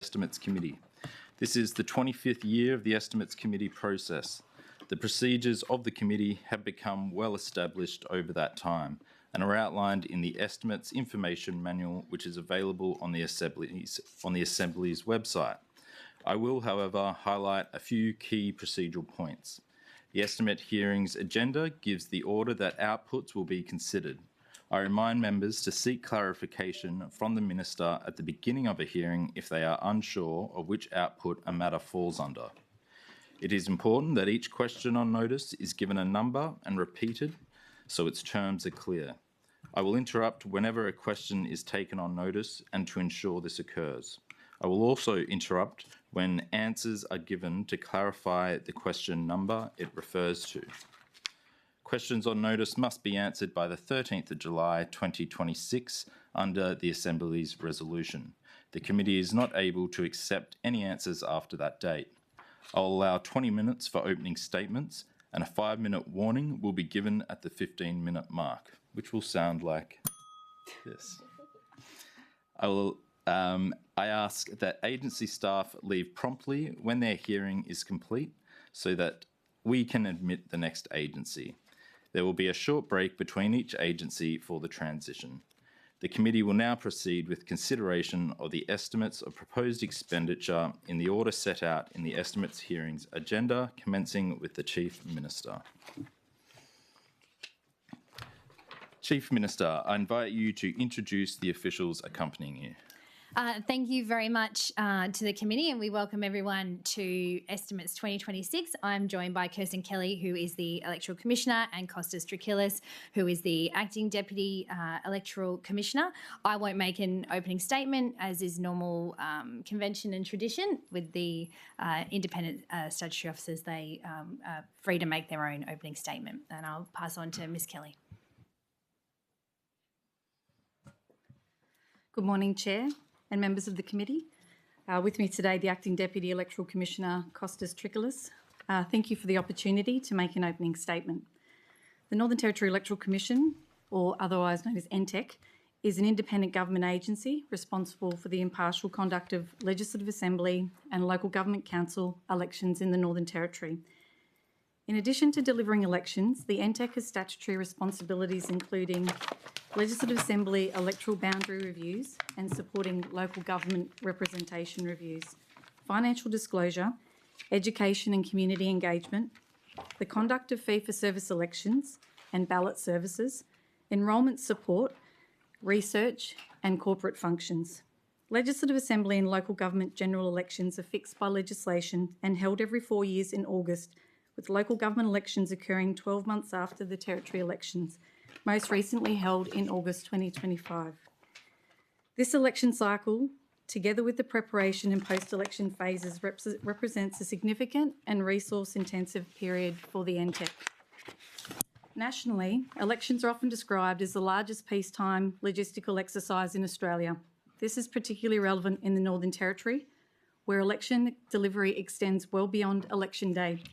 Estimates Committee. This is the 25th year of the Estimates Committee process. The procedures of the committee have become well established over that time and are outlined in the Estimates Information Manual, which is available on the Assembly's website. I will, however, highlight a few key procedural points. The estimate hearings agenda gives the order that outputs will be considered. I remind members to seek clarification from the Minister at the beginning of a hearing if they are unsure of which output a matter falls under. It is important that each question on notice is given a number and repeated so its terms are clear. I will interrupt whenever a question is taken on notice and to ensure this occurs. I will also interrupt when answers are given to clarify the question number it refers to. Questions on notice must be answered by the 13th of July 2026 under the Assembly's resolution. The committee is not able to accept any answers after that date. I'll allow 20 minutes for opening statements and a 5-minute warning will be given at the 15-minute mark, which will sound like this. I ask that agency staff leave promptly when their hearing is complete so that we can admit the next agency. There will be a short break between each agency for the transition. The committee will now proceed with consideration of the estimates of proposed expenditure in the order set out in the estimates hearings agenda, commencing with the Chief Minister. Chief Minister, I invite you to introduce the officials accompanying you. Thank you very much to the committee, and we welcome everyone to Estimates 2026. I'm joined by Kirsten Kelly, who is the Electoral Commissioner, and Kostas Strakilis, who is the Acting Deputy Electoral Commissioner. I won't make an opening statement, as is normal convention and tradition. With the independent statutory officers, they are free to make their own opening statement. And I'll pass on to Ms Kelly. Good morning, Chair and members of the committee. With me today, the Acting Deputy Electoral Commissioner, Kostas Strakilis. Thank you for the opportunity to make an opening statement. The Northern Territory Electoral Commission, or otherwise known as NTEC, is an independent government agency responsible for the impartial conduct of Legislative Assembly and Local Government Council elections in the Northern Territory. In addition to delivering elections, the NTEC has statutory responsibilities including Legislative Assembly electoral boundary reviews and supporting local government representation reviews, financial disclosure, education and community engagement, the conduct of fee-for-service elections and ballot services, enrolment support, research and corporate functions. Legislative Assembly and local government general elections are fixed by legislation and held every 4 years in August, with local government elections occurring 12 months after the territory elections, most recently held in August 2025. This election cycle, together with the preparation and post-election phases, represents a significant and resource-intensive period for the NTEC. Nationally, elections are often described as the largest peacetime logistical exercise in Australia. This is particularly relevant in the Northern Territory, where election delivery extends well beyond election day.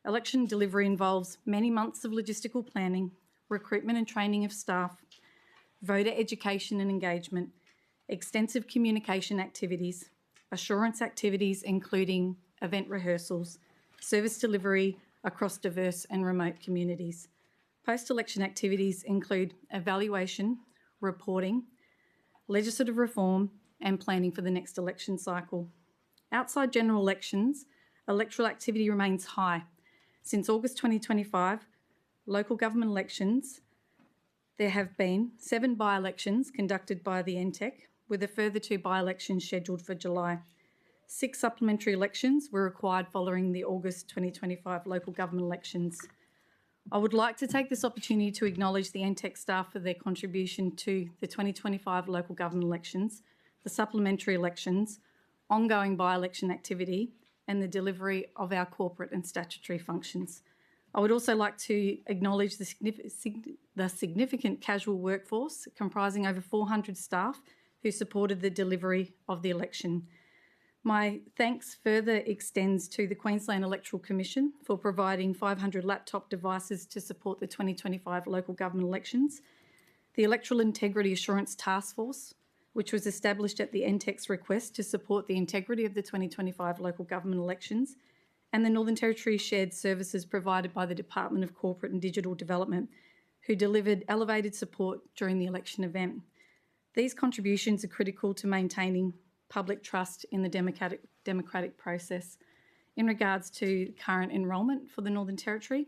Election delivery involves many months of logistical planning, recruitment and training of staff, voter education and engagement, extensive communication activities, assurance activities including event rehearsals, service delivery across diverse and remote communities. Post-election activities include evaluation, reporting, legislative reform and planning for the next election cycle. Outside general elections, electoral activity remains high. Since August 2025, local government elections, there have been 7 by-elections conducted by the NTEC, with a further 2 by-elections scheduled for July. 6 supplementary elections were required following the August 2025 local government elections. I would like to take this opportunity to acknowledge the NTEC staff for their contribution to the 2025 local government elections, the supplementary elections, ongoing by-election activity, and the delivery of our corporate and statutory functions. I would also like to acknowledge the significant casual workforce comprising over 400 staff who supported the delivery of the election. My thanks further extends to the Queensland Electoral Commission for providing 500 laptop devices to support the 2025 local government elections, the Electoral Integrity Assurance Task Force, which was established at the NTEC's request to support the integrity of the 2025 local government elections, and the Northern Territory shared services provided by the Department of Corporate and Digital Development, who delivered elevated support during the election event. These contributions are critical to maintaining public trust in the democratic process. In regards to current enrolment for the Northern Territory,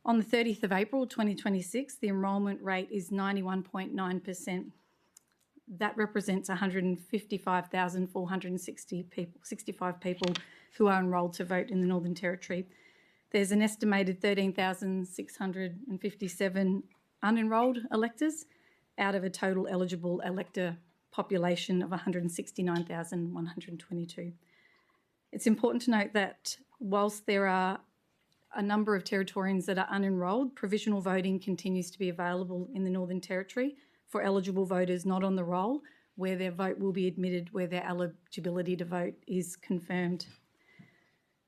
on the 30th of April 2026, the enrolment rate is 91.9%. That represents 155,465 people who are enrolled to vote in the Northern Territory. There's an estimated 13,657 unenrolled electors out of a total eligible elector population of 169,122. It's important to note that whilst there are a number of Territorians that are unenrolled, provisional voting continues to be available in the Northern Territory for eligible voters not on the roll, where their vote will be admitted where their eligibility to vote is confirmed.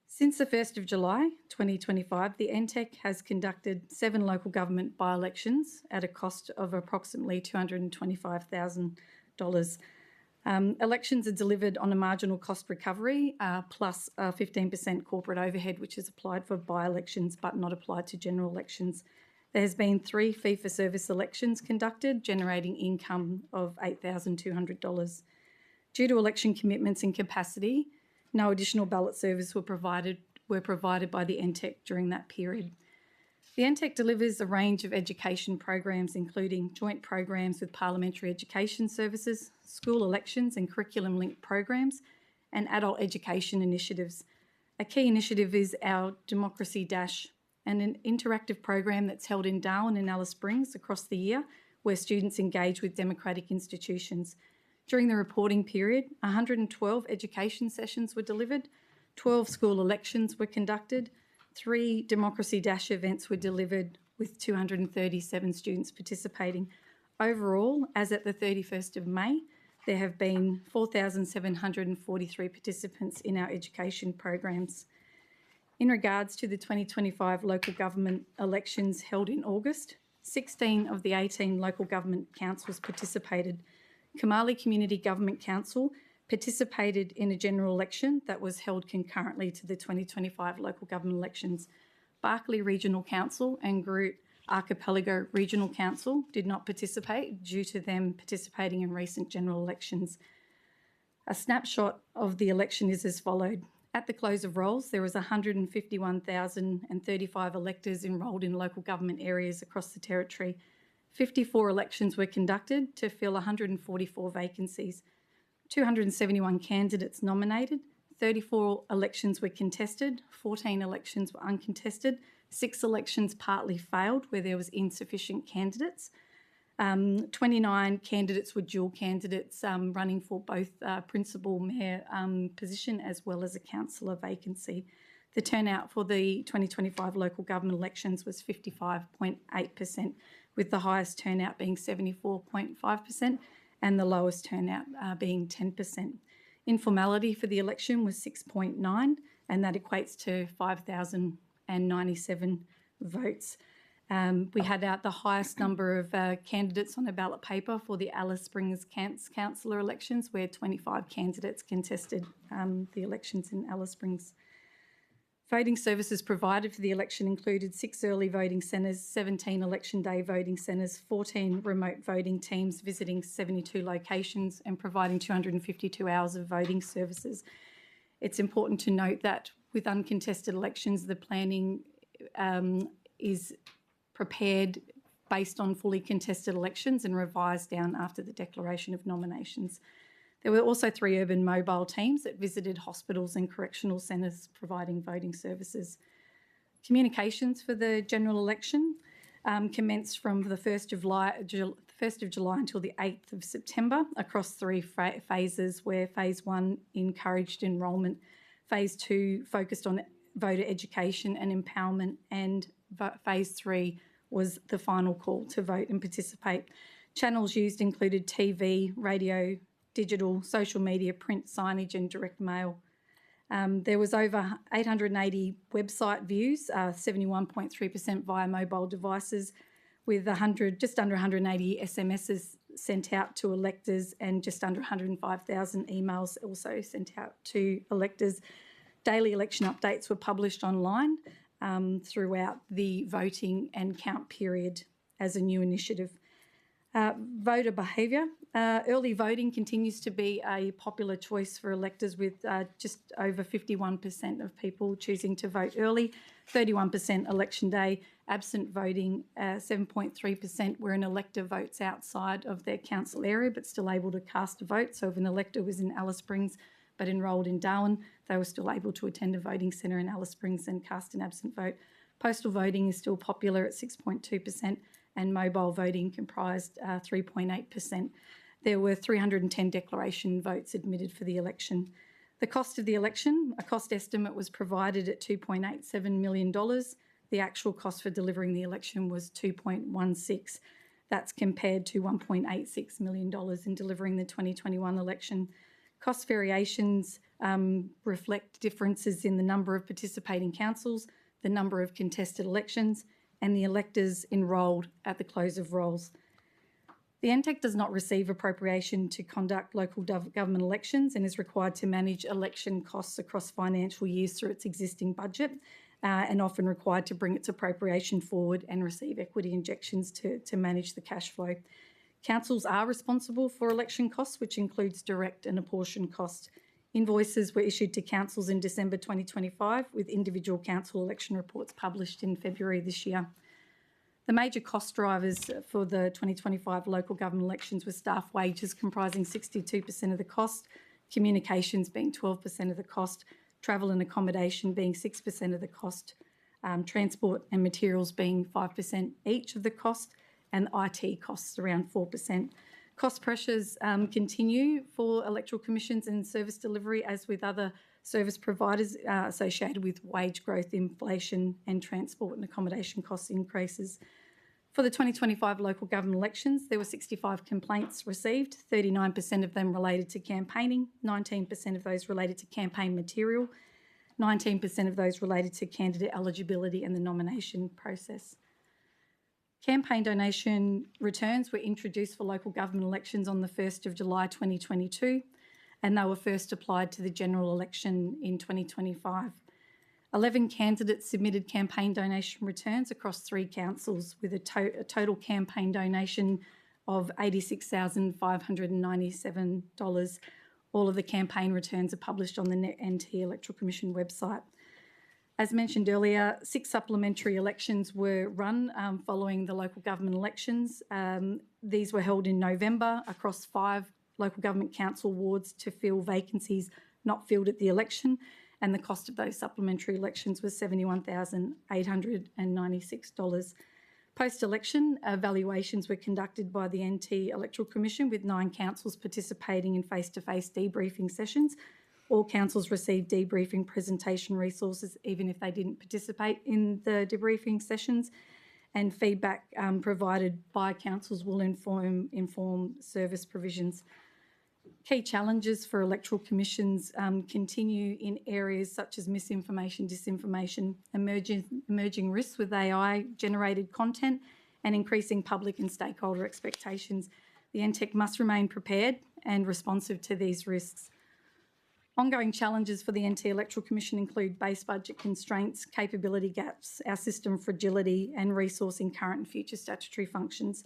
Since the 1st of July 2025, the NTEC has conducted 7 local government by-elections at a cost of approximately $225,000. Elections are delivered on a marginal cost recovery plus 15% corporate overhead, which is applied for by-elections but not applied to general elections. There has been 3 fee-for-service elections conducted, generating income of $8,200. Due to election commitments and capacity, no additional ballot service were provided by the NTEC during that period. The NTEC delivers a range of education programs, including joint programs with Parliamentary Education Services, school elections and curriculum-linked programs, and adult education initiatives. A key initiative is our Democracy Dash, and an interactive program that's held in Darwin and Alice Springs across the year, where students engage with democratic institutions. During the reporting period, 112 education sessions were delivered, 12 school elections were conducted, 3 Democracy Dash events were delivered with 237 students participating. Overall, as at the 31st of May, there have been 4,743 participants in our education programs. In regards to the 2025 local government elections held in August, 16 of the 18 local government councils participated. Kamali Community Government Council participated in a general election that was held concurrently to the 2025 local government elections. Barkly Regional Council and Groot Archipelago Regional Council did not participate due to them participating in recent general elections. A snapshot of the election is as followed. At the close of rolls, there was 151,035 electors enrolled in local government areas across the Territory. 54 elections were conducted to fill 144 vacancies. 271 candidates nominated, 34 elections were contested, 14 elections were uncontested, 6 elections partly failed where there was insufficient candidates. 29 candidates were dual candidates running for both principal mayor position as well as a councillor vacancy. The turnout for the 2025 local government elections was 55.8%, with the highest turnout being 74.5% and the lowest turnout being 10%. Informality for the election was 6.9, and that equates to 5,097 votes. We had out the highest number of candidates on a ballot paper for the Alice Springs councillor elections, where 25 candidates contested the elections in Alice Springs. Voting services provided for the election included 6 early voting centres, 17 election day voting centres, 14 remote voting teams visiting 72 locations and providing 252 hours of voting services. It's important to note that with uncontested elections, the planning is prepared based on fully contested elections and revised down after the declaration of nominations. There were also 3 urban mobile teams that visited hospitals and correctional centres providing voting services. Communications for the general election commenced from the 1st of July until the 8th of September across 3 phases, where Phase 1 encouraged enrolment, Phase 2 focused on voter education and empowerment, and Phase 3 was the final call to vote and participate. Channels used included TV, radio, digital, social media, print, signage and direct mail. There was over 880 website views, 71.3% via mobile devices, with just under 180 SMSs sent out to electors and just under 105,000 emails also sent out to electors. Daily election updates were published online throughout the voting and count period as a new initiative. Voter behaviour. Early voting continues to be a popular choice for electors, with just over 51% of people choosing to vote early, 31% election day. Absent voting, 7.3% where an elector votes outside of their council area but still able to cast a vote. So if an elector was in Alice Springs but enrolled in Darwin, they were still able to attend a voting centre in Alice Springs and cast an absent vote. Postal voting is still popular at 6.2%, and mobile voting comprised 3.8%. There were 310 declaration votes admitted for the election. The cost of the election, a cost estimate was provided at $2.87 million. The actual cost for delivering the election was $2.16. That's compared to $1.86 million in delivering the 2021 election. Cost variations reflect differences in the number of participating councils, the number of contested elections, and the electors enrolled at the close of rolls. The NTEC does not receive appropriation to conduct local government elections and is required to manage election costs across financial years through its existing budget, and often required to bring its appropriation forward and receive equity injections to manage the cash flow. Councils are responsible for election costs, which includes direct and apportioned costs. Invoices were issued to councils in December 2025, with individual council election reports published in February this year. The major cost drivers for the 2025 local government elections were staff wages comprising 62% of the cost, communications being 12% of the cost, travel and accommodation being 6% of the cost, transport and materials being 5% each of the cost, and IT costs around 4%. Cost pressures continue for electoral commissions and service delivery, as with other service providers, associated with wage growth, inflation, and transport and accommodation cost increases. For the 2025 local government elections, there were 65 complaints received, 39% of them related to campaigning, 19% of those related to campaign material, 19% of those related to candidate eligibility and the nomination process. Campaign donation returns were introduced for local government elections on the 1st of July 2022, and they were first applied to the general election in 2025. 11 candidates submitted campaign donation returns across 3 councils, with a total campaign donation of $86,597. All of the campaign returns are published on the NT Electoral Commission website. As mentioned earlier, 6 supplementary elections were run following the local government elections. These were held in November across 5 local government council wards to fill vacancies not filled at the election, and the cost of those supplementary elections was $71,896. Post-election, evaluations were conducted by the NT Electoral Commission, with 9 councils participating in face-to-face debriefing sessions. All councils received debriefing presentation resources, even if they didn't participate in the debriefing sessions, and feedback provided by councils will inform service provisions. Key challenges for electoral commissions continue in areas such as misinformation, disinformation, emerging risks with AI-generated content, and increasing public and stakeholder expectations. The NTEC must remain prepared and responsive to these risks. Ongoing challenges for the NT Electoral Commission include base budget constraints, capability gaps, our system fragility, and resourcing current and future statutory functions.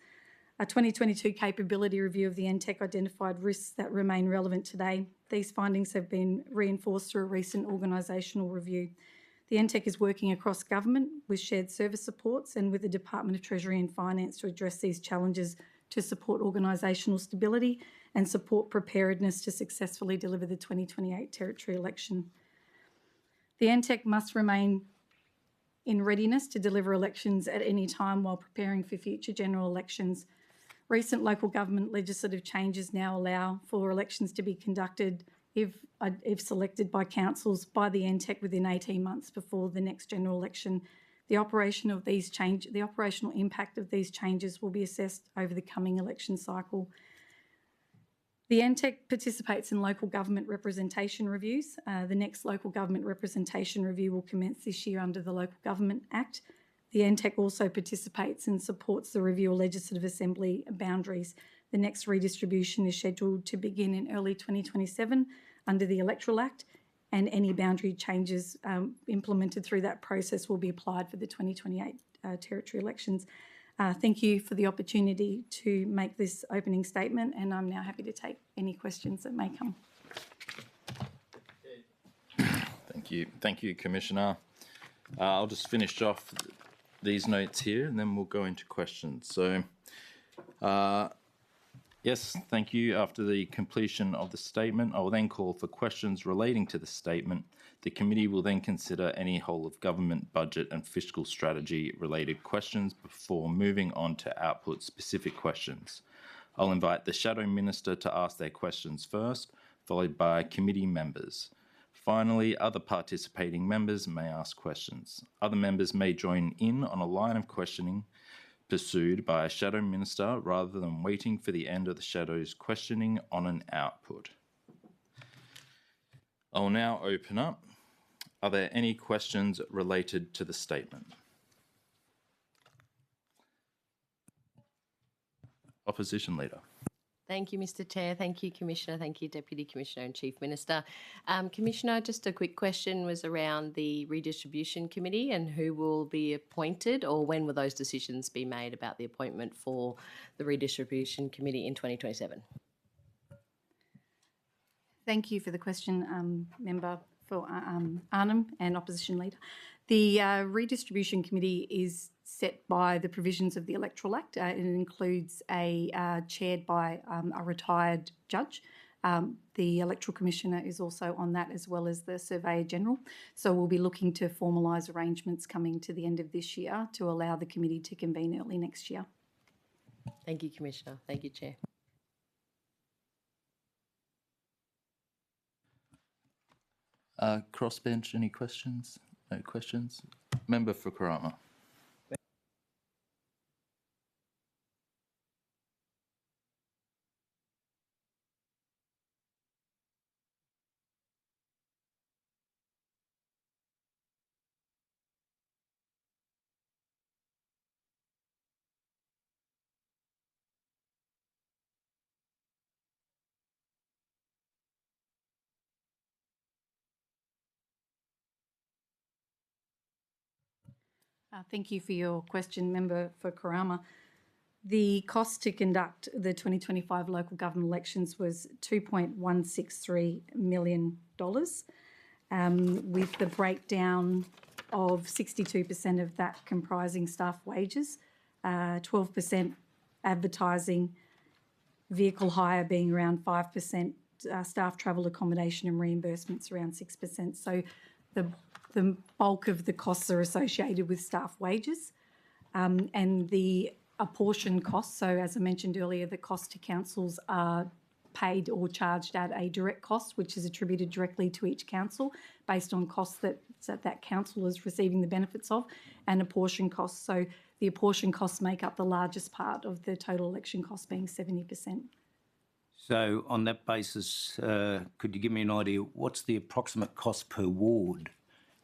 A 2022 capability review of the NTEC identified risks that remain relevant today. These findings have been reinforced through a recent organisational review. The NTEC is working across government with shared service supports and with the Department of Treasury and Finance to address these challenges, to support organisational stability and support preparedness to successfully deliver the 2028 territory election. The NTEC must remain in readiness to deliver elections at any time while preparing for future general elections. Recent local government legislative changes now allow for elections to be conducted, if selected by councils, by the NTEC within 18 months before the next general election. The operational impact of these changes will be assessed over the coming election cycle. The NTEC participates in local government representation reviews. The next local government representation review will commence this year under the Local Government Act. The NTEC also participates and supports the review of Legislative Assembly boundaries. The next redistribution is scheduled to begin in early 2027 under the Electoral Act, and any boundary changes implemented through that process will be applied for the 2028 territory elections. Thank you for the opportunity to make this opening statement, and I'm now happy to take any questions that may come. Thank you, Commissioner. I'll just finish off these notes here and then we'll go into questions. So, yes, thank you. After the completion of the statement, I will then call for questions relating to the statement. The committee will then consider any whole of government budget and fiscal strategy related questions before moving on to output specific questions. I'll invite the Shadow Minister to ask their questions first, followed by committee members. Finally, other participating members may ask questions. Other members may join in on a line of questioning pursued by a Shadow Minister rather than waiting for the end of the Shadow's questioning on an output. I'll now open up. Are there any questions related to the statement? Opposition Leader. Thank you, Mr. Chair. Thank you, Commissioner. Thank you, Deputy Commissioner and Chief Minister. Commissioner, just a quick question was around the Redistribution Committee and who will be appointed, or when will those decisions be made about the appointment for the Redistribution Committee in 2027? Thank you for the question, Member for Arnhem and Opposition Leader. The Redistribution Committee is set by the provisions of the Electoral Act. It includes chaired by a retired judge. The Electoral Commissioner is also on that, as well as the Surveyor General. So we'll be looking to formalise arrangements coming to the end of this year to allow the committee to convene early next year. Thank you, Commissioner. Thank you, Chair. Crossbench, any questions? No questions? Member for Karama. Thank you for your question, Member for Karama. The cost to conduct the 2025 local government elections was $2.163 million, with the breakdown of 62% of that comprising staff wages, 12% advertising, vehicle hire being around 5%, staff travel, accommodation and reimbursements around 6%. So the bulk of the costs are associated with staff wages, and the apportioned costs. So as I mentioned earlier, the cost to councils are paid or charged at a direct cost, which is attributed directly to each council based on costs that council is receiving the benefits of, and apportioned costs. So the apportioned costs make up the largest part of the total election cost, being 70%. So on that basis, could you give me an idea, what's the approximate cost per ward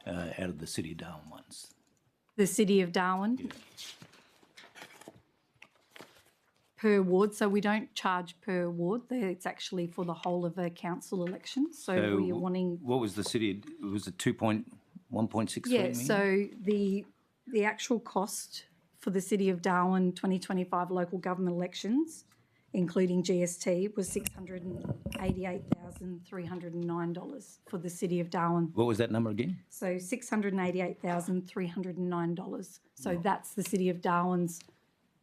out of the City of Darwin ones? The City of Darwin? Yeah. Per ward, so we don't charge per ward. It's actually for the whole of a council election. So we are wanting... What was the city? Was it 1.63 yeah, million? So the actual cost for the City of Darwin 2025 local government elections, including GST, was $688,309 for the City of Darwin. What was that number again? So $688,309. So that's the City of Darwin's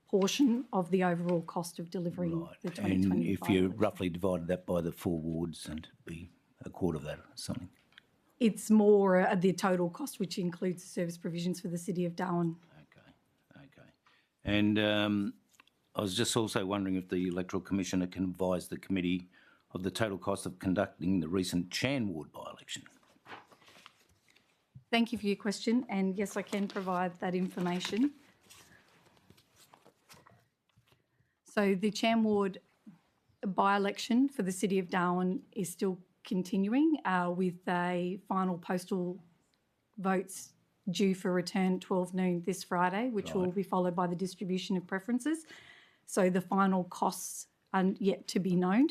portion of the overall cost of delivering the 2025 And if you election. roughly divided that by the 4 wards, and it'd be a quarter of that or something. It's more the total cost, which includes the service provisions for the City of Darwin. Okay. And I was just also wondering if the Electoral Commissioner can advise the committee of the total cost of conducting the recent Chan ward by-election. Thank you for your question, and yes, I can provide that information. So the Chan ward by-election for the City of Darwin is still continuing with a final postal votes due for return 12 noon this Friday, which will be followed by the distribution of preferences. So the final costs are yet to be known,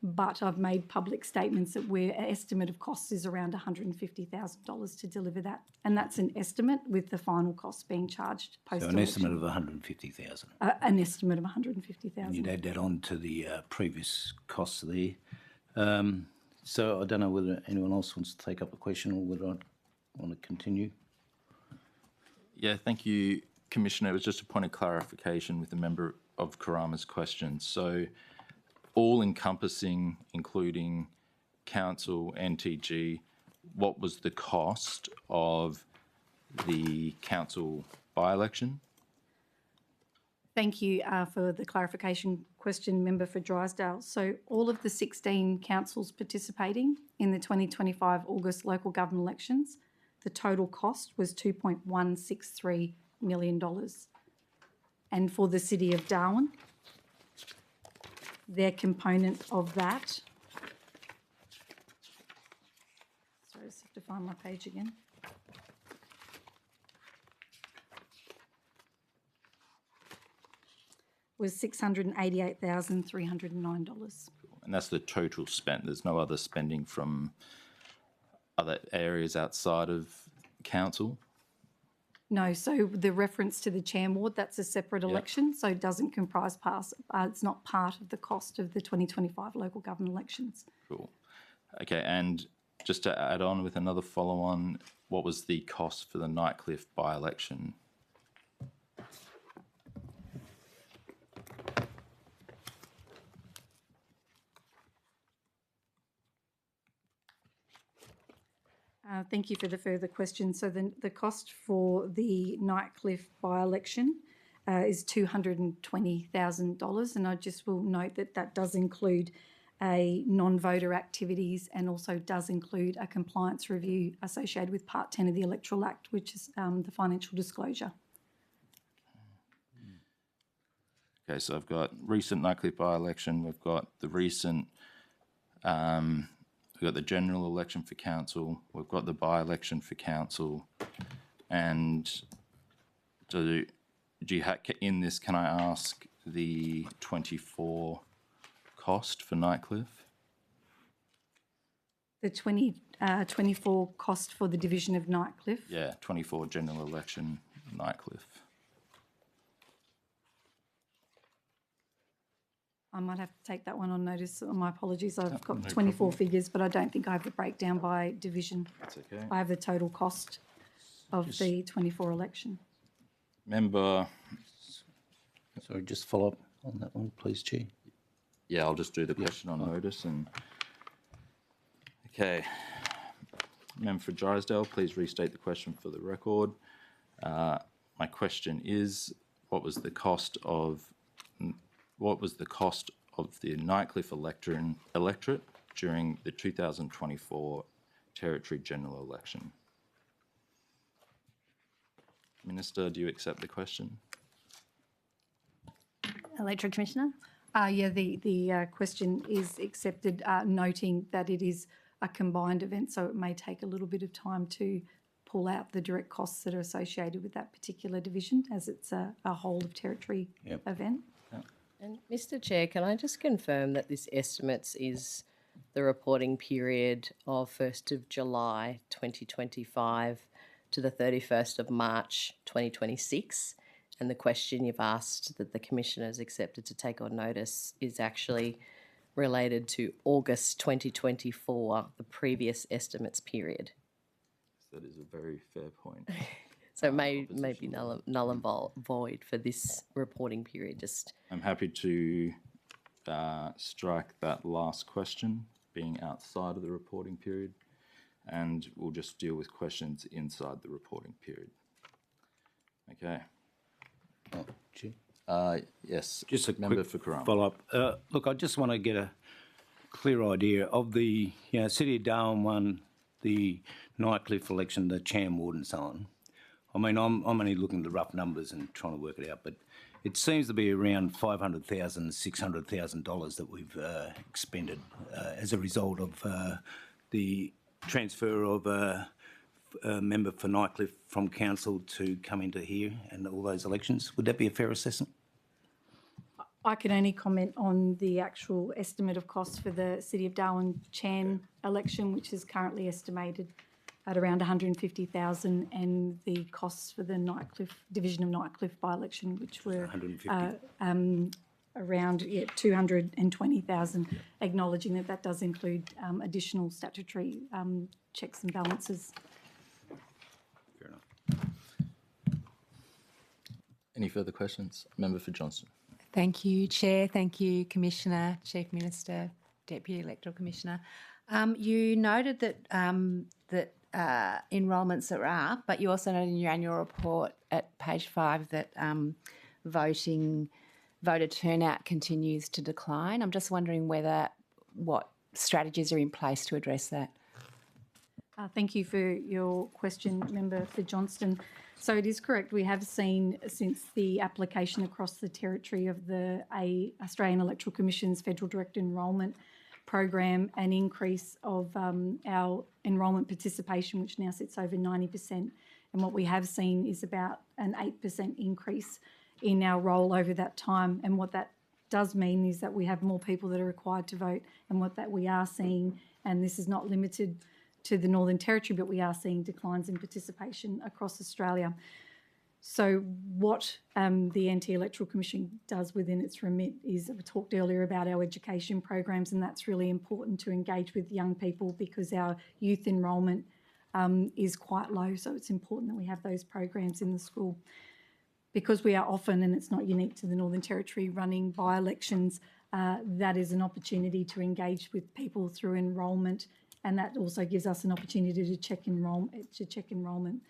but I've made public statements that our estimate of costs is around $150,000 to deliver that, and that's an estimate with the final cost being charged post-election. So an estimate of 150,000. An estimate of 150,000. You'd add that on to the previous costs there. So I don't know whether anyone else wants to take up a question or whether I want to continue. Yeah, thank you, Commissioner. It was just a point of clarification with the member of Karama's question. So all encompassing, including council, NTG, what was the cost of the council by-election? Thank you for the clarification question, Member for Drysdale. So all of the 16 councils participating in the 2025 August local government elections, the total cost was $2.163 million. And for the City of Darwin, their component of that, sorry, I just have to find my page again. Was $688,309. And that's the total spent. There's no other spending from other areas outside of council? No, so the reference to the chair ward, that's a separate election, so it doesn't comprise it's not part of the cost of the 2025 local government elections. Cool. Okay, and just to add on with another follow-on, what was the cost for the Nightcliff by-election? Thank you for the further question. So the cost for the Nightcliff by-election is $220,000, and I just will note that that does include a non-voter activities and also does include a compliance review associated with Part 10 of the Electoral Act, which is the financial disclosure. Okay, so I've got recent Nightcliff by-election, we've got the recent we've got the general election for council, we've got the by-election for council, and do you in this, can I ask the 24 cost for Nightcliff? The 24 cost for the division of Nightcliff? Yeah, 24 general election Nightcliff. I might have to take that one on notice. My apologies. I've got 24 figures, but I don't think I have the breakdown by division. That's okay. I have the total cost of the 24 election. Member. Sorry, just follow up on that one, please, Chair. Yeah, I'll just do the question on notice and. Okay. Member for Drysdale, please restate the question for the record. My question is, what was the cost of the Nightcliff electorate during the 2024 Territory General Election? Minister, do you accept the question? Electoral Commissioner? Yeah, the question is accepted, noting that it is a combined event, so it may take a little bit of time to pull out the direct costs that are associated with that particular division, as it's a whole of territory event. And Mr. Chair, can I just confirm that this estimates is the reporting period of 1st of July 2025 to the 31st of March 2026? And the question you've asked that the Commissioner has accepted to take on notice is actually related to August 2024, the previous estimates period. That is a very fair point. So it may be null and void for this reporting period. Just I'm happy to strike that last question, being outside of the reporting period, and we'll just deal with questions inside the reporting period. Okay. Oh, Chair. Yes. Just a member quick for Karama. follow-up. Look, I just want to get a clear idea of the, City of Darwin won the Nightcliff election, the Cham Ward and so on. I mean, I'm only looking at the rough numbers and trying to work it out, but it seems to be around $500,000, $600,000 that we've expended as a result of the transfer of a member for Nightcliff from council to come into here and all those elections. Would that be a fair assessment? I can only comment on the actual estimate of costs for the City of Darwin Chan election, which is currently estimated at around 150,000, and the costs for the Division of Nightcliff by-election, which were 150. around 220,000, acknowledging that that does include additional statutory checks and balances. Fair enough. Any further questions? Member for Johnston. Thank you, Chair. Thank you, Commissioner, Chief Minister, Deputy Electoral Commissioner. You noted that enrolments are up, but you also noted in your annual report at page 5 that voter turnout continues to decline. I'm just wondering what strategies are in place to address that. Thank you for your question, Member for Johnston. So it is correct. We have seen since the application across the territory of the Australian Electoral Commission's Federal Direct Enrolment Program an increase of our enrolment participation, which now sits over 90%. And what we have seen is about an 8% increase in our roll over that time. And what that does mean is that we have more people that are required to vote, and what that we are seeing, and this is not limited to the Northern Territory, but we are seeing declines in participation across Australia. So what the Anti-Electoral Commission does within its remit is, we talked earlier about our education programs, and that's really important to engage with young people because our youth enrolment is quite low. So it's important that we have those programs in the school. Because we are often, and it's not unique to the Northern Territory, running by-elections, that is an opportunity to engage with people through enrolment, and that also gives us an opportunity to check enrolment.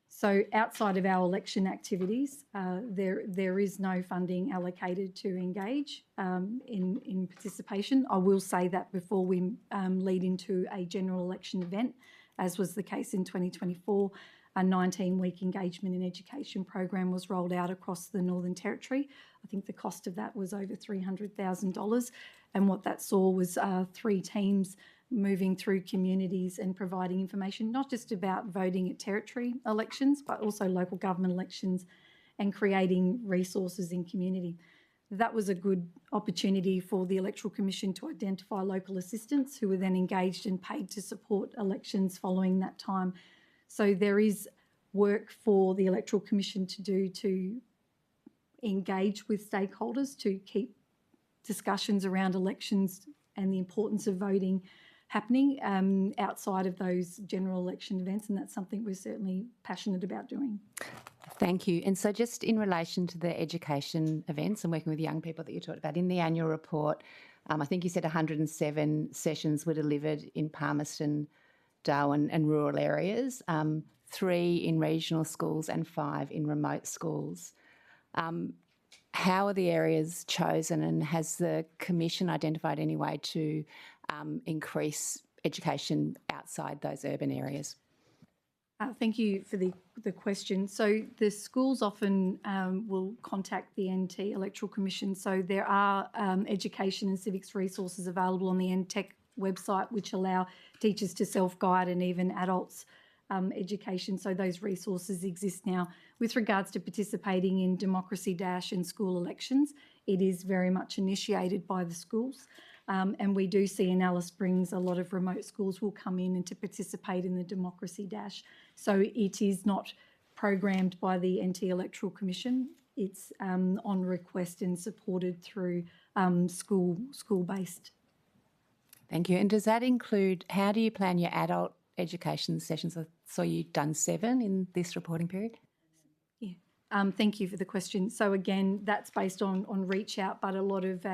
So outside of our election activities, there is no funding allocated to engage in participation. I will say that before we lead into a general election event, as was the case in 2024, a 19-week engagement in education program was rolled out across the Northern Territory. I think the cost of that was over $300,000. And what that saw was 3 teams moving through communities and providing information, not just about voting at territory elections, but also local government elections, and creating resources in community. That was a good opportunity for the Electoral Commission to identify local assistants who were then engaged and paid to support elections following that time. So there is work for the Electoral Commission to do to engage with stakeholders, to keep discussions around elections and the importance of voting happening outside of those general election events, and that's something we're certainly passionate about doing. Thank you. And so just in relation to the education events and working with young people that you talked about, in the annual report, I think you said 107 sessions were delivered in Palmerston, Darwin and rural areas, 3 in regional schools and 5 in remote schools. How are the areas chosen, and has the Commission identified any way to increase education outside those urban areas? Thank you for the question. So the schools often will contact the NT Electoral Commission. So there are education and civics resources available on the NTEC website which allow teachers to self-guide, and even adults education. So those resources exist now. With regards to participating in Democracy Dash and school elections, it is very much initiated by the schools. And we do see in Alice Springs a lot of remote schools will come in and to participate in the Democracy Dash. So it is not programmed by the NT Electoral Commission. It's on request and supported through school-based. Thank you. And does that include, how do you plan your adult education sessions? I saw you've done 7 in this reporting period. Thank you for the question. So again, that's based on reach out, but a lot of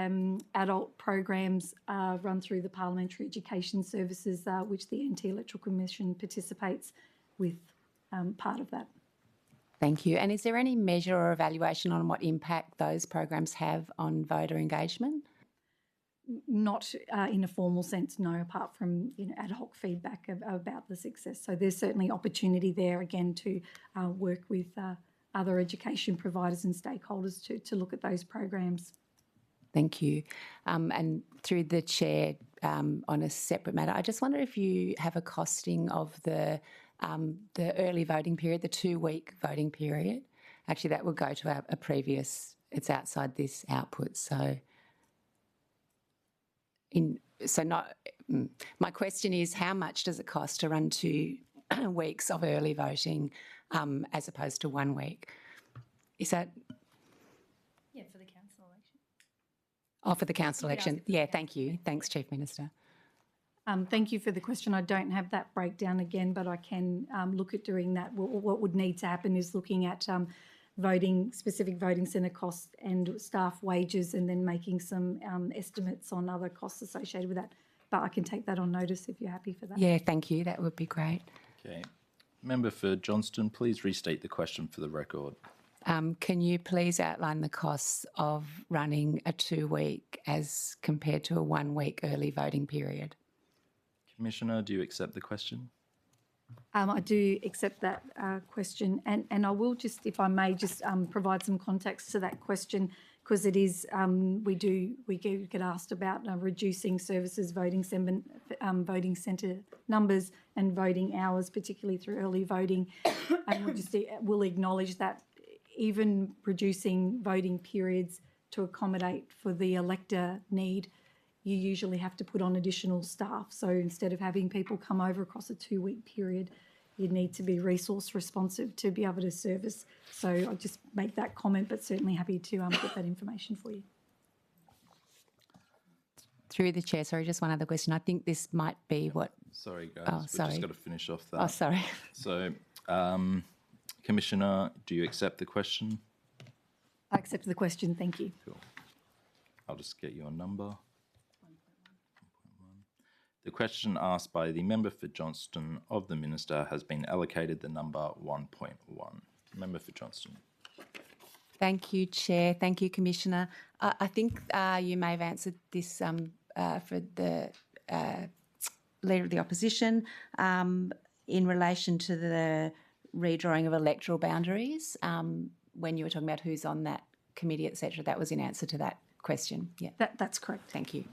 adult programs run through the Parliamentary Education Services, which the NT Electoral Commission participates with part of that. Thank you. And is there any measure or evaluation on what impact those programs have on voter engagement? Not in a formal sense, no, apart from ad hoc feedback about the success. So there's certainly opportunity there again to work with other education providers and stakeholders to look at those programs. Thank you. And through the Chair, on a separate matter, I just wonder if you have a costing of the early voting period, the 2-week voting period. Actually, that will go to a previous it's outside this output. My question is, how much does it cost to run 2 weeks of early voting as opposed to 1 week? Is that? Yeah, for the council election. Oh, for the council election. Yeah, thank you. Thanks, Chief Minister. Thank you for the question. I don't have that breakdown again, but I can look at doing that. What would need to happen is looking at specific voting centre costs and staff wages, and then making some estimates on other costs associated with that. But I can take that on notice if you're happy for that. Yeah, thank you. That would be great. Okay. Member for Johnston, please restate the question for the record. Can you please outline the costs of running a 2-week as compared to a 1-week early voting period? Commissioner, do you accept the question? I do accept that question, and I will just, if I may, just provide some context to that question, because it is we get asked about reducing services, voting centre numbers and voting hours, particularly through early voting, and we'll acknowledge that even reducing voting periods to accommodate for the elector need, you usually have to put on additional staff. So instead of having people come over across a 2-week period, you need to be resource responsive to be able to service. So I'll just make that comment, but certainly happy to get that information for you. Through the chair, sorry, just one other question. I think this might be what... Sorry, guys. Oh, We've sorry. just got to finish off that. Oh, sorry. So, Commissioner, do you accept the question? I accept the question. Thank you. Cool. I'll just get you a number. 1.1. The question asked by the member for Johnston of the Minister has been allocated the number 1.1. Member for Johnston. Thank you, Chair. Thank you, Commissioner. I think you may have answered this for the Leader of the Opposition in relation to the redrawing of electoral boundaries. When you were talking about who's on that committee, etc., that was in answer to that question. Yeah, That's correct. thank you.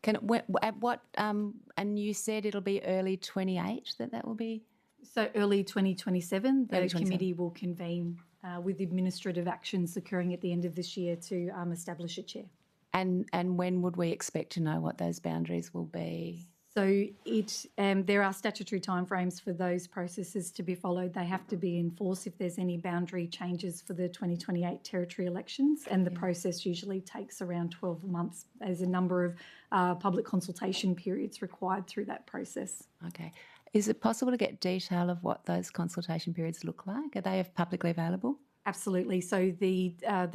And you said it'll be early 28 that will be? So early 2027, the Early 27. committee will convene with administrative actions occurring at the end of this year to establish a chair. And when would we expect to know what those boundaries will be? So there are statutory timeframes for those processes to be followed. They have to be enforced if there's any boundary changes for the 2028 territory elections, and the process usually takes around 12 months. There's a number of public consultation periods required through that process. Okay. Is it possible to get detail of what those consultation periods look like? Are they publicly available? Absolutely. So the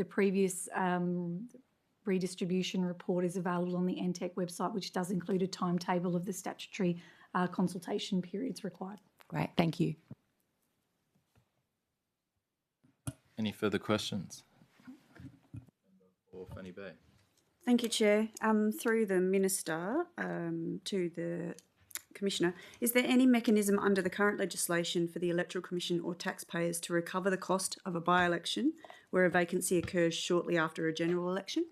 previous redistribution report is available on the NTEC website, which does include a timetable of the statutory consultation periods required. Great, thank you. Any further questions? Or Fanny Bay? Thank you, Chair. Through the Minister to the Commissioner, is there any mechanism under the current legislation for the Electoral Commission or taxpayers to recover the cost of a by-election where a vacancy occurs shortly after a general election?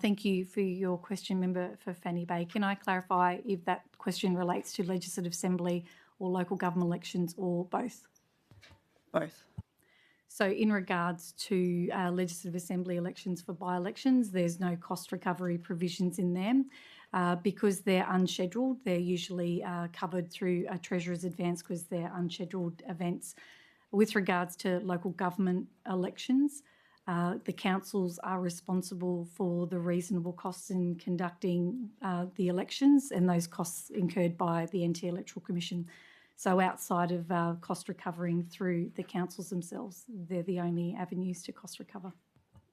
Thank you for your question, Member for Fanny Bay. Can I clarify if that question relates to Legislative Assembly or local government elections or both? Both. So in regards to Legislative Assembly elections for by-elections, there's no cost recovery provisions in them. Because they're unscheduled, they're usually covered through a Treasurer's advance because they're unscheduled events. With regards to local government elections, the councils are responsible for the reasonable costs in conducting the elections, and those costs incurred by the NT Electoral Commission. So outside of cost recovering through the councils themselves, they're the only avenues to cost recover.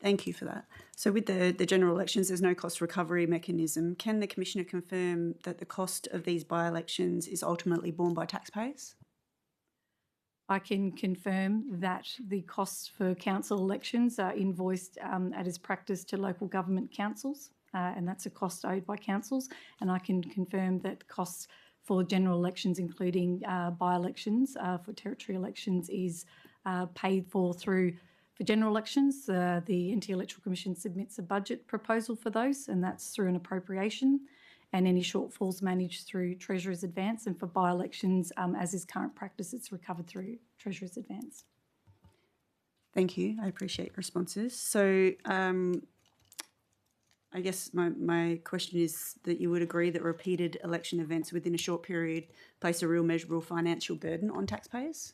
Thank you for that. So with the general elections, there's no cost recovery mechanism. Can the Commissioner confirm that the cost of these by-elections is ultimately borne by taxpayers? I can confirm that the costs for council elections are invoiced as practice to local government councils, and that's a cost owed by councils. And I can confirm that costs for general elections, including by-elections for territory elections, is paid for through. For general elections, the NT Electoral Commission submits a budget proposal for those, and that's through an appropriation, and any shortfalls managed through Treasurer's advance. And for by-elections, as is current practice, it's recovered through Treasurer's advance. Thank you. I appreciate your responses. So I guess my question is that you would agree that repeated election events within a short period place a real measurable financial burden on taxpayers?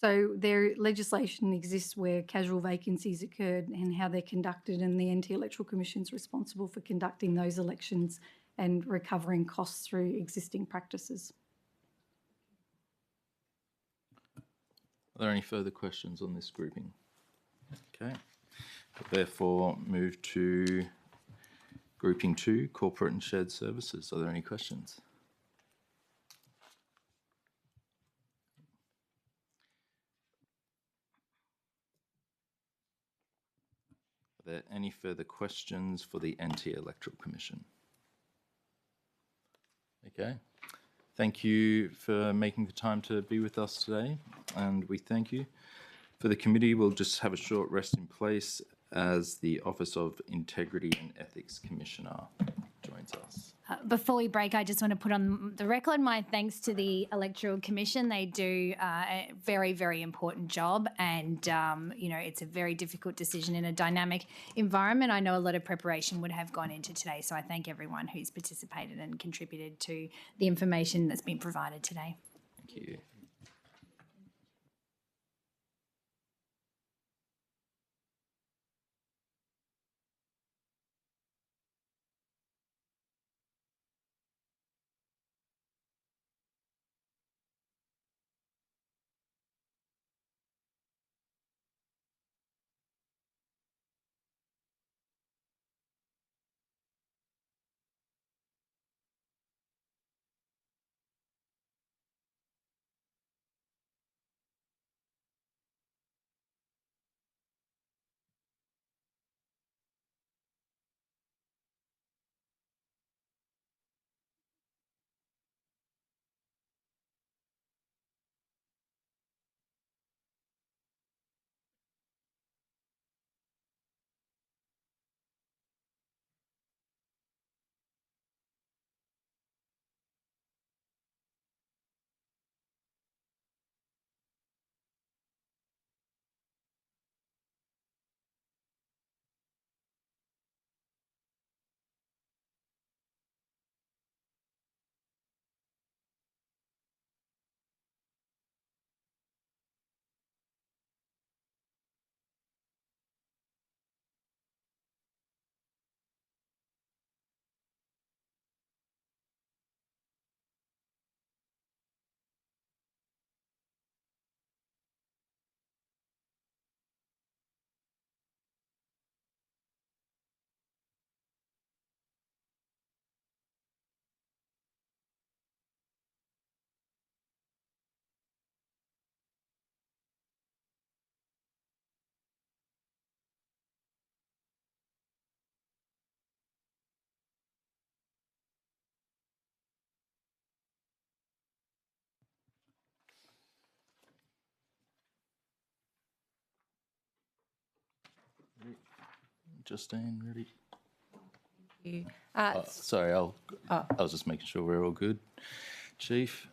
So their legislation exists where casual vacancies occurred and how they're conducted, and the NT Electoral Commission is responsible for conducting those elections and recovering costs through existing practices. Are there any further questions on this grouping? Okay. Therefore, move to grouping 2, corporate and shared services. Are there any questions? Are there any further questions for the NT Electoral Commission? Okay. Thank you for making the time to be with us today, and we thank you. For the committee, we'll just have a short rest in place as the Office of Integrity and Ethics Commissioner joins us. Before we break, I just want to put on the record my thanks to the Electoral Commission. They do a very, very important job, and it's a very difficult decision in a dynamic environment. I know a lot of preparation would have gone into today, so I thank everyone who's participated and contributed to the information that's been provided today. Thank you. Justine, ready? Sorry, I was just making sure we're all good. Chief?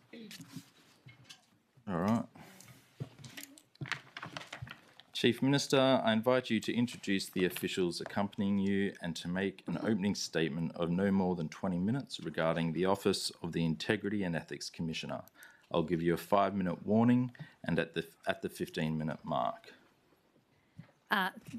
All right. Chief Minister, I invite you to introduce the officials accompanying you and to make an opening statement of no more than 20 minutes regarding the Office of the Integrity and Ethics Commissioner. I'll give you a 5-minute warning and at the 15-minute mark.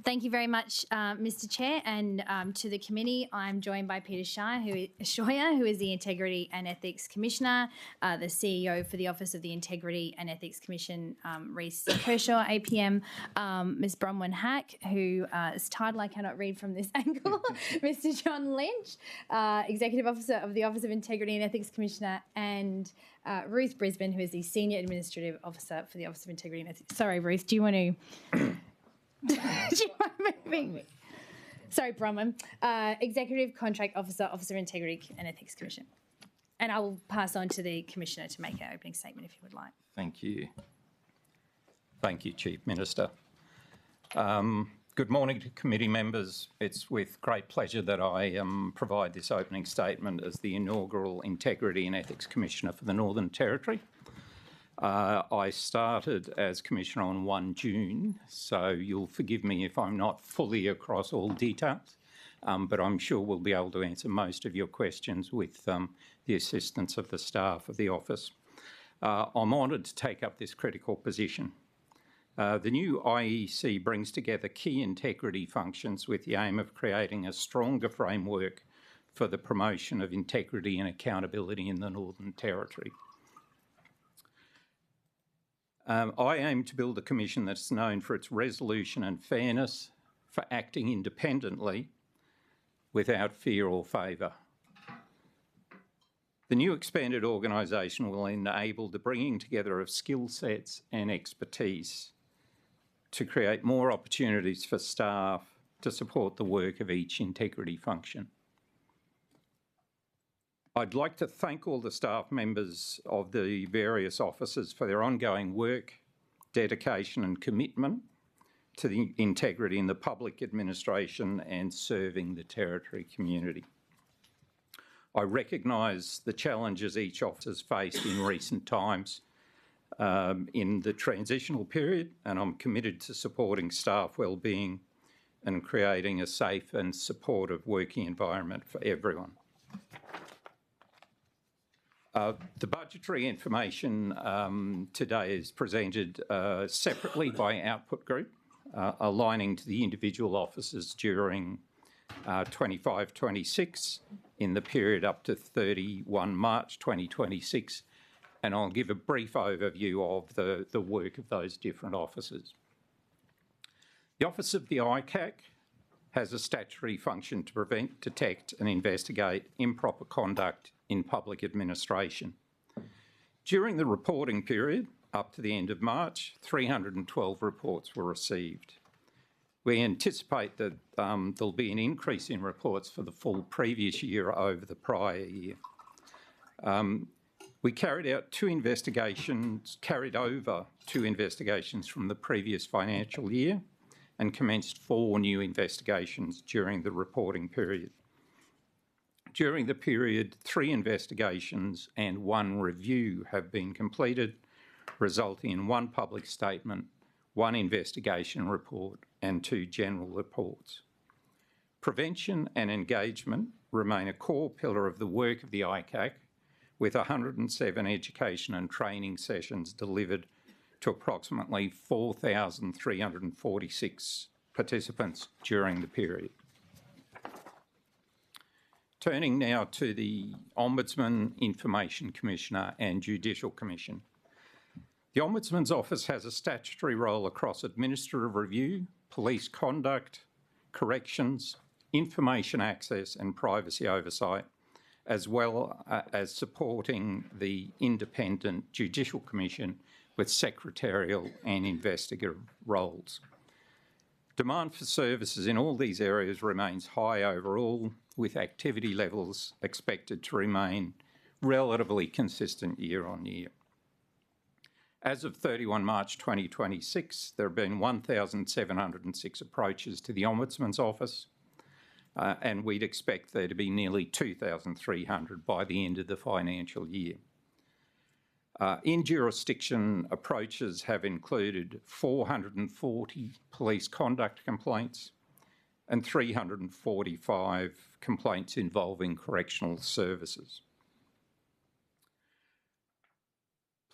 Thank you very much, Mr. Chair, and to the committee. I'm joined by Peter Scheuer, who is the Integrity and Ethics Commissioner, the CEO for the Office of the Integrity and Ethics Commission, Reece Kershaw, APM, Ms. Bronwyn Hack, who is title I cannot read from this angle, Mr. John Lynch, Executive Officer of the Office of Integrity and Ethics Commissioner, and Ruth Brisbane, who is the Senior Administrative Officer for the Office of Integrity and Ethics. Sorry, Ruth, do you want to... Sorry, Bronwyn. Executive Contract Officer, Office of Integrity and Ethics Commission. And I will pass on to the Commissioner to make an opening statement if you would like. Thank you. Thank you, Chief Minister. Good morning to committee members. It's with great pleasure that I provide this opening statement as the inaugural Integrity and Ethics Commissioner for the Northern Territory. I started as Commissioner on 1 June, so you'll forgive me if I'm not fully across all details, but I'm sure we'll be able to answer most of your questions with the assistance of the staff of the office. I'm honoured to take up this critical position. The new IEC brings together key integrity functions with the aim of creating a stronger framework for the promotion of integrity and accountability in the Northern Territory. I aim to build a commission that's known for its resolution and fairness, for acting independently without fear or favour. The new expanded organisation will enable the bringing together of skill sets and expertise to create more opportunities for staff to support the work of each integrity function. I'd like to thank all the staff members of the various offices for their ongoing work, dedication and commitment to the integrity in the public administration and serving the Territory community. I recognise the challenges each office has faced in recent times in the transitional period, and I'm committed to supporting staff wellbeing and creating a safe and supportive working environment for everyone. The budgetary information today is presented separately by output group, aligning to the individual offices during 25-26 in the period up to 31 March 2026, and I'll give a brief overview of the work of those different offices. The Office of the ICAC has a statutory function to prevent, detect and investigate improper conduct in public administration. During the reporting period, up to the end of March, 312 reports were received. We anticipate that there'll be an increase in reports for the full previous year over the prior year. We carried over 2 investigations from the previous financial year and commenced 4 new investigations during the reporting period. During the period, 3 investigations and 1 review have been completed, resulting in 1 public statement, 1 investigation report and 2 general reports. Prevention and engagement remain a core pillar of the work of the ICAC, with 107 education and training sessions delivered to approximately 4,346 participants during the period. Turning now to the Ombudsman, Information Commissioner and Judicial Commission. The Ombudsman's Office has a statutory role across administrative review, police conduct, corrections, information access and privacy oversight, as well as supporting the Independent Judicial Commission with secretarial and investigative roles. Demand for services in all these areas remains high overall, with activity levels expected to remain relatively consistent year on year. As of 31 March 2026, there have been 1,706 approaches to the Ombudsman's Office, and we'd expect there to be nearly 2,300 by the end of the financial year. In jurisdiction, approaches have included 440 police conduct complaints and 345 complaints involving correctional services.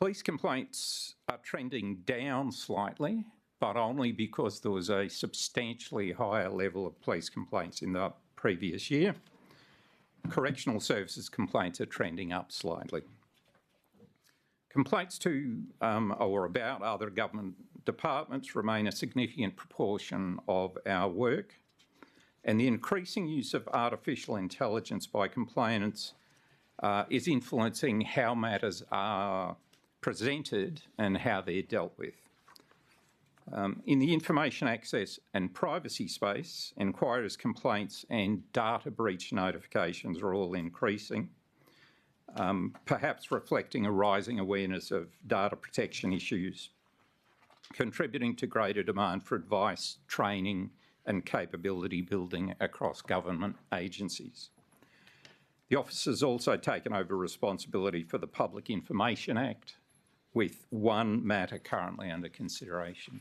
Police complaints are trending down slightly, but only because there was a substantially higher level of police complaints in the previous year. Correctional services complaints are trending up slightly. Complaints to or about other government departments remain a significant proportion of our work, and the increasing use of artificial intelligence by complainants is influencing how matters are presented and how they're dealt with. In the information access and privacy space, enquiries, complaints and data breach notifications are all increasing, perhaps reflecting a rising awareness of data protection issues, contributing to greater demand for advice, training and capability building across government agencies. The office has also taken over responsibility for the Public Information Act, with one matter currently under consideration.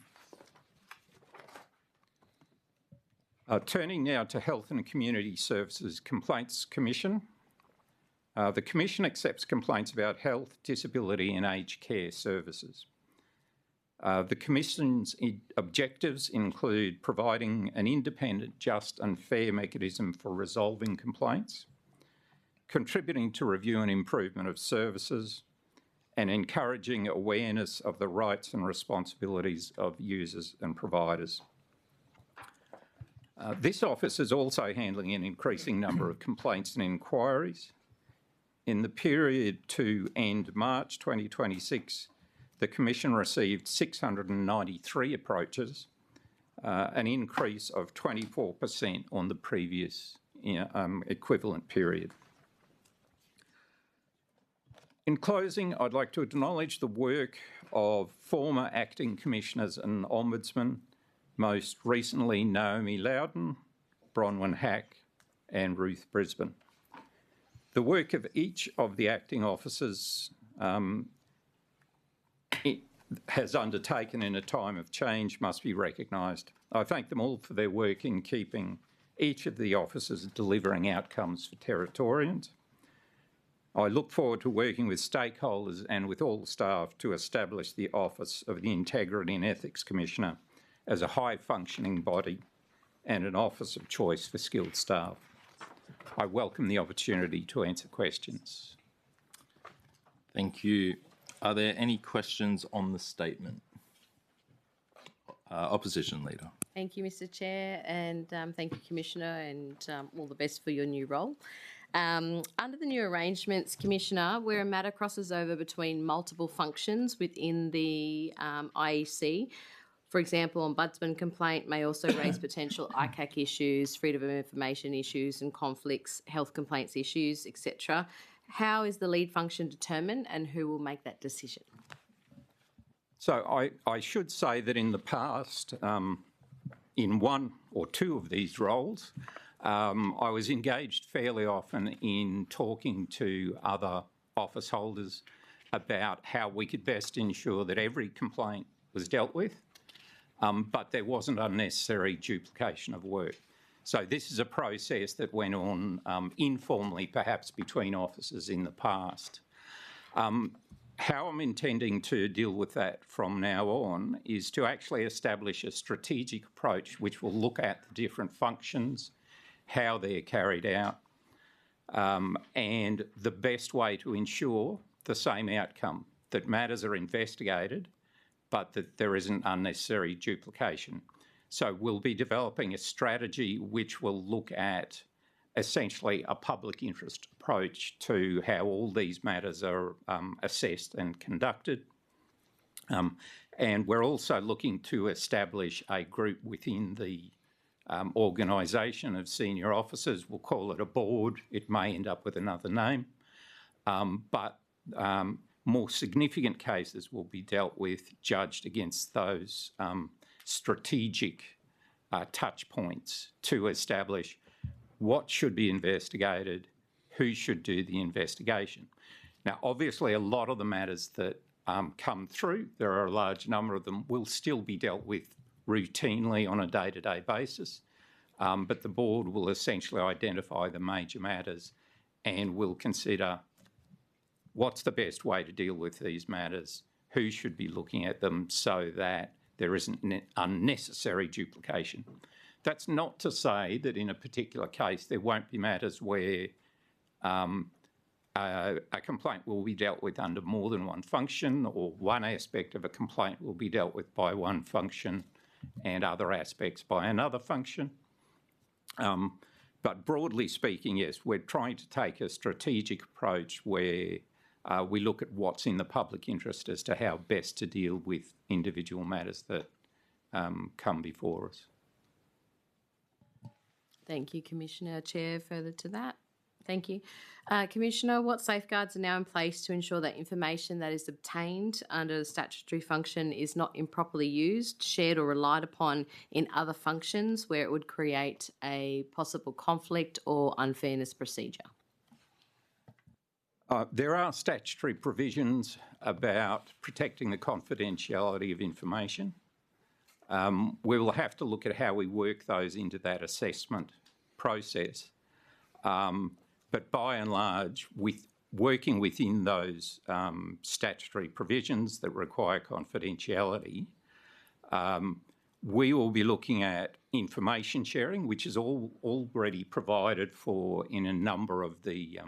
Turning now to Health and Community Services Complaints Commission. The Commission accepts complaints about health, disability and aged care services. The Commission's objectives include providing an independent, just and fair mechanism for resolving complaints, contributing to review and improvement of services, and encouraging awareness of the rights and responsibilities of users and providers. This office is also handling an increasing number of complaints and inquiries. In the period to end March 2026, the Commission received 693 approaches, an increase of 24% on the previous equivalent period. In closing, I'd like to acknowledge the work of former acting commissioners and ombudsmen, most recently Naomi Loudon, Bronwyn Hack and Ruth Brisbane. The work of each of the acting officers has undertaken in a time of change must be recognised. I thank them all for their work in keeping each of the officers delivering outcomes for Territorians. I look forward to working with stakeholders and with all staff to establish the Office of the Integrity and Ethics Commissioner as a high-functioning body and an office of choice for skilled staff. I welcome the opportunity to answer questions. Thank you. Are there any questions on the statement? Opposition Leader. Thank you, Mr Chair, and thank you, Commissioner, and all the best for your new role. Under the new arrangements, Commissioner, where a matter crosses over between multiple functions within the IEC, for example, ombudsman complaint may also raise potential ICAC issues, freedom of information issues and conflicts, health complaints issues, etc. How is the lead function determined and who will make that decision? So I should say that in the past, in one or two of these roles, I was engaged fairly often in talking to other office holders about how we could best ensure that every complaint was dealt with, but there wasn't unnecessary duplication of work. So this is a process that went on informally, perhaps between officers in the past. How I'm intending to deal with that from now on is to actually establish a strategic approach which will look at the different functions, how they're carried out, and the best way to ensure the same outcome, that matters are investigated, but that there isn't unnecessary duplication. So we'll be developing a strategy which will look at essentially a public interest approach to how all these matters are assessed and conducted. And we're also looking to establish a group within the organisation of senior officers. We'll call it a board. It may end up with another name. But more significant cases will be dealt with, judged against those strategic touch points to establish what should be investigated, who should do the investigation. Now, obviously, a lot of the matters that come through, there are a large number of them, will still be dealt with routinely on a day-to-day basis, but the board will essentially identify the major matters and will consider what's the best way to deal with these matters, who should be looking at them so that there isn't unnecessary duplication. That's not to say that in a particular case there won't be matters where a complaint will be dealt with under more than one function, or one aspect of a complaint will be dealt with by one function and other aspects by another function. But broadly speaking, yes, we're trying to take a strategic approach where we look at what's in the public interest as to how best to deal with individual matters that come before us. Thank you, Commissioner. Chair, further to that. Thank you. Commissioner, what safeguards are now in place to ensure that information that is obtained under the statutory function is not improperly used, shared or relied upon in other functions where it would create a possible conflict or unfairness procedure? There are statutory provisions about protecting the confidentiality of information. We will have to look at how we work those into that assessment process. But by and large, working within those statutory provisions that require confidentiality, we will be looking at information sharing, which is already provided for in a number of the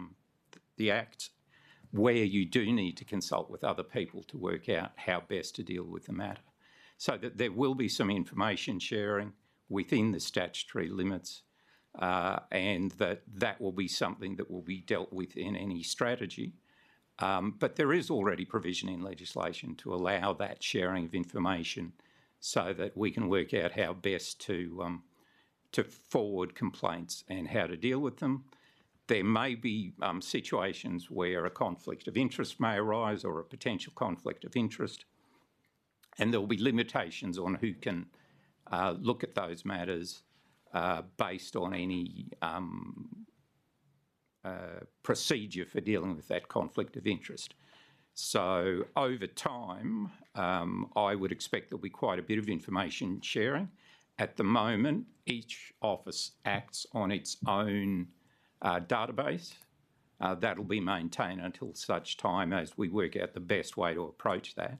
acts, where you do need to consult with other people to work out how best to deal with the matter. So that there will be some information sharing within the statutory limits, and that will be something that will be dealt with in any strategy. But there is already provision in legislation to allow that sharing of information so that we can work out how best to forward complaints and how to deal with them. There may be situations where a conflict of interest may arise or a potential conflict of interest, and there will be limitations on who can look at those matters based on any procedure for dealing with that conflict of interest. So over time, I would expect there'll be quite a bit of information sharing. At the moment, each office acts on its own database. That'll be maintained until such time as we work out the best way to approach that.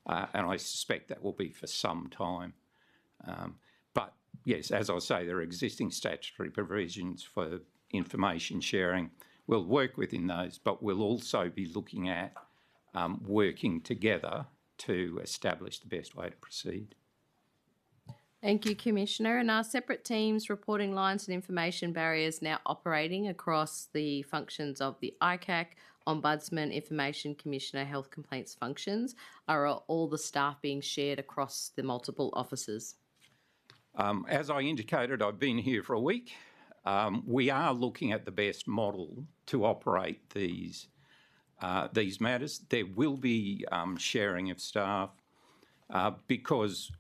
And I suspect that will be for some time. But yes, as I say, there are existing statutory provisions for information sharing. We'll work within those, but we'll also be looking at working together to establish the best way to proceed. Thank you, Commissioner. And are separate teams, reporting lines and information barriers now operating across the functions of the ICAC, Ombudsman, Information Commissioner, Health Complaints functions? Are all the staff being shared across the multiple offices? As I indicated, I've been here for a week. We are looking at the best model to operate these matters. There will be sharing of staff because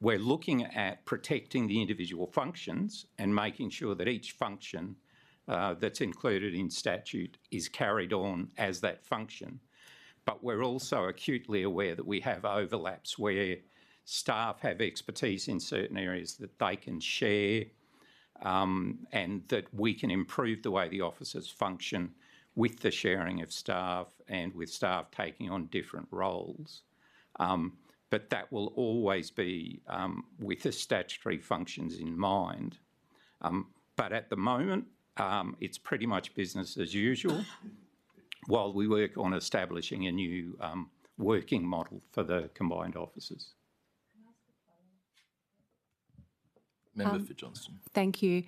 we're looking at protecting the individual functions and making sure that each function that's included in statute is carried on as that function. But we're also acutely aware that we have overlaps where staff have expertise in certain areas that they can share, and that we can improve the way the offices function with the sharing of staff and with staff taking on different roles. But that will always be with the statutory functions in mind. But at the moment, it's pretty much business as usual while we work on establishing a new working model for the combined offices. Member for Johnston. Thank you.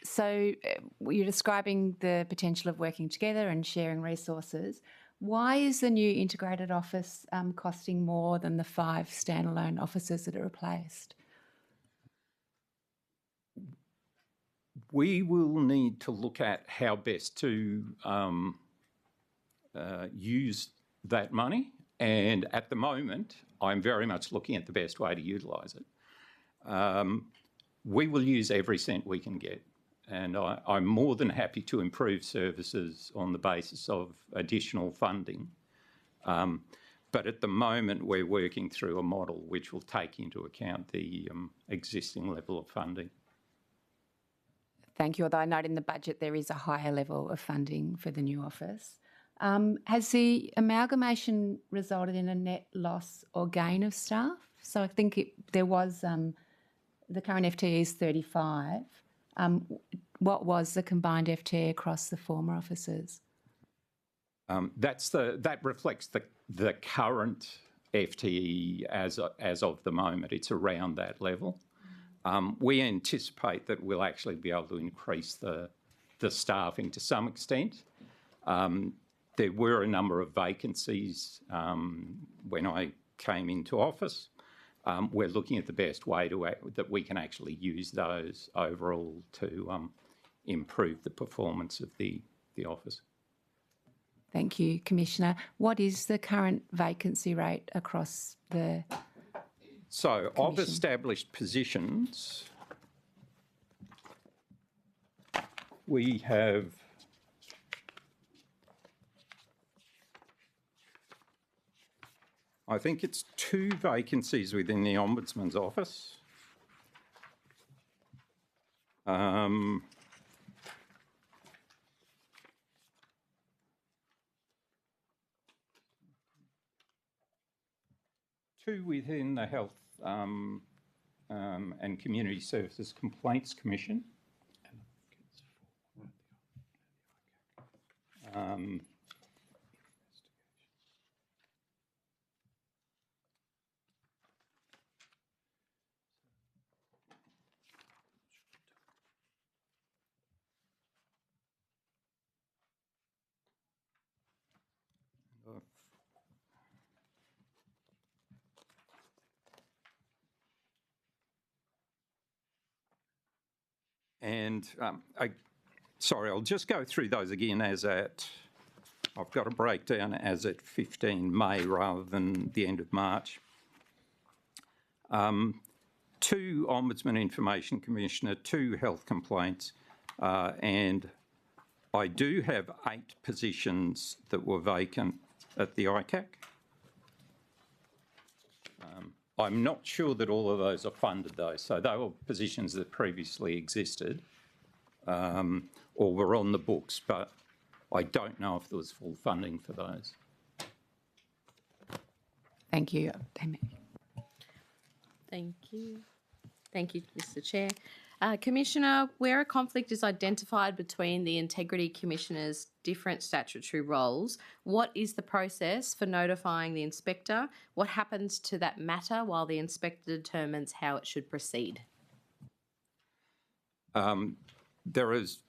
So you're describing the potential of working together and sharing resources. Why is the new integrated office costing more than the 5 standalone offices that are replaced? We will need to look at how best to use that money, and at the moment, I'm very much looking at the best way to utilise it. We will use every cent we can get, and I'm more than happy to improve services on the basis of additional funding. But at the moment, we're working through a model which will take into account the existing level of funding. Thank you. Although I note in the budget there is a higher level of funding for the new office. Has the amalgamation resulted in a net loss or gain of staff? So I think there was, the current FTE is 35. What was the combined FTE across the former offices? That reflects the current FTE as of the moment. It's around that level. We anticipate that we'll actually be able to increase the staffing to some extent. There were a number of vacancies when I came into office. We're looking at the best way that we can actually use those overall to improve the performance of the office. Thank you, Commissioner. What is the current vacancy rate across the So of established positions, we have I think it's 2 vacancies within the Ombudsman's office. Two within the Health and Community Services Complaints Commission. And sorry, I'll just go through those again as at, I've got a breakdown as at 15 May rather than the end of March. 2 Ombudsman Information Commissioner, 2 health complaints, and I do have 8 positions that were vacant at the ICAC. I'm not sure that all of those are funded though, so they were positions that previously existed or were on the books, but I don't know if there was full funding for those. Thank you, Damien. Thank you. Thank you, Mr. Chair. Commissioner, where a conflict is identified between the Integrity Commissioner's different statutory roles, what is the process for notifying the inspector? What happens to that matter while the inspector determines how it should proceed? There is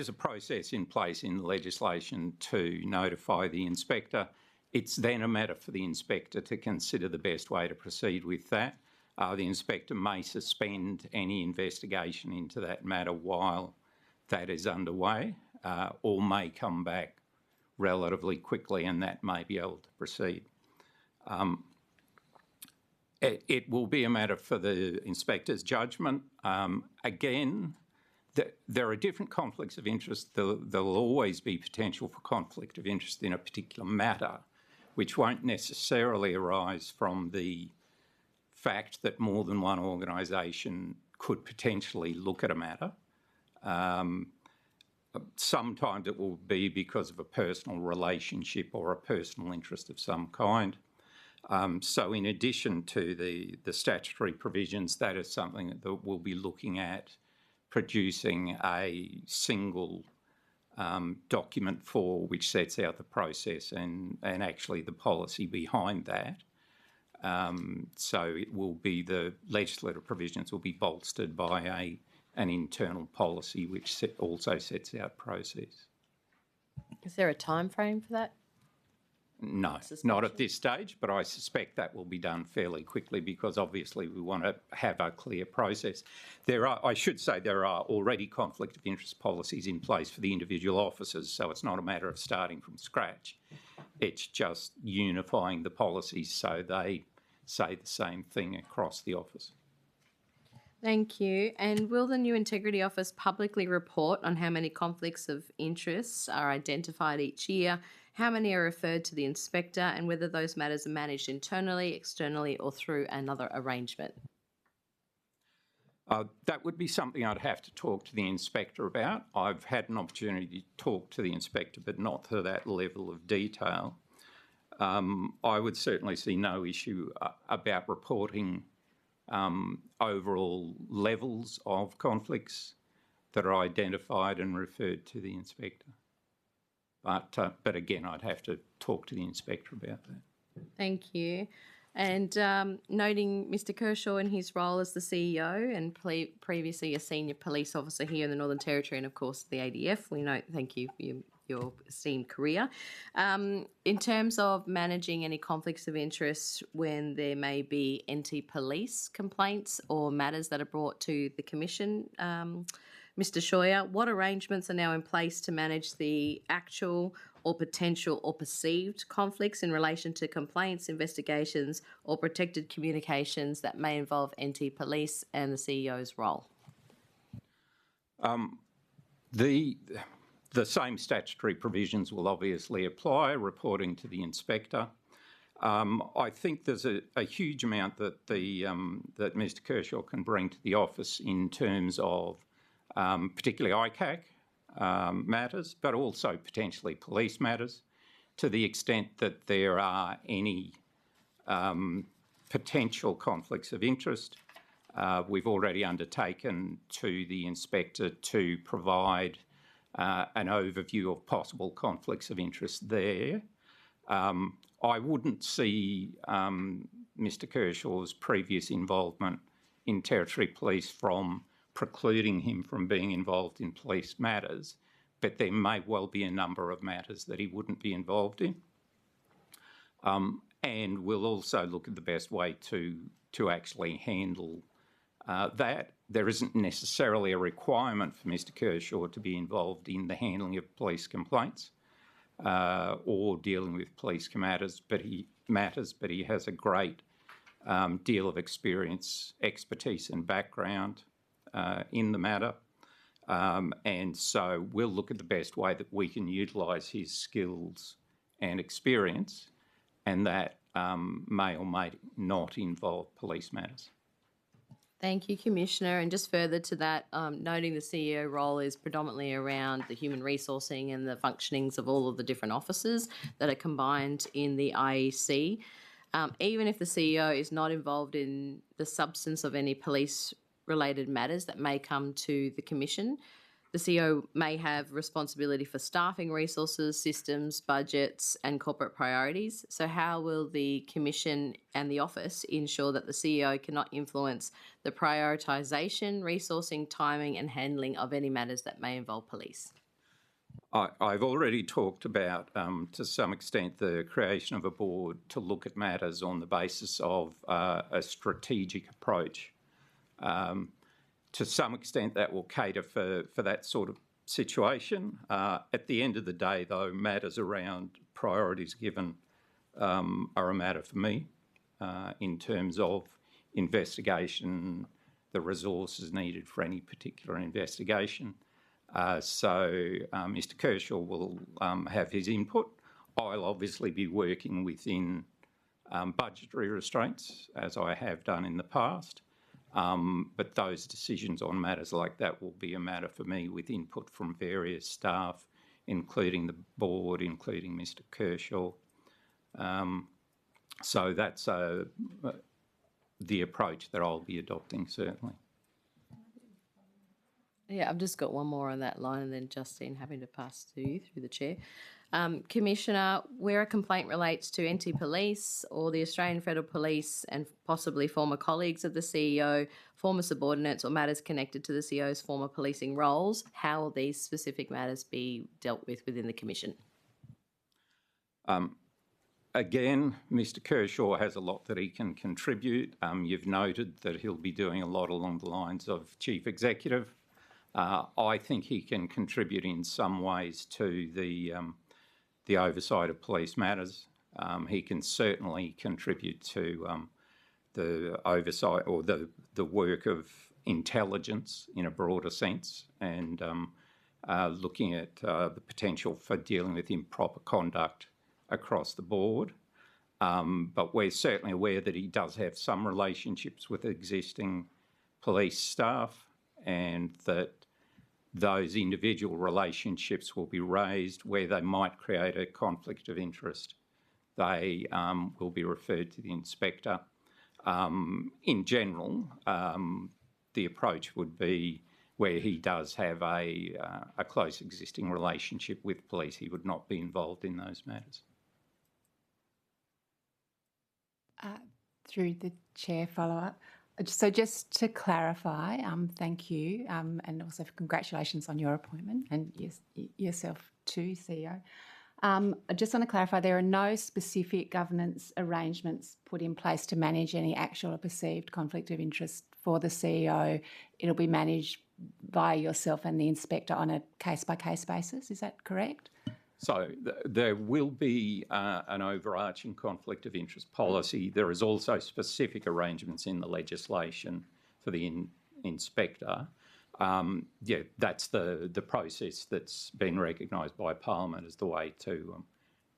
a process in place in the legislation to notify the inspector. It's then a matter for the inspector to consider the best way to proceed with that. The inspector may suspend any investigation into that matter while that is underway, or may come back relatively quickly and that may be able to proceed. It will be a matter for the inspector's judgment. Again, there are different conflicts of interest. There'll always be potential for conflict of interest in a particular matter, which won't necessarily arise from the fact that more than one organisation could potentially look at a matter. Sometimes it will be because of a personal relationship or a personal interest of some kind. So in addition to the statutory provisions, that is something that we'll be looking at producing a single document for, which sets out the process and actually the policy behind that. So it will be, the legislative provisions will be bolstered by an internal policy which also sets out process. Is there a time frame for that? No, not at this stage, but I suspect that will be done fairly quickly because obviously we want to have a clear process. I should say there are already conflict of interest policies in place for the individual officers, so it's not a matter of starting from scratch. It's just unifying the policies so they say the same thing across the office. Thank you. And will the new Integrity Office publicly report on how many conflicts of interests are identified each year, how many are referred to the inspector, and whether those matters are managed internally, externally, or through another arrangement? That would be something I'd have to talk to the inspector about. I've had an opportunity to talk to the inspector, but not to that level of detail. I would certainly see no issue about reporting overall levels of conflicts that are identified and referred to the inspector. But again, I'd have to talk to the inspector about that. Thank you. And noting Mr Kershaw in his role as the CEO and previously a senior police officer here in the Northern Territory and, of course, the ADF, we note, thank you for your esteemed career. In terms of managing any conflicts of interest when there may be NT-Police complaints or matters that are brought to the Commission, Mr Scheuer, what arrangements are now in place to manage the actual or potential or perceived conflicts in relation to complaints, investigations or protected communications that may involve NT-Police and the CEO's role? The same statutory provisions will obviously apply, reporting to the inspector. I think there's a huge amount that that Mr Kershaw can bring to the office in terms of particularly ICAC matters, but also potentially police matters, to the extent that there are any potential conflicts of interest. We've already undertaken to the inspector to provide an overview of possible conflicts of interest there. I wouldn't see Mr Kershaw's previous involvement in Territory Police from precluding him from being involved in police matters, but there may well be a number of matters that he wouldn't be involved in. And we'll also look at the best way to actually handle that. There isn't necessarily a requirement for Mr Kershaw to be involved in the handling of police complaints or dealing with police matters, but he has a great deal of experience, expertise and background in the matter. And so we'll look at the best way that we can utilise his skills and experience, and that may or may not involve police matters. Thank you, Commissioner. And just further to that, noting the CEO role is predominantly around the human resourcing and the functionings of all of the different offices that are combined in the IEC. Even if the CEO is not involved in the substance of any police-related matters that may come to the Commission, the CEO may have responsibility for staffing resources, systems, budgets and corporate priorities. So how will the Commission and the Office ensure that the CEO cannot influence the prioritisation, resourcing, timing and handling of any matters that may involve police? I've already talked about, to some extent, the creation of a board to look at matters on the basis of a strategic approach. To some extent, that will cater for that sort of situation. At the end of the day, though, matters around priorities given are a matter for me in terms of investigation, the resources needed for any particular investigation. So Mr Kershaw will have his input. I'll obviously be working within budgetary restraints, as I have done in the past. But those decisions on matters like that will be a matter for me with input from various staff, including the board, including Mr Kershaw. So that's the approach that I'll be adopting, certainly. Yeah, I've just got one more on that line and then Justine having to pass to you through the chair. Commissioner, where a complaint relates to NT Police or the Australian Federal Police and possibly former colleagues of the CEO, former subordinates or matters connected to the CEO's former policing roles, how will these specific matters be dealt with within the Commission? Again, Mr Kershaw has a lot that he can contribute. You've noted that he'll be doing a lot along the lines of Chief Executive. I think he can contribute in some ways to the oversight of police matters. He can certainly contribute to the oversight or the work of intelligence in a broader sense, and looking at the potential for dealing with improper conduct across the board. But we're certainly aware that he does have some relationships with existing police staff, and that those individual relationships will be raised where they might create a conflict of interest. They will be referred to the inspector. In general, the approach would be where he does have a close existing relationship with police, he would not be involved in those matters. Through the chair, follow-up. So just to clarify, thank you, and also congratulations on your appointment, and yourself too, CEO. I just want to clarify, there are no specific governance arrangements put in place to manage any actual or perceived conflict of interest for the CEO. It'll be managed by yourself and the inspector on a case-by-case basis, is that correct? So there will be an overarching conflict of interest policy. There is also specific arrangements in the legislation for the inspector. Yeah, that's the process that's been recognised by Parliament as the way to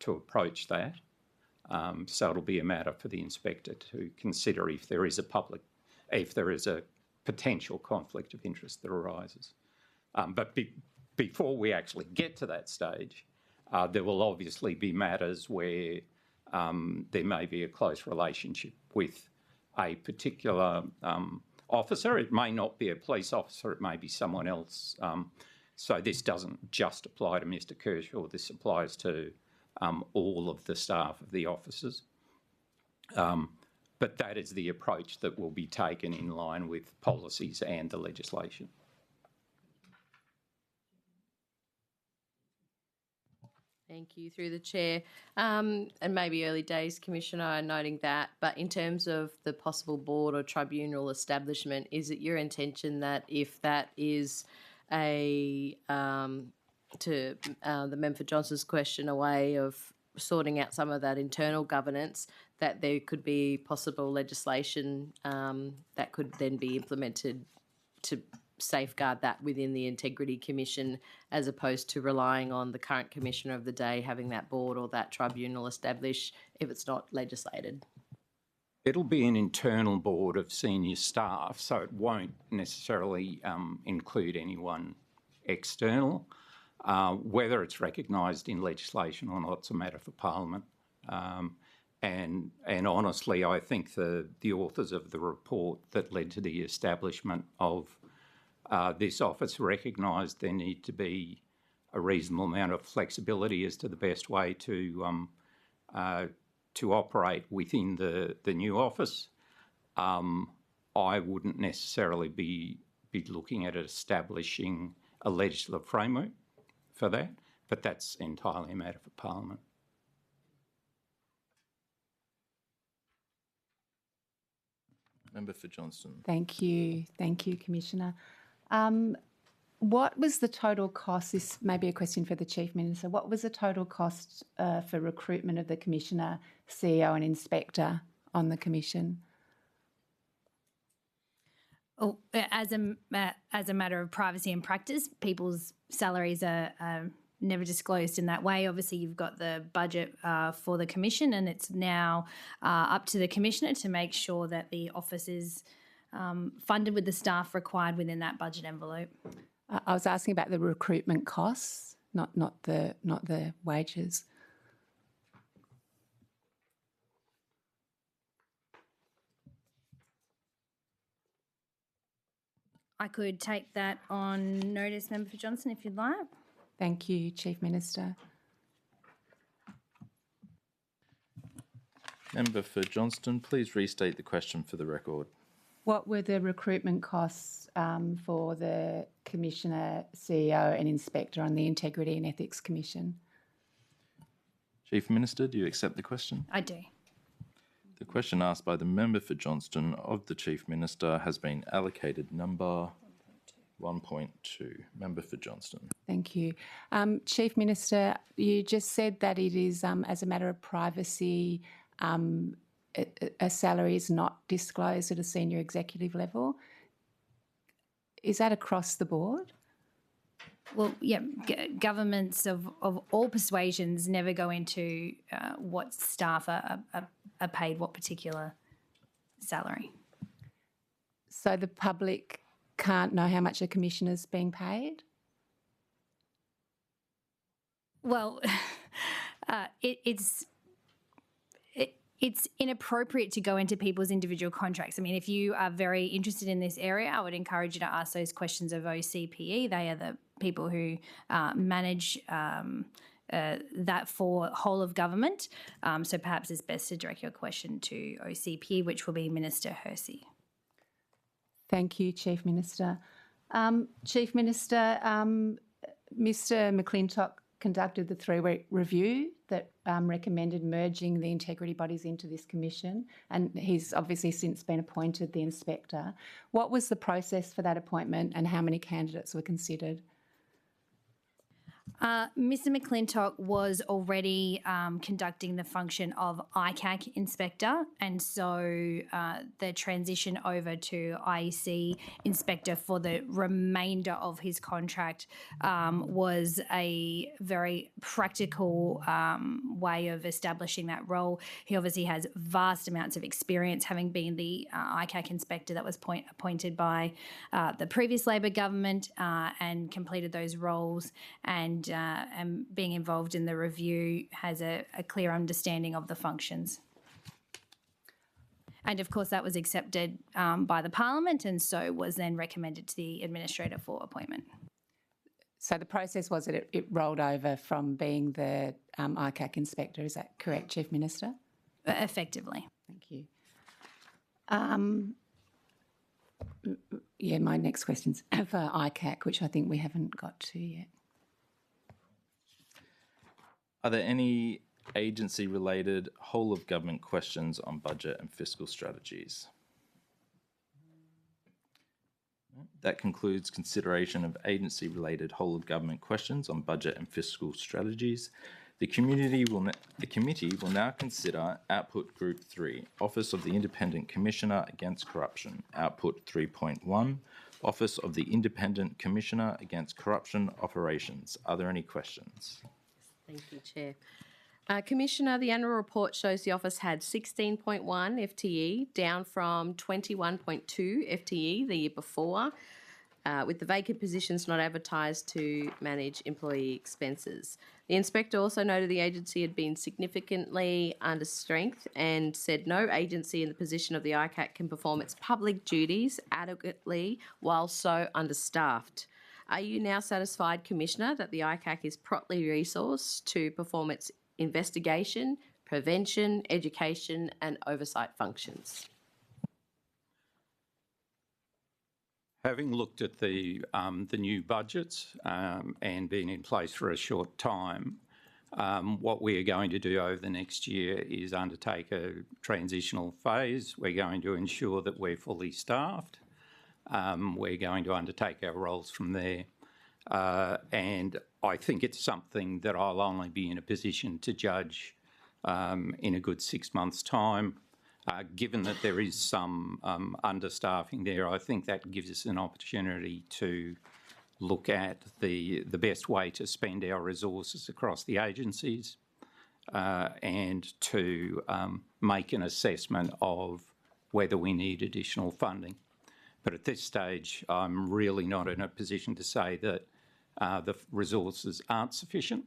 approach that. So it'll be a matter for the inspector to consider if there is a potential conflict of interest that arises. But before we actually get to that stage, there will obviously be matters where there may be a close relationship with a particular officer. It may not be a police officer, it may be someone else. So this doesn't just apply to Mr Kershaw, this applies to all of the staff of the offices. But that is the approach that will be taken in line with policies and the legislation. Thank you. Through the chair. And maybe early days, Commissioner, noting that, but in terms of the possible board or tribunal establishment, is it your intention that if that is to the member for Johnson's question, a way of sorting out some of that internal governance, that there could be possible legislation that could then be implemented to safeguard that within the Integrity Commission, as opposed to relying on the current Commissioner of the day having that board or that tribunal established if it's not legislated? It'll be an internal board of senior staff, so it won't necessarily include anyone external. Whether it's recognised in legislation or not, it's a matter for Parliament. And honestly, I think the authors of the report that led to the establishment of this office recognised there need to be a reasonable amount of flexibility as to the best way to operate within the new office. I wouldn't necessarily be looking at establishing a legislative framework for that, but that's entirely a matter for Parliament. Member for Johnston. Thank you, Commissioner. What was the total cost? This may be a question for the Chief Minister. What was the total cost for recruitment of the Commissioner, CEO and Inspector on the Commission? Oh, as a matter of privacy and practice, people's salaries are never disclosed in that way. Obviously, you've got the budget for the Commission, and it's now up to the Commissioner to make sure that the office is funded with the staff required within that budget envelope. I was asking about the recruitment costs, not the wages. I could take that on notice, Member for Johnson, if you'd like. Thank you, Chief Minister. Member for Johnston, please restate the question for the record. What were the recruitment costs for the Commissioner, CEO and Inspector on the Integrity and Ethics Commission? Chief Minister, do you accept the question? I do. The question asked by the member for Johnston of the Chief Minister has been allocated number 1.2. Member for Johnston. Thank you. Chief Minister, you just said that it is, as a matter of privacy, a salary is not disclosed at a senior executive level. Is that across the board? Well, yeah, governments of all persuasions never go into what staff are paid what particular salary. So the public can't know how much a commissioner's being paid? Well, it's inappropriate to go into people's individual contracts. I mean, if you are very interested in this area, I would encourage you to ask those questions of OCPE. They are the people who manage that for whole of government. So perhaps it's best to direct your question to OCPE, which will be Minister Hersey. Thank you, Chief Minister. Chief Minister, Mr McClintock conducted the 3-week review that recommended merging the integrity bodies into this commission, and he's obviously since been appointed the inspector. What was the process for that appointment and how many candidates were considered? Mr. McClintock was already conducting the function of ICAC inspector, and so the transition over to IEC inspector for the remainder of his contract was a very practical way of establishing that role. He obviously has vast amounts of experience, having been the ICAC inspector that was appointed by the previous Labor government and completed those roles, and being involved in the review, has a clear understanding of the functions. And of course that was accepted by the Parliament, and so was then recommended to the Administrator for appointment. So the process was that it rolled over from being the ICAC inspector. Is that correct, Chief Minister? Effectively. Thank you. Yeah, my next question's for ICAC, which I think we haven't got to yet. Are there any agency-related whole-of-government questions on budget and fiscal strategies? That concludes consideration of agency-related whole-of-government questions on budget and fiscal strategies. The committee will now consider Output Group 3, Office of the Independent Commissioner Against Corruption, Output 3.1, Office of the Independent Commissioner Against Corruption Operations. Are there any questions? Thank you, Chair. Commissioner, the annual report shows the office had 16.1 FTE, down from 21.2 FTE the year before, with the vacant positions not advertised to manage employee expenses. The inspector also noted the agency had been significantly under strength and said no agency in the position of the ICAC can perform its public duties adequately while so understaffed. Are you now satisfied, Commissioner, that the ICAC is properly resourced to perform its investigation, prevention, education and oversight functions? Having looked at the new budgets and been in place for a short time, what we are going to do over the next year is undertake a transitional phase. We're going to ensure that we're fully staffed. We're going to undertake our roles from there. And I think it's something that I'll only be in a position to judge in a good 6 months' time. Given that there is some understaffing there, I think that gives us an opportunity to look at the best way to spend our resources across the agencies and to make an assessment of whether we need additional funding. But at this stage, I'm really not in a position to say that the resources aren't sufficient.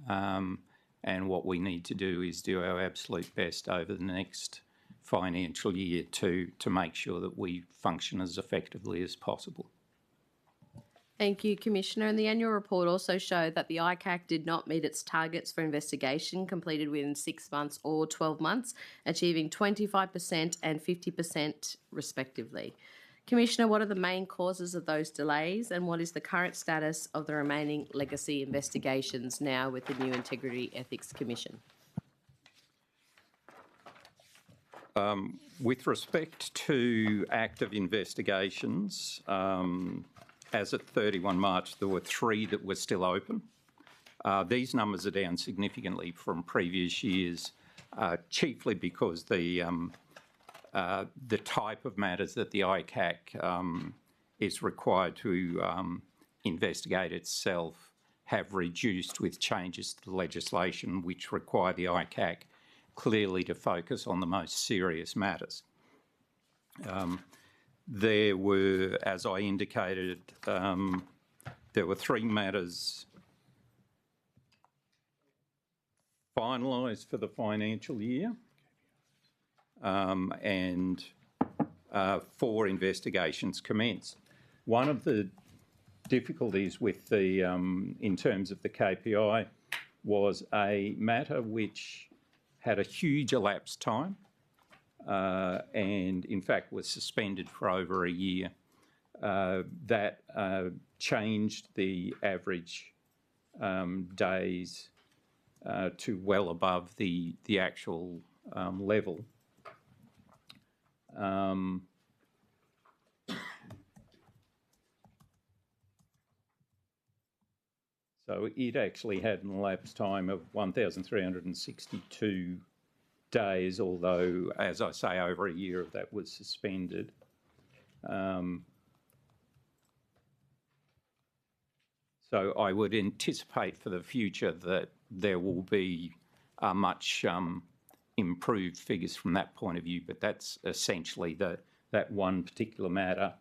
And what we need to do is do our absolute best over the next financial year to make sure that we function as effectively as possible. Thank you, Commissioner. And the annual report also showed that the ICAC did not meet its targets for investigation completed within 6 months or 12 months, achieving 25% and 50% respectively. Commissioner, what are the main causes of those delays and what is the current status of the remaining legacy investigations now with the new Integrity Ethics Commission? With respect to active investigations, as at 31 March, there were 3 that were still open. These numbers are down significantly from previous years, chiefly because the type of matters that the ICAC is required to investigate itself have reduced with changes to the legislation which require the ICAC clearly to focus on the most serious matters. There were, as I indicated, there were 3 matters finalised for the financial year and 4 investigations commenced. One of the difficulties with the, in terms of the KPI, was a matter which had a huge elapsed time and in fact was suspended for over a year. That changed the average days to well above the actual level. So it actually had an elapsed time of 1,362 days, although, as I say, over a year of that was suspended. So I would anticipate for the future that there will be much improved figures from that point of view, but that's essentially that one particular matter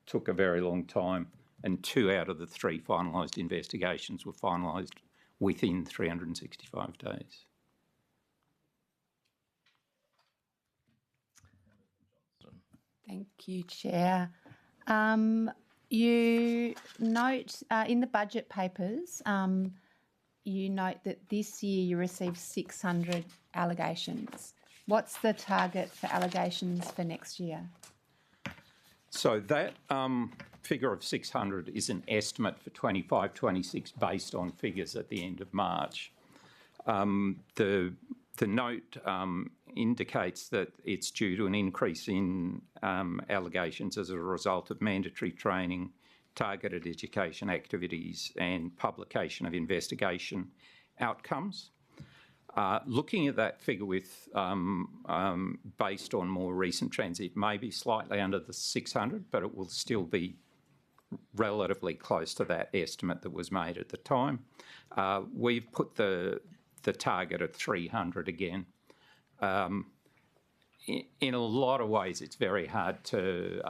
took a very long time, and 2 out of the 3 finalised investigations were finalised within 365 days. Thank you, Chair. You note in the budget papers, you note that this year you received 600 allegations. What's the target for allegations for next year? So that figure of 600 is an estimate for 25-26 based on figures at the end of March. The note indicates that it's due to an increase in allegations as a result of mandatory training, targeted education activities and publication of investigation outcomes. Looking at that figure with based on more recent trends, it may be slightly under the 600, but it will still be relatively close to that estimate that was made at the time. We've put the target at 300 again. In a lot of ways, it's very hard to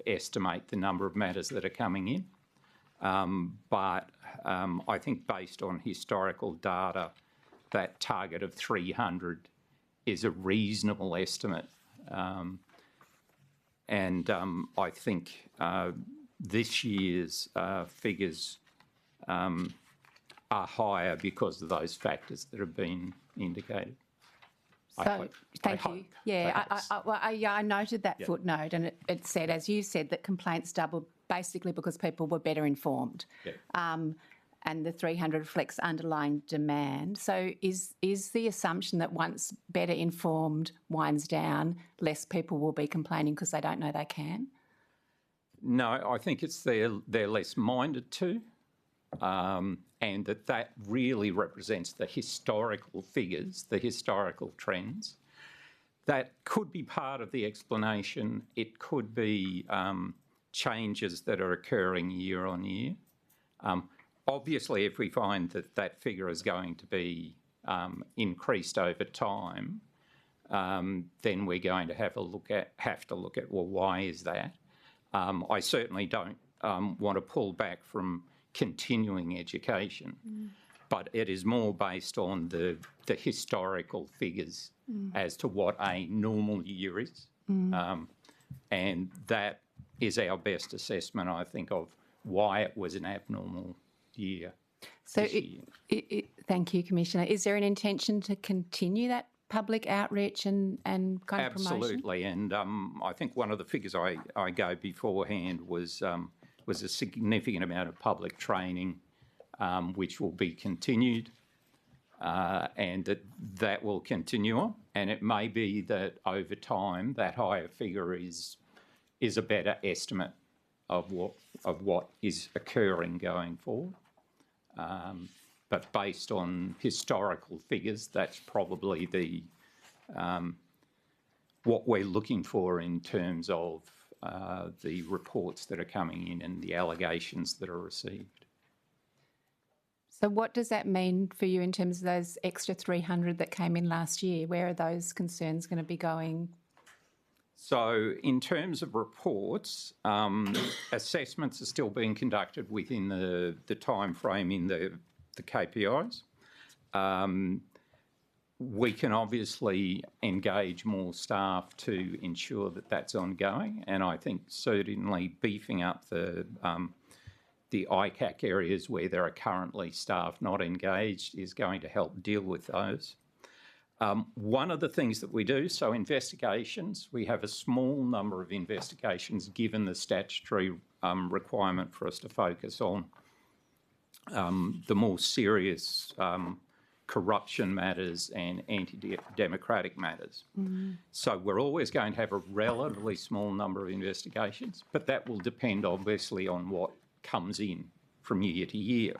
estimate the number of matters that are coming in, but I think based on historical data, that target of 300 is a reasonable estimate, and I think this year's figures are higher because of those factors that have been indicated. So, thank you. Yeah, I noted that footnote, and it said, as you said, that complaints doubled basically because people were better informed. Yeah. And the 300 reflects underlying demand. So is the assumption that once better informed winds down, less people will be complaining because they don't know they can? No, I think it's they're less minded to, and that really represents the historical figures, the historical trends. That could be part of the explanation. It could be changes that are occurring year on year. Obviously, if we find that that figure is going to be increased over time, then we're going to have to look at, well, why is that? I certainly don't want to pull back from continuing education, but it is more based on the historical figures as to what a normal year is. And that is our best assessment, I think, of why it was an abnormal year. So, thank you, Commissioner. Is there an intention to continue that public outreach and kind of promotion? Absolutely, and I think one of the figures I gave beforehand was a significant amount of public training, which will be continued, and that will continue on. And it may be that over time that higher figure is a better estimate of what is occurring going forward. But based on historical figures, that's probably what we're looking for in terms of the reports that are coming in and the allegations that are received. So what does that mean for you in terms of those extra 300 that came in last year? Where are those concerns going to be going? So in terms of reports, assessments are still being conducted within the time frame in the KPIs. We can obviously engage more staff to ensure that that's ongoing, and I think certainly beefing up the ICAC areas where there are currently staff not engaged is going to help deal with those. One of the things that we do, so investigations, we have a small number of investigations given the statutory requirement for us to focus on the more serious corruption matters and anti-democratic matters. So we're always going to have a relatively small number of investigations, but that will depend obviously on what comes in from year to year.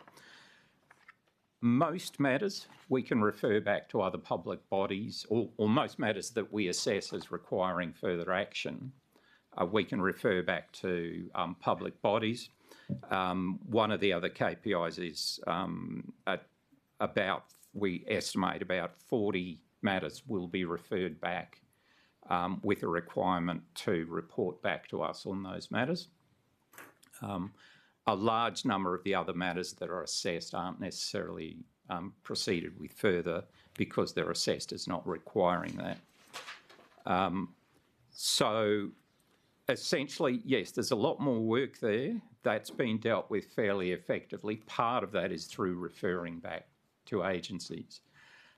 Most matters we can refer back to other public bodies, or most matters that we assess as requiring further action, we can refer back to public bodies. One of the other KPIs is we estimate about 40 matters will be referred back with a requirement to report back to us on those matters. A large number of the other matters that are assessed aren't necessarily proceeded with further because they're assessed as not requiring that. So essentially, yes, there's a lot more work there that's been dealt with fairly effectively. Part of that is through referring back to agencies.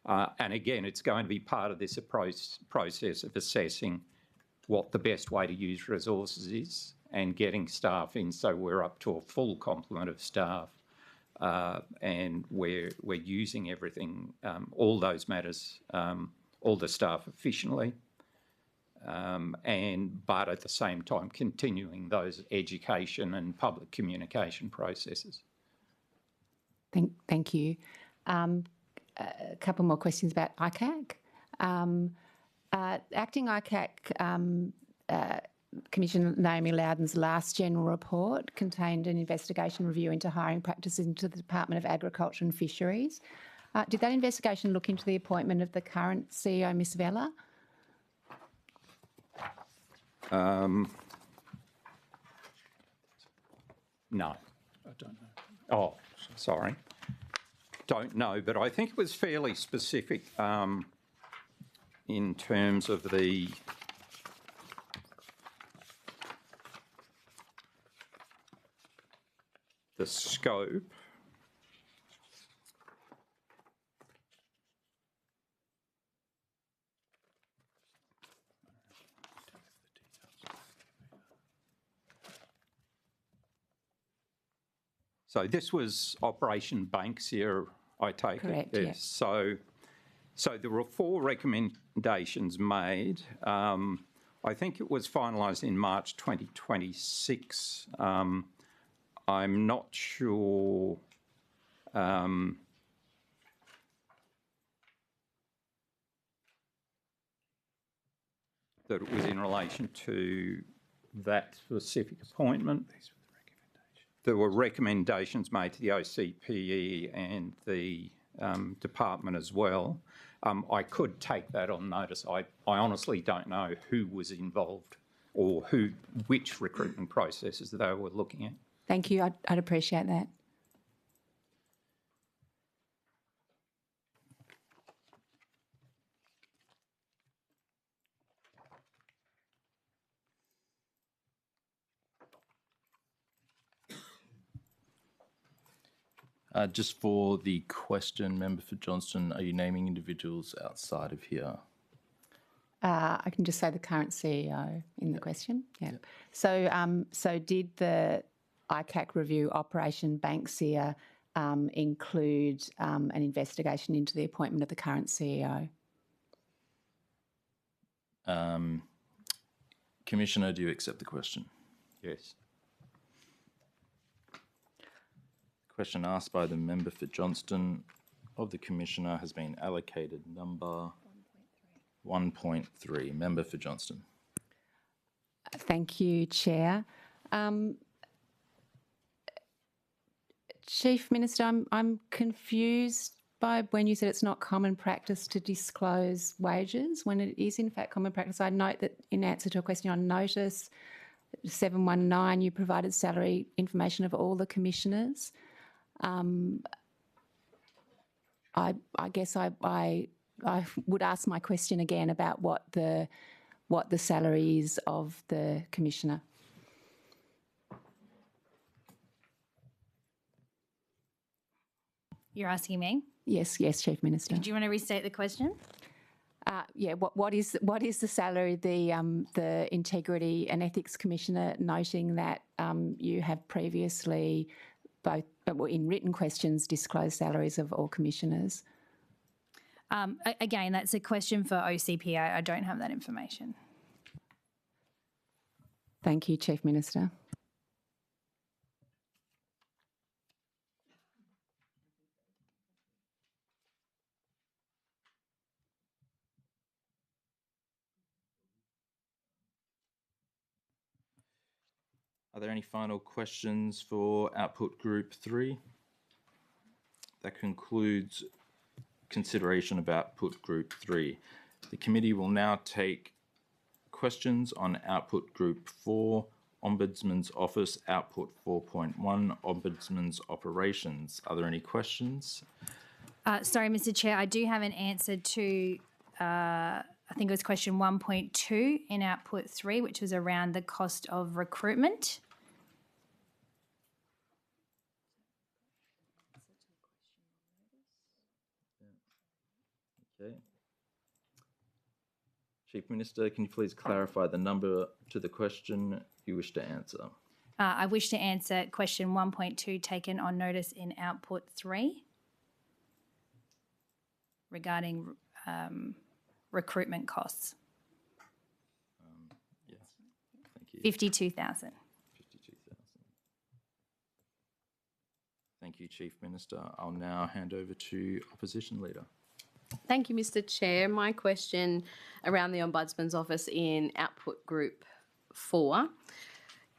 And again, it's going to be part of this process of assessing what the best way to use resources is and getting staff in so we're up to a full complement of staff and we're using everything, all those matters, all the staff efficiently, but at the same time continuing those education and public communication processes. Thank you. A couple more questions about ICAC. Acting ICAC Commissioner Naomi Loudon's last general report contained an investigation review into hiring practices into the Department of Agriculture and Fisheries. Did that investigation look into the appointment of the current CEO, Ms Vella? No, I don't know. Oh, sorry. Don't know, but I think it was fairly specific in terms of the scope. So this was Operation Banksia, I take Correct, it. yeah. So there were 4 recommendations made. I think it was finalised in March 2026. I'm not sure that it was in relation to that specific appointment. There were recommendations made to the OCPE and the department as well. I could take that on notice. I honestly don't know who was involved or which recruitment processes they were looking at. Thank you. I'd appreciate that. Just for the question, Member for Johnston, are you naming individuals outside of here? I can just say the current CEO in the question. Yeah. So did the ICAC review Operation Banksia include an investigation into the appointment of the current CEO? Commissioner, do you accept the question? Yes. Question asked by the member for Johnston of the Commissioner has been allocated number 1.3. Member for Johnston. Thank you, Chair. Chief Minister, I'm confused by when you said it's not common practice to disclose wages when it is in fact common practice. I note that in answer to a question on notice 719, you provided salary information of all the commissioners. I guess I would ask my question again about what the salary is of the commissioner. You're asking me? Yes, Chief Minister. Do you want to restate the question? Yeah. What is the salary? The Integrity and Ethics Commissioner noting that you have previously both in written questions disclosed salaries of all commissioners. Again, that's a question for OCPA. I don't have that information. Thank you, Chief Minister. Are there any final questions for output group 3? That concludes consideration of output group 3. The committee will now take questions on output group 4, Ombudsman's Office, output 4.1, Ombudsman's Operations. Are there any questions? Sorry, Mr. Chair, I do have an answer to, I think it was question 1.2 in output 3, which was around the cost of recruitment. Okay. Chief Minister, can you please clarify the number to the question you wish to answer? I wish to answer question 1.2 taken on notice in output 3 regarding recruitment costs. Yes, thank you. 52,000. 52,000. Thank you, Chief Minister. I'll now hand over to Opposition Leader. Thank you, Mr. Chair. My question around the Ombudsman's Office in Output Group 4.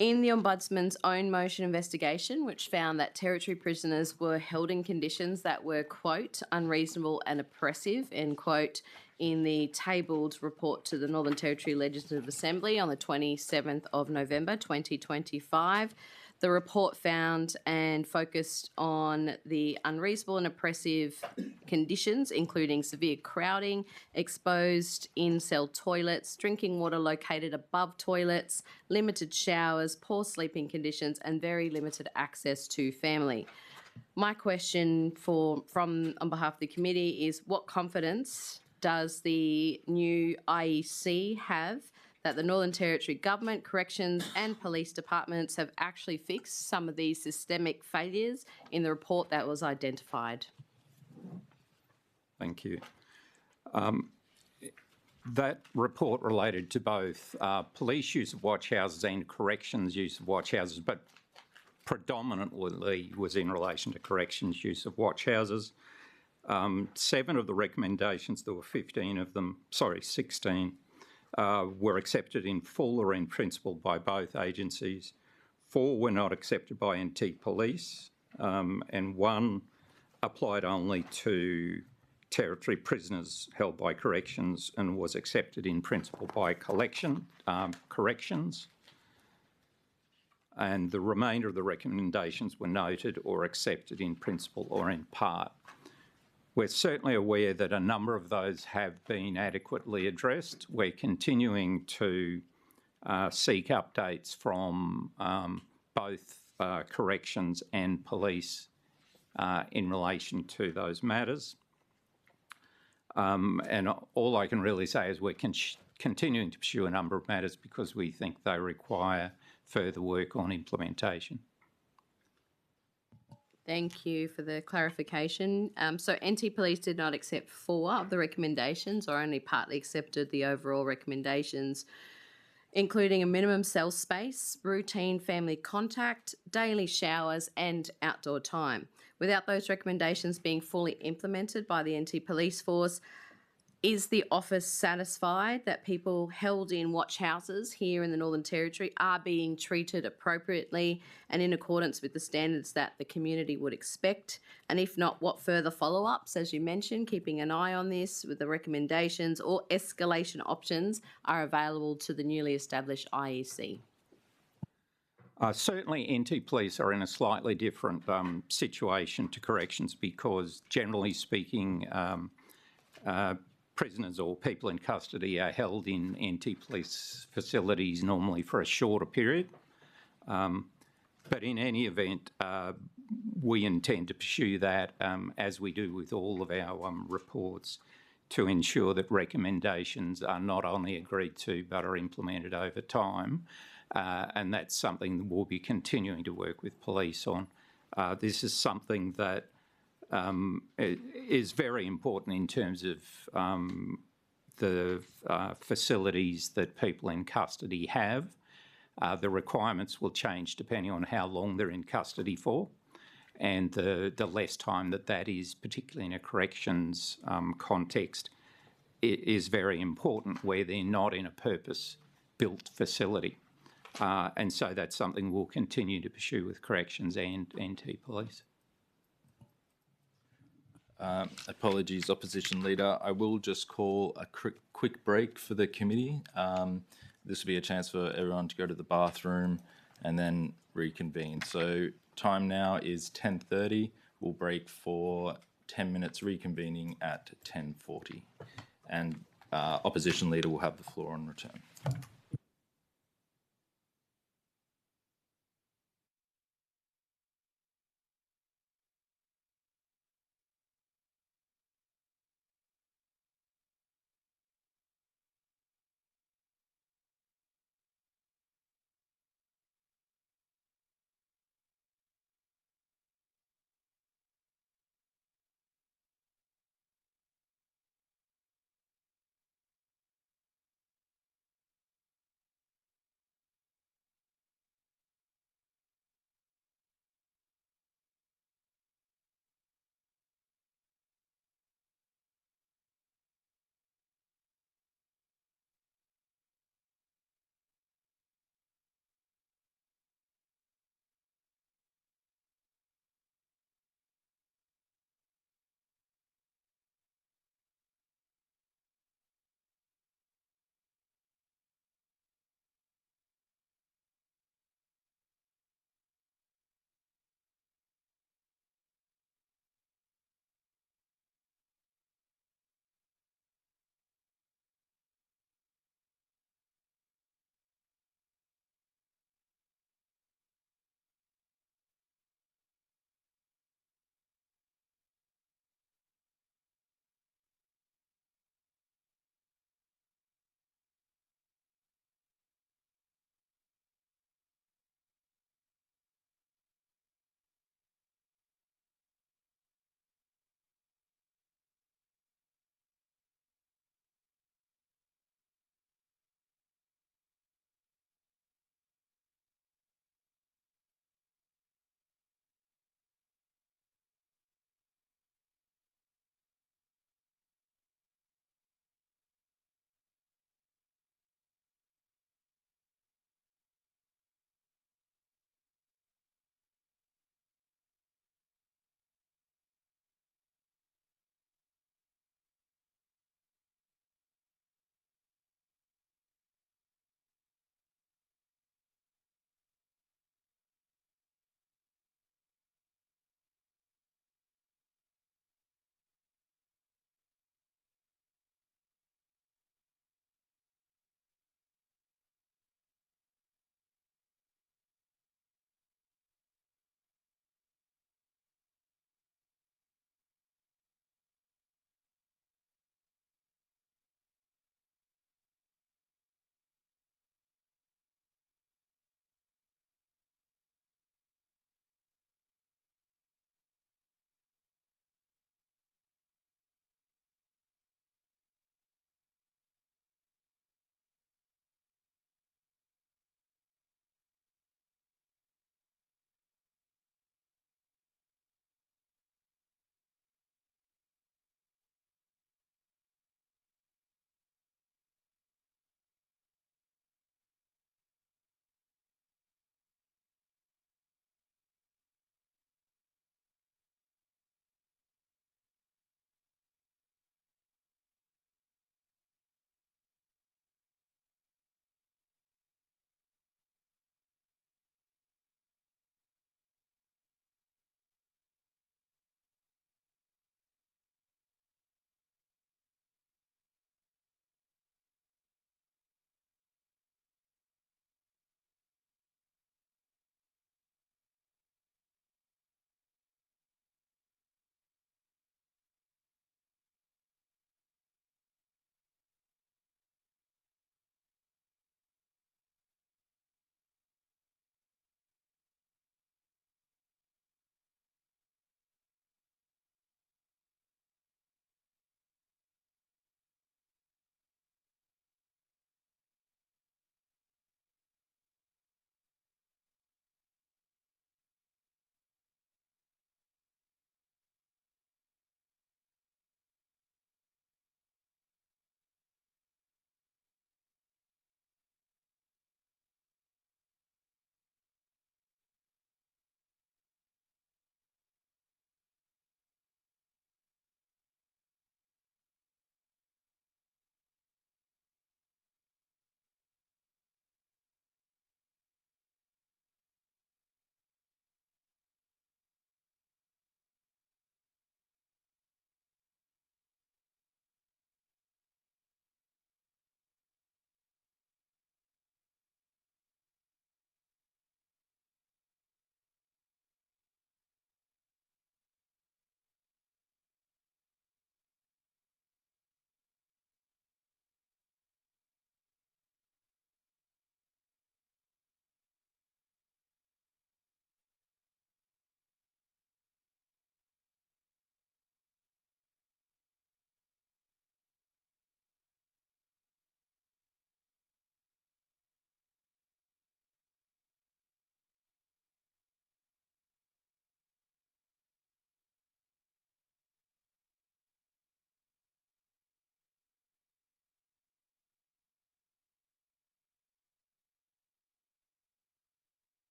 In the Ombudsman's own motion investigation, which found that Territory prisoners were held in conditions that were, quote, unreasonable and oppressive, end quote, in the tabled report to the Northern Territory Legislative Assembly on the 27th of November 2025, the report found and focused on the unreasonable and oppressive conditions, including severe crowding, exposed in-cell toilets, drinking water located above toilets, limited showers, poor sleeping conditions, and very limited access to family. My question on behalf of the committee is, what confidence does the new IEC have that the Northern Territory Government, corrections and police departments have actually fixed some of these systemic failures in the report that was identified? Thank you. That report related to both police use of watch houses and corrections use of watch houses, but predominantly was in relation to corrections use of watch houses. 7 of the recommendations, there were 16, were accepted in full or in principle by both agencies. 4 were not accepted by NT Police, and 1 applied only to Territory prisoners held by corrections and was accepted in principle by corrections. And the remainder of the recommendations were noted or accepted in principle or in part. We're certainly aware that a number of those have been adequately addressed. We're continuing to seek updates from both corrections and police in relation to those matters. And all I can really say is we're continuing to pursue a number of matters because we think they require further work on implementation. Thank you for the clarification. So NT Police did not accept 4 of the recommendations or only partly accepted the overall recommendations, including a minimum cell space, routine family contact, daily showers and outdoor time. Without those recommendations being fully implemented by the NT Police Force, is the office satisfied that people held in watch houses here in the Northern Territory are being treated appropriately and in accordance with the standards that the community would expect? And if not, what further follow-ups, as you mentioned, keeping an eye on this with the recommendations or escalation options are available to the newly established IEC? Certainly NT Police are in a slightly different situation to corrections because, generally speaking, prisoners or people in custody are held in NT Police facilities normally for a shorter period. But in any event, we intend to pursue that, as we do with all of our reports, to ensure that recommendations are not only agreed to but are implemented over time. And that's something that we'll be continuing to work with police on. This is something that is very important in terms of the facilities that people in custody have. The requirements will change depending on how long they're in custody for, and the less time that is, particularly in a corrections context, is very important where they're not in a purpose-built facility. And so that's something we'll continue to pursue with corrections and T-Police. Apologies, Opposition Leader. I will just call a quick break for the committee. This will be a chance for everyone to go to the bathroom and then reconvene. So time now is 10:30. We'll break for 10 minutes, reconvening at 10:40. And Opposition Leader will have the floor on return.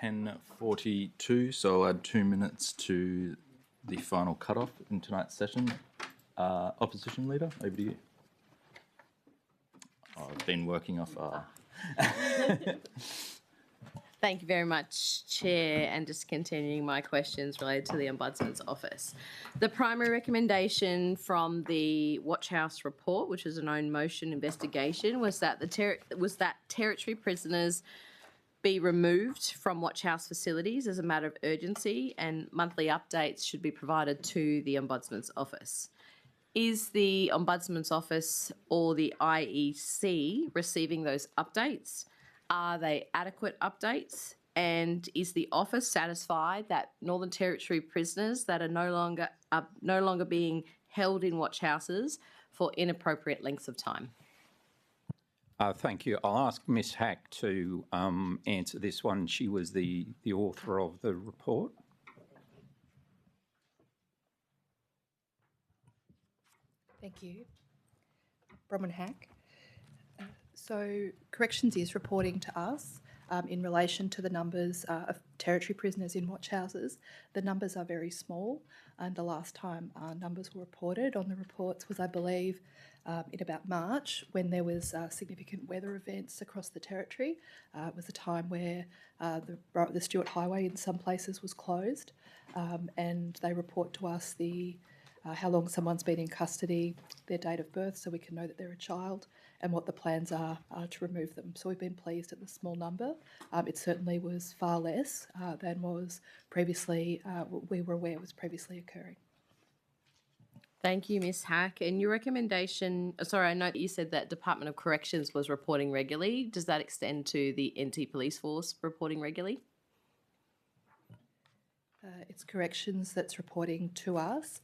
10:42, so I'll add 2 minutes to the final cut-off in tonight's session. Opposition Leader, over to you. I've been working off... Thank you very much, Chair, and just continuing my questions related to the Ombudsman's Office. The primary recommendation from the Watch House report, which was an own motion investigation, was that territory prisoners be removed from Watch House facilities as a matter of urgency, and monthly updates should be provided to the Ombudsman's Office. Is the Ombudsman's Office or the IEC receiving those updates? Are they adequate updates? And is the office satisfied that Northern Territory prisoners that are no longer being held in watch houses for inappropriate lengths of time? Thank you. I'll ask Ms Hack to answer this one. She was the author of the report. Thank you. Bronwyn Hack. So Corrections is reporting to us in relation to the numbers of Territory prisoners in watch houses. The numbers are very small, and the last time numbers were reported on the reports was, I believe, in about March, when there was significant weather events across the Territory. It was a time where the Stuart Highway in some places was closed, and they report to us how long someone's been in custody, their date of birth, so we can know that they're a child, and what the plans are to remove them. So we've been pleased at the small number. It certainly was far less than was previously, we were aware was previously occurring. Thank you, Ms Hack. And your recommendation, sorry, I know that you said that Department of Corrections was reporting regularly. Does that extend to the NT Police Force reporting regularly? It's Corrections that's reporting to us.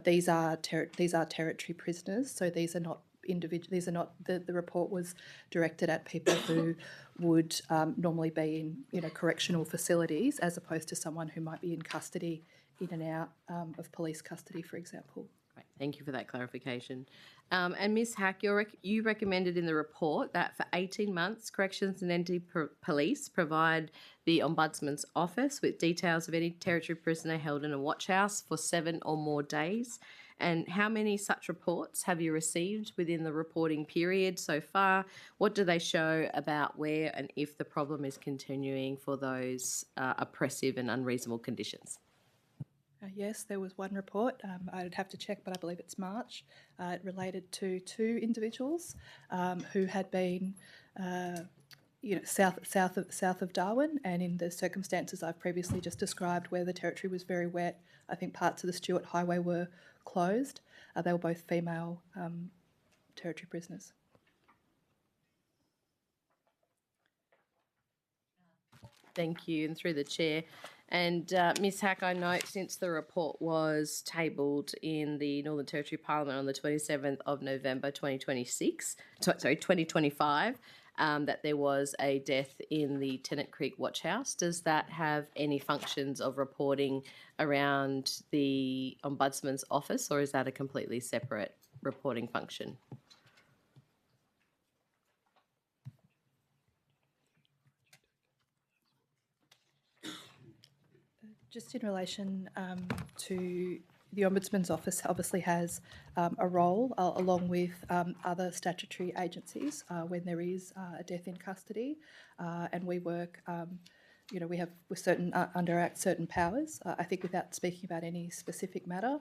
These are territory prisoners, so these are not individual. These are not the report was directed at people who would normally be in correctional facilities, as opposed to someone who might be in custody, in and out of police custody, for example. Great. Thank you for that clarification. And Ms Hack, you recommended in the report that for 18 months, Corrections and NT Police provide the Ombudsman's Office with details of any Territory prisoner held in a watch house for 7 or more days. And how many such reports have you received within the reporting period so far? What do they show about where and if the problem is continuing for those oppressive and unreasonable conditions? Yes, there was one report. I'd have to check, but I believe it's March. It related to 2 individuals who had been, south of Darwin, and in the circumstances I've previously just described, where the Territory was very wet. I think parts of the Stuart Highway were closed. They were both female Territory prisoners. Thank you, and through the chair. And Ms Hack, I note since the report was tabled in the Northern Territory Parliament on the 27th of November 2025, that there was a death in the Tennant Creek Watch House. Does that have any functions of reporting around the Ombudsman's Office, or is that a completely separate reporting function? Just in relation to the Ombudsman's Office, obviously has a role along with other statutory agencies when there is a death in custody, and we work. We have with certain under Act certain powers. I think without speaking about any specific matter,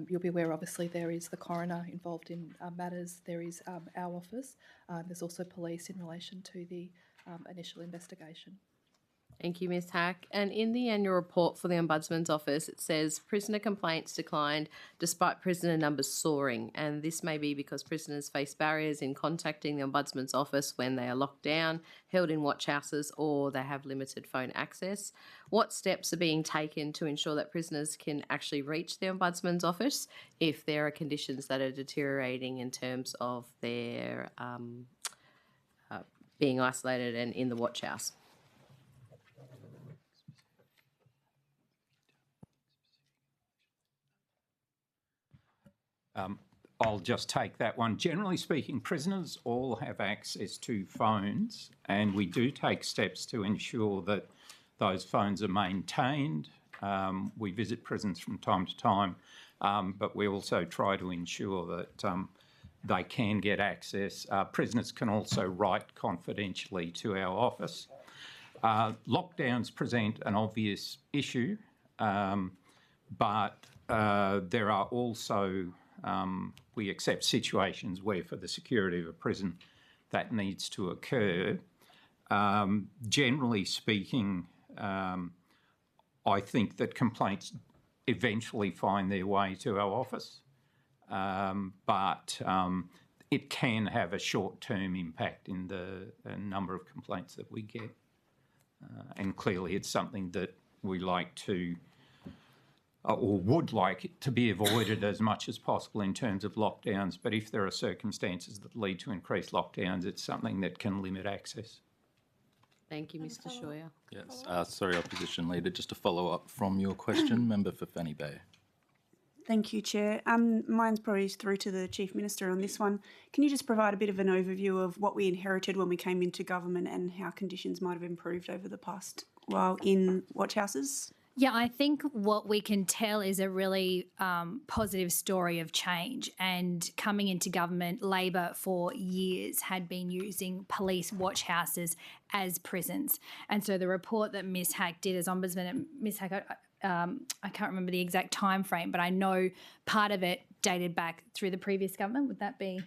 you'll be aware. Obviously, there is the coroner involved in matters. There is our office. There's also police in relation to the initial investigation. Thank you, Ms Hack. And in the annual report for the Ombudsman's Office, it says prisoner complaints declined despite prisoner numbers soaring. And this may be because prisoners face barriers in contacting the Ombudsman's Office when they are locked down, held in watch houses, or they have limited phone access. What steps are being taken to ensure that prisoners can actually reach the Ombudsman's Office if there are conditions that are deteriorating in terms of their being isolated and in the watch house? I'll just take that one. Generally speaking, prisoners all have access to phones, and we do take steps to ensure that those phones are maintained. We visit prisons from time to time, but we also try to ensure that they can get access. Prisoners can also write confidentially to our office. Lockdowns present an obvious issue, but there are also, we accept situations where for the security of a prison that needs to occur. Generally speaking, I think that complaints eventually find their way to our office, but it can have a short-term impact in the number of complaints that we get. And clearly it's something that we like to, or would like it to be avoided as much as possible in terms of lockdowns, but if there are circumstances that lead to increased lockdowns, it's something that can limit access. Thank you, Mr. Scheuer. Yes, sorry, Opposition Leader, just to follow up from your question, Member for Fanny Bay. Thank you, Chair. Mine's probably through to the Chief Minister on this one. Can you just provide a bit of an overview of what we inherited when we came into government and how conditions might have improved over the past while in watch houses? Yeah, I think what we can tell is a really positive story of change. And coming into government, Labor for years had been using police watch houses as prisons. And so the report that Ms Hack did as Ombudsman, and Ms Hack, I can't remember the exact time frame, but I know part of it dated back through the previous government. Would that be?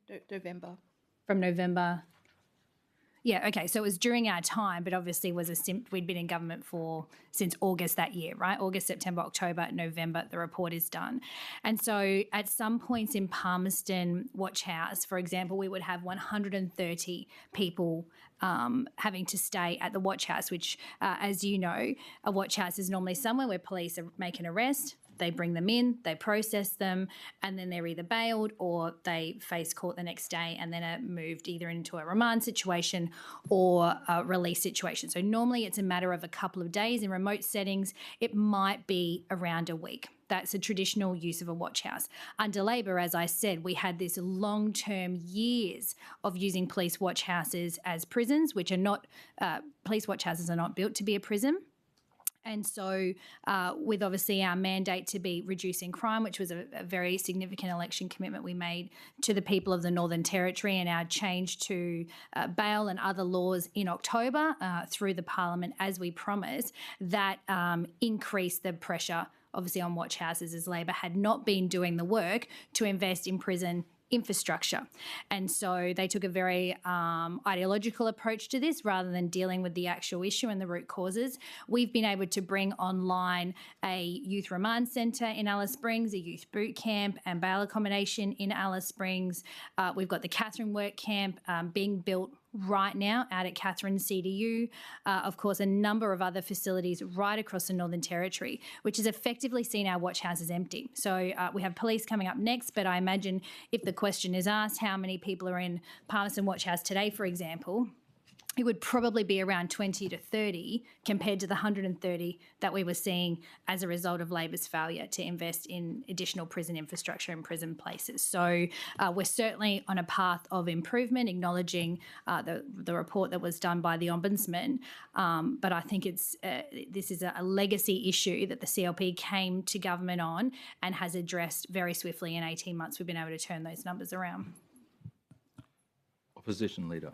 To November. From November. Yeah, okay, so it was during our time, but obviously we'd been in government since August that year, right? August, September, October, November, the report is done. And so at some points in Palmerston Watch House, for example, we would have 130 people having to stay at the watch house, which, as you know, a watch house is normally somewhere where police make an arrest, they bring them in, they process them, and then they're either bailed or they face court the next day and then are moved either into a remand situation or a release situation. So normally it's a matter of a couple of days. In remote settings, it might be around a week. That's a traditional use of a watch house. Under Labor, as I said, we had this long-term years of using police watch houses as prisons, which are not, police watch houses are not built to be a prison. And so with obviously our mandate to be reducing crime, which was a very significant election commitment we made to the people of the Northern Territory, and our change to bail and other laws in October through the Parliament, as we promised, that increased the pressure obviously on watch houses, as Labor had not been doing the work to invest in prison infrastructure. And so they took a very ideological approach to this rather than dealing with the actual issue and the root causes. We've been able to bring online a youth remand centre in Alice Springs, a youth boot camp and bail accommodation in Alice Springs. We've got the Catherine Work Camp being built right now out at Catherine CDU, of course, a number of other facilities right across the Northern Territory, which has effectively seen our watch houses empty. So we have police coming up next, but I imagine if the question is asked how many people are in Palmerston Watch House today, for example, it would probably be around 20 to 30 compared to the 130 that we were seeing as a result of Labor's failure to invest in additional prison infrastructure and prison places. So we're certainly on a path of improvement, acknowledging the report that was done by the Ombudsman. But I think this is a legacy issue that the CLP came to government on and has addressed very swiftly. In 18 months, we've been able to turn those numbers around. Opposition Leader.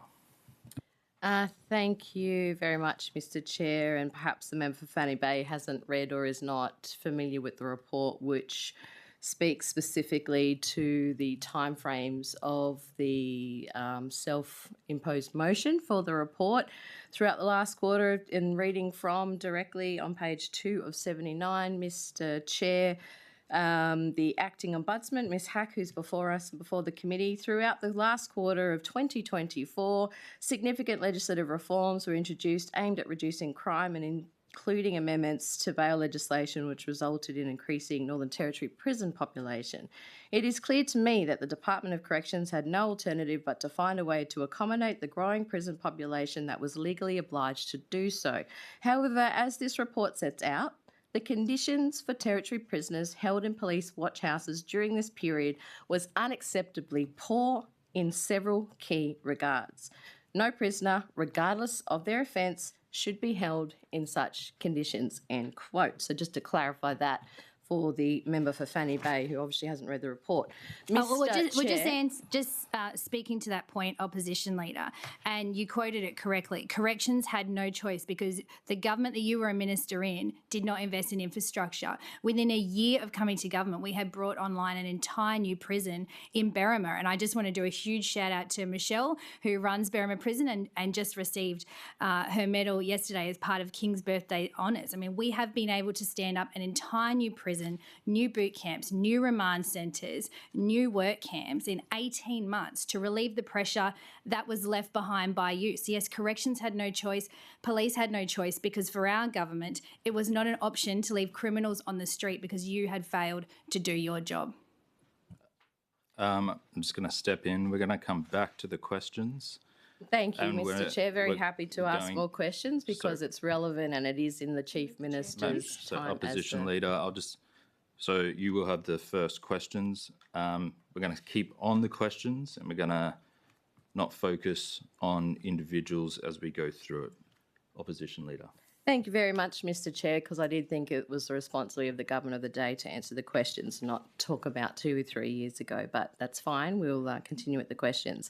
Thank you very much, Mr. Chair, and perhaps the member for Fanny Bay hasn't read or is not familiar with the report, which speaks specifically to the timeframes of the self-imposed motion for the report throughout the last quarter. In reading from directly on page 2 of 79, Mr. Chair, the acting ombudsman, Ms Hack, who's before us and before the committee, throughout the last quarter of 2024, significant legislative reforms were introduced aimed at reducing crime and including amendments to bail legislation which resulted in increasing Northern Territory prison population. It is clear to me that the Department of Corrections had no alternative but to find a way to accommodate the growing prison population that was legally obliged to do so. However, as this report sets out, the conditions for Territory prisoners held in police watch houses during this period was unacceptably poor in several key regards. No prisoner, regardless of their offence, should be held in such conditions, end quote. So just to clarify that for the member for Fanny Bay, who obviously hasn't read the report. We're just speaking to that point, opposition leader, and you quoted it correctly. Corrections had no choice because the government that you were a minister in did not invest in infrastructure. Within a year of coming to government, we had brought online an entire new prison in Berrima, and I just want to do a huge shout out to Michelle, who runs Berrima Prison and just received her medal yesterday as part of King's Birthday Honours. I mean, we have been able to stand up an entire new prison, new boot camps, new remand centres, new work camps in 18 months to relieve the pressure that was left behind by you. So yes, corrections had no choice, police had no choice, because for our government, it was not an option to leave criminals on the street because you had failed to do your job. I'm just going to step in. We're going to come back to the questions. Thank you, Mr. Chair. Very happy to ask more questions because it's relevant and it is in the Chief Minister's time. Opposition Leader, so you will have the first questions. We're going to keep on the questions and we're going to not focus on individuals as we go through it. Opposition Leader. Thank you very much, Mr. Chair, because I did think it was the responsibility of the government of the day to answer the questions, not talk about 2 or 3 years ago, but that's fine. We'll continue with the questions.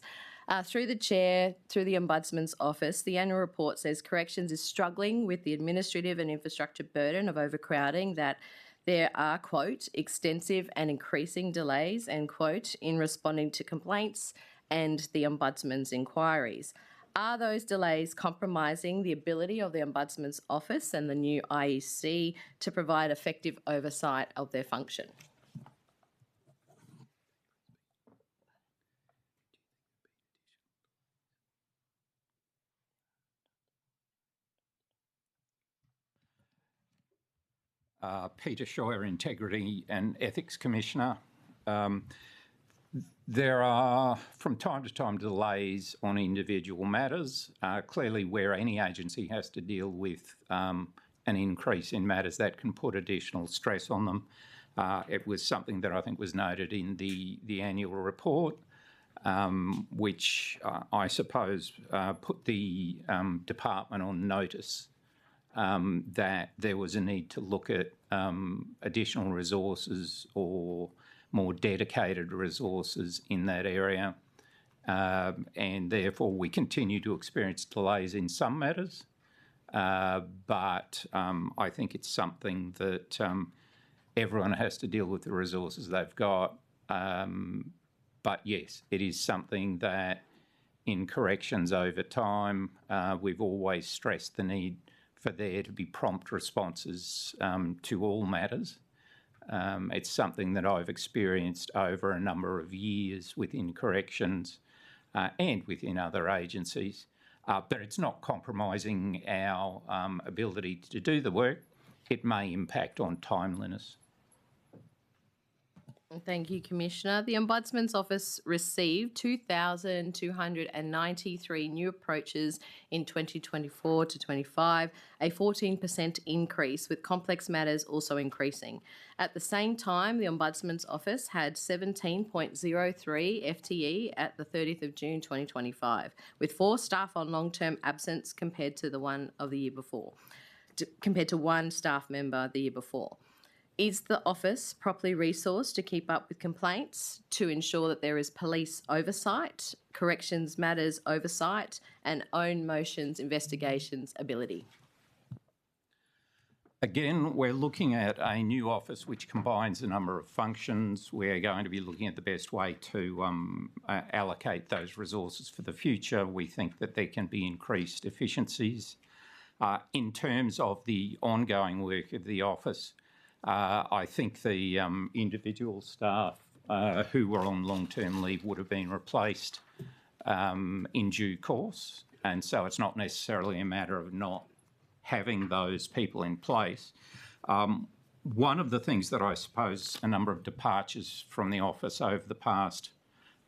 Through the Chair, through the Ombudsman's Office, the annual report says Corrections is struggling with the administrative and infrastructure burden of overcrowding, that there are, quote, extensive and increasing delays, end quote, in responding to complaints and the Ombudsman's inquiries. Are those delays compromising the ability of the Ombudsman's Office and the new IEC to provide effective oversight of their function? Peter Scheuer, Integrity and Ethics Commissioner. There are, from time to time, delays on individual matters. Clearly, where any agency has to deal with an increase in matters, that can put additional stress on them. It was something that I think was noted in the annual report, which I suppose put the department on notice that there was a need to look at additional resources or more dedicated resources in that area. And therefore, we continue to experience delays in some matters. But I think it's something that everyone has to deal with the resources they've got. But yes, it is something that in corrections over time, we've always stressed the need for there to be prompt responses to all matters. It's something that I've experienced over a number of years within corrections and within other agencies, but it's not compromising our ability to do the work. It may impact on timeliness. Thank you, Commissioner. The Ombudsman's Office received 2,293 new approaches in 2024 to 25, a 14% increase, with complex matters also increasing. At the same time, the Ombudsman's Office had 17.03 FTE at the 30th of June 2025, with 4 staff on long-term absence compared to one staff member the year before. Is the office properly resourced to keep up with complaints, to ensure that there is police oversight, corrections matters oversight, and own motions investigations ability? Again, we're looking at a new office which combines a number of functions. We're going to be looking at the best way to allocate those resources for the future. We think that there can be increased efficiencies. In terms of the ongoing work of the office, I think the individual staff who were on long-term leave would have been replaced in due course, and so it's not necessarily a matter of not having those people in place. One of the things that I suppose a number of departures from the office over the past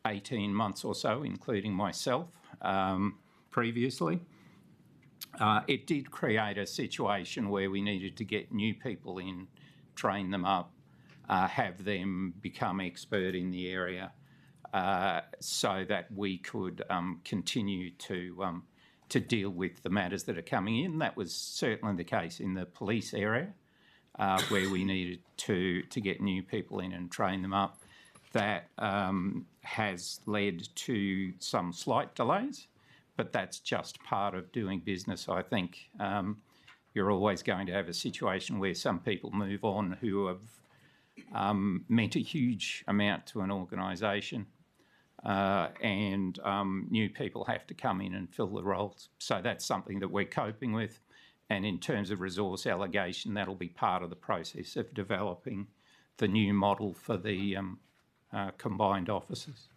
18 months or so, including myself previously, it did create a situation where we needed to get new people in, train them up, have them become expert in the area so that we could continue to deal with the matters that are coming in. That was certainly the case in the police area, where we needed to get new people in and train them up. That has led to some slight delays, but that's just part of doing business. I think you're always going to have a situation where some people move on who have meant a huge amount to an organisation, and new people have to come in and fill the roles. So that's something that we're coping with. And in terms of resource allocation, that'll be part of the process of developing the new model for the combined offices.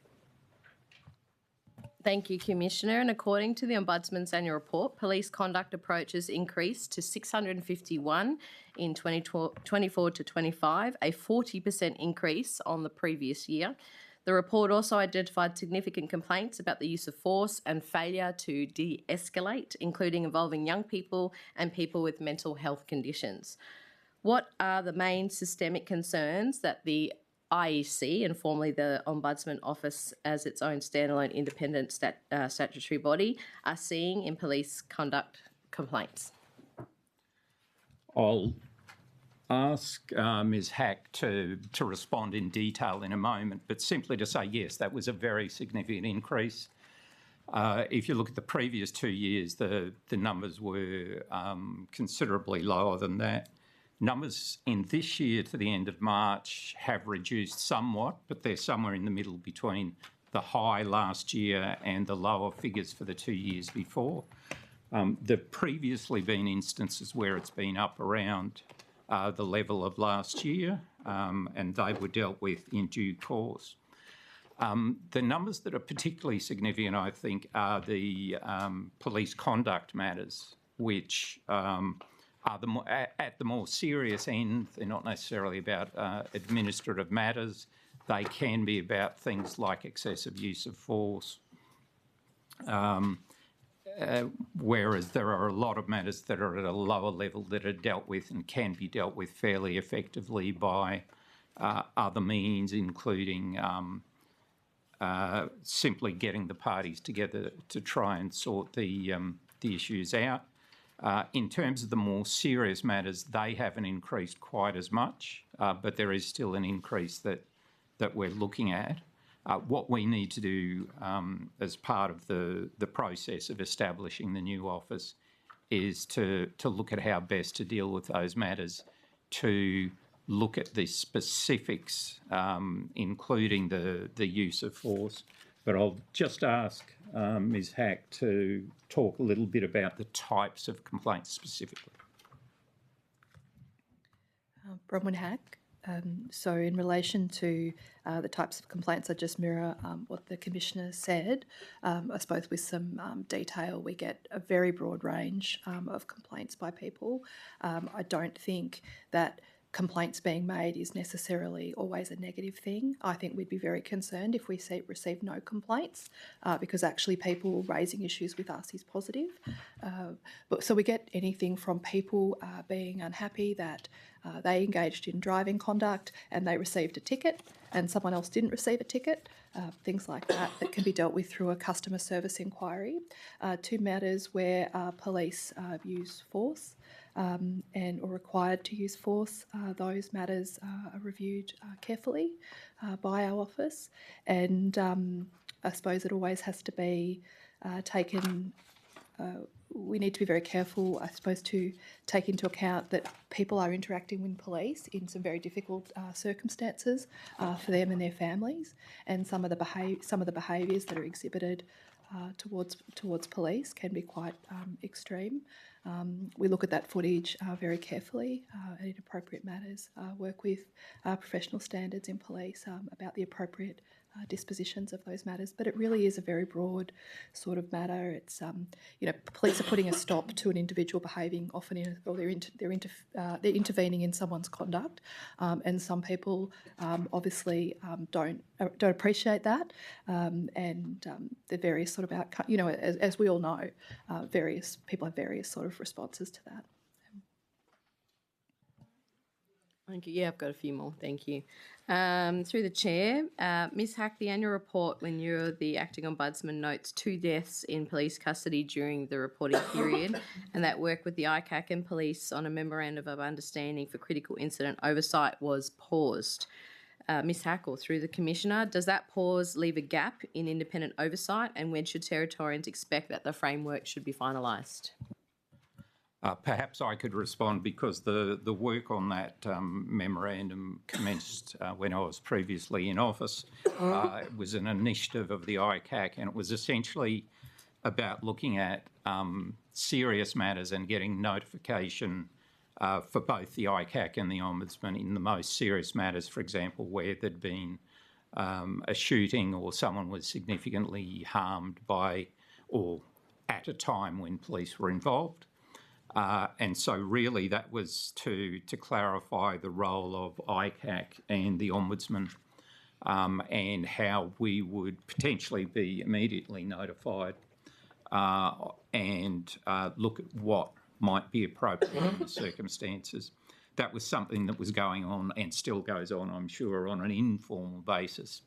Thank you, Commissioner. And according to the Ombudsman's annual report, police conduct approaches increased to 651 in 2024 to 25, a 40% increase on the previous year. The report also identified significant complaints about the use of force and failure to de-escalate, including involving young people and people with mental health conditions. What are the main systemic concerns that the IEC, and formerly the Ombudsman Office as its own standalone independent statutory body, are seeing in police conduct complaints? I'll ask Ms Hack to respond in detail in a moment, but simply to say, yes, that was a very significant increase. If you look at the previous 2 years, the numbers were considerably lower than that. Numbers in this year to the end of March have reduced somewhat, but they're somewhere in the middle between the high last year and the lower figures for the 2 years before. There've previously been instances where it's been up around the level of last year, and they were dealt with in due course. The numbers that are particularly significant, I think, are the police conduct matters, which are at the more serious end. They're not necessarily about administrative matters. They can be about things like excessive use of force, whereas there are a lot of matters that are at a lower level that are dealt with and can be dealt with fairly effectively by other means, including simply getting the parties together to try and sort the issues out. In terms of the more serious matters, they haven't increased quite as much, but there is still an increase that we're looking at. What we need to do as part of the process of establishing the new office is to look at how best to deal with those matters, to look at the specifics, including the use of force. But I'll just ask Ms Hack to talk a little bit about the types of complaints specifically. Bronwyn Hack. So in relation to the types of complaints, I just mirror what the Commissioner said. I suppose with some detail, we get a very broad range of complaints by people. I don't think that complaints being made is necessarily always a negative thing. I think we'd be very concerned if we receive no complaints, because actually people raising issues with us is positive. So we get anything from people being unhappy that they engaged in driving conduct and they received a ticket and someone else didn't receive a ticket, things like that can be dealt with through a customer service inquiry, to matters where police use force and or required to use force. Those matters are reviewed carefully by our office, and I suppose it always has to be taken. We need to be very careful, I suppose, to take into account that people are interacting with police in some very difficult circumstances for them and their families, and some of the behaviours that are exhibited towards police can be quite extreme. We look at that footage very carefully and in appropriate matters, work with professional standards in police about the appropriate dispositions of those matters. But it really is a very broad sort of matter. It's police are putting a stop to an individual behaving often they're intervening in someone's conduct, and some people obviously don't appreciate that, and the various sort of outcomes. As we all know, various people have various sort of responses to that. Thank you. Yeah, I've got a few more. Thank you. Through the chair, Ms. Hack, the annual report when you're the acting ombudsman notes 2 deaths in police custody during the reporting period, and that work with the ICAC and police on a memorandum of understanding for critical incident oversight was paused. Ms. Hackle, through the Commissioner, does that pause leave a gap in independent oversight, and when should Territorians expect that the framework should be finalised? Perhaps I could respond because the work on that memorandum commenced when I was previously in office. It was an initiative of the ICAC, and it was essentially about looking at serious matters and getting notification for both the ICAC and the Ombudsman in the most serious matters, for example, where there'd been a shooting or someone was significantly harmed by or at a time when police were involved. And so really that was to clarify the role of ICAC and the Ombudsman and how we would potentially be immediately notified and look at what might be appropriate in the circumstances. That was something that was going on and still goes on, I'm sure, on an informal basis.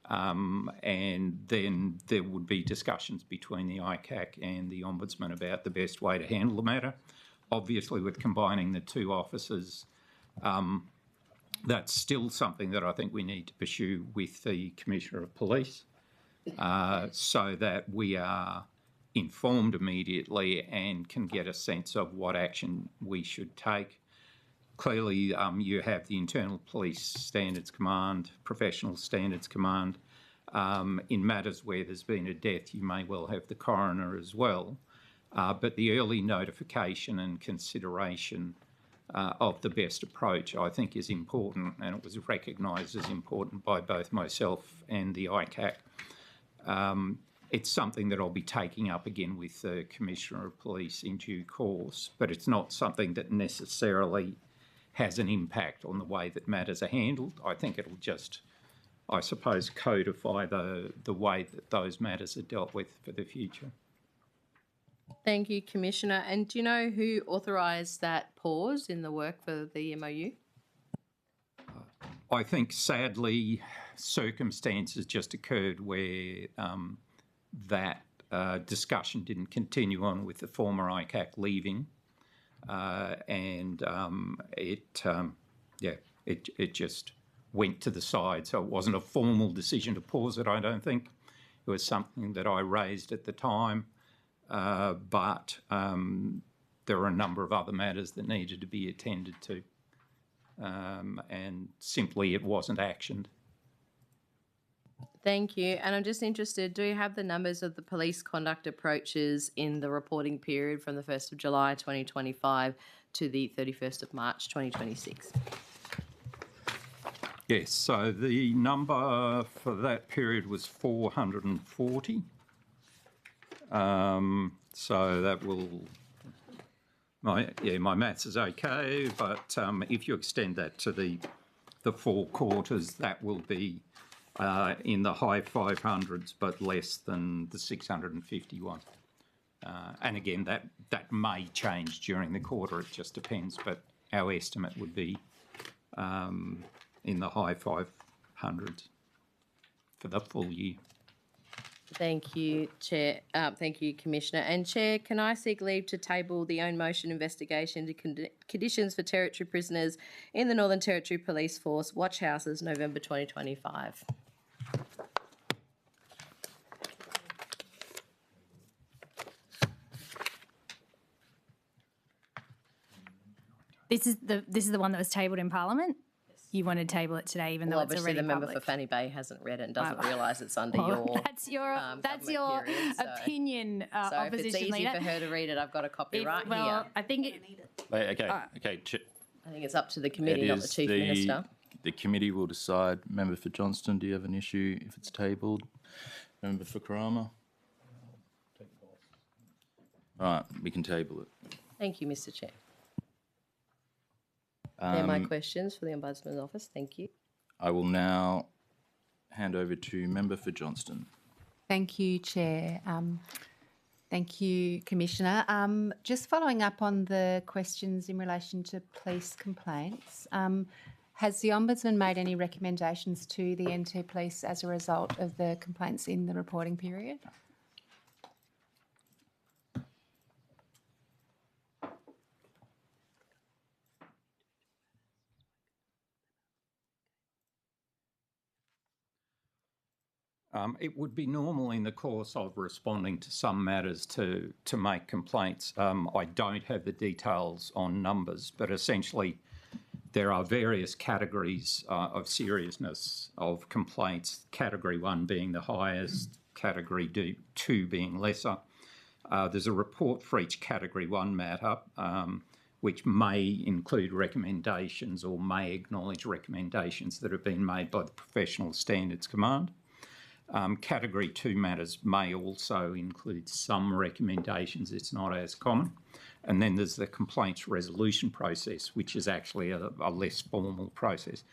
And then there would be discussions between the ICAC and the Ombudsman about the best way to handle the matter. Obviously, with combining the 2 offices, that's still something that I think we need to pursue with the Commissioner of Police so that we are informed immediately and can get a sense of what action we should take. Clearly, you have the Internal Police Standards Command, Professional Standards Command. In matters where there's been a death, you may well have the coroner as well. But the early notification and consideration of the best approach, I think, is important, and it was recognised as important by both myself and the ICAC. It's something that I'll be taking up again with the Commissioner of Police in due course, but it's not something that necessarily has an impact on the way that matters are handled. I think it'll just, I suppose, codify the way that those matters are dealt with for the future. Thank you, Commissioner. And do you know who authorised that pause in the work for the MOU? I think, sadly, circumstances just occurred where that discussion didn't continue on with the former ICAC leaving, and it just went to the side. So it wasn't a formal decision to pause it, I don't think. It was something that I raised at the time. But there were a number of other matters that needed to be attended to, and simply it wasn't actioned. Thank you. And I'm just interested, do you have the numbers of the police conduct approaches in the reporting period from the 1st of July 2025 to the 31st of March 2026? Yes, so the number for that period was 440. So that will, my maths is okay, but if you extend that to the 4 quarters, that will be in the high 500s, but less than the 651. And again, that may change during the quarter, it just depends, but our estimate would be in the high 500s for the full year. Thank you, Chair. Thank you, Commissioner. And Chair, can I seek leave to table the own motion investigation to conditions for territory prisoners in the Northern Territory Police Force watch houses, November 2025? This is the one that was tabled in Parliament. You want to table it today, even though it's obviously already the member public. for Fanny Bay hasn't read it and doesn't realise it's under your that's your period, opinion, so if opposition it's easy leader. for her to read it, I've got a copy here. I think it. Okay. I think it's up to the committee, not the Chief Minister. The committee will decide. Member for Johnston, do you have an issue if it's tabled? Member for Karama? All right, we can table it. Thank you, Mr. Chair. They're my questions for the Ombudsman's Office. Thank you. I will now hand over to Member for Johnston. Thank you, Chair. Thank you, Commissioner. Just following up on the questions in relation to police complaints, Has the Ombudsman made any recommendations to the NT Police as a result of the complaints in the reporting period? It would be normal in the course of responding to some matters to make complaints. I don't have the details on numbers, but essentially there are various categories of seriousness of complaints, Category 1 being the highest, Category 2 being lesser. There's a report for each Category 1 matter, which may include recommendations or may acknowledge recommendations that have been made by the Professional Standards Command. Category 2 matters may also include some recommendations. It's not as common. And then there's the complaints resolution process, which is actually a less formal process.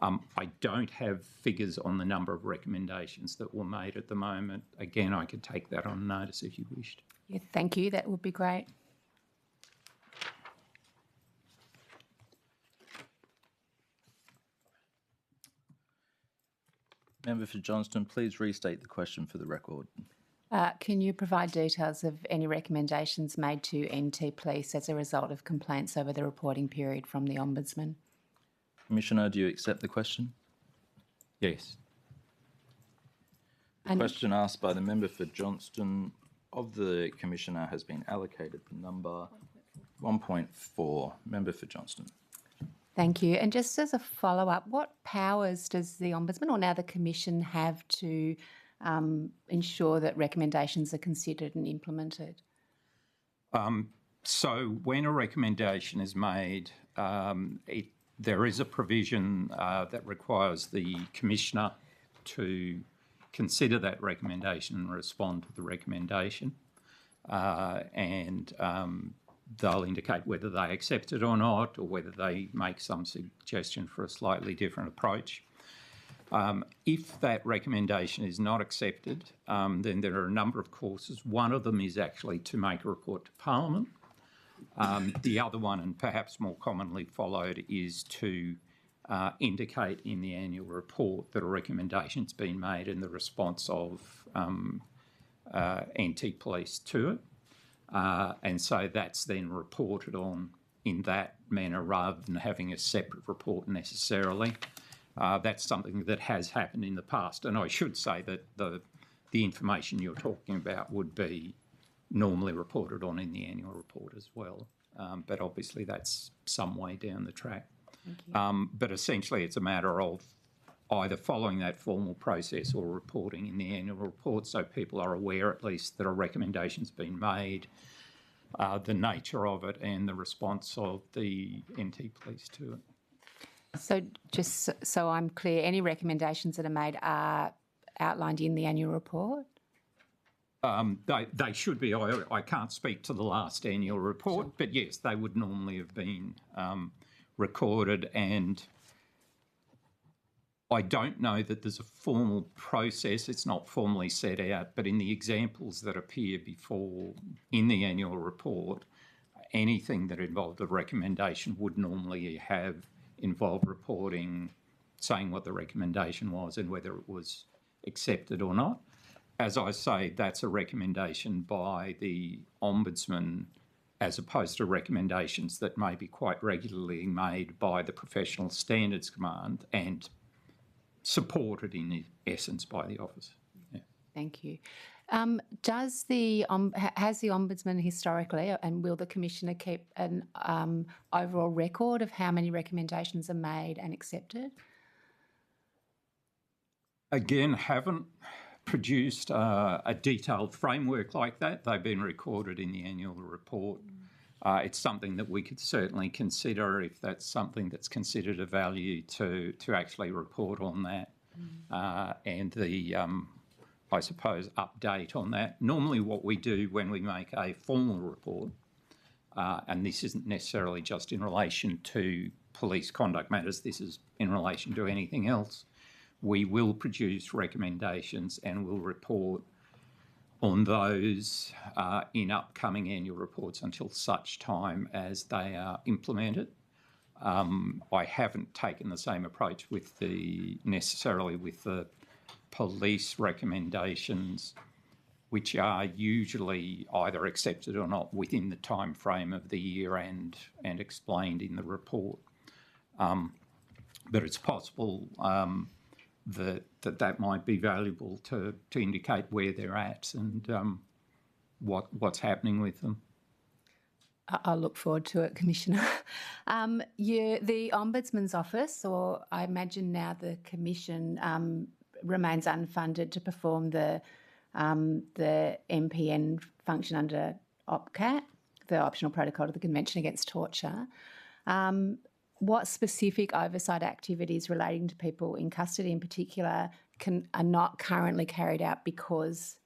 I don't have figures on the number of recommendations that were made at the moment. Again, I could take that on notice if you wished. Yeah, thank you. That would be great. Member for Johnston, please restate the question for the record. Can you provide details of any recommendations made to NT Police as a result of complaints over the reporting period from the Ombudsman? Commissioner, do you accept the question? Yes. The question asked by the member for Johnston of the Commissioner has been allocated the number 1.4. Member for Johnston. Thank you. And just as a follow-up, what powers does the Ombudsman or now the Commission have to ensure that recommendations are considered and implemented? So when a recommendation is made, there is a provision that requires the Commissioner to consider that recommendation and respond to the recommendation. They'll indicate whether they accept it or not, or whether they make some suggestion for a slightly different approach. If that recommendation is not accepted, then there are a number of courses. One of them is actually to make a report to Parliament. The other one, and perhaps more commonly followed, is to indicate in the annual report that a recommendation's been made in the response of NT Police to it. And so that's then reported on in that manner rather than having a separate report necessarily. That's something that has happened in the past. And I should say that the information you're talking about would be normally reported on in the annual report as well. But obviously that's some way down the track. But essentially it's a matter of either following that formal process or reporting in the annual report so people are aware at least that a recommendation's been made, the nature of it and the response of the NT Police to it. So just so I'm clear, any recommendations that are made are outlined in the annual report? They should be. I can't speak to the last annual report, but yes, they would normally have been recorded, and I don't know that there's a formal process. It's not formally set out, but in the examples that appear before in the annual report, anything that involved a recommendation would normally have involved reporting, saying what the recommendation was and whether it was accepted or not. As I say, that's a recommendation by the Ombudsman as opposed to recommendations that may be quite regularly made by the Professional Standards Command and supported in essence by the office. Yeah. Thank you. Has the Ombudsman historically, and will the Commissioner keep an overall record of how many recommendations are made and accepted? Again, haven't produced a detailed framework like that. They've been recorded in the annual report. It's something that we could certainly consider if that's something that's considered of value to actually report on that and the, I suppose, update on that. Normally what we do when we make a formal report, and this isn't necessarily just in relation to police conduct matters, this is in relation to anything else, we will produce recommendations and will report on those in upcoming annual reports until such time as they are implemented. I haven't taken the same approach with necessarily with the police recommendations, which are usually either accepted or not within the time frame of the year and explained in the report. But it's possible that might be valuable to indicate where they're at and what's happening with them. I'll look forward to it, Commissioner. The Ombudsman's Office, or I imagine now the Commission, remains unfunded to perform the MPN function under OPCAT, the Optional Protocol to the Convention Against Torture. What specific oversight activities relating to people in custody in particular are not currently carried out because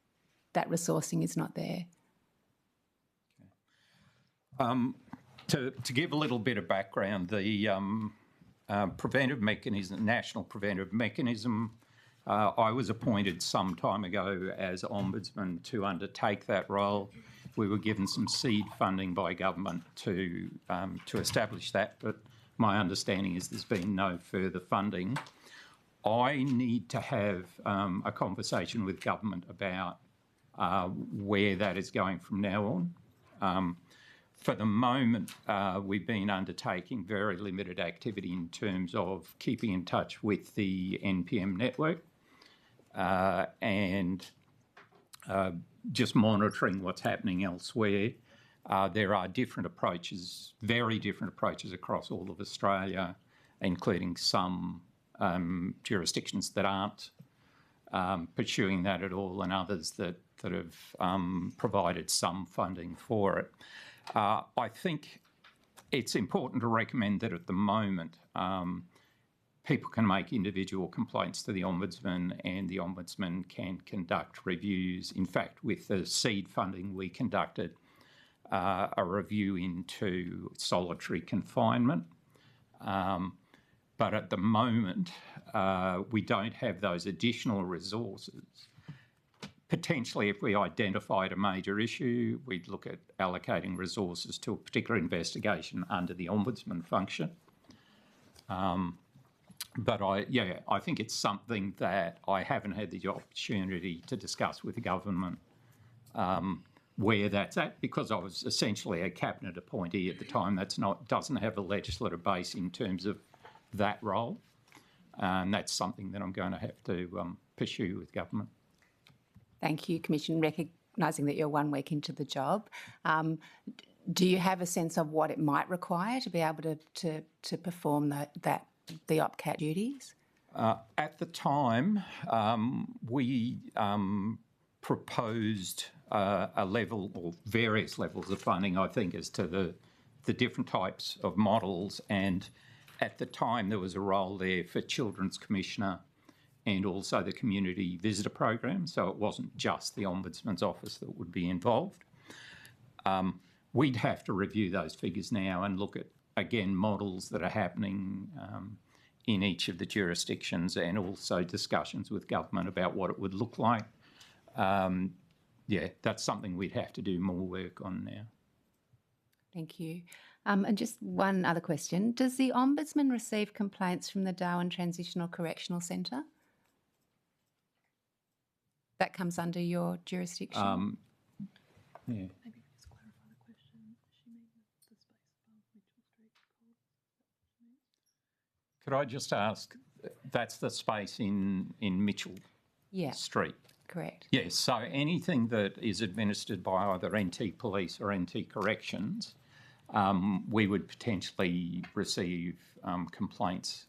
that resourcing is not there? To give a little bit of background, the preventive mechanism, national preventive mechanism, I was appointed some time ago as Ombudsman to undertake that role. We were given some seed funding by government to establish that, but my understanding is there's been no further funding. I need to have a conversation with government about where that is going from now on. For the moment, we've been undertaking very limited activity in terms of keeping in touch with the NPM network and just monitoring what's happening elsewhere. There are different approaches, very different approaches across all of Australia, including some jurisdictions that aren't pursuing that at all and others that have provided some funding for it. I think it's important to recommend that at the moment people can make individual complaints to the Ombudsman and the Ombudsman can conduct reviews. In fact, with the seed funding we conducted a review into solitary confinement. But at the moment, we don't have those additional resources. Potentially, if we identified a major issue, we'd look at allocating resources to a particular investigation under the Ombudsman function. But I think it's something that I haven't had the opportunity to discuss with the government where that's at, because I was essentially a cabinet appointee at the time. Doesn't have a legislative base in terms of that role, and that's something that I'm going to have to pursue with government. Thank you, Commission. Recognising that you're 1 week into the job, do you have a sense of what it might require to be able to perform the OPCAT duties? At the time, we proposed a level or various levels of funding, I think, as to the different types of models. And at the time, there was a role there for Children's Commissioner and also the Community Visitor Program. So it wasn't just the Ombudsman's Office that would be involved. We'd have to review those figures now and look at, again, models that are happening in each of the jurisdictions and also discussions with government about what it would look like. That's something we'd have to do more work on now. Thank you. And just one other question. Does the Ombudsman receive complaints from the Darwin Transitional Correctional Centre? That comes under your jurisdiction? Maybe just clarify the question. Does she mean the space above Mitchell Street? Could I just ask, that's the space in Mitchell Street? Correct. Yes, so anything that is administered by either NT Police or NT Corrections, we would potentially receive complaints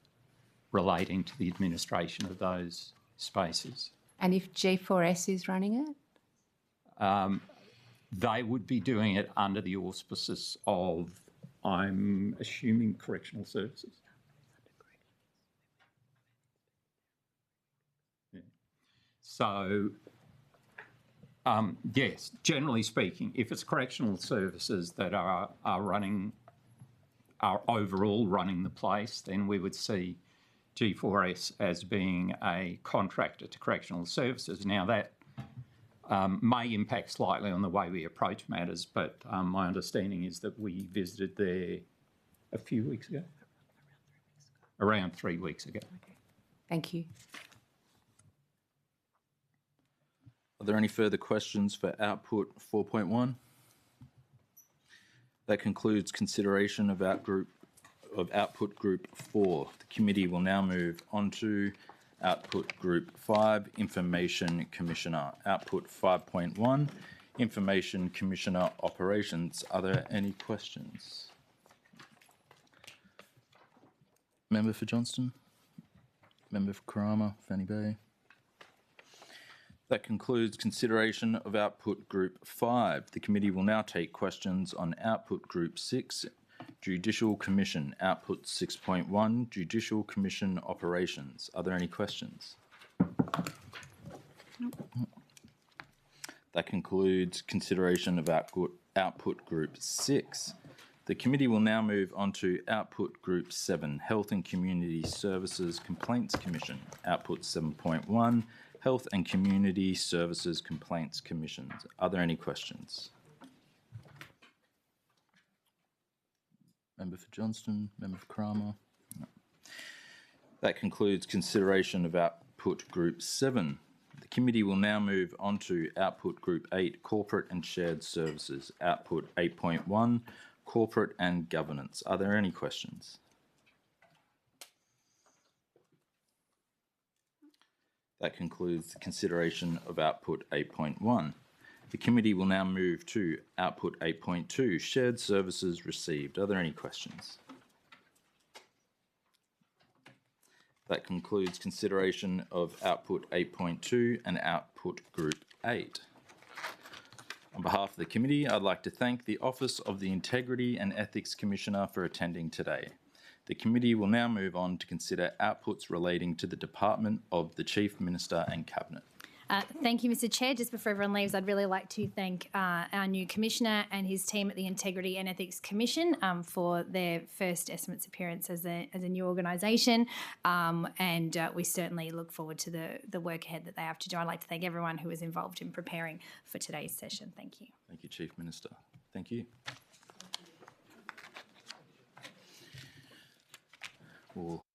relating to the administration of those spaces. And if G4S is running it? They would be doing it under the auspices of, I'm assuming, Correctional Services. Yeah. So, yes, generally speaking, if it's Correctional Services that are overall running the place, then we would see G4S as being a contractor to Correctional Services. Now, that may impact slightly on the way we approach matters, but my understanding is that we visited there a few weeks ago. around 3 weeks ago. Thank you. Are there any further questions for output 4.1? That concludes consideration of output group 4. The committee will now move on to output group 5, Information Commissioner. Output 5.1, Information Commissioner Operations. Are there any questions? Member for Johnston? Member for Karama, Fanny Bay? That concludes consideration of output group 5. The committee will now take questions on output group 6, Judicial Commission. Output 6.1, Judicial Commission Operations. Are there any questions? That concludes consideration of output group 6. The committee will now move on to output group 7, Health and Community Services Complaints Commission. Output 7.1, Health and Community Services Complaints Commissions. Are there any questions? Member for Johnston, member for Kramer? No. That concludes consideration of output group 7. The committee will now move on to output group 8, Corporate and Shared Services. Output 8.1, Corporate and Governance. Are there any questions? That concludes the consideration of output 8.1. The committee will now move to output 8.2, Shared Services Received. Are there any questions? That concludes consideration of output 8.2 and output group 8. On behalf of the committee, I'd like to thank the Office of the Integrity and Ethics Commissioner for attending today. The committee will now move on to consider outputs relating to the Department of the Chief Minister and Cabinet. Thank you, Mr. Chair. Just before everyone leaves, I'd really like to thank our new Commissioner and his team at the Integrity and Ethics Commission for their first estimates appearance as a new organisation, and we certainly look forward to the work ahead that they have to do. I'd like to thank everyone who was involved in preparing for today's session. Thank you. Thank you, Chief Minister. Thank you. We'll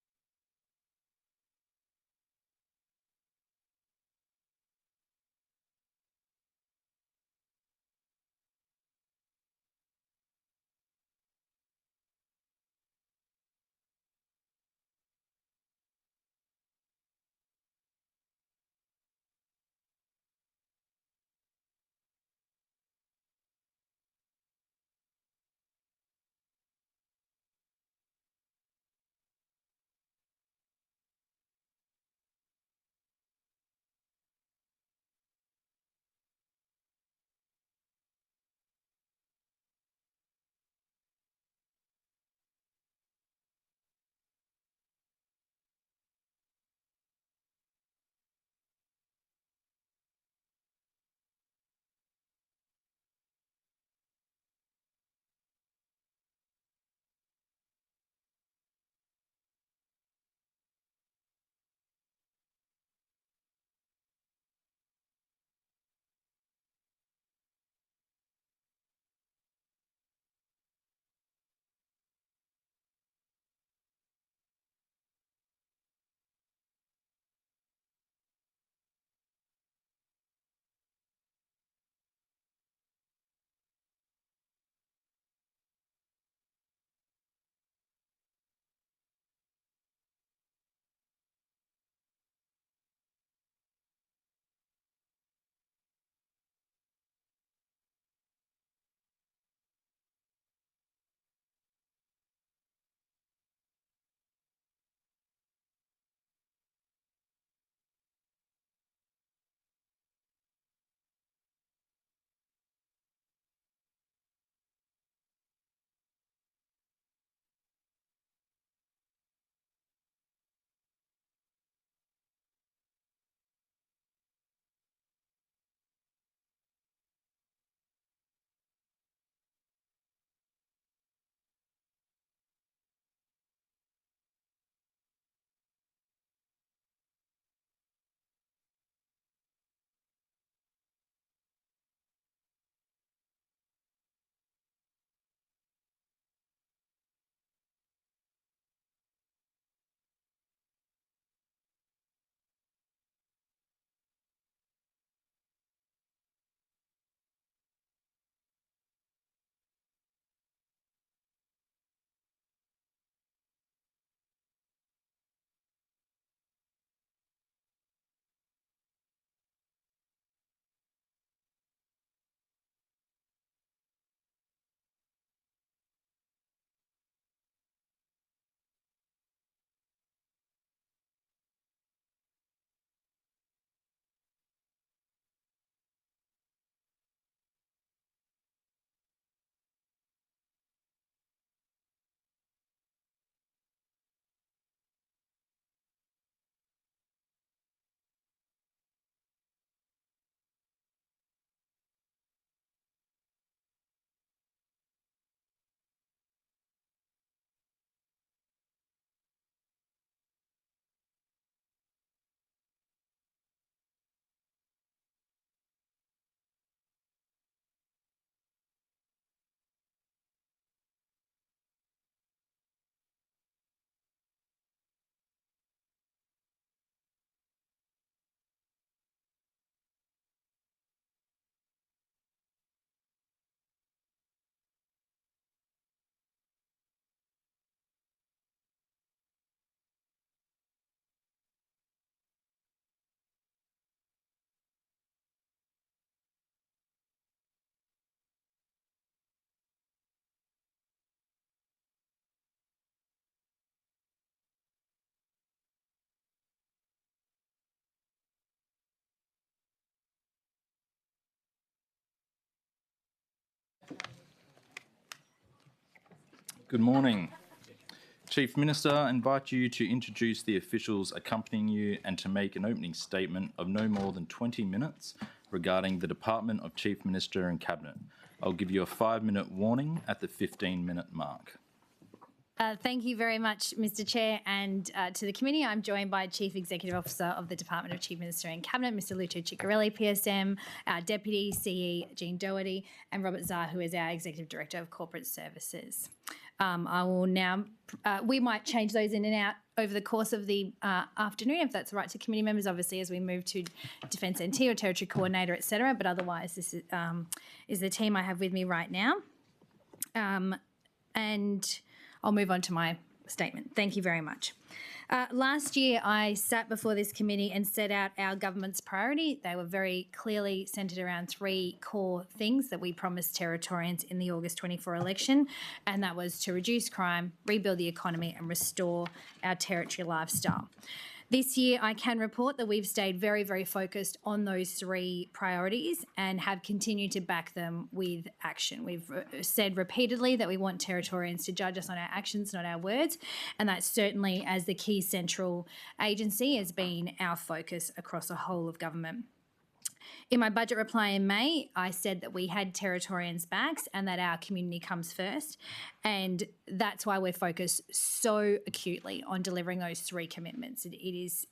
Good morning. Chief Minister, I invite you to introduce the officials accompanying you and to make an opening statement of no more than 20 minutes regarding the Department of Chief Minister and Cabinet. I'll give you a 5-minute warning at the 15-minute mark. Thank you very much, Mr Chair, and to the committee. I'm joined by Chief Executive Officer of the Department of Chief Minister and Cabinet, Mr Lucio Ciccarelli, PSM, our Deputy CE, Jean Doherty, and Robert Czar, who is our Executive Director of Corporate Services. I will now, we might change those in and out over the course of the afternoon, if that's right to committee members, obviously, as we move to Defence NT or Territory Coordinator, etc. But otherwise, this is the team I have with me right now. And I'll move on to my statement. Thank you very much. Last year, I sat before this committee and set out our government's priority. They were very clearly centred around 3 core things that we promised Territorians in the August 24 election, and that was to reduce crime, rebuild the economy and restore our territory lifestyle. This year, I can report that we've stayed very, very focused on those 3 priorities and have continued to back them with action. We've said repeatedly that we want Territorians to judge us on our actions, not our words, and that certainly, as the key central agency, has been our focus across the whole of government. In my budget reply in May, I said that we had Territorians' backs and that our community comes first, and that's why we're focused so acutely on delivering those 3 commitments. It is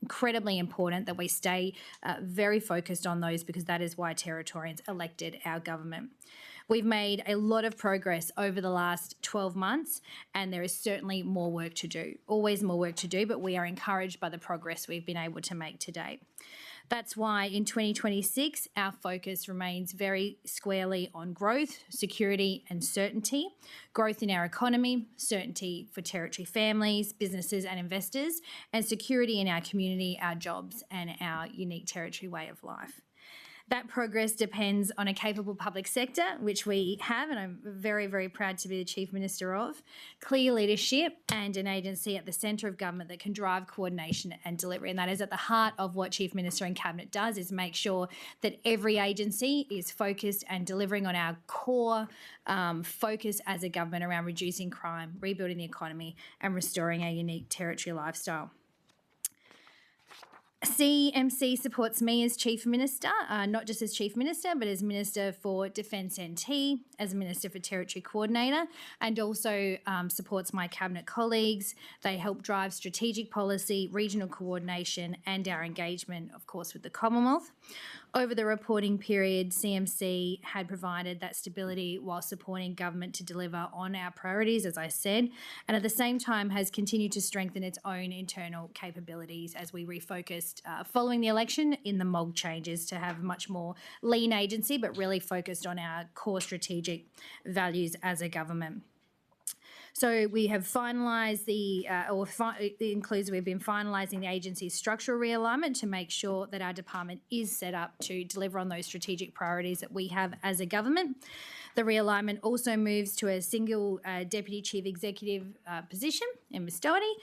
incredibly important that we stay very focused on those, because that is why Territorians elected our government. We've made a lot of progress over the last 12 months, and there is certainly more work to do, always more work to do, but we are encouraged by the progress we've been able to make to date. That's why in 2026, our focus remains very squarely on growth, security and certainty, growth in our economy, certainty for Territory families, businesses and investors, and security in our community, our jobs and our unique Territory way of life. That progress depends on a capable public sector, which we have, and I'm very, very proud to be the Chief Minister of, clear leadership and an agency at the centre of government that can drive coordination and delivery. And that is at the heart of what Chief Minister and Cabinet does, is make sure that every agency is focused and delivering on our core focus as a government around reducing crime, rebuilding the economy and restoring our unique Territory lifestyle. CMC supports me as Chief Minister, not just as Chief Minister, but as Minister for Defence NT, as Minister for Territory Coordinator, and also supports my Cabinet colleagues. They help drive strategic policy, regional coordination, and our engagement, of course, with the Commonwealth. Over the reporting period, CMC had provided that stability while supporting government to deliver on our priorities, as I said, and at the same time has continued to strengthen its own internal capabilities as we refocused following the election in the MOG changes to have a much more lean agency, but really focused on our core strategic values as a government. So we have finalised we've been finalising the agency's structural realignment to make sure that our department is set up to deliver on those strategic priorities that we have as a government. The realignment also moves to a single Deputy Chief Executive position in Ms Doherty,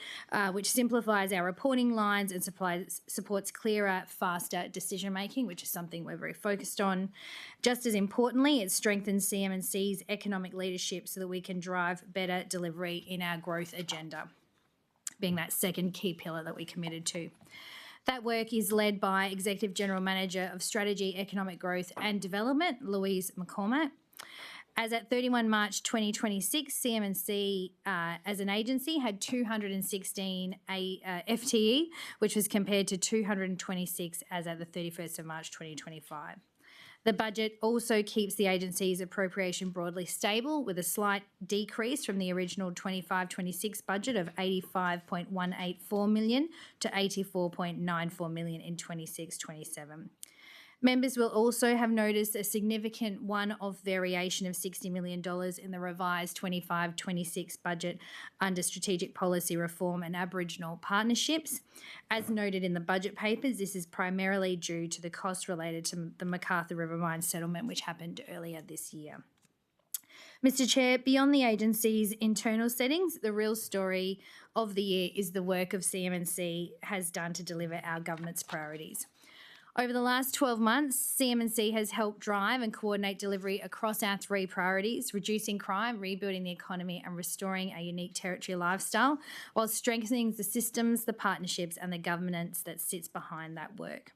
which simplifies our reporting lines and supports clearer, faster decision-making, which is something we're very focused on. Just as importantly, it strengthens CM&C's economic leadership so that we can drive better delivery in our growth agenda, being that second key pillar that we committed to. That work is led by Executive General Manager of Strategy, Economic Growth and Development, Louise McCormack. As at 31 March 2026, CM&C as an agency had 216 FTE, which was compared to 226 as at the 31st of March 2025. The budget also keeps the agency's appropriation broadly stable, with a slight decrease from the original 25-26 budget of $85.184 million to $84.94 million in 26-27. Members will also have noticed a significant one-off variation of $60 million in the revised 25-26 budget under Strategic Policy Reform and Aboriginal Partnerships. As noted in the budget papers, this is primarily due to the costs related to the MacArthur River Mine settlement, which happened earlier this year. Mr Chair, beyond the agency's internal settings, the real story of the year is the work of CM&C has done to deliver our government's priorities. Over the last 12 months, CMC has helped drive and coordinate delivery across our three priorities: reducing crime, rebuilding the economy and restoring a unique territory lifestyle, while strengthening the systems, the partnerships and the governance that sits behind that work.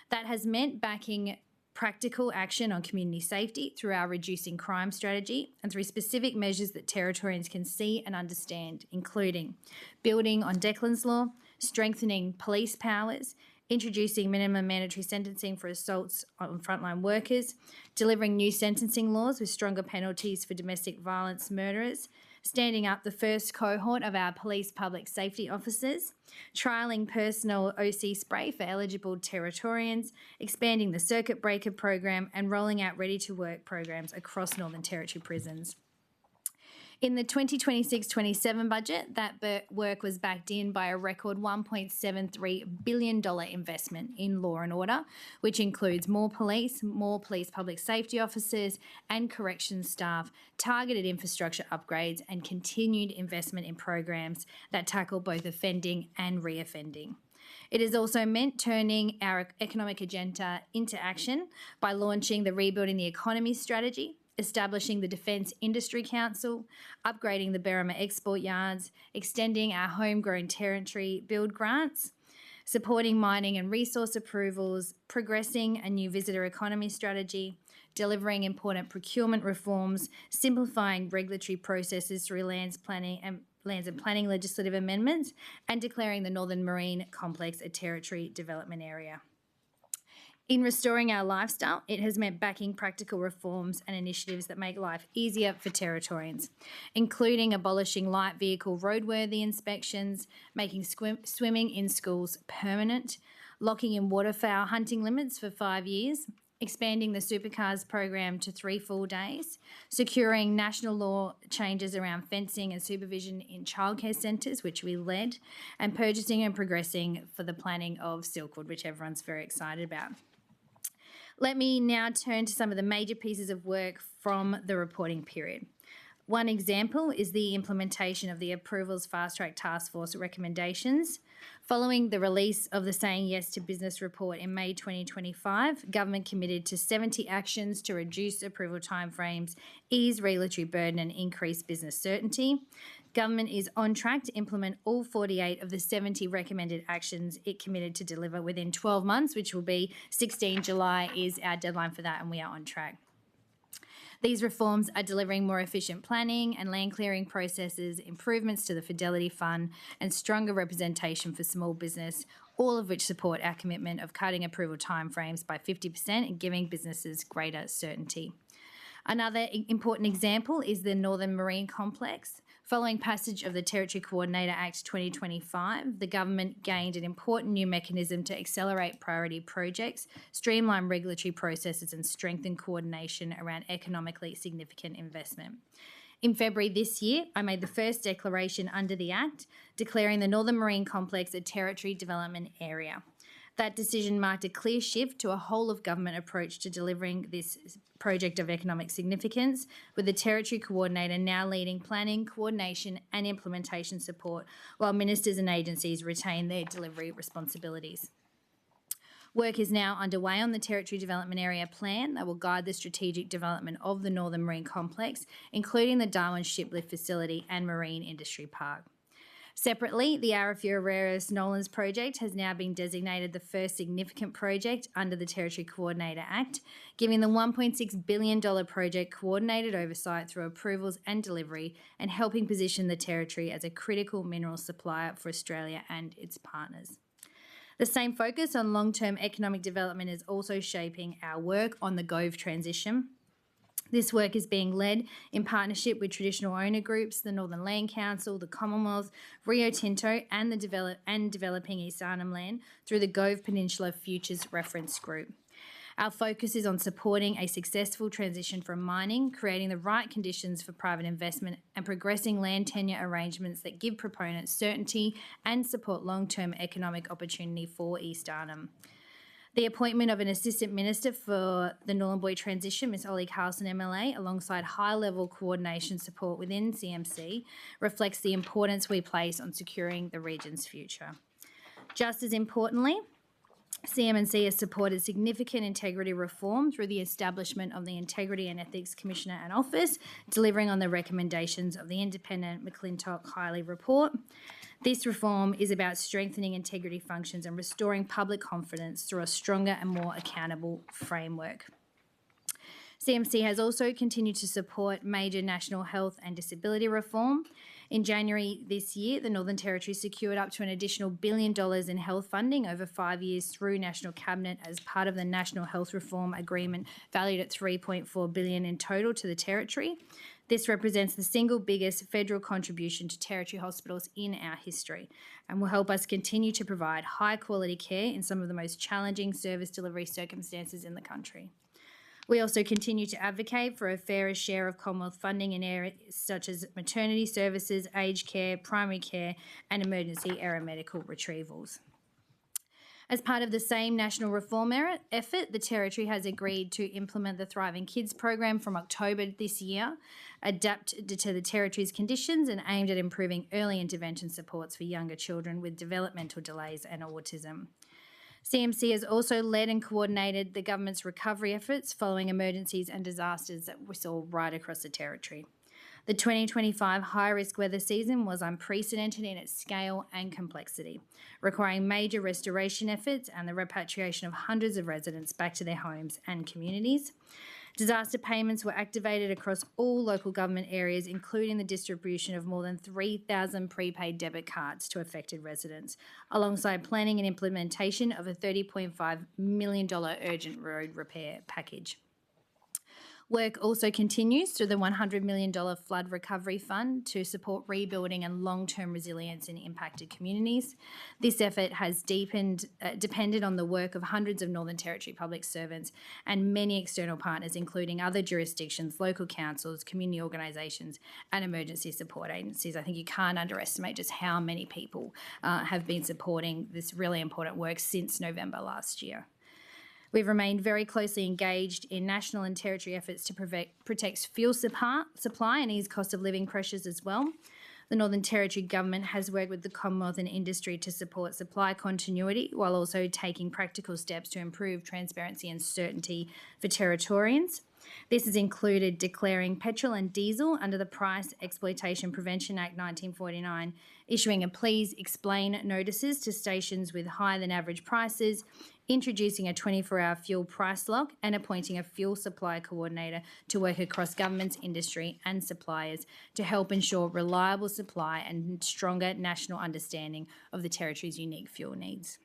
That has meant backing practical action on community safety through our reducing crime strategy and through specific measures that Territorians can see and understand, including building on Declan's Law, strengthening police powers, introducing minimum mandatory sentencing for assaults on frontline workers, delivering new sentencing laws with stronger penalties for domestic violence murderers, standing up the first cohort of our police public safety officers, trialling personal OC spray for eligible Territorians, expanding the circuit breaker program and rolling out ready-to-work programs across Northern Territory prisons. In the 2026-27 budget, that work was backed in by a record $1.73 billion investment in law and order, which includes more police public safety officers and corrections staff, targeted infrastructure upgrades and continued investment in programs that tackle both offending and reoffending. It has also meant turning our economic agenda into action by launching the Rebuilding the Economy strategy, establishing the Defence Industry Council, upgrading the Berrima export yards, extending our homegrown territory build grants, supporting mining and resource approvals, progressing a new visitor economy strategy, delivering important procurement reforms, simplifying regulatory processes through lands and planning legislative amendments, and declaring the Northern Marine Complex a territory development area. In restoring our lifestyle, it has meant backing practical reforms and initiatives that make life easier for Territorians, including abolishing light vehicle roadworthy inspections, making swimming in schools permanent, locking in waterfowl hunting limits for 5 years, expanding the supercars program to 3 full days, securing national law changes around fencing and supervision in childcare centres, which we led, and purchasing and progressing for the planning of Silkwood, which everyone's very excited about. Let me now turn to some of the major pieces of work from the reporting period. One example is the implementation of the Approvals Fast Track Task Force recommendations. Following the release of the Saying Yes to Business report in May 2025, Government committed to 70 actions to reduce approval timeframes, ease regulatory burden and increase business certainty. Government is on track to implement all 48 of the 70 recommended actions it committed to deliver within 12 months, which will be 16 July is our deadline for that, and we are on track. These reforms are delivering more efficient planning and land clearing processes, improvements to the Fidelity Fund and stronger representation for small business, all of which support our commitment of cutting approval timeframes by 50% and giving businesses greater certainty. Another important example is the Northern Marine Complex. Following passage of the Territory Coordinator Act 2025, the Government gained an important new mechanism to accelerate priority projects, streamline regulatory processes and strengthen coordination around economically significant investment. In February this year, I made the first declaration under the Act, declaring the Northern Marine Complex a Territory Development Area. That decision marked a clear shift to a whole-of-government approach to delivering this project of economic significance, with the Territory Coordinator now leading planning, coordination and implementation support, while ministers and agencies retain their delivery responsibilities. Work is now underway on the Territory Development Area Plan that will guide the strategic development of the Northern Marine Complex, including the Darwin Shiplift Facility and Marine Industry Park. Separately, the Arafura Rare Earths Nolans project has now been designated the first significant project under the Territory Coordinator Act, giving the $1.6 billion project coordinated oversight through approvals and delivery and helping position the Territory as a critical mineral supplier for Australia and its partners. The same focus on long-term economic development is also shaping our work on the Gove transition. This work is being led in partnership with traditional owner groups, the Northern Land Council, the Commonwealth, Rio Tinto and developing East Arnhem Land through the Gove Peninsula Futures Reference Group. Our focus is on supporting a successful transition from mining, creating the right conditions for private investment and progressing land tenure arrangements that give proponents certainty and support long-term economic opportunity for East Arnhem. The appointment of an Assistant Minister for the Nhulunbuy transition, Ms Ollie Carlson MLA, alongside high-level coordination support within CMC, reflects the importance we place on securing the region's future. Just as importantly, CM&C has supported significant integrity reform through the establishment of the Integrity and Ethics Commissioner and Office, delivering on the recommendations of the independent McClintock-Hiley report. This reform is about strengthening integrity functions and restoring public confidence through a stronger and more accountable framework. CMC has also continued to support major national health and disability reform. In January this year, the Northern Territory secured up to an additional $1 billion in health funding over 5 years through National Cabinet as part of the National Health Reform Agreement, valued at $3.4 billion in total to the Territory. This represents the single biggest federal contribution to Territory hospitals in our history and will help us continue to provide high-quality care in some of the most challenging service delivery circumstances in the country. We also continue to advocate for a fairer share of Commonwealth funding in areas such as maternity services, aged care, primary care, and emergency aeromedical retrievals. As part of the same national reform effort, the Territory has agreed to implement the Thriving Kids program from October this year, adapted to the Territory's conditions and aimed at improving early intervention supports for younger children with developmental delays and autism. CMC has also led and coordinated the government's recovery efforts following emergencies and disasters that we saw right across the Territory. The 2025 high-risk weather season was unprecedented in its scale and complexity, requiring major restoration efforts and the repatriation of hundreds of residents back to their homes and communities. Disaster payments were activated across all local government areas, including the distribution of more than 3,000 prepaid debit cards to affected residents, alongside planning and implementation of a $30.5 million urgent road repair package. Work also continues through the $100 million Flood Recovery Fund to support rebuilding and long-term resilience in impacted communities. This effort has depended on the work of hundreds of Northern Territory public servants and many external partners, including other jurisdictions, local councils, community organisations and emergency support agencies. I think you can't underestimate just how many people have been supporting this really important work since November last year. We've remained very closely engaged in national and territory efforts to protect fuel supply and ease cost of living pressures as well. The Northern Territory Government has worked with the Commonwealth and industry to support supply continuity while also taking practical steps to improve transparency and certainty for Territorians. This has included declaring petrol and diesel under the Price Exploitation Prevention Act 1949, issuing a please explain notices to stations with higher than average prices, introducing a 24-hour fuel price lock and appointing a fuel supply coordinator to work across governments, industry and suppliers to help ensure reliable supply and stronger national understanding of the Territory's unique fuel needs.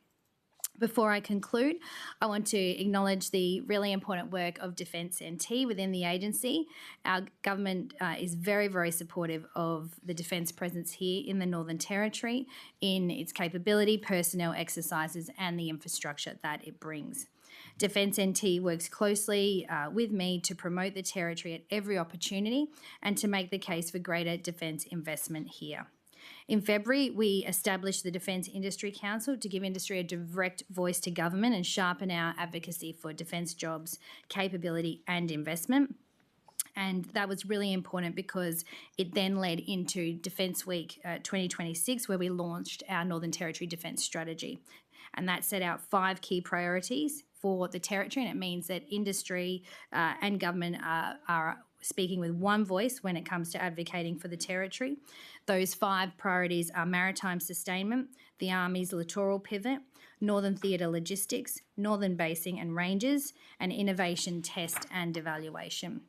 Before I conclude, I want to acknowledge the really important work of Defence NT within the agency. Our government is very, very supportive of the Defence presence here in the Northern Territory in its capability, personnel exercises and the infrastructure that it brings. Defence NT works closely with me to promote the Territory at every opportunity and to make the case for greater defence investment here. In February, we established the Defence Industry Council to give industry a direct voice to government and sharpen our advocacy for defence jobs, capability and investment. And that was really important because it then led into Defence Week 2026, where we launched our Northern Territory Defence Strategy. And that set out 5 key priorities for the Territory, and it means that industry and government are speaking with one voice when it comes to advocating for the Territory. Those 5 priorities are maritime sustainment, the Army's littoral pivot, Northern Theatre logistics, Northern basing and ranges, and innovation, test and evaluation.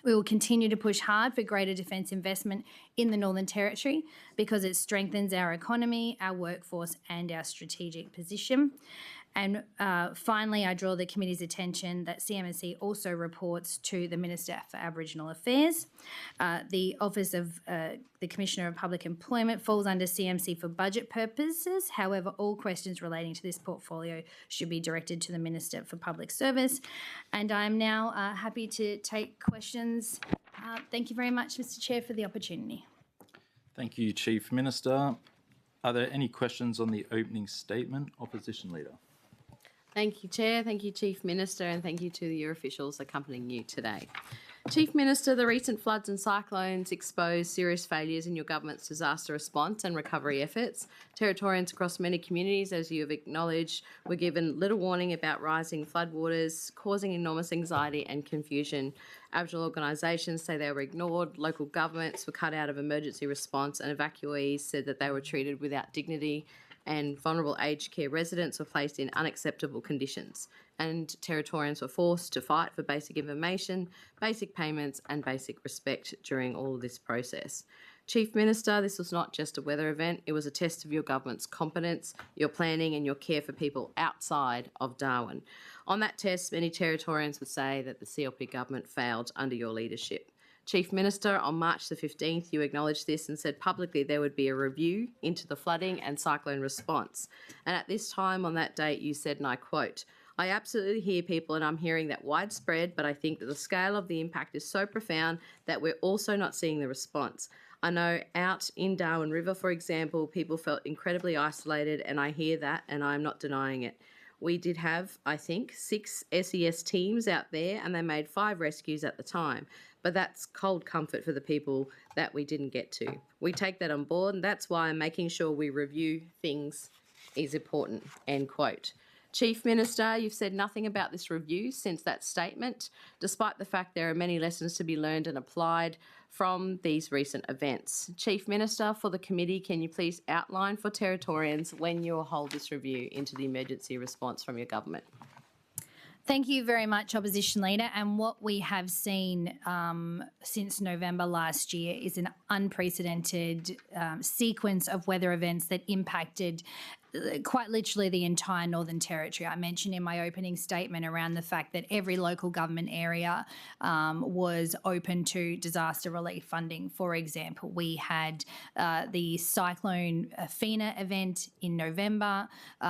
We will continue to push hard for greater defence investment in the Northern Territory because it strengthens our economy, our workforce and our strategic position. And finally, I draw the committee's attention that CMC also reports to the Minister for Aboriginal Affairs. The Office of the Commissioner of Public Employment falls under CMC for budget purposes. However, all questions relating to this portfolio should be directed to the Minister for Public Service. And I'm now happy to take questions. Thank you very much, Mr. Chair, for the opportunity. Thank you, Chief Minister. Are there any questions on the opening statement? Opposition Leader. Thank you, Chair. Thank you, Chief Minister, and thank you to your officials accompanying you today. Chief Minister, the recent floods and cyclones exposed serious failures in your government's disaster response and recovery efforts. Territorians across many communities, as you have acknowledged, were given little warning about rising floodwaters, causing enormous anxiety and confusion. Aboriginal organisations say they were ignored, local governments were cut out of emergency response, and evacuees said that they were treated without dignity, and vulnerable aged care residents were placed in unacceptable conditions. And Territorians were forced to fight for basic information, basic payments and basic respect during all of this process. Chief Minister, this was not just a weather event, it was a test of your government's competence, your planning and your care for people outside of Darwin. On that test, many Territorians would say that the CLP government failed under your leadership. Chief Minister, on March the 15th, you acknowledged this and said publicly there would be a review into the flooding and cyclone response. And at this time on that date, you said, and I quote, "I absolutely hear people and I'm hearing that widespread, but I think that the scale of the impact is so profound that we're also not seeing the response. I know out in Darwin River, for example, people felt incredibly isolated and I hear that and I'm not denying it. We did have, I think, 6 SES teams out there and they made 5 rescues at the time. But that's cold comfort for the people that we didn't get to. We take that on board and that's why making sure we review things is important," end quote. Chief Minister, you've said nothing about this review since that statement, despite the fact there are many lessons to be learned and applied from these recent events. Chief Minister, for the committee, can you please outline for Territorians when you will hold this review into the emergency response from your government? Thank you very much, Opposition Leader. And what we have seen since November last year is an unprecedented sequence of weather events that impacted quite literally the entire Northern Territory. I mentioned in my opening statement around the fact that every local government area was open to disaster relief funding. For example, we had the Cyclone Fina event in November.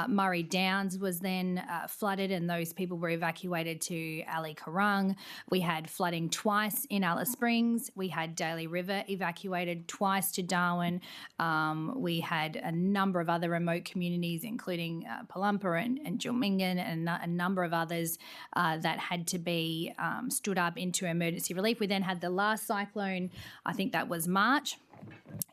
Murray Downs was then flooded and those people were evacuated to Ali Karung. We had flooding twice in Alice Springs. We had Daly River evacuated twice to Darwin. We had a number of other remote communities, including Palumpa and Julmingan and a number of others that had to be stood up into emergency relief. We then had the last cyclone, I think that was March,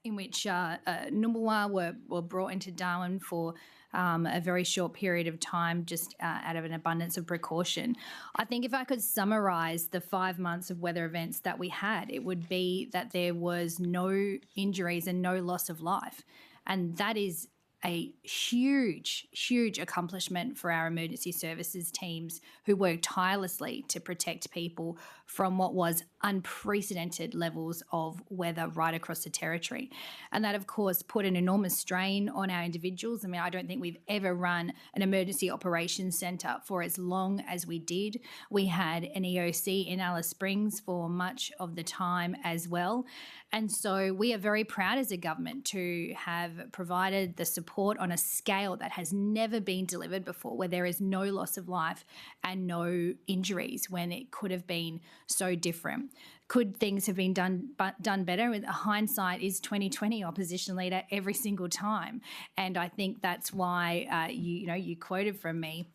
in which Numbulwar were brought into Darwin for a very short period of time just out of an abundance of precaution. I think if I could summarise the 5 months of weather events that we had, it would be that there was no injuries and no loss of life. And that is a huge, huge accomplishment for our emergency services teams who worked tirelessly to protect people from what was unprecedented levels of weather right across the territory. And that, of course, put an enormous strain on our individuals. I mean, I don't think we've ever run an emergency operations centre for as long as we did. We had an EOC in Alice Springs for much of the time as well. And so we are very proud as a government to have provided the support on a scale that has never been delivered before, where there is no loss of life and no injuries when it could have been so different. Could things have been done better? Hindsight is 2020, Opposition Leader, every single time. And I think that's why you quoted from me.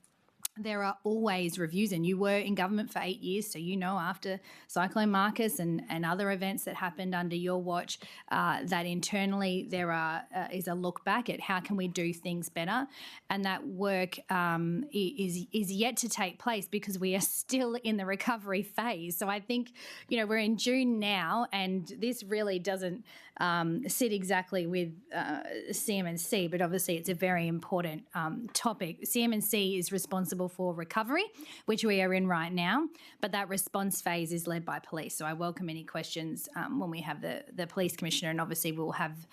There are always reviews, and you were in government for 8 years, so you know after Cyclone Marcus and other events that happened under your watch, that internally there is a look back at how can we do things better, and that work is yet to take place because we are still in the recovery phase. So I think we're in June now, and this really doesn't sit exactly with CM&C, but obviously it's a very important topic. CM&C is responsible for recovery, which we are in right now, but that response phase is led by police. So I welcome any questions when we have the Police Commissioner, and obviously we'll have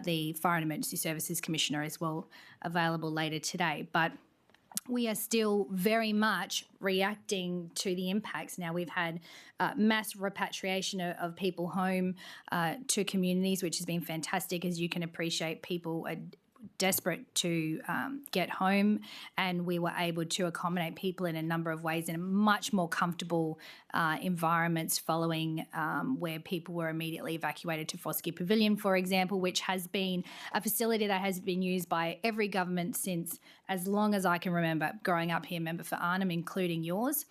the Fire and Emergency Services Commissioner as well available later today. But we are still very much reacting to the impacts. Now, we've had mass repatriation of people home to communities, which has been fantastic. As you can appreciate, people are desperate to get home, and we were able to accommodate people in a number of ways in a much more comfortable environments following where people were immediately evacuated to Foskey Pavilion, for example, which has been a facility that has been used by every government since as long as I can remember growing up here, member for Arnhem, including yours.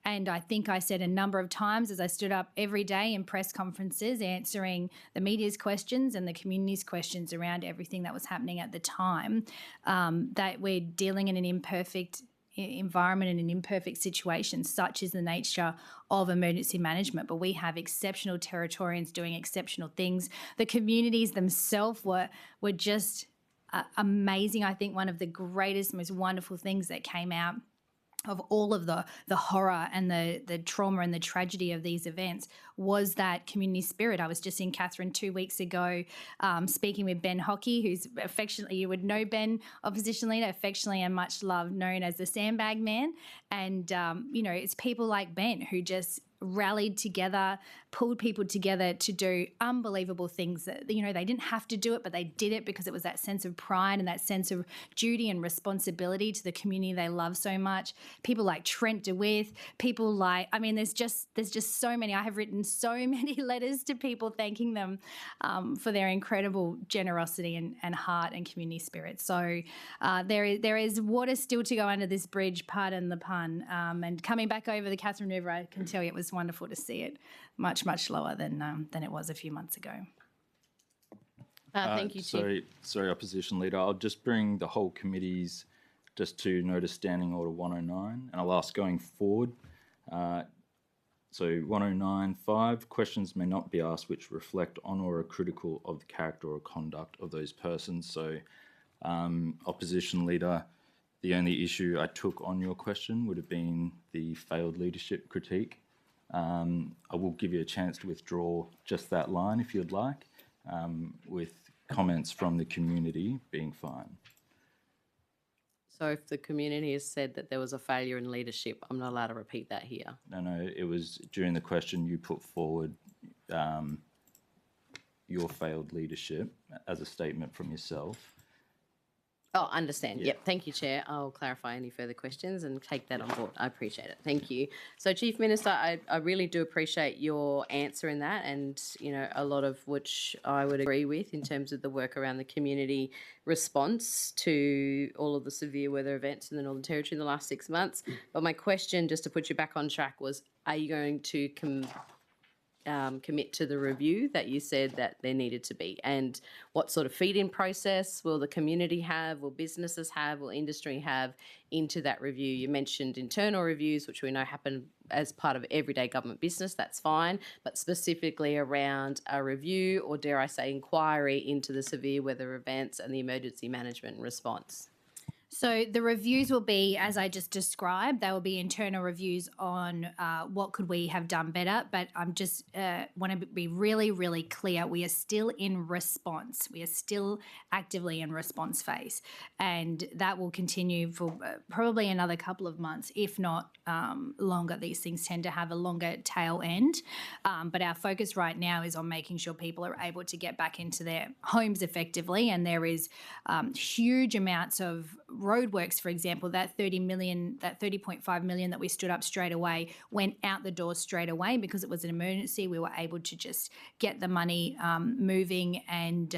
And I think I said a number of times as I stood up every day in press conferences answering the media's questions and the community's questions around everything that was happening at the time, that we're dealing in an imperfect environment and an imperfect situation. Such is the nature of emergency management, but we have exceptional Territorians doing exceptional things. The communities themselves were just amazing. I think one of the greatest, most wonderful things that came out of all of the horror and the trauma and the tragedy of these events was that community spirit. I was just in Catherine 2 weeks ago speaking with Ben Hockey, who's affectionately, you would know Ben, opposition leader, affectionately and much loved, known as the Sandbag Man. And, it's people like Ben who just rallied together, pulled people together to do unbelievable things that, they didn't have to do it, but they did it because it was that sense of pride and that sense of duty and responsibility to the community they love so much. People like Trent DeWitt, people like, there's just so many. I have written so many letters to people thanking them for their incredible generosity and heart and community spirit. So there is water still to go under this bridge, pardon the pun. And coming back over the Catherine River, I can tell you it was wonderful to see it much, much lower than it was a few months ago. Thank you, Chief. Sorry, Opposition Leader. I'll just bring the whole committees just to notice Standing Order 109, and I'll ask going forward. So 109.5, questions may not be asked which reflect on or are critical of the character or conduct of those persons. So Opposition Leader, the only issue I took on your question would have been the failed leadership critique. I will give you a chance to withdraw just that line if you'd like, with comments from the community being fine. So if the community has said that there was a failure in leadership, I'm not allowed to repeat that here. No, it was during the question you put forward your failed leadership as a statement from yourself. Oh, understand. Yep. Thank you, Chair. I'll clarify any further questions and take that on board. I appreciate it. Thank you. So, Chief Minister, I really do appreciate your answer in that, and, a lot of which I would agree with in terms of the work around the community response to all of the severe weather events in the Northern Territory in the last 6 months. But my question, just to put you back on track, was, are you going to commit to the review that you said that there needed to be, and what sort of feed-in process will the community have, will businesses have, will industry have into that review? You mentioned internal reviews, which we know happen as part of everyday government business, that's fine, but specifically around a review, or dare I say inquiry, into the severe weather events and the emergency management and response. So the reviews will be, as I just described, they will be internal reviews on what could we have done better. But I'm just want to be really, really clear. We are still in response. We are still actively in response phase. And that will continue for probably another couple of months, if not longer. These things tend to have a longer tail end. But our focus right now is on making sure people are able to get back into their homes effectively. And there is huge amounts of roadworks, for example, that 30.5 million that we stood up straight away went out the door straight away because it was an emergency. We were able to just get the money moving, and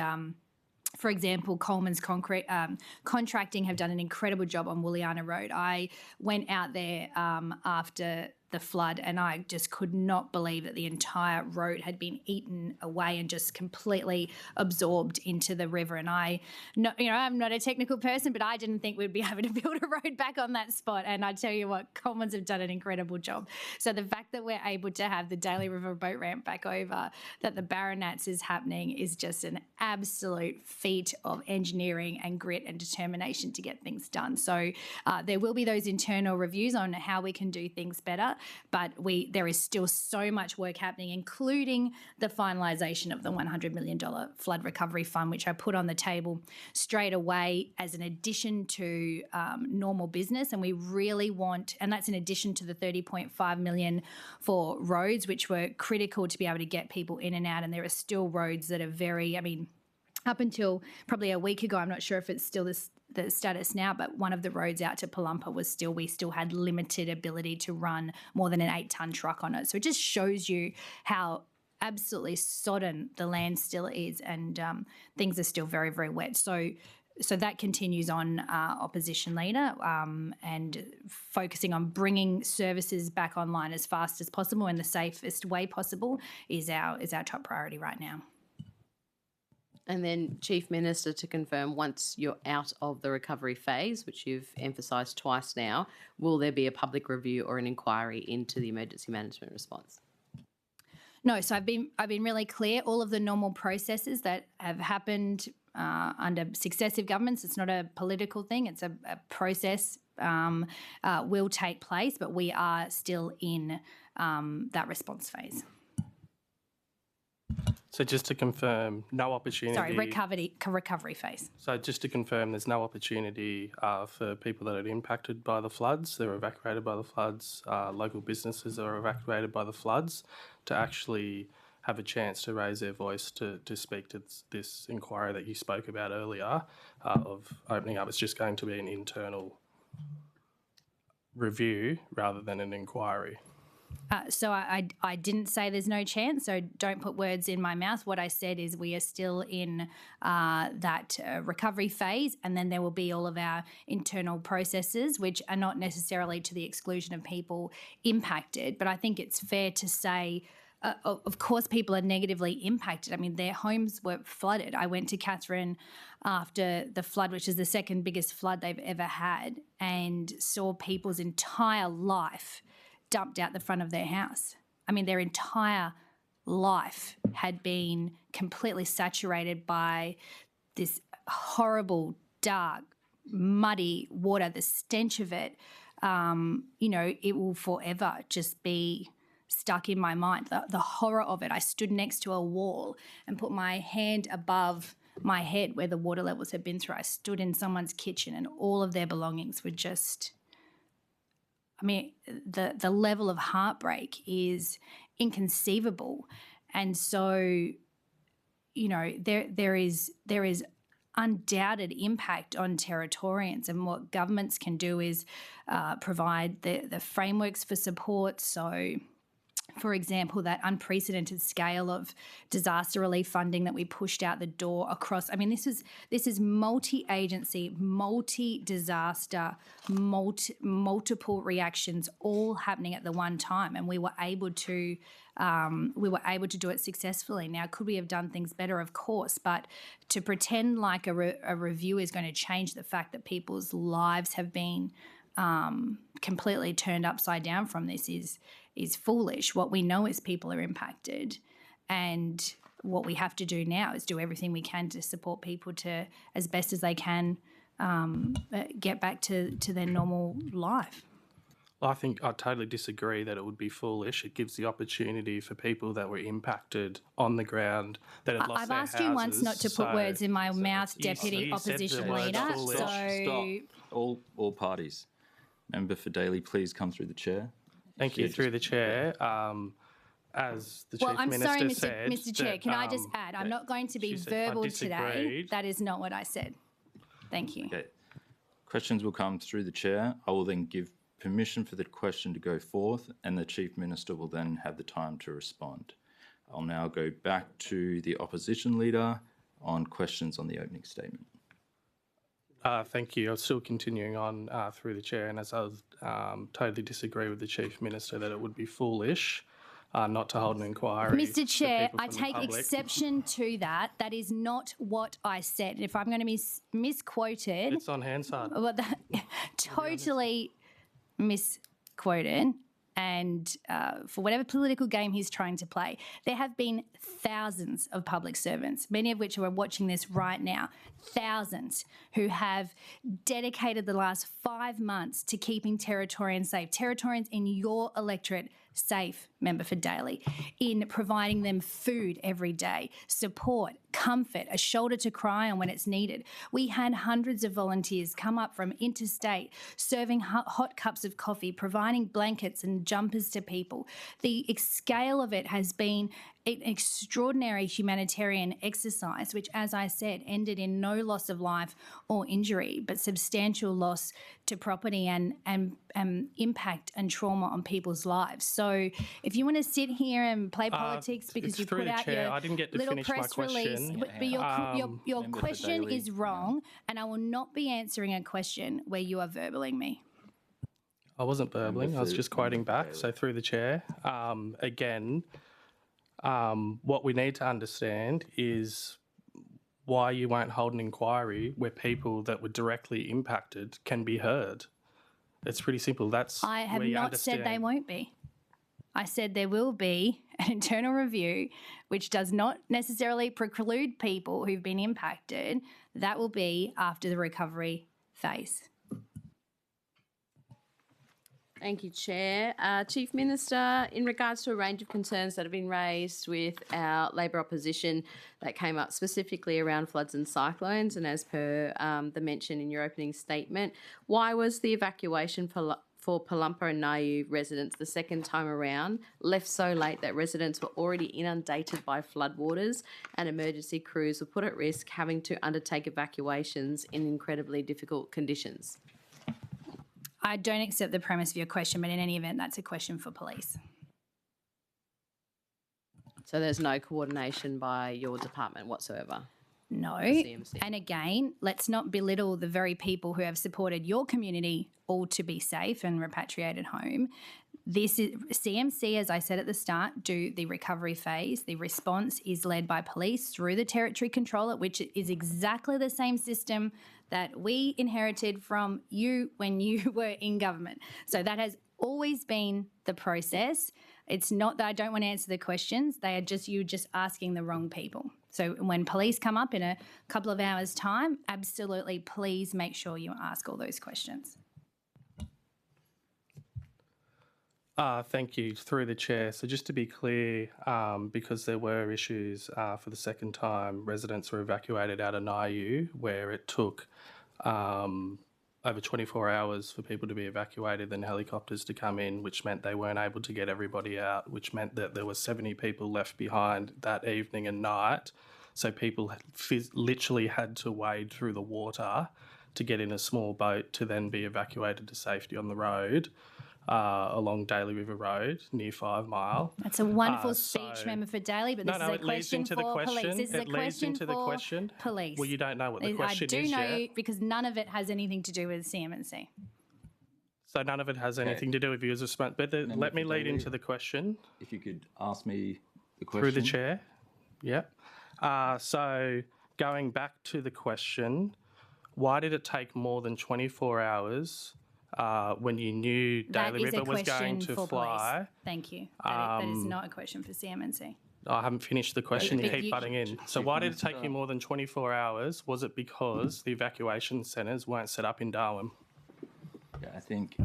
for example, Coleman's Contracting have done an incredible job on Wooliana Road. I went out there after the flood, and I just could not believe that the entire road had been eaten away and just completely absorbed into the river. And I'm not a technical person, but I didn't think we'd be able to build a road back on that spot. And I tell you what, Coleman's have done an incredible job. So the fact that we're able to have the Daly River boat ramp back over, that the Baronats is happening, is just an absolute feat of engineering and grit and determination to get things done. So there will be those internal reviews on how we can do things better. But there is still so much work happening, including the finalisation of the $100 million flood recovery fund, which I put on the table straight away as an addition to normal business. And we really want, and that's in addition to the $30.5 million for roads, which were critical to be able to get people in and out. And there are still roads that are very, up until probably a week ago, I'm not sure if it's still the status now, but one of the roads out to Palumpa we still had limited ability to run more than an 8-ton truck on it. So it just shows you how absolutely sodden the land still is, and things are still very, very wet. So so that continues on, Opposition Leader, and focusing on bringing services back online as fast as possible in the safest way possible is our top priority right now. And then, Chief Minister, to confirm, once you're out of the recovery phase, which you've emphasised twice now, will there be a public review or an inquiry into the emergency management response? No, so I've been really clear. All of the normal processes that have happened under successive governments, it's not a political thing, it's a process, will take place, but we are still in that response phase. So just to confirm, no opportunity... Sorry, recovery phase. So just to confirm, there's no opportunity for people that are impacted by the floods, they're evacuated by the floods, local businesses are evacuated by the floods, to actually have a chance to raise their voice to speak to this inquiry that you spoke about earlier of opening up. It's just going to be an internal review rather than an inquiry. So I didn't say there's no chance, so don't put words in my mouth. What I said is we are still in that recovery phase, and then there will be all of our internal processes, which are not necessarily to the exclusion of people impacted. But I think it's fair to say, of course, people are negatively impacted. I mean, their homes were flooded. I went to Katherine after the flood, which is the second biggest flood they've ever had, and saw people's entire life dumped out the front of their house. I mean, their entire life had been completely saturated by this horrible, dark, muddy water. The stench of it, it will forever just be stuck in my mind. The horror of it. I stood next to a wall and put my hand above my head where the water levels had been through. I stood in someone's kitchen and all of their belongings were just... I mean, the level of heartbreak is inconceivable. And so, there is undoubted impact on Territorians, and what governments can do is provide the frameworks for support. So, for example, that unprecedented scale of disaster relief funding that we pushed out the door across. I mean, this is multi-agency, multi-disaster, multiple reactions all happening at the one time, and we were able to do it successfully. Now, could we have done things better? Of course, but to pretend like a review is going to change the fact that people's lives have been completely turned upside down from this is foolish. What we know is people are impacted, and what we have to do now is do everything we can to support people to, as best as they can, get back to their normal life. I think I totally disagree that it would be foolish. It gives the opportunity for people that were impacted on the ground that had lost I've their asked houses. you once not to put words in my mouth, Deputy you said the Opposition word Leader. foolish. So All parties. Member for Daly, please come through the chair. Thank you. Through the chair, as the Chief I'm Minister sorry, said... Mr Chair, can I just add, I'm not going to be verbal today. That is not what I said. Thank you. Okay. Questions will come through the chair. I will then give permission for the question to go forth, and the Chief Minister will then have the time to respond. I'll now go back to the Opposition Leader on questions on the opening statement. Thank you. I'm still continuing on through the chair, and as I was, totally disagree with the Chief Minister that it would be foolish not to hold an inquiry. Mr Chair, I take exception to that. That is not what I said. If I'm going to be misquoted... It's on Hansard. Well, totally misquoted. And for whatever political game he's trying to play, there have been thousands of public servants, many of which are watching this right now, thousands who have dedicated the last 5 months to keeping Territorians safe. Territorians in your electorate safe, Member for Daly, in providing them food every day, support, comfort, a shoulder to cry on when it's needed. We had hundreds of volunteers come up from interstate, serving hot cups of coffee, providing blankets and jumpers to people. The scale of it has been extraordinary humanitarian exercise, which, as I said, ended in no loss of life or injury, but substantial loss to property and impact and trauma on people's lives. So if you want to sit here and play politics because you put out your I didn't get to little finish my press release, question. but your question is wrong, and I will not be answering a question where you are verbaling me. I wasn't burbling, I was just quoting back, so through the chair. Again, what we need to understand is why you won't hold an inquiry where people that were directly impacted can be heard. It's pretty simple. That's I have where you not said they understand. won't be. I said there will be an internal review, which does not necessarily preclude people who've been impacted. That will be after the recovery phase. Thank you, Chair. Chief Minister, in regards to a range of concerns that have been raised with our Labor opposition that came up specifically around floods and cyclones, and as per the mention in your opening statement, why was the evacuation for Palumpa and Nayu residents the second time around left so late that residents were already inundated by floodwaters and emergency crews were put at risk having to undertake evacuations in incredibly difficult conditions? I don't accept the premise of your question, but in any event, that's a question for police. So there's no coordination by your department whatsoever? No. CMC. And again, let's not belittle the very people who have supported your community all to be safe and repatriated home. This is CMC, as I said at the start, do the recovery phase. The response is led by police through the Territory Controller, which is exactly the same system that we inherited from you when you were in government. So that has always been the process. It's not that I don't want to answer the questions. They are just you just asking the wrong people. So when police come up in a couple of hours' time, absolutely, please make sure you ask all those questions. Thank you. Through the chair. So just to be clear, because there were issues for the second time, residents were evacuated out of Nayu, where it took over 24 hours for people to be evacuated, then helicopters to come in, which meant they weren't able to get everybody out, which meant that there were 70 people left behind that evening and night. So people literally had to wade through the water to get in a small boat to then be evacuated to safety on the road. Along Daly River Road near 5 Mile. That's a wonderful speech, Member for Daly, but this is a question for police. This is a question for police. Well, you don't know what the question is I do know yet. because none of it has anything to do with CMNC. So none of it has anything to do with you as a response. But let me lead into the question. If you could ask me the question. Through the chair. Yep. So going back to the question, why did it take more than 24 hours when you knew Daly River was going to fly? Police. Thank you. That is not a question for CMNC. I haven't finished the question. You keep butting in. So why did it take you more than 24 hours? Was it because the evacuation centres weren't set up in Darwin? Yeah, I think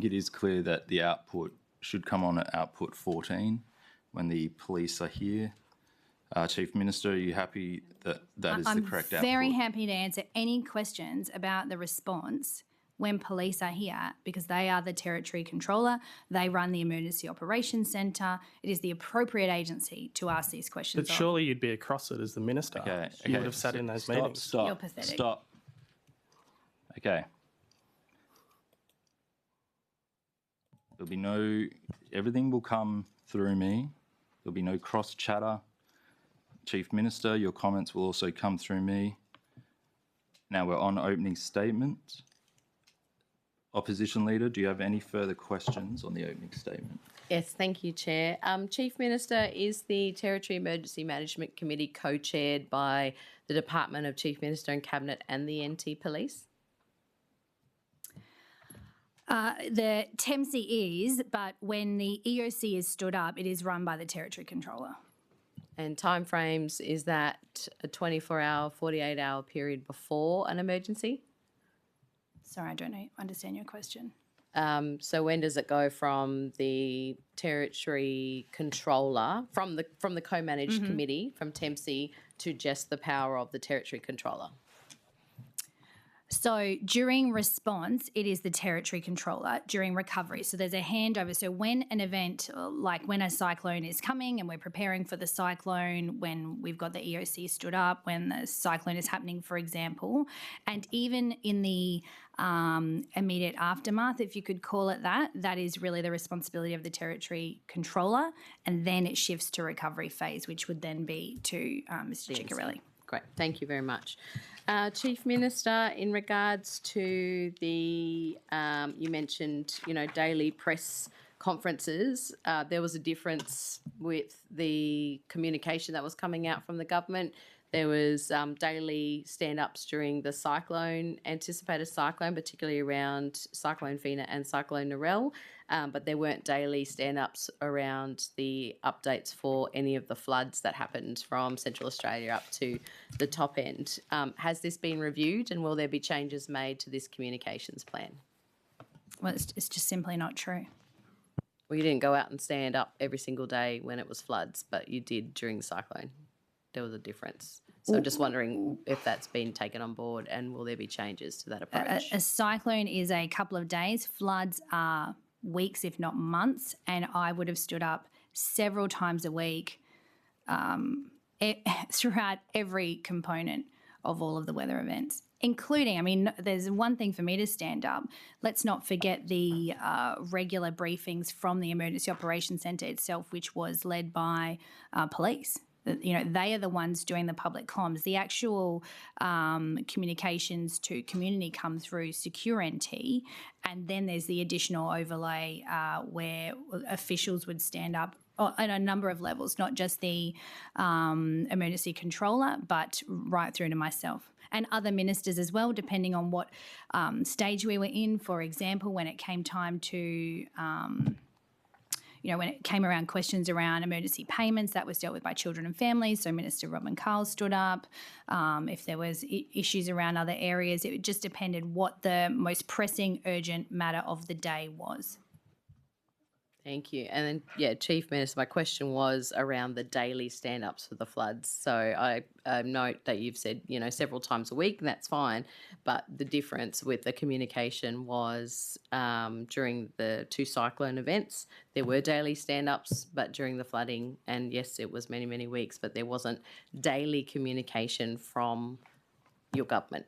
it is clear that the output should come on at output 14 when the police are here. Chief Minister, are you happy that that is the correct output? I'm very happy to answer any questions about the response when police are here, because they are the Territory Controller. They run the Emergency Operations Centre. It is the appropriate agency to ask these questions. But surely you'd be across it as the Minister. Okay. You would have sat in those meetings. Stop. You're pathetic. Stop. Okay. There'll be everything will come through me. There'll be no cross chatter. Chief Minister, your comments will also come through me. Now we're on opening statement. Opposition Leader, do you have any further questions on the opening statement? Yes, thank you, Chair. Chief Minister, is the Territory Emergency Management Committee co-chaired by the Department of Chief Minister and Cabinet and the NT Police? The TEMC is, but when the EOC is stood up, it is run by the Territory Controller. And timeframes, is that a 24-hour, 48-hour period before an emergency? Sorry, I don't understand your question. So when does it go from the Territory Controller, from the co-managed committee, from TEMC, to just the power of the Territory Controller? So during response, it is the territory controller. During recovery, so there's a handover. So when an event, like when a cyclone is coming and we're preparing for the cyclone, when we've got the EOC stood up, when the cyclone is happening, for example, and even in the immediate aftermath, if you could call it that, that is really the responsibility of the territory controller, and then it shifts to recovery phase, which would then be to Mr. Ciccarelli. Great, thank you very much. Chief Minister, in regards to the, you mentioned, daily press conferences, there was a difference with the communication that was coming out from the government. There was daily stand-ups during the anticipated cyclone, particularly around Cyclone Fina and Cyclone Narelle, but there weren't daily stand-ups around the updates for any of the floods that happened from Central Australia up to the top end. Has this been reviewed, and will there be changes made to this communications plan? Well, it's just simply not true. Well, you didn't go out and stand up every single day when it was floods, but you did during the cyclone. There was a difference. So just wondering if that's been taken on board, and will there be changes to that approach? A cyclone is a couple of days. Floods are weeks, if not months, and I would have stood up several times a week throughout every component of all of the weather events, including, there's one thing for me to stand up. Let's not forget the regular briefings from the Emergency Operations Centre itself, which was led by police. They are the ones doing the public comms. The actual communications to community come through Secure NT, and then there's the additional overlay where officials would stand up at a number of levels, not just the emergency controller, but right through to myself and other ministers as well, depending on what stage we were in. For example, when it came time to when it came around questions around emergency payments, that was dealt with by Children and Families. So Minister Robin Carl stood up. If there was issues around other areas, it just depended what the most pressing, urgent matter of the day was. Thank you. And then, Chief Minister, my question was around the daily stand-ups for the floods. So I note that you've said, several times a week, and that's fine. But the difference with the communication was during the two cyclone events, there were daily stand-ups, but during the flooding, and yes, it was many, many weeks, but there wasn't daily communication from your government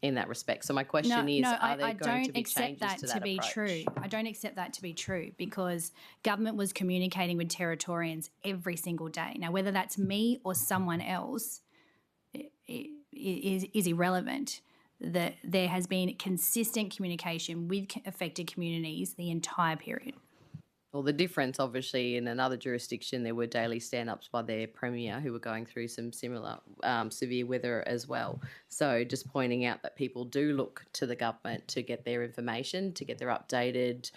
in that respect. So my question is, are there going to be changes to that approach? I don't accept that to be true, because government was communicating with Territorians every single day. Now, whether that's me or someone else is irrelevant. There has been consistent communication with affected communities the entire period. Well, the difference, obviously, in another jurisdiction, there were daily stand-ups by their Premier who were going through some similar severe weather as well. So just pointing out that people do look to the government to get their information, to get their updated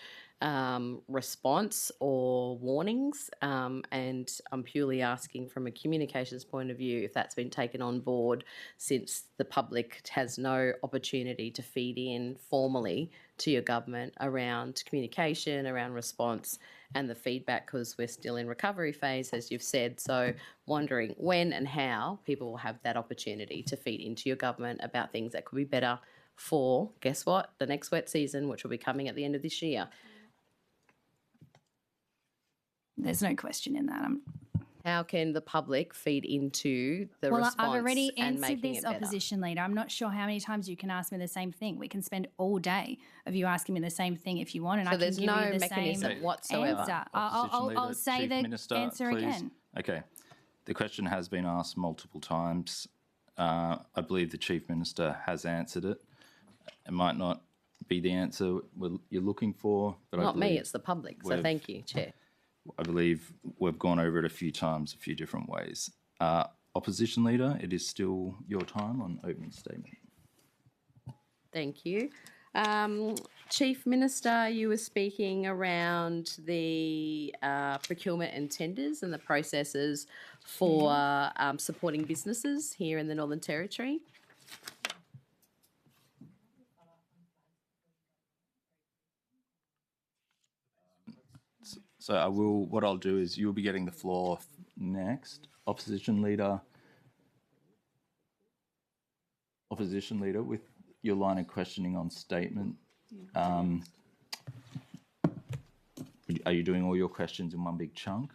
response or warnings. And I'm purely asking from a communications point of view if that's been taken on board, since the public has no opportunity to feed in formally to your government around communication, around response and the feedback, because we're still in recovery phase, as you've said. So wondering when and how people will have that opportunity to feed into your government about things that could be better for, guess what, the next wet season, which will be coming at the end of this year. There's no question in that. How can the public feed into the response? I've already and answered making this, it better? opposition leader. I'm not sure how many times you can ask me the same thing. We can spend all day of you asking me the same thing if you want, and So I can there's give no you the mechanism same whatsoever. answer. Opposition I'll Leader, say Chief the Minister, answer please. again. Okay. The question has been asked multiple times. I believe the Chief Minister has answered it. It might not be the answer you're looking for, but Not me, it's the public. So thank you, Chair. I believe we've gone over it a few times, a few different ways. Opposition Leader, it is still your time on opening statement. Thank you. Chief Minister, you were speaking around the procurement and tenders and the processes for supporting businesses here in the Northern Territory. So what I'll do is you'll be getting the floor next. Opposition Leader, with your line of questioning on statement. Are you doing all your questions in one big chunk?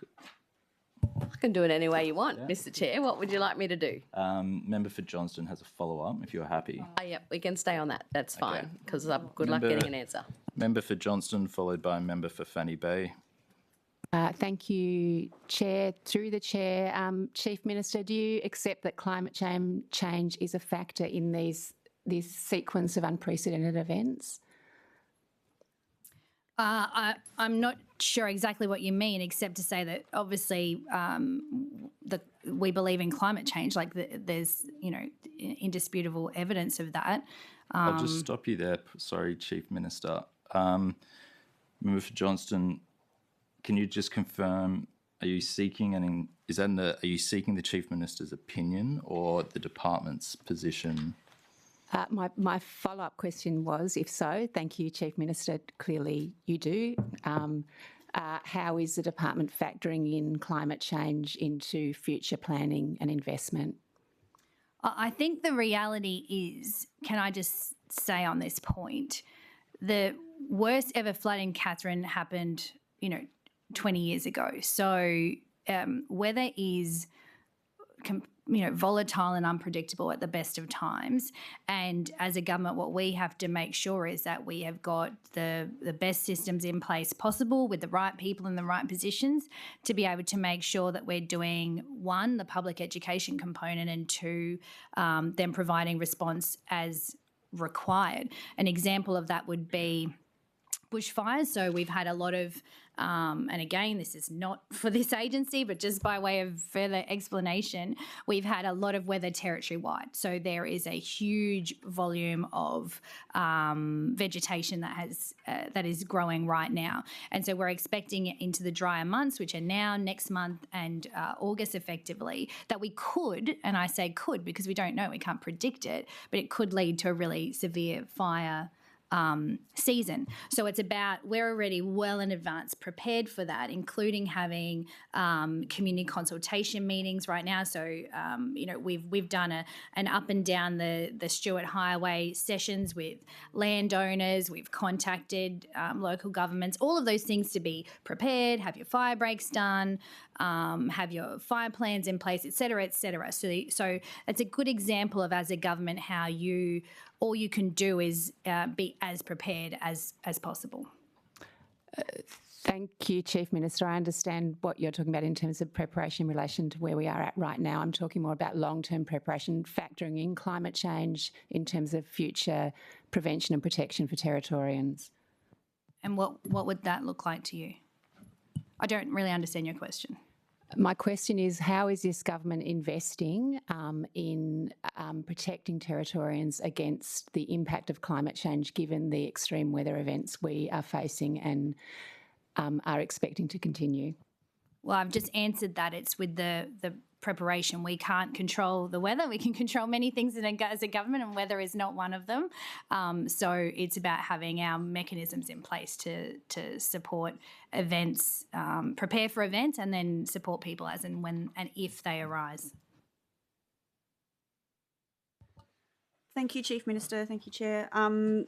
I can do it any way you want, Mr. Chair. What would you like me to do? Member for Johnston has a follow-up, if you're happy. Oh, yep, we can stay on that. That's fine, because good luck getting an answer. Member for Johnston, followed by member for Fanny Bay. Thank you, Chair. Through the Chair, Chief Minister, do you accept that climate change is a factor in this sequence of unprecedented events? I'm not sure exactly what you mean, except to say that obviously we believe in climate change. Like there's indisputable evidence of that. I'll just stop you there. Sorry, Chief Minister. Member for Johnston, can you just confirm? Are you seeking are you seeking the Chief Minister's opinion or the department's position? My follow-up question was, if so, thank you, Chief Minister, clearly you do. How is the department factoring in climate change into future planning and investment? I think the reality is, can I just say on this point, the worst ever flood in Katherine happened, 20 years ago. So weather is volatile and unpredictable at the best of times. And as a government, what we have to make sure is that we have got the best systems in place possible with the right people in the right positions to be able to make sure that we're doing, one, the public education component, and two, then providing response as required. An example of that would be bushfires. So we've had a lot of, and again, this is not for this agency, but just by way of further explanation, we've had a lot of weather territory-wide. So there is a huge volume of vegetation that is growing right now. And so we're expecting into the drier months, which are now, next month and August effectively, that we could, and I say could because we don't know, we can't predict it, but it could lead to a really severe fire season. So it's about, we're already well in advance prepared for that, including having community consultation meetings right now. So, we've done an up and down the Stewart Highway sessions with landowners. We've contacted local governments, all of those things to be prepared, have your fire breaks done, have your fire plans in place, et cetera, et cetera. So it's a good example of, as a government, how all you can do is be as prepared as possible. Thank you, Chief Minister. I understand what you're talking about in terms of preparation in relation to where we are at right now. I'm talking more about long-term preparation, factoring in climate change in terms of future prevention and protection for Territorians. And what would that look like to you? I don't really understand your question. My question is, how is this government investing in protecting Territorians against the impact of climate change, given the extreme weather events we are facing and are expecting to continue? Well, I've just answered that. It's with the preparation. We can't control the weather. We can control many things as a government, and weather is not one of them. So it's about having our mechanisms in place to support events, prepare for events, and then support people as and when and if they arise. Thank you, Chief Minister. Thank you, Chair. In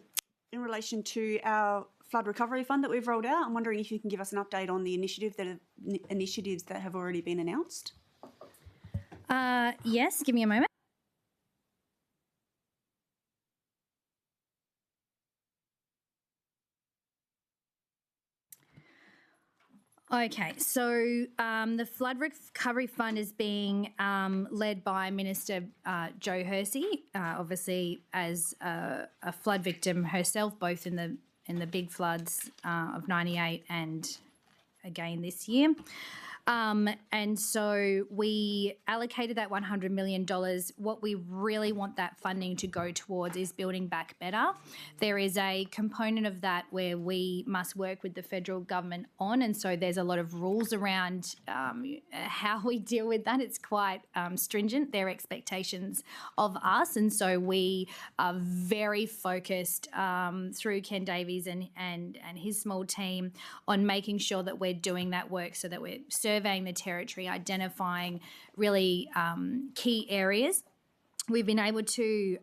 relation to our flood recovery fund that we've rolled out, I'm wondering if you can give us an update on the initiatives that have already been announced. Yes, give me a moment. Okay, so the Flood Recovery Fund is being led by Minister Jo Hersey, obviously as a flood victim herself, both in the big floods of 98 and again this year. And so we allocated that $100 million. What we really want that funding to go towards is building back better. There is a component of that where we must work with the federal government on, and so there's a lot of rules around how we deal with that. It's quite stringent, their expectations of us, and so we are very focused through Ken Davies and his small team on making sure that we're doing that work so that we're surveying the territory, identifying really key areas we've been able to,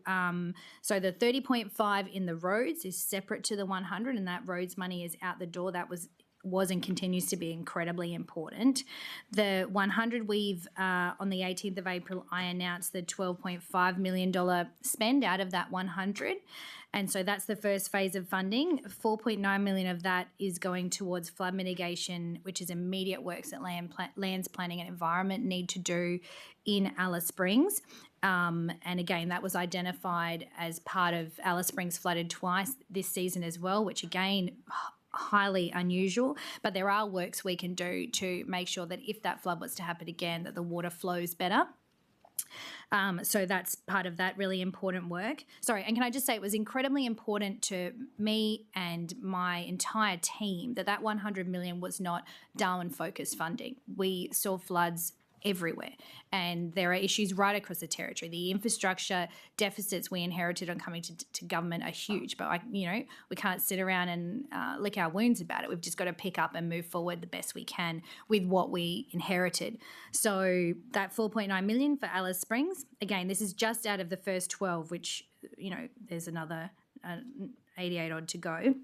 so the 30.5 in the roads is separate to the 100, and that roads money is out the door. That was and continues to be incredibly important. The 100 we've, on the 18th of April, I announced the $12.5 million spend out of that 100. And so that's the first phase of funding. 4.9 million of that is going towards flood mitigation, which is immediate works that Lands Planning and Environment need to do in Alice Springs. And again, that was identified as part of Alice Springs flooded twice this season as well, which again, highly unusual, but there are works we can do to make sure that if that flood was to happen again, that the water flows better. So that's part of that really important work. Sorry, and can I just say it was incredibly important to me and my entire team that 100 million was not Darwin-focused funding. We saw floods everywhere, and there are issues right across the territory. The infrastructure deficits we inherited on coming to government are huge, but we can't sit around and lick our wounds about it. We've just got to pick up and move forward the best we can with what we inherited. So that 4.9 million for Alice Springs, again, this is just out of the first 12, which there's another 88 odd to go.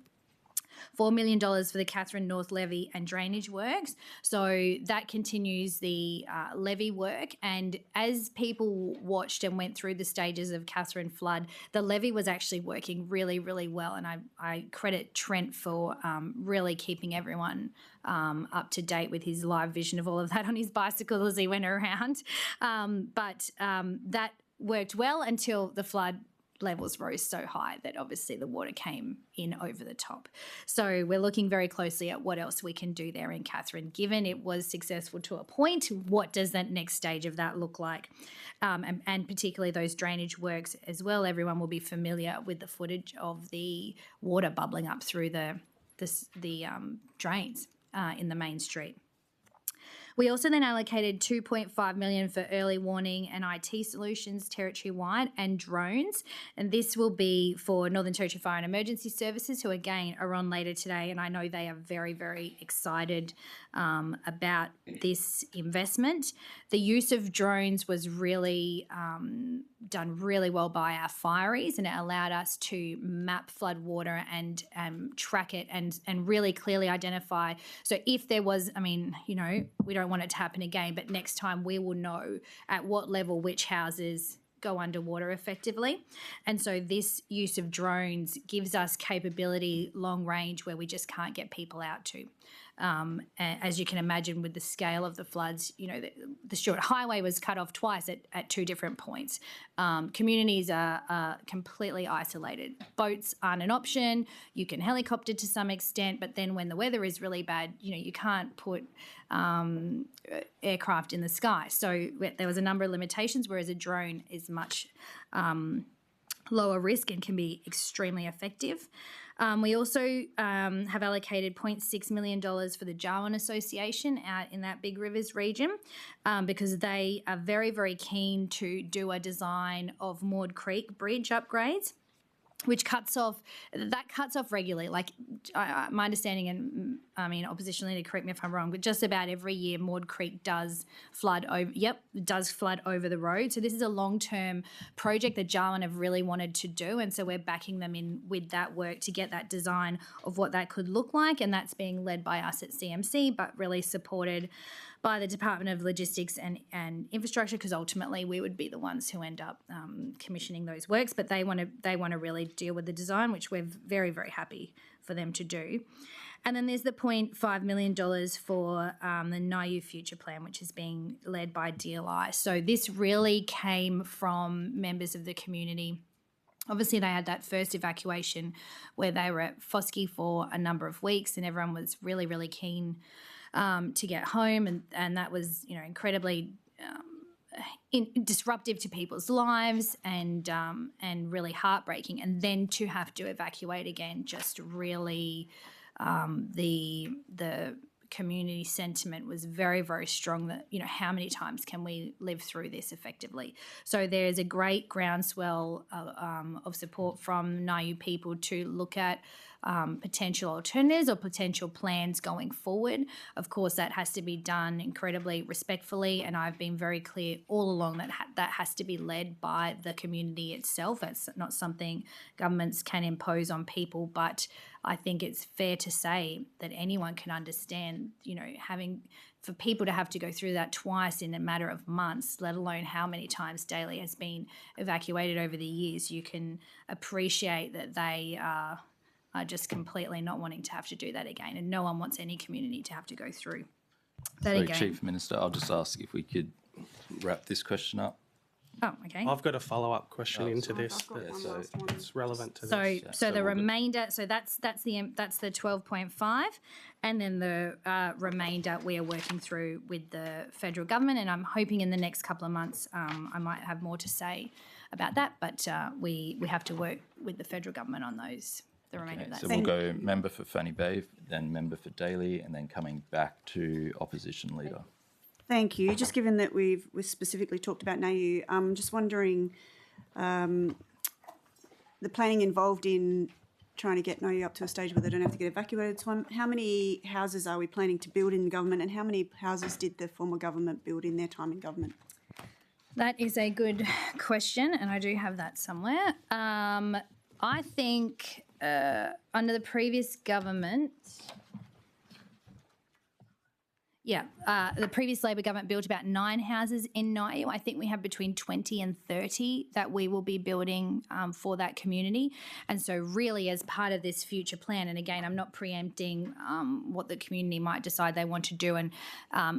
$4 million for the Catherine North levee and drainage works. So that continues the levee work. And as people watched and went through the stages of Catherine flood, the levee was actually working really, really well. And I credit Trent for really keeping everyone up to date with his live vision of all of that on his bicycle as he went around. But that worked well until the flood levels rose so high that obviously the water came in over the top. So we're looking very closely at what else we can do there in Catherine. Given it was successful to a point, what does that next stage of that look like? And particularly those drainage works as well. Everyone will be familiar with the footage of the water bubbling up through the drains in the main street. We also then allocated $2.5 million for early warning and IT solutions territory-wide and drones. And this will be for Northern Territory Fire and Emergency Services, who again are on later today. And I know they are very, very excited about this investment. The use of drones was really done really well by our fireys, and it allowed us to map flood water and track it and really clearly identify. So if there was, we don't want it to happen again, but next time we will know at what level which houses go underwater effectively. And so this use of drones gives us capability long range where we just can't get people out to. As you can imagine, with the scale of the floods, the Stewart Highway was cut off twice at two different points. Communities are completely isolated. Boats aren't an option. You can helicopter to some extent, but then when the weather is really bad, you can't put aircraft in the sky. So there was a number of limitations, whereas a drone is much lower risk and can be extremely effective. We also have allocated $0.6 million for the Jarwin Association out in that Big Rivers region because they are very, very keen to do a design of Maud Creek bridge upgrades, which cuts off regularly. Like my understanding, and opposition leader, correct me if I'm wrong, but just about every year Maud Creek does flood over. Does flood over the road. So this is a long-term project that Jarwin have really wanted to do, and so we're backing them in with that work to get that design of what that could look like, and that's being led by us at CMC, but really supported by the Department of Logistics and Infrastructure, because ultimately we would be the ones who end up commissioning those works. But they want to really deal with the design, which we're very, very happy for them to do. And then there's the $0.5 million for the Niu Future Plan, which is being led by DLI. So this really came from members of the community. Obviously, they had that first evacuation where they were at Foskey for a number of weeks, and everyone was really, really keen to get home, and that was incredibly disruptive to people's lives and really heartbreaking. And then to have to evacuate again, just really the community sentiment was very, very strong that, how many times can we live through this effectively? So there's a great groundswell of support from Niu people to look at potential alternatives or potential plans going forward. Of course, that has to be done incredibly respectfully, and I've been very clear all along that that has to be led by the community itself. It's not something governments can impose on people, but I think it's fair to say that anyone can understand, for people to have to go through that twice in a matter of months, let alone how many times Daly has been evacuated over the years, you can appreciate that they are just completely not wanting to have to do that again. And no one wants any community to have to go through that Sorry, again. Chief Minister, I'll just ask if we could wrap this question up. Oh, okay. I've got a follow-up question into this I've got one so last one. that's relevant to So, this. so the we'll do- remainder. So that's the 12.5, and then the remainder we are working through with the federal government, and I'm hoping in the next couple of months I might have more to say about that. But we have to work with the federal government on those. The remainder of that. So we'll go member for Fanny Bay, then member for Daly, and then coming back to opposition leader. Thank you. Just given that we've specifically talked about NAU, I'm just wondering the planning involved in trying to get NAU up to a stage where they don't have to get evacuated. So how many houses are we planning to build in government, and how many houses did the former government build in their time in government? That is a good question, and I do have that somewhere. I think under the previous government, the previous Labor government built about 9 houses in NAU. I think we have between 20 and 30 that we will be building for that community. And so really as part of this future plan, and again, I'm not preempting what the community might decide they want to do. And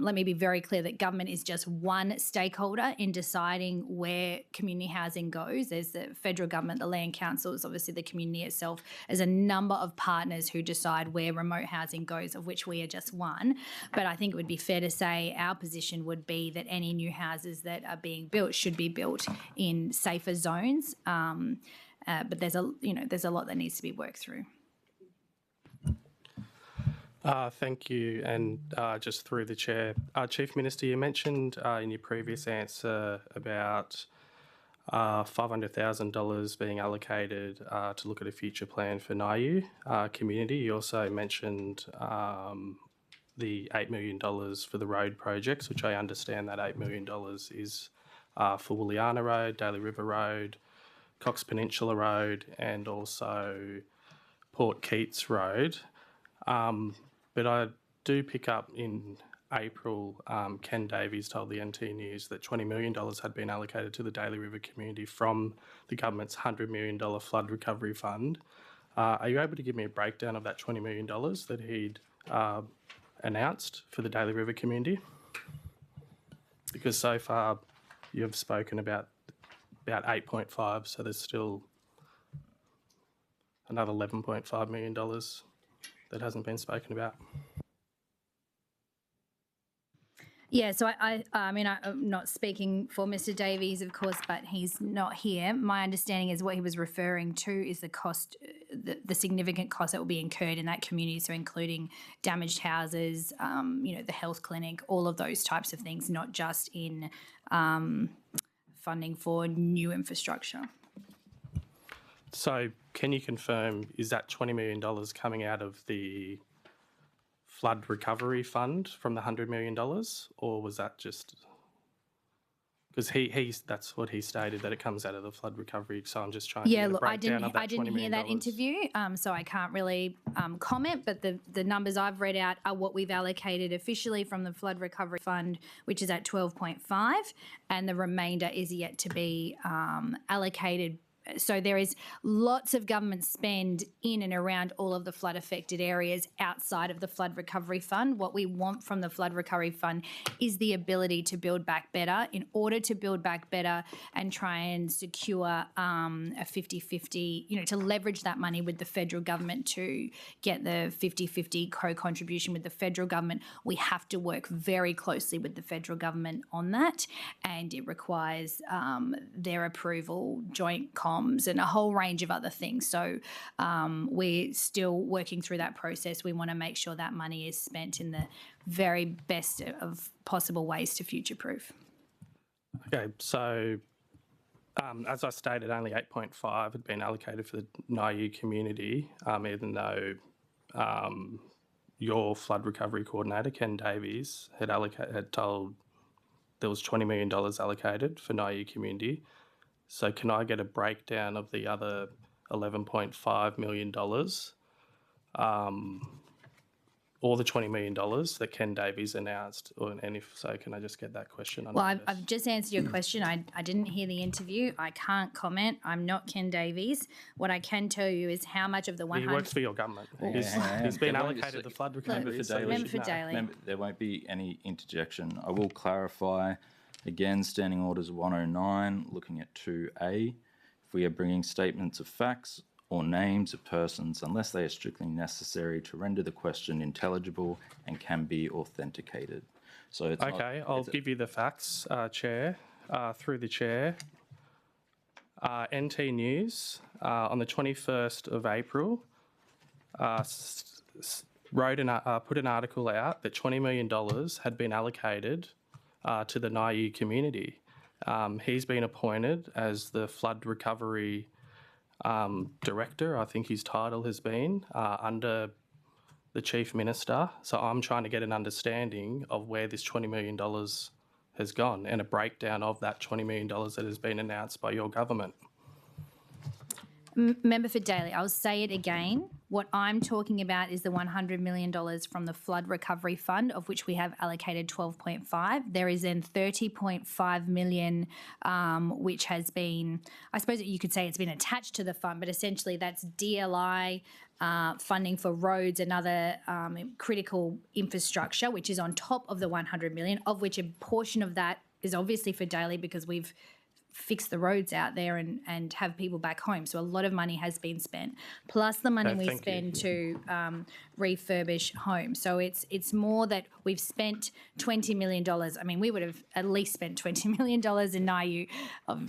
let me be very clear that government is just one stakeholder in deciding where community housing goes. There's the federal government, the land councils, obviously the community itself. There's a number of partners who decide where remote housing goes, of which we are just one. But I think would be fair to say our position would be that any new houses that are being built should be built in safer zones. But there's a lot that needs to be worked through. Thank you. And just through the chair, Chief Minister, you mentioned in your previous answer about $500,000 being allocated to look at a future plan for NAU community. You also mentioned the $8 million for the road projects, which I understand that $8 million is for Wooliana Road, Daly River Road, Cox Peninsula Road, and also Port Keats Road. But I do pick up in April, Ken Davies told the NT News that $20 million had been allocated to the Daly River community from the government's $100 million flood recovery fund. Are you able to give me a breakdown of that $20 million that he'd announced for the Daly River community? Because so far you've spoken about 8.5, so there's still another $11.5 million that hasn't been spoken about. Yeah, so I mean, I'm not speaking for Mr. Davies, of course, but he's not here. My understanding is what he was referring to is the cost, the significant cost that will be incurred in that community, so including damaged houses, the health clinic, all of those types of things, not just in funding for new infrastructure. So can you confirm, is that $20 million coming out of the flood recovery fund from the $100 million, or was that just because that's what he stated, that it comes out of the flood recovery? So I'm just trying to get a breakdown of that $20 million. I didn't hear that interview, so I can't really comment. But the numbers I've read out are what we've allocated officially from the flood recovery fund, which is at 12.5, and the remainder is yet to be allocated. So there is lots of government spend in and around all of the flood affected areas outside of the flood recovery fund. What we want from the flood recovery fund is the ability to build back better. In order to build back better and try and secure a 50-50, to leverage that money with the federal government to get the 50-50 co-contribution with the federal government, we have to work very closely with the federal government on that, and it requires their approval, joint and a whole range of other things. So we're still working through that process. We want to make sure that money is spent in the very best of possible ways to future-proof. Okay, so As I stated, only 8.5 had been allocated for the Niu community, even though your flood recovery coordinator, Ken Davies, had told there was $20 million allocated for Niu community. So can I get a breakdown of the other $11.5 million, or the $20 million that Ken Davies announced? And if so, can I just get that question on Well, notice? I've just answered your question. I didn't hear the interview. I can't comment. I'm not Ken Davies. What I can tell you is how much of the He 100... works for your government. hang He's on. been There won't be allocated the flood Member recovery. for so you Daly. should for know. Daly. There won't be any interjection. I will clarify, again, Standing Orders 109, looking at 2A. If we are bringing statements of facts or names of persons, unless they are strictly necessary to render the question intelligible and can be authenticated. So it's not- Okay, I'll it's a- give you the facts, Chair. Through the Chair, NT News on the 21st of April put an article out that $20 million had been allocated to the Niu community. He's been appointed as the flood recovery director, I think his title has been, under the Chief Minister. So I'm trying to get an understanding of where this $20 million has gone and a breakdown of that $20 million that has been announced by your government. Member for Daly, I'll say it again. What I'm talking about is the $100 million from the Flood Recovery Fund, of which we have allocated 12.5. There is then 30.5 million, which has been, I suppose you could say it's been attached to the fund, but essentially that's DLI funding for roads and other critical infrastructure, which is on top of the 100 million, of which a portion of that is obviously for Daly because we've fix the roads out there and have people back home. So a lot of money has been spent, plus the money we spend to refurbish homes. So it's more that we've spent $20 million. I mean, we would have at least spent $20 million in Niu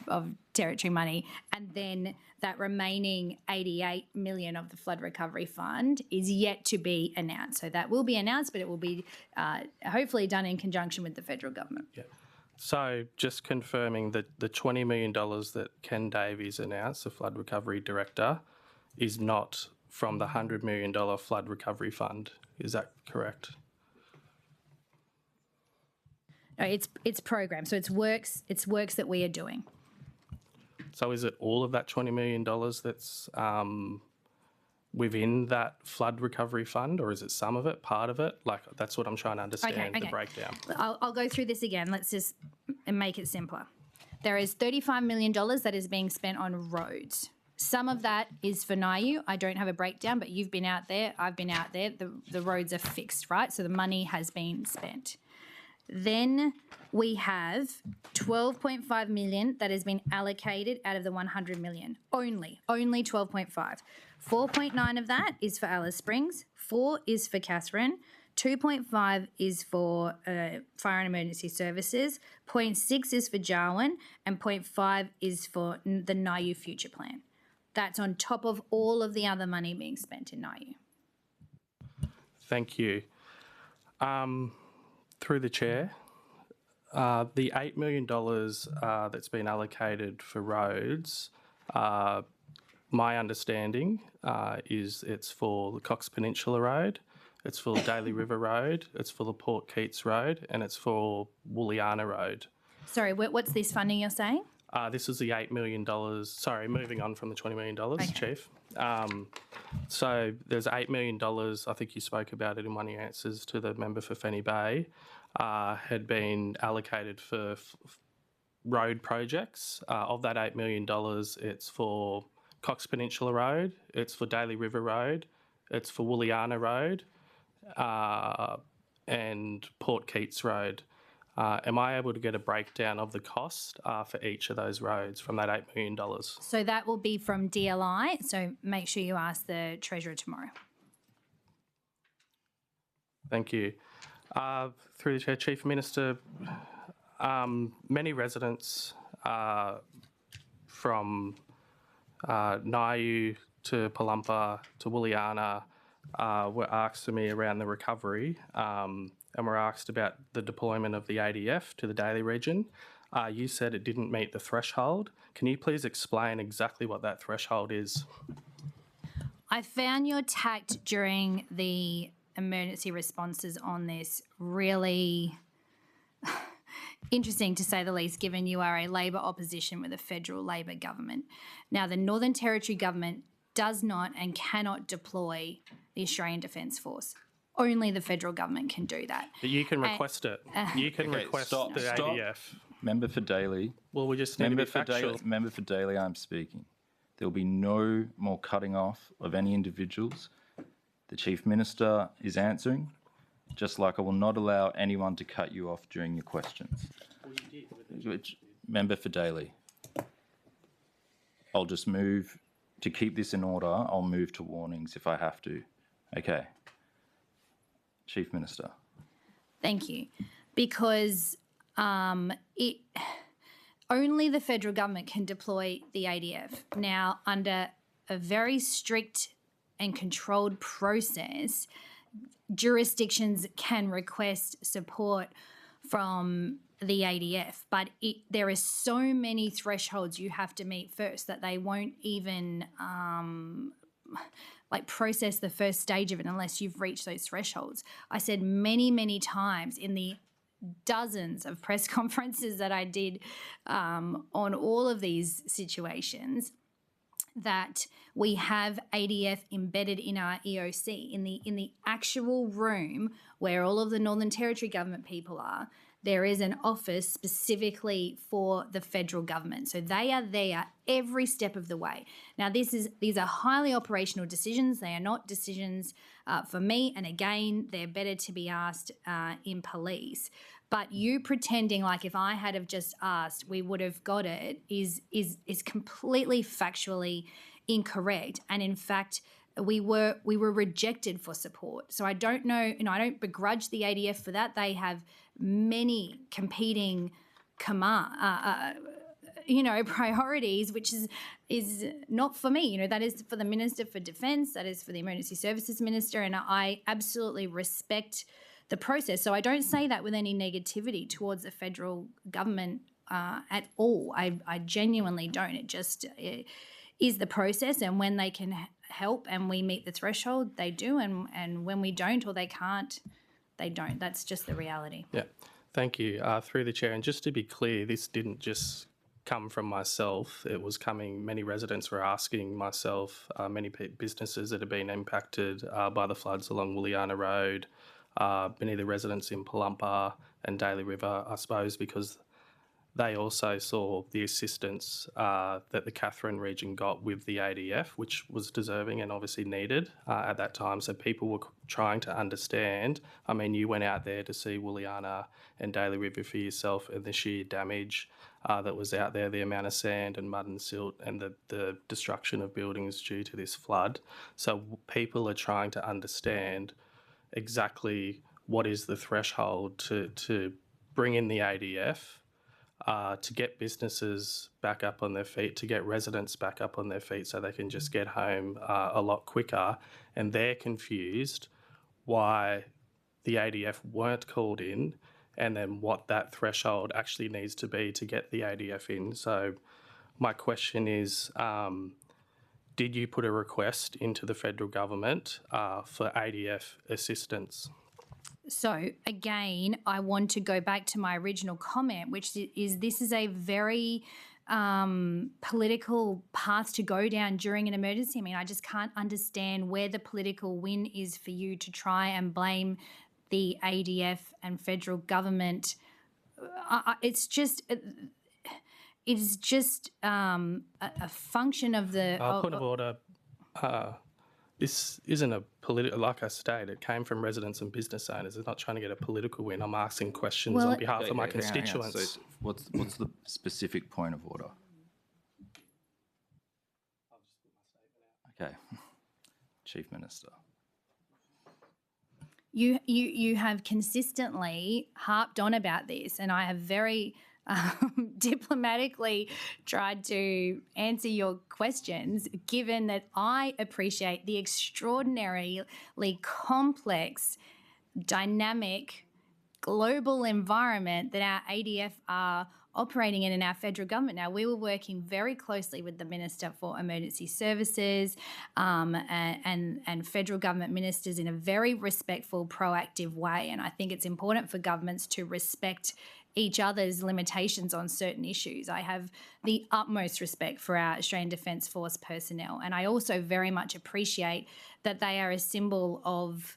of territory money. And then that remaining $88 million of the Flood Recovery Fund is yet to be announced. So that will be announced, but it will be hopefully done in conjunction with the federal government. Yeah. So just confirming that the $20 million that Ken Davies announced, the Flood Recovery Director, is not from the $100 million Flood Recovery Fund. Is that correct? No, it's program. So it's works that we are doing. So is it all of that $20 million that's within that Flood Recovery Fund, or is it some of it, part of it? Like, that's what I'm trying to understand, the breakdown. I'll go through this again. Let's just make it simpler. There is $35 million that is being spent on roads. Some of that is for Niu. I don't have a breakdown, but you've been out there. I've been out there. The roads are fixed, right? So the money has been spent. Then we have 12.5 million that has been allocated out of the 100 million. Only 12.5. 4.9 of that is for Alice Springs. 4 is for Catherine. 2.5 is for Fire and Emergency Services. 0.6 is for Jarwin, and 0.5 is for the Niu Future Plan. That's on top of all of the other money being spent in Niu. Thank you. Through the Chair, the $8 million that's been allocated for roads, my understanding is it's for the Cox Peninsula Road, it's for Daly River Road, it's for the Port Keats Road, and it's for Wooliana Road. Sorry, what's this funding you're saying? This is the $8 million. Sorry, moving on from the $20 million, Chief. So there's $8 million, I think you spoke about it in one of your answers to the member for Fenny Bay, had been allocated for road projects. Of that $8 million, it's for Cox Peninsula Road, it's for Daly River Road, it's for Wooliana Road, and Port Keats Road. Am I able to get a breakdown of the cost for each of those roads from that $8 million? So that will be from DLI. So make sure you ask the Treasurer tomorrow. Thank you. Through the Chair, Chief Minister, many residents from Niu to Palumpa to Wooliana were asked to me around the recovery and were asked about the deployment of the ADF to the Daly region. You said it didn't meet the threshold. Can you please explain exactly what that threshold is? I found your tact during the emergency responses on this really interesting, to say the least, given you are a Labor opposition with a federal Labor government. Now, the Northern Territory government does not and cannot deploy the Australian Defence Force. Only the federal government can do that. But you can request it. You can request the ADF. Member for Daly. Well, we just need to be factual. Member for Daly, I'm speaking. There will be no more cutting off of any individuals. The Chief Minister is answering, just like I will not allow anyone to cut you off during your questions. Member for Daly. I'll just move, to keep this in order, I'll move to warnings if I have to. Okay. Chief Minister. Thank you. Because only the federal government can deploy the ADF. Now, under a very strict and controlled process, jurisdictions can request support from the ADF, but there are so many thresholds you have to meet first that they won't even process the first stage of it unless you've reached those thresholds. I said many, many times in the dozens of press conferences that I did on all of these situations that we have ADF embedded in our EOC, in the actual room where all of the Northern Territory government people are. There is an office specifically for the federal government. So they are there every step of the way. Now, these are highly operational decisions. They are not decisions for me. And again, they're better to be asked in police. But you pretending like if I had have just asked, we would have got it is completely factually incorrect. And in fact, we were rejected for support. So I don't know, I don't begrudge the ADF for that. They have many competing priorities, which is not for me. That is for the Minister for Defence, that is for the Emergency Services Minister, and I absolutely respect the process. So I don't say that with any negativity towards the federal government at all. I genuinely don't. It just is the process, and when they can help and we meet the threshold, they do, and when we don't or they can't, they don't. That's just the reality. Yeah, thank you. Through the chair, and just to be clear, this didn't just come from myself. It was coming, many residents were asking myself, many businesses that have been impacted by the floods along Wooliana Road, many of the residents in Palumpa and Daly River, I suppose, because they also saw the assistance that the Katherine region got with the ADF, which was deserving and obviously needed at that time. So people were trying to understand. I mean, you went out there to see Wooliana and Daly River for yourself and the sheer damage that was out there, the amount of sand and mud and silt and the destruction of buildings due to this flood. So people are trying to understand exactly what is the threshold to bring in the ADF, to get businesses back up on their feet, to get residents back up on their feet so they can just get home a lot quicker. And they're confused why the ADF weren't called in and then what that threshold actually needs to be to get the ADF in. So my question is, did you put a request into the federal government for ADF assistance? So again, I want to go back to my original comment, which is this is a very political path to go down during an emergency. I mean, I just can't understand where the political win is for you to try and blame the ADF and federal government. It's just a function of the... Point of order. This isn't a political, like I stated, it came from residents and business owners. It's not trying to get a political win. I'm asking questions on behalf of my constituents. So what's the specific point of order? Okay. Chief Minister. You have consistently harped on about this, and I have very diplomatically tried to answer your questions, given that I appreciate the extraordinarily complex, dynamic, global environment that our ADF are operating in our federal government. Now, we were working very closely with the Minister for Emergency Services and federal government ministers in a very respectful, proactive way. And I think it's important for governments to respect each other's limitations on certain issues. I have the utmost respect for our Australian Defence Force personnel, and I also very much appreciate that they are a symbol of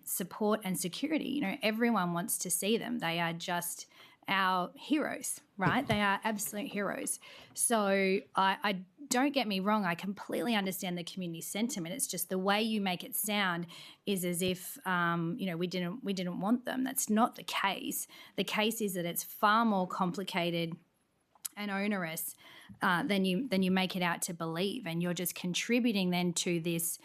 support and security. You know, everyone wants to see them. They are just our heroes, right? They are absolute heroes. So I don't get me wrong, I completely understand the community sentiment. It's just the way you make it sound is as if we didn't want them. That's not the case. The case is that it's far more complicated and onerous than you make it out to believe, and you're just contributing then to this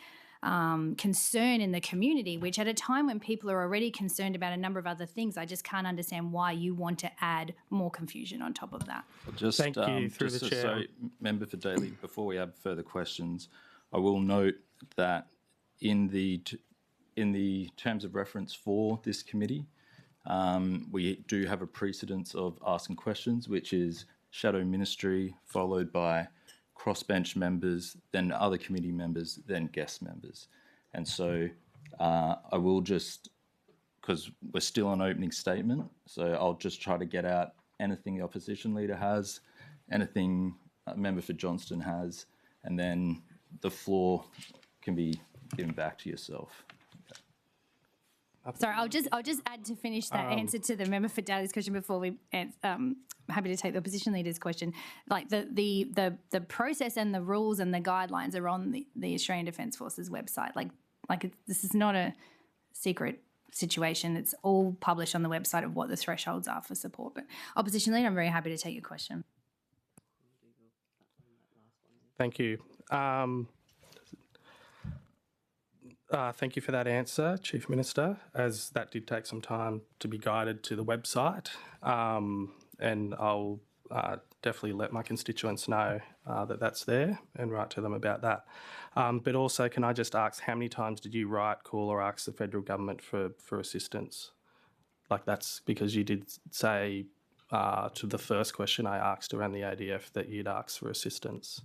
concern in the community, which at a time when people are already concerned about a number of other things, I just can't understand why you want to add more confusion on top of that. Thank you, through the chair. So, Member for Daly, before we have further questions, I will note that in the terms of reference for this committee, we do have a precedence of asking questions, which is shadow ministry followed by crossbench members, then other committee members, then guest members. And so I will just, because we're still on opening statement, so I'll just try to get out anything the opposition leader has, anything Member for Johnston has, and then the floor can be given back to yourself. Sorry, I'll just add to finish that answer to the Member for Daly's question before we happy to take the opposition leader's question. Like the process and the rules and the guidelines are on the Australian Defence Force's website. This is not a secret situation. It's all published on the website of what the thresholds are for support. But opposition leader, I'm very happy to take your question. Thank you. Thank you for that answer, Chief Minister, as that did take some time to be guided to the website. And I'll definitely let my constituents know that that's there and write to them about that. But also, can I just ask, how many times did you write, call or ask the federal government for assistance? Like, that's because you did say to the first question I asked around the ADF that you'd asked for assistance.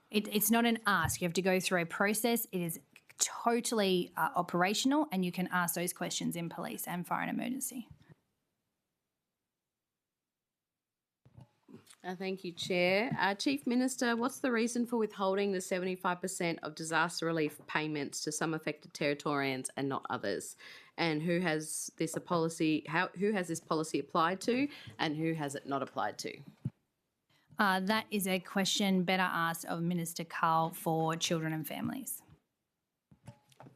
It's not an ask. You have to go through a process. It is totally operational, and you can ask those questions in police and fire and emergency. Thank you, Chair. Chief Minister, what's the reason for withholding the 75% of disaster relief payments to some affected Territorians and not others? And who has this policy applied to, and who has it not applied to? That is a question better asked of Minister Carl for Children and Families.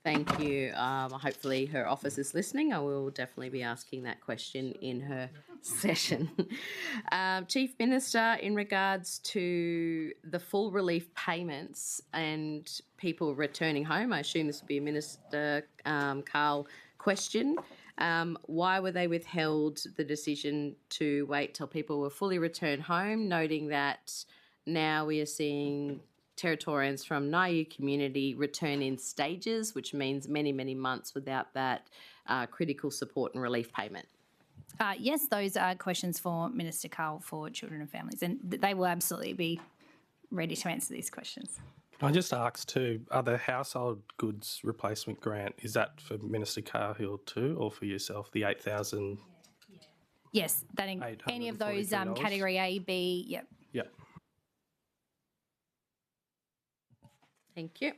Thank you. Hopefully her office is listening. I will definitely be asking that question in her session. Chief Minister, in regards to the full relief payments and people returning home, I assume this will be a Minister Carl question. Why were they withheld, the decision to wait till people were fully returned home, noting that now we are seeing Territorians from Nauru community return in stages, which means many, many months without that critical support and relief payment? Yes, those are questions for Minister Carl for Children and Families, and they will absolutely be ready to answer these questions. I just asked too, are the household goods replacement grant, is that for Minister Cahill too, or for yourself, the 8,000? Yes, that any of those category A, B, yep. Yep. Thank you.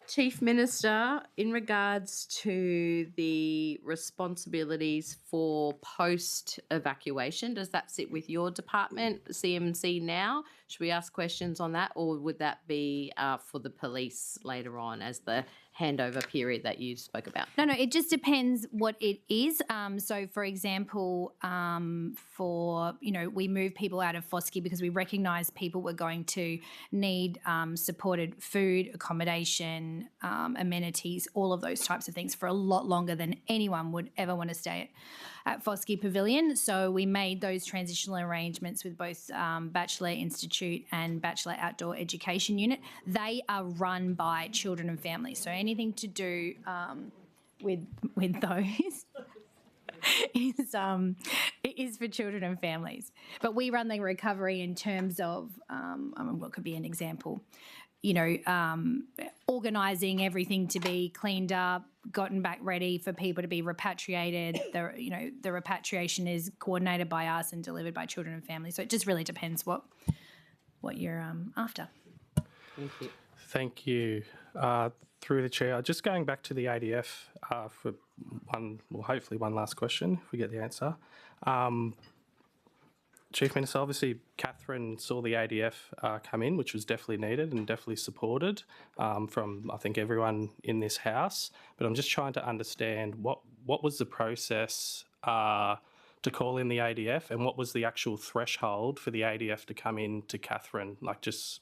Chief Minister, in regards to the responsibilities for post-evacuation, does that sit with your department, CMC now? Should we ask questions on that, or would that be for the police later on as the handover period that you spoke about? No, it just depends what it is. So, for example, we move people out of FOSCI because we recognise people were going to need supported food, accommodation, amenities, all of those types of things for a lot longer than anyone would ever want to stay at FOSCI Pavilion. So we made those transitional arrangements with both Bachelor Institute and Bachelor Outdoor Education Unit. They are run by Children and Families. So anything to do with those is for children and families. But we run the recovery in terms of what could be an example. Organising everything to be cleaned up, gotten back ready for people to be repatriated. The repatriation is coordinated by us and delivered by children and families. So it just really depends what you're after. Thank you. Thank you. Through the chair, just going back to the ADF for hopefully one last question, if we get the answer. Chief Minister, obviously Catherine saw the ADF come in, which was definitely needed and definitely supported from, I think, everyone in this House. But I'm just trying to understand what was the process to call in the ADF, and what was the actual threshold for the ADF to come in to Catherine, just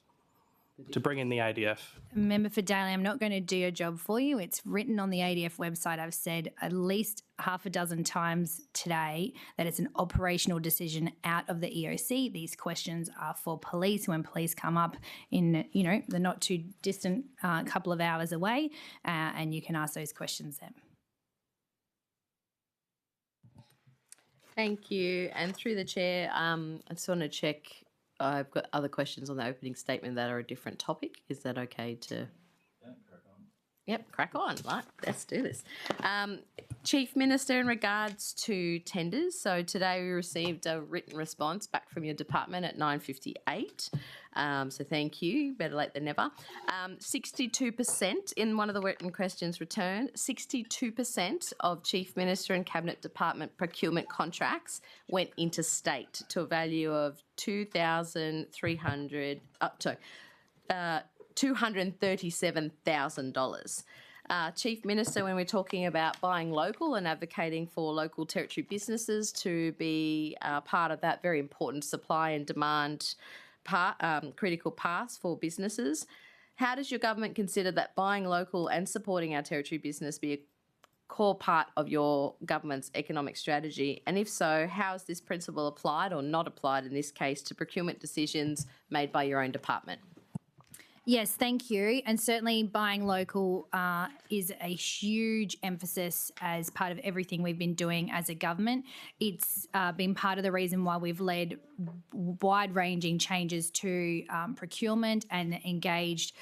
to bring in the ADF? Member for Daly, I'm not going to do your job for you. It's written on the ADF website. I've said at least half a dozen times today that it's an operational decision out of the EOC. These questions are for police when police come up in, the not too distant couple of hours away, and you can ask those questions then. Thank you. And through the chair, I just want to check. I've got other questions on the opening statement that are a different topic. Is that okay to? Yeah, crack on. Yep, crack on. Right, let's do this. Chief Minister, in regards to tenders, so today we received a written response back from your department at 9:58. So thank you, better late than never. 62% in one of the written questions returned, 62% of Chief Minister and Cabinet Department procurement contracts went interstate to a value of $237,000. Chief Minister, when we're talking about buying local and advocating for local territory businesses to be part of that very important supply and demand critical paths for businesses, how does your government consider that buying local and supporting our territory business be a core part of your government's economic strategy? And if so, how is this principle applied or not applied in this case to procurement decisions made by your own department? Yes, thank you. And certainly buying local is a huge emphasis as part of everything we've been doing as a government. It's been part of the reason why we've led wide-ranging changes to procurement and engaged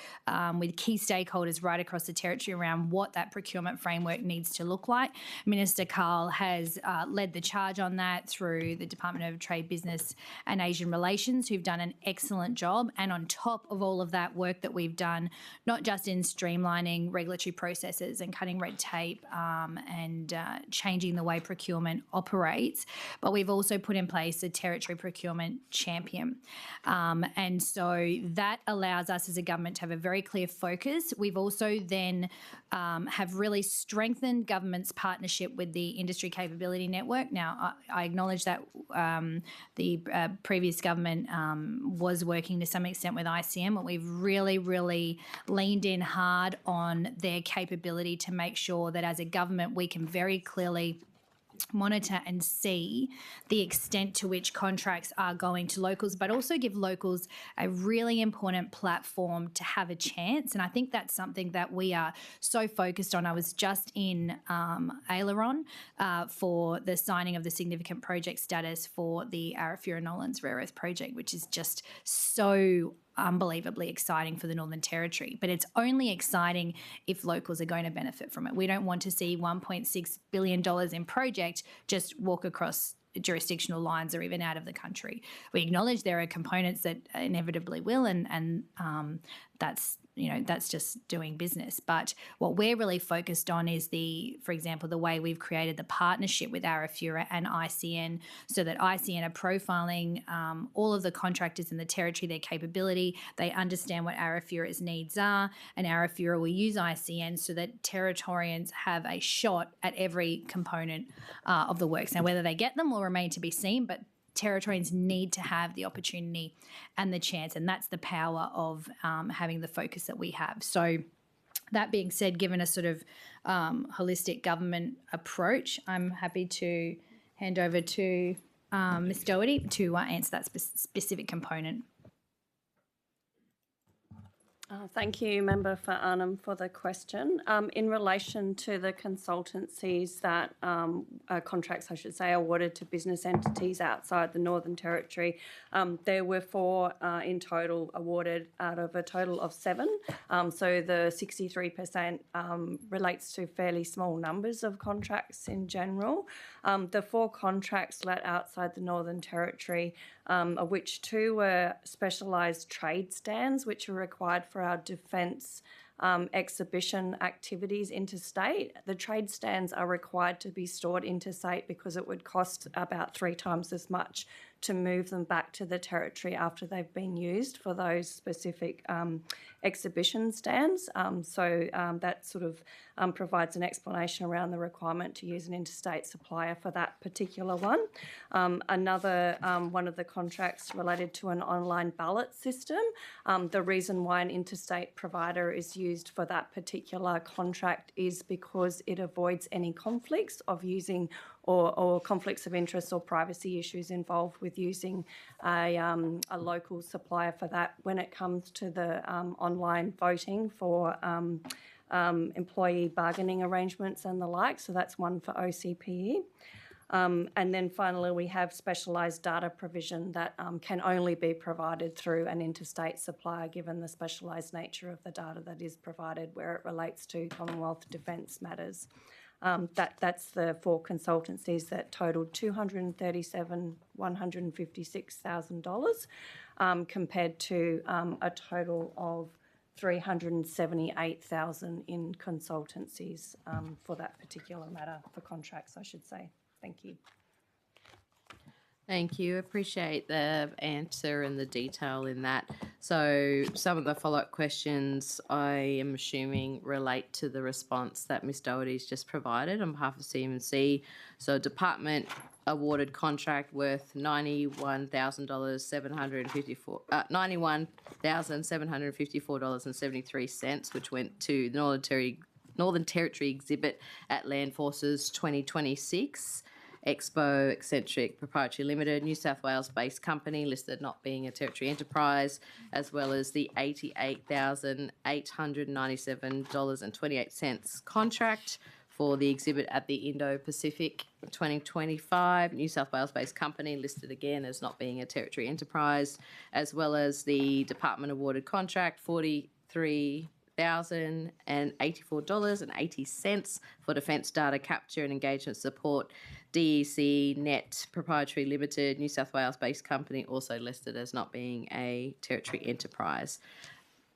with key stakeholders right across the territory around what that procurement framework needs to look like. Minister Carl has led the charge on that through the Department of Trade, Business and Asian Relations, who've done an excellent job. And on top of all of that work that we've done, not just in streamlining regulatory processes and cutting red tape and changing the way procurement operates, but we've also put in place a territory procurement champion. And so that allows us as a government to have a very clear focus. We've also then have really strengthened government's partnership with the Industry Capability Network. Now, I acknowledge that the previous government was working to some extent with ICM, but we've really leaned in hard on their capability to make sure that as a government we can very clearly monitor and see the extent to which contracts are going to locals, but also give locals a really important platform to have a chance. And I think that's something that we are so focused on. I was just in Aileron for the signing of the significant project status for the Arafura Nolans Rare Earth Project, which is just so unbelievably exciting for the Northern Territory. But it's only exciting if locals are going to benefit from it. We don't want to see $1.6 billion in project just walk across jurisdictional lines or even out of the country. We acknowledge there are components that inevitably will, and that's just doing business. But what we're really focused on is for example, the way we've created the partnership with Arafura and ICN, so that ICN are profiling all of the contractors in the territory, their capability. They understand what Arafura's needs are, and Arafura will use ICN so that Territorians have a shot at every component of the works. Now, whether they get them will remain to be seen, but Territorians need to have the opportunity and the chance, and that's the power of having the focus that we have. So that being said, given a sort of holistic government approach, I'm happy to hand over to Ms Doherty to answer that specific component. Thank you, Member for Arnhem, for the question. In relation to the consultancies that contracts, I should say, awarded to business entities outside the Northern Territory, there were 4 in total awarded out of a total of 7. So the 63% relates to fairly small numbers of contracts in general. The 4 contracts let outside the Northern Territory, of which 2 were specialised trade stands, which are required for our defence exhibition activities interstate. The trade stands are required to be stored interstate because it would cost about 3 times as much to move them back to the Territory after they've been used for those specific exhibition stands. So that sort of provides an explanation around the requirement to use an interstate supplier for that particular one. Another one of the contracts related to an online ballot system. The reason why an interstate provider is used for that particular contract is because it avoids any conflicts of using or conflicts of interest or privacy issues involved with using a local supplier for that when it comes to the online voting for employee bargaining arrangements and the like. So that's one for OCPE. And then finally, we have specialised data provision that can only be provided through an interstate supplier given the specialised nature of the data that is provided where it relates to Commonwealth defence matters. That's the 4 consultancies that totalled $237,156,000 compared to a total of $378,000 in consultancies for that particular matter, for contracts, I should say. Thank you. Thank you. Appreciate the answer and the detail in that. So some of the follow-up questions I am assuming relate to the response that Ms Doherty's just provided on behalf of CMC. So department awarded contract worth $91,754.73, which went to the Northern Territory exhibit at Land Forces 2026. Expo Eccentric Proprietary Limited, New South Wales-based company listed not being a Territory enterprise, as well as the $88,897.28 contract for the exhibit at the Indo-Pacific 2025, New South Wales-based company listed again as not being a Territory enterprise, as well as the department awarded contract $43,084.80 for defence data capture and engagement support. DEC Net Proprietary Limited, New South Wales-based company, also listed as not being a Territory enterprise.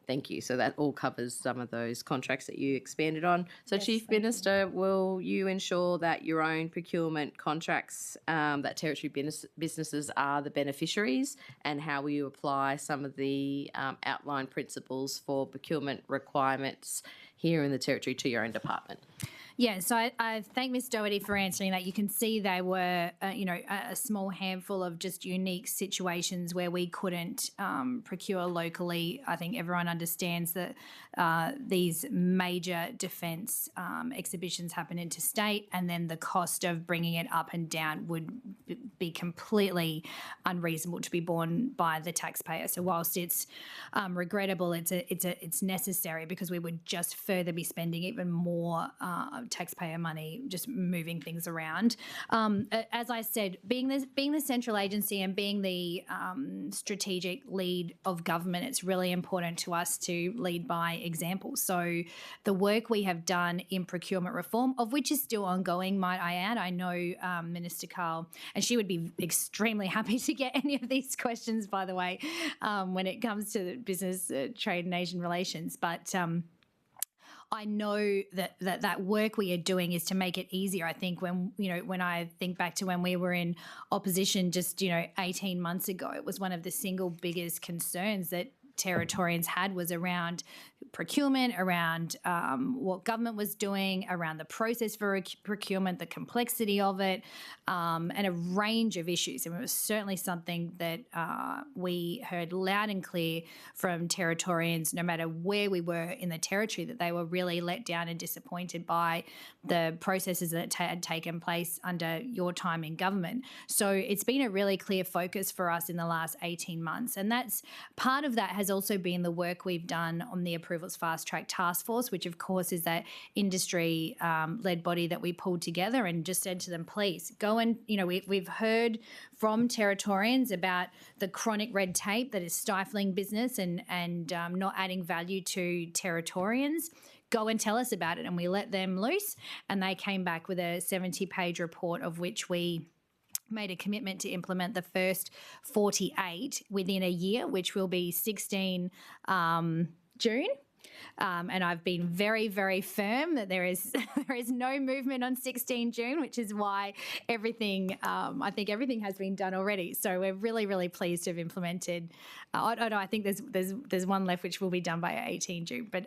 Thank you. So that all covers some of those contracts that you expanded on. So Yes, Chief Minister, will you ensure that your own procurement contracts, that Territory businesses are the beneficiaries, and how will you apply some of the outlined principles for procurement requirements here in the Territory to your own department? Yeah, so I thank Ms Doherty for answering that. You can see they were, a small handful of just unique situations where we couldn't procure locally. I think everyone understands that these major defence exhibitions happen interstate, and then the cost of bringing it up and down would be completely unreasonable to be borne by the taxpayer. So whilst it's regrettable, it's necessary, because we would just further be spending even more taxpayer money just moving things around. As I said, being the central agency and being the strategic lead of government, it's really important to us to lead by example. So the work we have done in procurement reform, of which is still ongoing, might I add. I know Minister Carl, and she would be extremely happy to get any of these questions, by the way, when it comes to business, trade and Asian relations. But I know that work we are doing is to make it easier. I think when I think back to when we were in opposition just 18 months ago, it was one of the single biggest concerns that Territorians had was around procurement, around what government was doing, around the process for procurement, the complexity of it, and a range of issues. And it was certainly something that we heard loud and clear from Territorians, no matter where we were in the territory, that they were really let down and disappointed by the processes that had taken place under your time in government. So it's been a really clear focus for us in the last 18 months. And that's part of that has also been the work we've done on the Approvals Fast Track Task Force, which of course is that industry led body that we pulled together and just said to them, please go and, we've heard from Territorians about the chronic red tape that is stifling business and not adding value to Territorians. Go and tell us about it. And we let them loose, and they came back with a 70-page report, of which we made a commitment to implement the first 48 within a year, which will be 16 June. And I've been very, very firm that there is no movement on 16 June, which is why I think everything has been done already. So we're really, really pleased to have implemented. I think there's one left which will be done by 18 June, but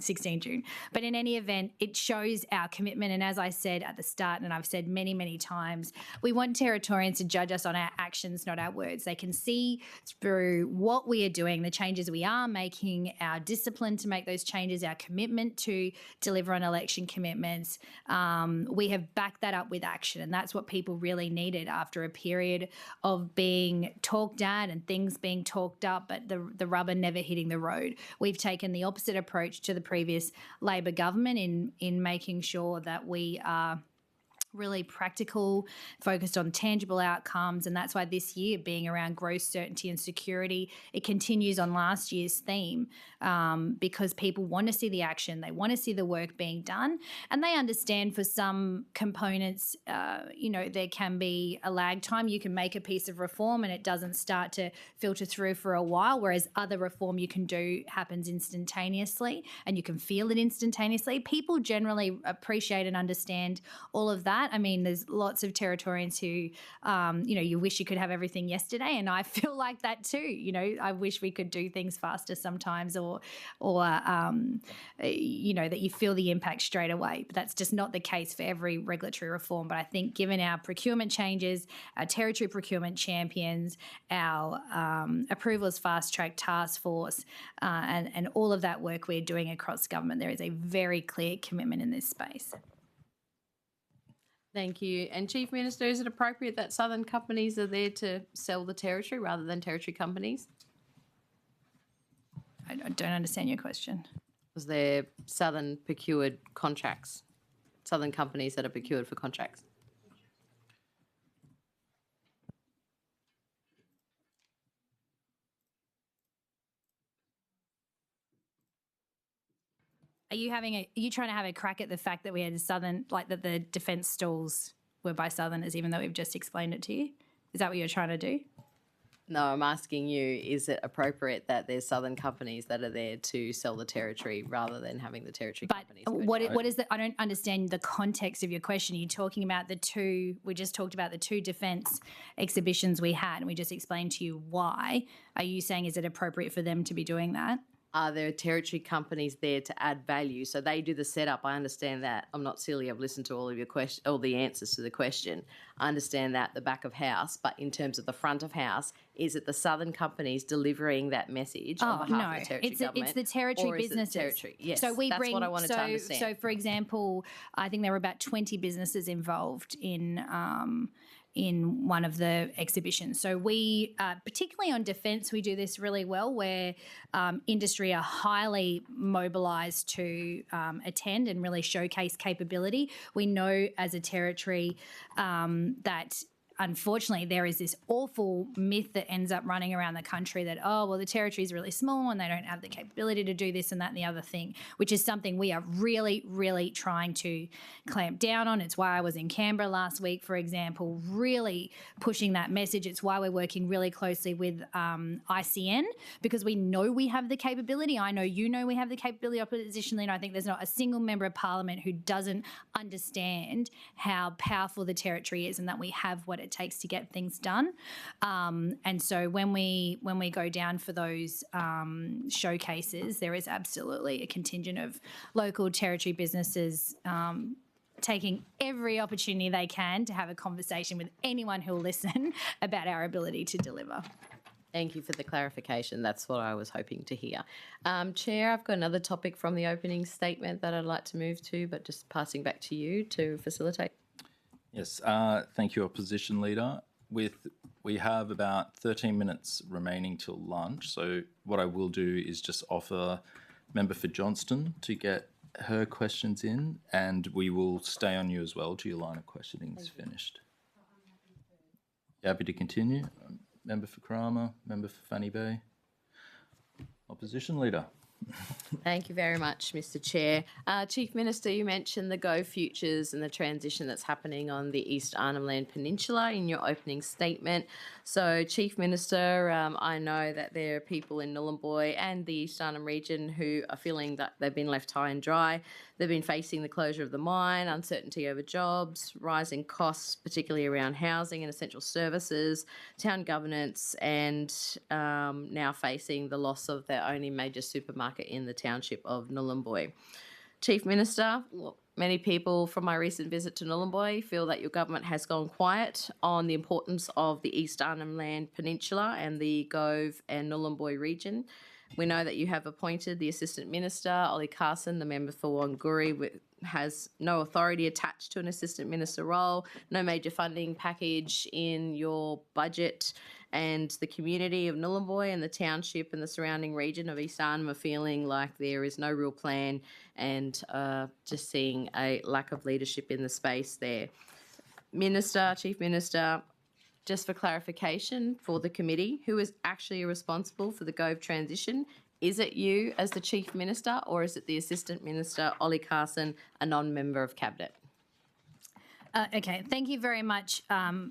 16 June. But in any event, it shows our commitment. And as I said at the start, and I've said many, many times, we want Territorians to judge us on our actions, not our words. They can see through what we are doing, the changes we are making, our discipline to make those changes, our commitment to deliver on election commitments. We have backed that up with action, and that's what people really needed after a period of being talked at and things being talked up, but the rubber never hitting the road. We've taken the opposite approach to the previous Labor government in making sure that we are really practical, focused on tangible outcomes. And that's why this year, being around growth, certainty and security, it continues on last year's theme, because people want to see the action, they want to see the work being done, and they understand for some components, there can be a lag time. You can make a piece of reform and it doesn't start to filter through for a while, whereas other reform you can do happens instantaneously and you can feel it instantaneously. People generally appreciate and understand all of that. I mean, there's lots of Territorians who, you wish you could have everything yesterday, and I feel like that too. I wish we could do things faster sometimes, or that you feel the impact straight away. But that's just not the case for every regulatory reform. But I think given our procurement changes, our territory procurement champions, our Approvals Fast Track Task Force, and all of that work we're doing across government, there is a very clear commitment in this space. Thank you. And Chief Minister, is it appropriate that Southern companies are there to sell the territory rather than territory companies? I don't understand your question. Was there Southern procured contracts, Southern companies that are procured for contracts? Are you trying to have a crack at the fact that we had Southern, like that the defence stalls were by Southerners, even though we've just explained it to you? Is that what you're trying to do? No, I'm asking you, is it appropriate that there's Southern companies that are there to sell the territory rather than having the territory companies? What is the, I don't understand the context of your question. You're talking about we just talked about the two defence exhibitions we had, and we just explained to you why. Are you saying, is it appropriate for them to be doing that? Are there territory companies there to add value? So they do the setup. I understand that. I'm not silly. I've listened to all of your all the answers to the question. I understand that, the back of house, but in terms of the front of house, is it the Southern companies delivering that message on behalf of the territory government? It's the territory businesses. Territory? Yes, so that's what I wanted to understand. So, for example, I think there were about 20 businesses involved in one of the exhibitions. So we, particularly on defence, we do this really well, where industry are highly mobilised to attend and really showcase capability. We know as a territory that unfortunately there is this awful myth that ends up running around the country that, the territory is really small and they don't have the capability to do this and that and the other thing, which is something we are really, really trying to clamp down on. It's why I was in Canberra last week, for example, really pushing that message. It's why we're working really closely with ICN, because we know we have the capability. I know you know we have the capability oppositionally, and I think there's not a single member of parliament who doesn't understand how powerful the territory is and that we have what it takes to get things done. And so when we go down for those showcases, there is absolutely a contingent of local territory businesses taking every opportunity they can to have a conversation with anyone who will listen about our ability to deliver. Thank you for the clarification. That's what I was hoping to hear. Chair, I've got another topic from the opening statement that I'd like to move to, but just passing back to you to facilitate. Yes, thank you, Opposition Leader. We have about 13 minutes remaining till lunch, so what I will do is just offer Member for Johnston to get her questions in, and we will stay on you as well till your line of questioning is finished. You happy to continue? Member for Karama, Member for Fanny Bay. Opposition Leader. Thank you very much, Mr. Chair. Chief Minister, you mentioned the Go Futures and the transition that's happening on the East Arnhem Land Peninsula in your opening statement. So, Chief Minister, I know that there are people in Nhulunbuy and the East Arnhem region who are feeling that they've been left high and dry. They've been facing the closure of the mine, uncertainty over jobs, rising costs, particularly around housing and essential services, town governance, and now facing the loss of their only major supermarket in the township of Nhulunbuy. Chief Minister, many people from my recent visit to Nhulunbuy feel that your government has gone quiet on the importance of the East Arnhem Land Peninsula and the Gove and Nhulunbuy region. We know that you have appointed the Assistant Minister, Ollie Carson, the member for Wanguri, has no authority attached to an Assistant Minister role, no major funding package in your budget, and the community of Nhulunbuy and the township and the surrounding region of East Arnhem are feeling like there is no real plan and just seeing a lack of leadership in the space there. Chief Minister, just for clarification for the committee, who is actually responsible for the Gove transition? Is it you as the Chief Minister, or is it the Assistant Minister, Ollie Carson, a non-member of Cabinet? Okay, thank you very much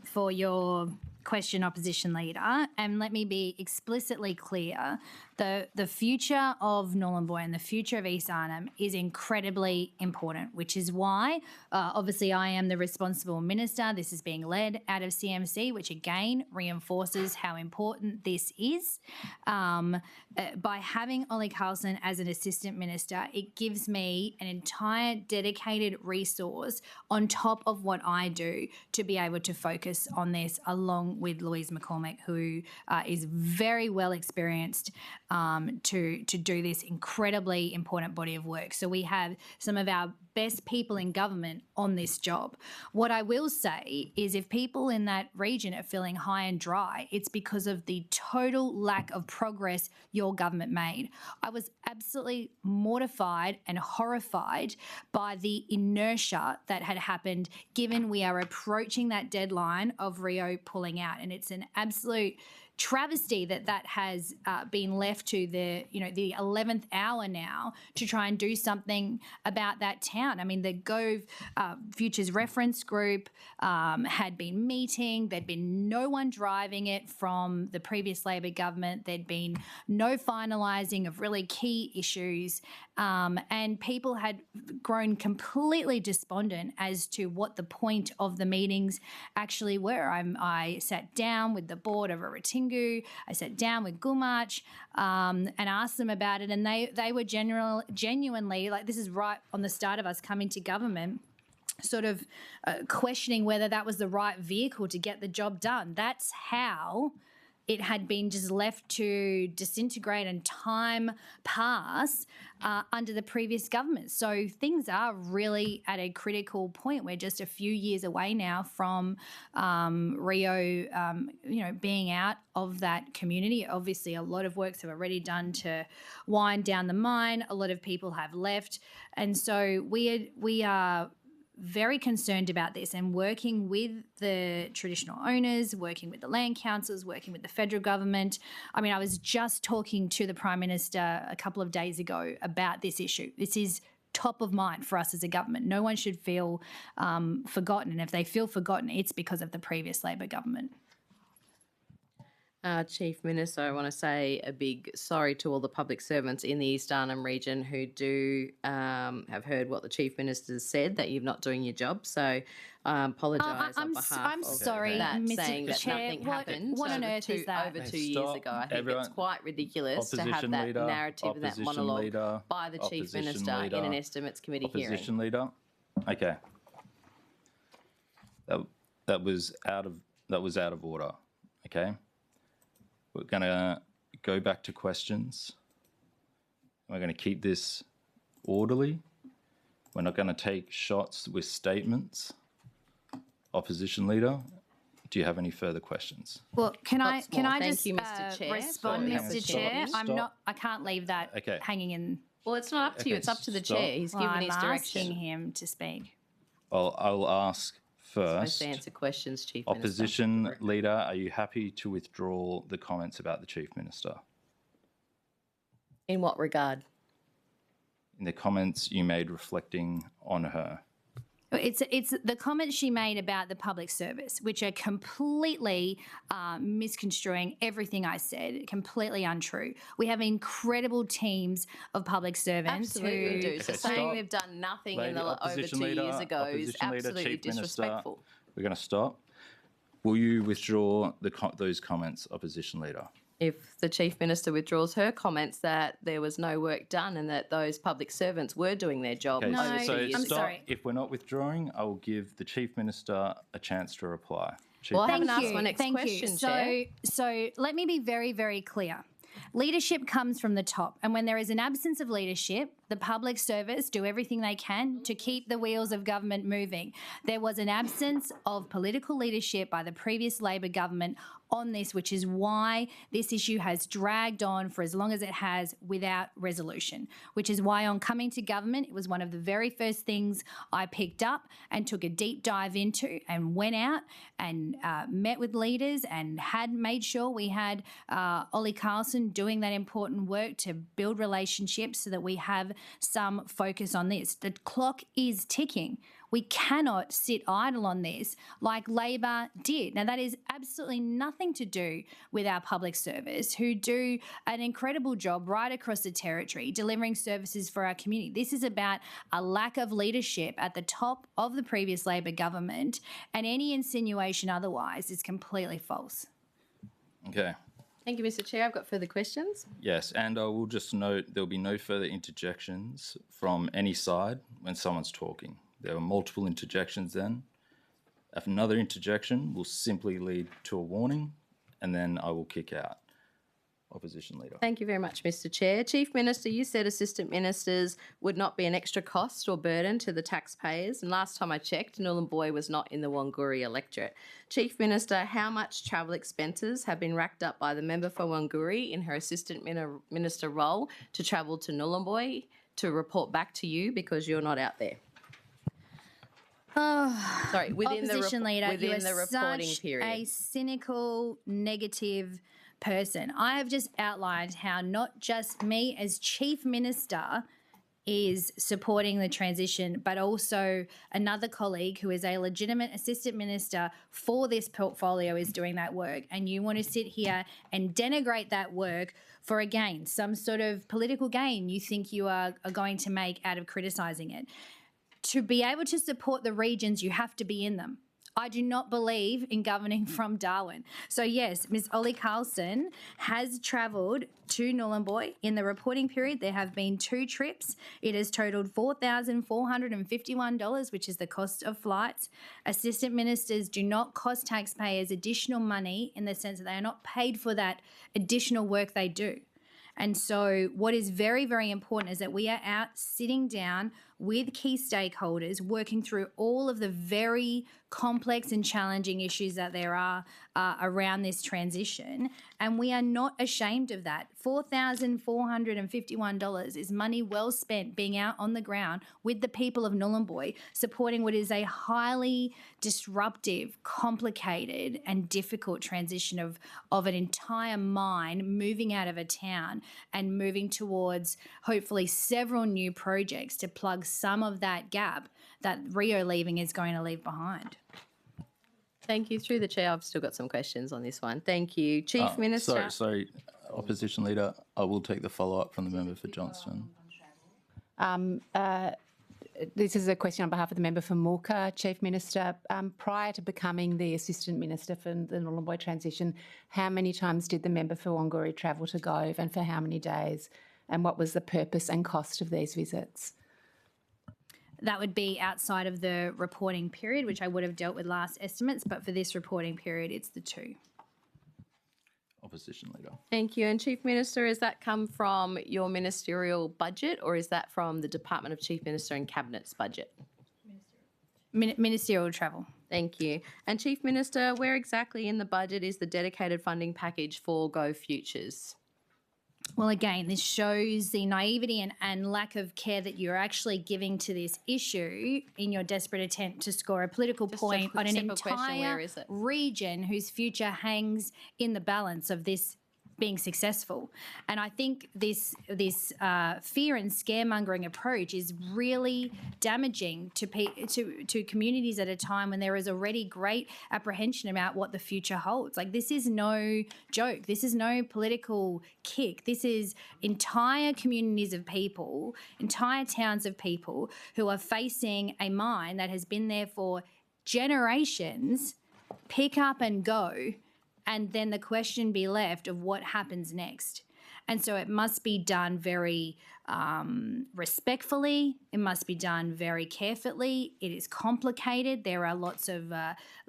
for your question, Opposition Leader. And let me be explicitly clear. The future of Nhulunbuy and the future of East Arnhem is incredibly important, which is why, obviously, I am the responsible minister. This is being led out of CMC, which again reinforces how important this is. By having Ollie Carlson as an assistant minister, it gives me an entire dedicated resource on top of what I do to be able to focus on this, along with Louise McCormick, who is very well experienced to do this incredibly important body of work. So we have some of our best people in government on this job. What I will say is if people in that region are feeling high and dry, it's because of the total lack of progress your government made. I was absolutely mortified and horrified by the inertia that had happened, given we are approaching that deadline of Rio pulling out. And it's an absolute travesty that has been left to the 11th hour now to try and do something about that town. I mean, the Gove Futures Reference Group had been meeting. There'd been no one driving it from the previous Labor government. There'd been no finalising of really key issues. And people had grown completely despondent as to what the point of the meetings actually were. I sat down with the board of Aratingu. I sat down with Gumach and asked them about it, and they were genuinely, like, this is right on the start of us coming to government, sort of questioning whether that was the right vehicle to get the job done. That's how it had been just left to disintegrate and time pass under the previous government. So things are really at a critical point. We're just a few years away now from Rio, being out of that community. Obviously, a lot of works have already done to wind down the mine. A lot of people have left. And so we are very concerned about this and working with the traditional owners, working with the land councils, working with the federal government. I mean, I was just talking to the Prime Minister a couple of days ago about this issue. This is top of mind for us as a government. No one should feel forgotten. And if they feel forgotten, it's because of the previous Labor government. Chief Minister, I want to say a big sorry to all the public servants in the East Arnhem region who do have heard what the Chief Minister said, that you're not doing your job. So I apologise on behalf I'm of sorry, that, Mr. saying that Chair. nothing What happened on over earth is that? over 2 years Stop. ago. I think Everyone- it's quite ridiculous to have Opposition that leader, narrative and that opposition monologue leader, by the Chief opposition Minister leader, in an Estimates Committee Opposition hearing. leader. Okay. That was out of order. Okay. We're going to go back to questions. We're going to keep this orderly. We're not going to take shots with statements. Opposition leader, do you have any further questions? Well, can I Thank just you, Mr. Chair, respond, for the Mr. Chair? opportunity. I can't leave that Okay. hanging in. Well, it's not up to you. Okay, It's up to the stop. Chair. He's given I'm his asking direction. him to speak. I'll ask Supposed first. to answer questions, Chief Minister. Opposition leader, are you happy to withdraw the comments about the Chief Minister? In what regard? In the comments you made reflecting on her. It's the comments she made about the public service, which are completely misconstruing everything I said, completely untrue. We have incredible teams of public servants Absolutely who do. So Okay, saying stop. we've done nothing Lady, in the over opposition 2 leader, years ago is opposition leader, absolutely Chief Minister. disrespectful. We're going to stop. Will you withdraw those comments, opposition leader? If the Chief Minister withdraws her comments that there was no work done and that those public servants were doing their job Okay, over 2 so years I'm ago. stop. sorry. If we're not withdrawing, I will give the Chief Minister a chance to reply. Chief Well, I haven't Minister. asked my next Thank question, you. Chair. So let me be very, very clear. Leadership comes from the top, and when there is an absence of leadership, the public service do everything they can to keep the wheels of government moving. There was an absence of political leadership by the previous Labor government on this, which is why this issue has dragged on for as long as it has without resolution, which is why on coming to government, it was one of the very first things I picked up and took a deep dive into and went out and met with leaders and had made sure we had Ollie Carlson doing that important work to build relationships so that we have some focus on this. The clock is ticking. We cannot sit idle on this like Labor did. Now, that is absolutely nothing to do with our public service, who do an incredible job right across the territory delivering services for our community. This is about a lack of leadership at the top of the previous Labor government, and any insinuation otherwise is completely false. Okay. Thank you, Mr. Chair. I've got further questions. Yes, and I will just note there'll be no further interjections from any side when someone's talking. There were multiple interjections then. If another interjection will simply lead to a warning, and then I will kick out. Opposition leader. Thank you very much, Mr. Chair. Chief Minister, you said assistant ministers would not be an extra cost or burden to the taxpayers. And last time I checked, Nhulunbuy was not in the Wanguri electorate. Chief Minister, how much travel expenses have been racked up by the member for Wanguri in her assistant minister role to travel to Nhulunbuy to report back to you because you're not out there? Sorry, within Opposition leader, you within are the reporting such period. a cynical, negative person. I have just outlined how not just me as Chief Minister is supporting the transition, but also another colleague who is a legitimate assistant minister for this portfolio is doing that work. And you want to sit here and denigrate that work for a gain, some sort of political gain you think you are going to make out of criticising it. To be able to support the regions, you have to be in them. I do not believe in governing from Darwin. So yes, Ms. Ollie Carlson has travelled to Nhulunbuy. In the reporting period, there have been 2 trips. It has totaled $4,451, which is the cost of flights. Assistant ministers do not cost taxpayers additional money in the sense that they are not paid for that additional work they do. And so what is very, very important is that we are out sitting down with key stakeholders, working through all of the very complex and challenging issues that there are around this transition. And we are not ashamed of that. $4,451 is money well spent being out on the ground with the people of Nhulunbuy, supporting what is a highly disruptive, complicated and difficult transition of an entire mine moving out of a town and moving towards hopefully several new projects to plug some of that gap that Rio leaving is going to leave behind. Thank you. Through the chair, I've still got some questions on this one. Thank you. Chief Minister. Sorry, Opposition Leader, I will take the follow-up from the member for Johnston. This is a question on behalf of the member for Mooka. Chief Minister, prior to becoming the Assistant Minister for the Nhulunbuy transition, how many times did the member for Wangari travel to Gove and for how many days? And what was the purpose and cost of these visits? That would be outside of the reporting period, which I would have dealt with last estimates, but for this reporting period, it's the 2. Opposition Leader. Thank you. And Chief Minister, has that come from your ministerial budget or is that from the Department of Chief Minister and Cabinet's budget? Ministerial travel. Thank you. And Chief Minister, where exactly in the budget is the dedicated funding package for Go Futures? Well, again, this shows the naivety and lack of care that you're actually giving to this issue in your desperate attempt to score a political point on an entire region whose future hangs in the balance of this being successful. And I think this fear and scaremongering approach is really damaging to communities at a time when there is already great apprehension about what the future holds. Like, this is no joke. This is no political kick. This is entire communities of people, entire towns of people who are facing a mine that has been there for generations, pick up and go, and then the question be left of what happens next. And so it must be done very respectfully. It must be done very carefully. It is complicated. There are lots of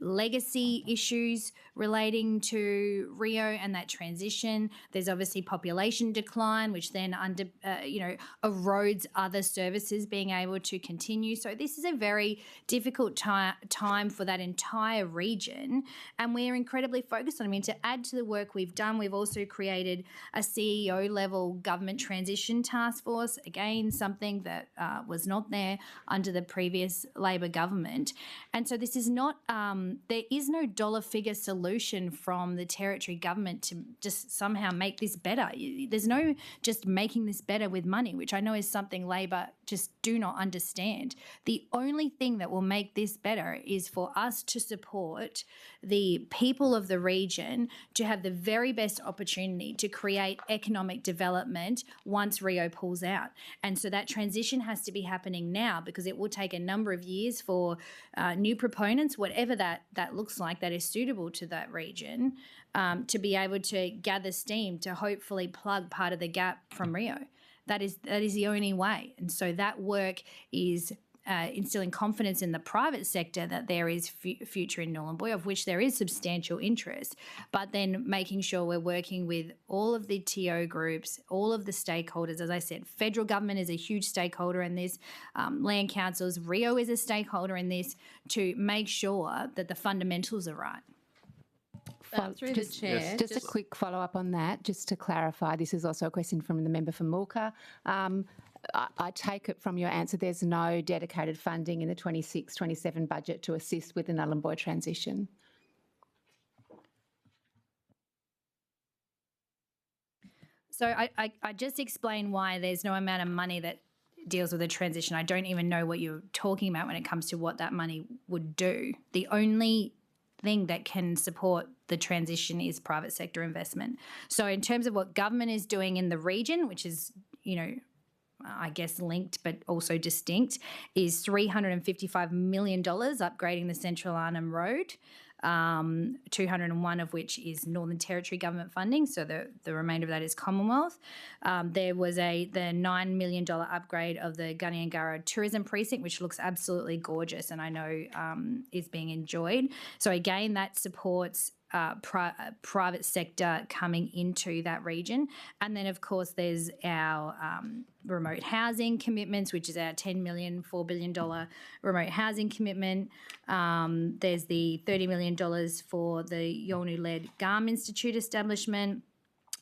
legacy issues relating to Rio and that transition. There's obviously population decline, which then erodes other services being able to continue. So this is a very difficult time for that entire region, and we're incredibly focused on it. I mean, to add to the work we've done, we've also created a CEO level government transition task force, again, something that was not there under the previous Labor government. And so this is not, there is no dollar figure solution from the Territory government to just somehow make this better. There's no just making this better with money, which I know is something Labor just do not understand. The only thing that will make this better is for us to support the people of the region to have the very best opportunity to create economic development once Rio pulls out. And so that transition has to be happening now, because it will take a number of years for new proponents, whatever that looks like, that is suitable to that region, to be able to gather steam to hopefully plug part of the gap from Rio. That is the only way. And so that work is instilling confidence in the private sector that there is future in Nhulunbuy, of which there is substantial interest, but then making sure we're working with all of the TO groups, all of the stakeholders. As I said, federal government is a huge stakeholder in this, land councils, Rio is a stakeholder in this, to make sure that the fundamentals are right. Through the chair. Just a quick follow-up on that, just to clarify. This is also a question from the member for Mooka. I take it from your answer there's no dedicated funding in the 26-27 budget to assist with the Nhulunbuy transition. So I just explained why there's no amount of money that deals with the transition. I don't even know what you're talking about when it comes to what that money would do. The only thing that can support the transition is private sector investment. So in terms of what government is doing in the region, which is, I guess linked but also distinct, is $355 million upgrading the Central Arnhem Road, 201 of which is Northern Territory government funding, so the remainder of that is Commonwealth. There was the $9 million upgrade of the Guniangara Tourism Precinct, which looks absolutely gorgeous and I know is being enjoyed. So again, that supports private sector coming into that region. And then, of course, there's our remote housing commitments, which is our $10 million, $4 billion remote housing commitment. There's the $30 million for the Yolngu-led GARM Institute establishment,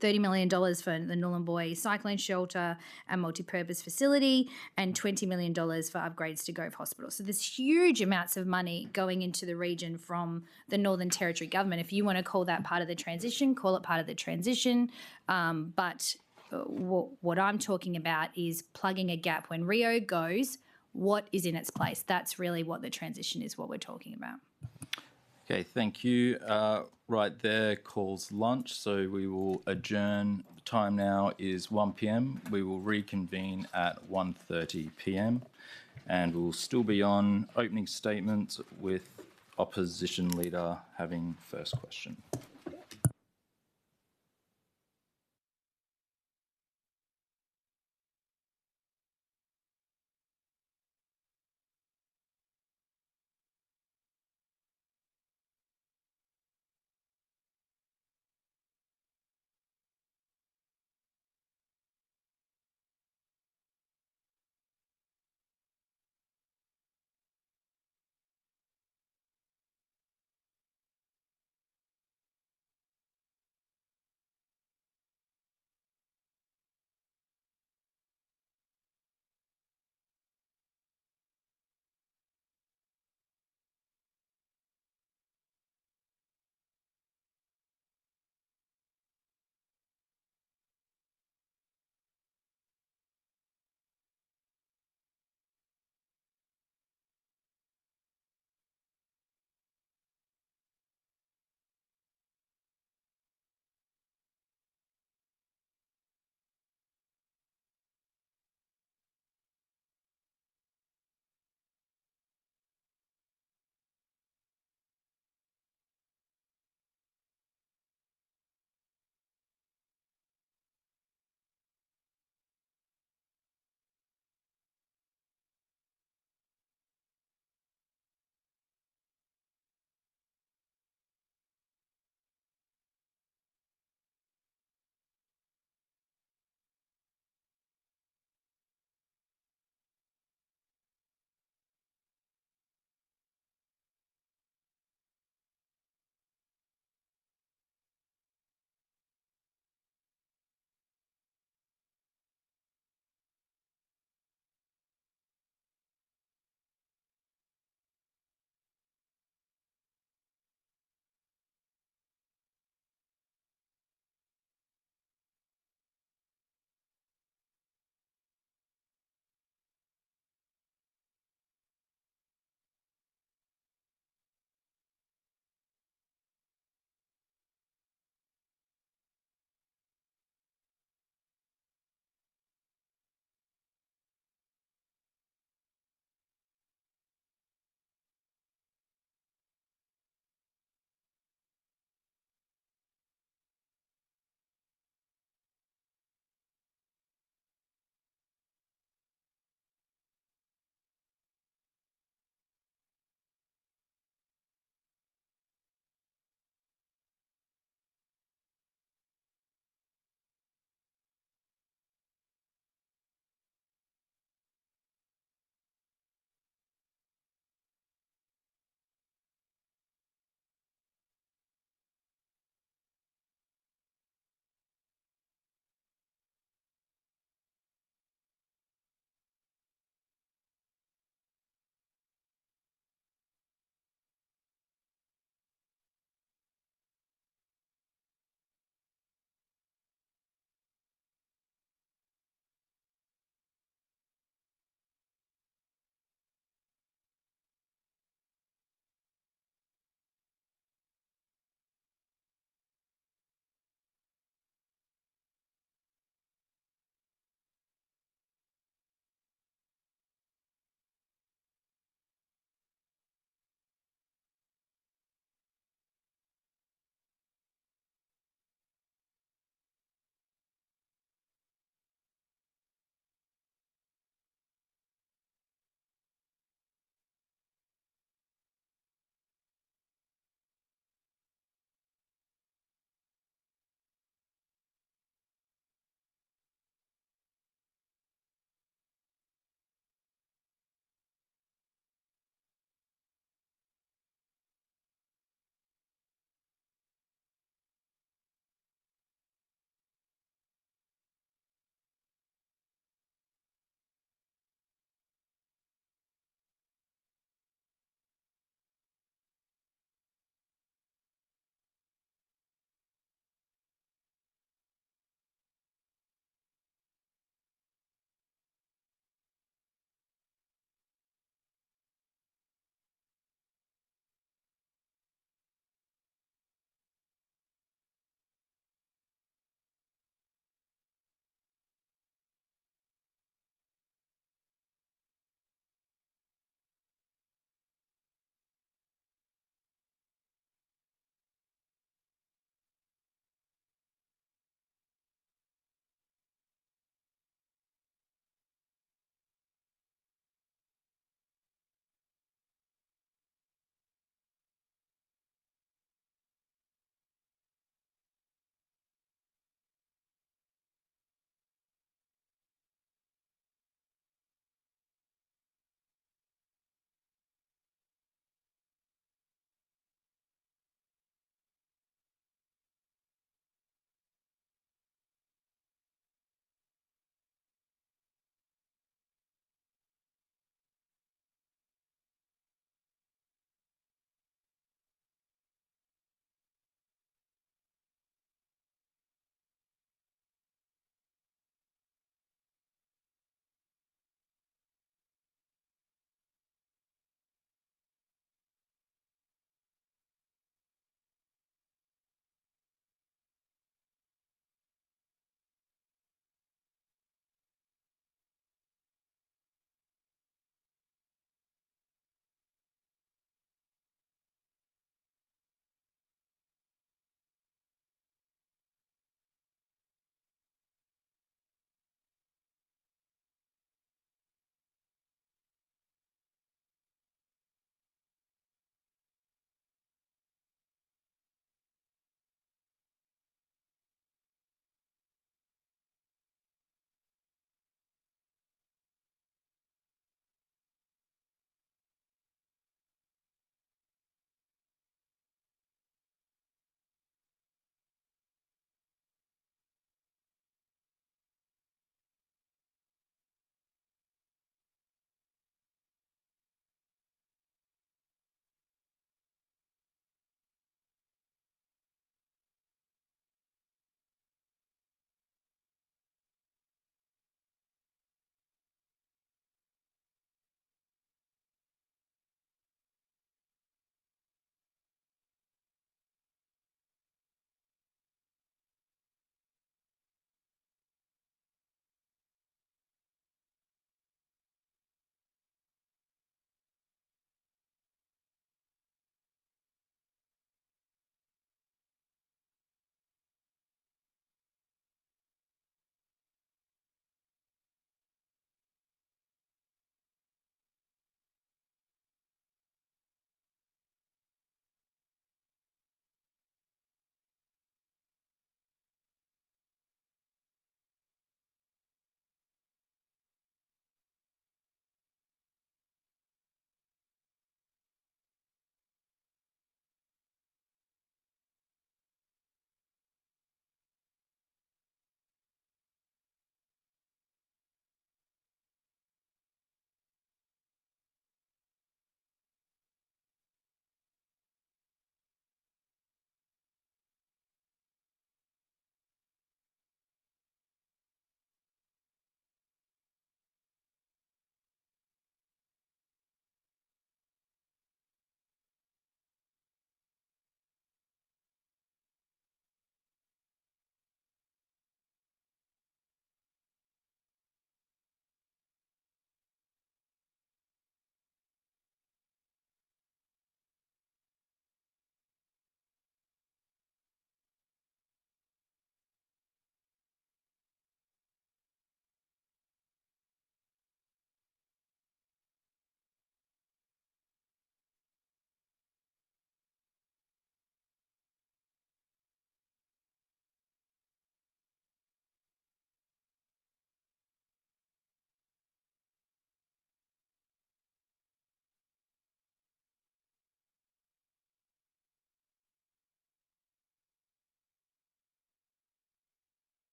$30 million for the Nhulunbuy Cyclone Shelter and Multipurpose Facility, and $20 million for upgrades to Gove Hospital. So there's huge amounts of money going into the region from the Northern Territory government. If you want to call that part of the transition, call it part of the transition. But what I'm talking about is plugging a gap. When Rio goes, what is in its place? That's really what the transition is, what we're talking about. Okay, thank you. Right there calls lunch, so we will adjourn. The time now is 1 p.m. We will reconvene at 1:30 p.m. and we'll still be on opening statements with opposition leader having first question.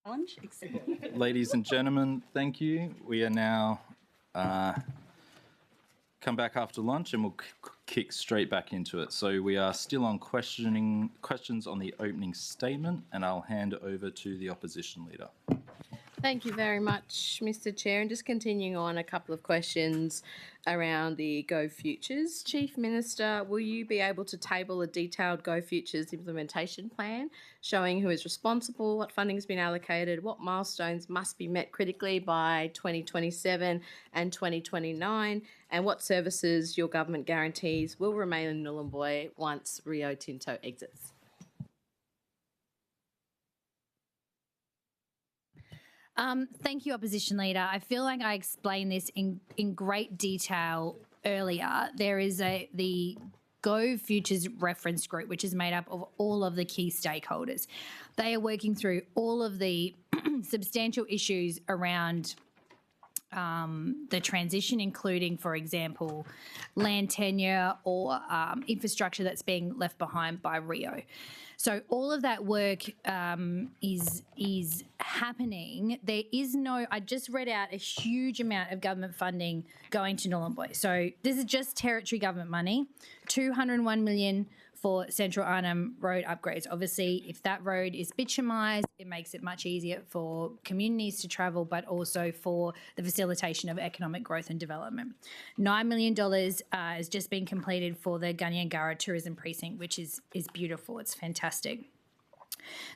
Challenge accepted. Ladies and gentlemen, thank you. We are now come back after lunch and we'll kick straight back into it. So we are still on questions on the opening statement, and I'll hand over to the opposition leader. Thank you very much, Mr. Chair. And just continuing on a couple of questions around the Go Futures. Chief Minister, will you be able to table a detailed Go Futures implementation plan showing who is responsible, what funding has been allocated, what milestones must be met critically by 2027 and 2029, and what services your government guarantees will remain in Nhulunbuy once Rio Tinto exits? Thank you, Opposition Leader. I feel like I explained this in great detail earlier. There is the Go Futures Reference Group, which is made up of all of the key stakeholders. They are working through all of the substantial issues around the transition, including, for example, land tenure or infrastructure that's being left behind by Rio. So all of that work is happening. There is no, I just read out a huge amount of government funding going to Nhulunbuy. So this is just territory government money, 201 million for Central Arnhem Road upgrades. Obviously, if that road is bitumised, it makes it much easier for communities to travel, but also for the facilitation of economic growth and development. $9 million has just been completed for the Ganyangara Tourism Precinct, which is beautiful. It's fantastic.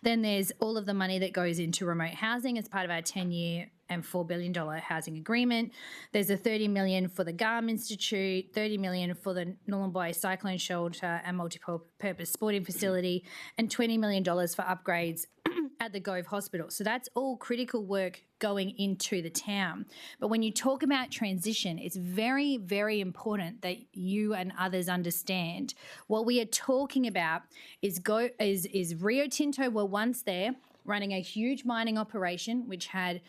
Then there's all of the money that goes into remote housing as part of our 10-year and $4 billion housing agreement. There's a $30 million for the GARM Institute, $30 million for the Nhulunbuy Cyclone Shelter and multi-purpose sporting facility, and $20 million for upgrades at the Gove Hospital. So that's all critical work going into the town. But when you talk about transition, it's very, very important that you and others understand what we are talking about is Rio Tinto were once there running a huge mining operation which had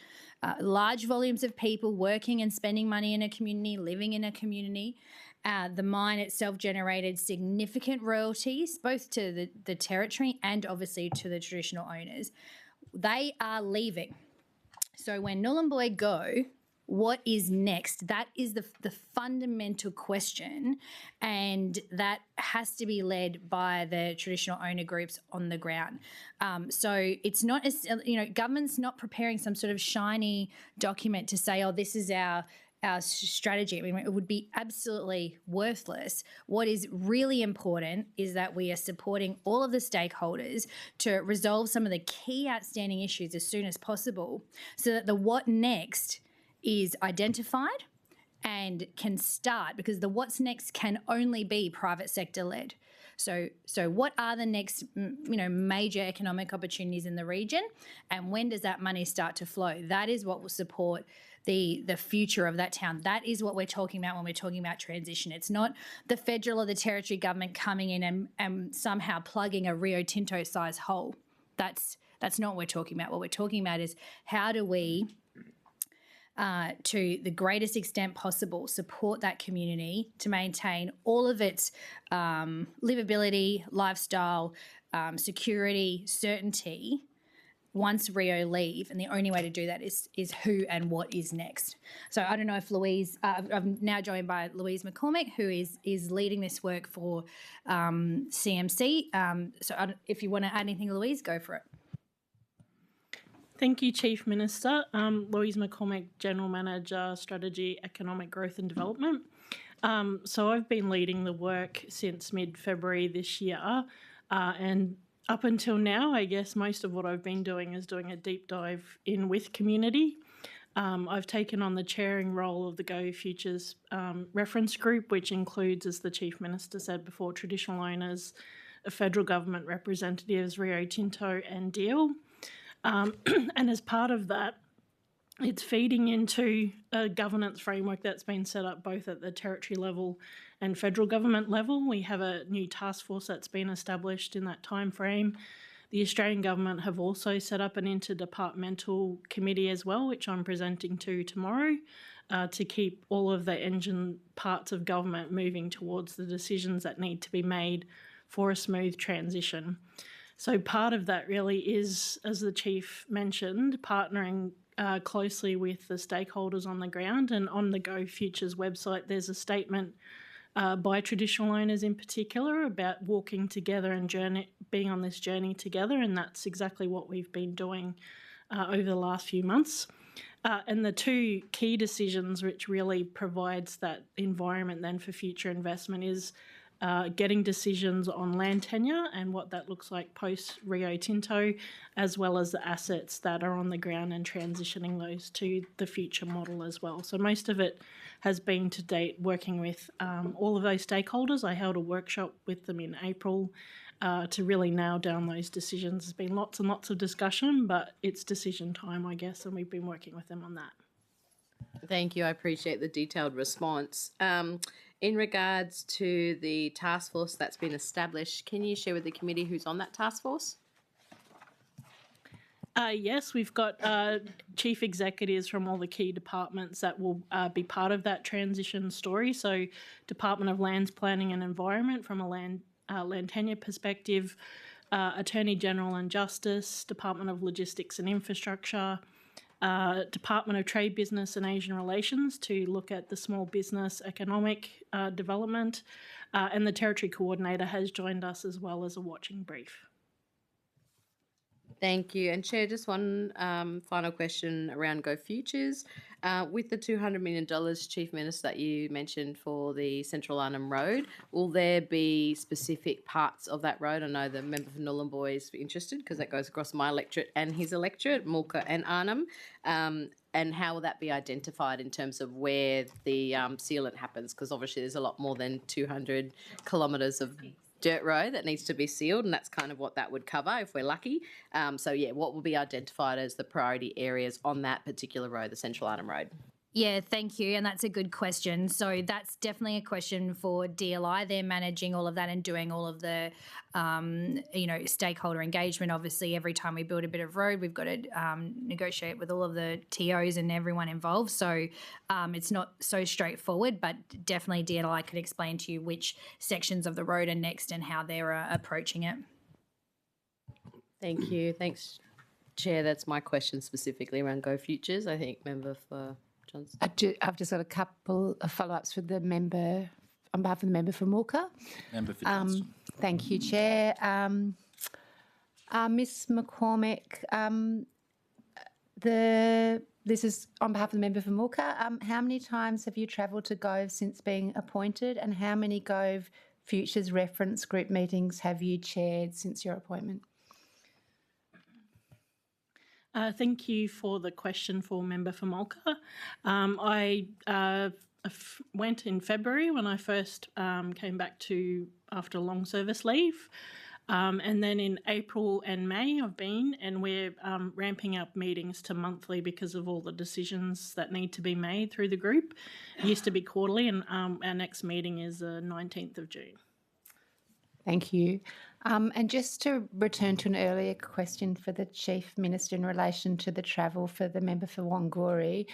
large volumes of people working and spending money in a community, living in a community. The mine itself generated significant royalties, both to the territory and obviously to the traditional owners. They are leaving. So when Nhulunbuy go, what is next? That is the fundamental question, and that has to be led by the traditional owner groups on the ground. So it's not as, government's not preparing some sort of shiny document to say, oh, this is our strategy. I mean, it would be absolutely worthless. What is really important is that we are supporting all of the stakeholders to resolve some of the key outstanding issues as soon as possible so that the what next is identified and can start, because the what's next can only be private sector led. So what are the next, major economic opportunities in the region, and when does that money start to flow? That is what will support the future of that town. That is what we're talking about when we're talking about transition. It's not the federal or the territory government coming in and somehow plugging a Rio Tinto size hole. That's not what we're talking about. What we're talking about is how do we, to the greatest extent possible, support that community to maintain all of its livability, lifestyle, security, certainty once Rio leave, and the only way to do that is who and what is next. So I don't know if Louise, I'm now joined by Louise McCormick, who is leading this work for CMC. If you want to add anything, Louise, go for it. Thank you, Chief Minister. Louise McCormick, General Manager, Strategy, Economic Growth and Development. So I've been leading the work since mid-February this year, and up until now, I guess most of what I've been doing is doing a deep dive in with community. I've taken on the chairing role of the Go Futures Reference Group, which includes, as the Chief Minister said before, traditional owners, federal government representatives, Rio Tinto and Deal. And as part of that, it's feeding into a governance framework that's been set up both at the territory level and federal government level. We have a new task force that's been established in that time frame. The Australian government have also set up an interdepartmental committee as well, which I'm presenting to tomorrow, to keep all of the engine parts of government moving towards the decisions that need to be made for a smooth transition. So part of that really is, as the Chief mentioned, partnering closely with the stakeholders on the ground. And on the Go Futures website, there's a statement by traditional owners in particular about walking together and being on this journey together, and that's exactly what we've been doing over the last few months. And the two key decisions which really provides that environment then for future investment is getting decisions on land tenure and what that looks like post Rio Tinto, as well as the assets that are on the ground and transitioning those to the future model as well. So most of it has been to date working with all of those stakeholders. I held a workshop with them in April to really nail down those decisions. There's been lots and lots of discussion, but it's decision time, I guess, and we've been working with them on that. Thank you. I appreciate the detailed response. In regards to the task force that's been established, can you share with the committee who's on that task force? Yes, we've got chief executives from all the key departments that will be part of that transition story. So Department of Lands Planning and Environment from a land tenure perspective, Attorney General and Justice, Department of Logistics and Infrastructure, Department of Trade, Business and Asian Relations to look at the small business economic development, and the Territory Coordinator has joined us as well as a watching brief. Thank you. And Chair, just one final question around Go Futures. With the $200 million, Chief Minister, that you mentioned for the Central Arnhem Road, will there be specific parts of that road? I know the member for Nhulunbuy is interested because that goes across my electorate and his electorate, Mulka and Arnhem. And how will that be identified in terms of where the sealant happens? Because obviously there's a lot more than 200 kilometres of dirt road that needs to be sealed, and that's kind of what that would cover if we're lucky. So, yeah, what will be identified as the priority areas on that particular road, the Central Arnhem Road? Yeah, thank you. And that's a good question. So that's definitely a question for DLI. They're managing all of that and doing all of the, stakeholder engagement. Obviously, every time we build a bit of road, we've got to negotiate with all of the TOs and everyone involved. So it's not so straightforward, but definitely DLI could explain to you which sections of the road are next and how they're approaching it. Thank you. Thanks, Chair. That's my question specifically around Go Futures. I think member for Johnson. I've just got a couple of follow-ups for the member, on behalf of the member for Mulka. Member for Johnson. Thank you, Chair. Ms McCormick, this is on behalf of the member for Mulka. How many times have you travelled to Gove since being appointed, and how many Gove Futures reference group meetings have you chaired since your appointment? Thank you for the question for member for Mulka. I went in February when I first came back after long service leave. And then in April and May I've been, and we're ramping up meetings to monthly because of all the decisions that need to be made through the group. It used to be quarterly, and our next meeting is the 19th of June. Thank you. And just to return to an earlier question for the Chief Minister in relation to the travel for the member for Wangori,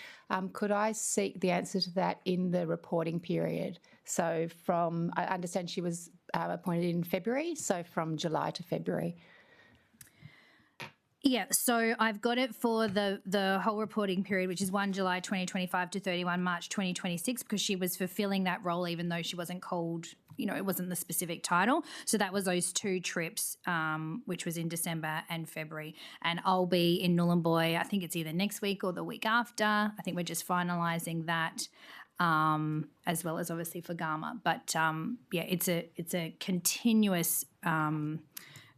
could I seek the answer to that in the reporting period? So I understand she was appointed in February, so from July to February. Yeah, so I've got it for the whole reporting period, which is 1 July 2025 to 31 March 2026, because she was fulfilling that role even though she wasn't called, it wasn't the specific title. So that was those two trips, which was in December and February. And I'll be in Nhulunbuy, I think it's either next week or the week after. I think we're just finalising that, as well as obviously for Gama. But, it's a continuous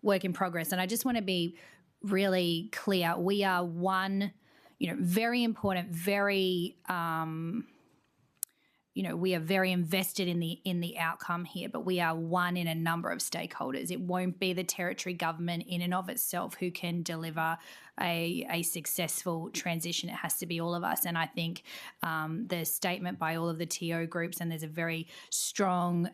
work in progress. And I just want to be really clear. We are one, very important, very, we are very invested in the outcome here, but we are one in a number of stakeholders. It won't be the Territory Government in and of itself who can deliver a successful transition. It has to be all of us. And I think the statement by all of the TO groups, and there's a very strong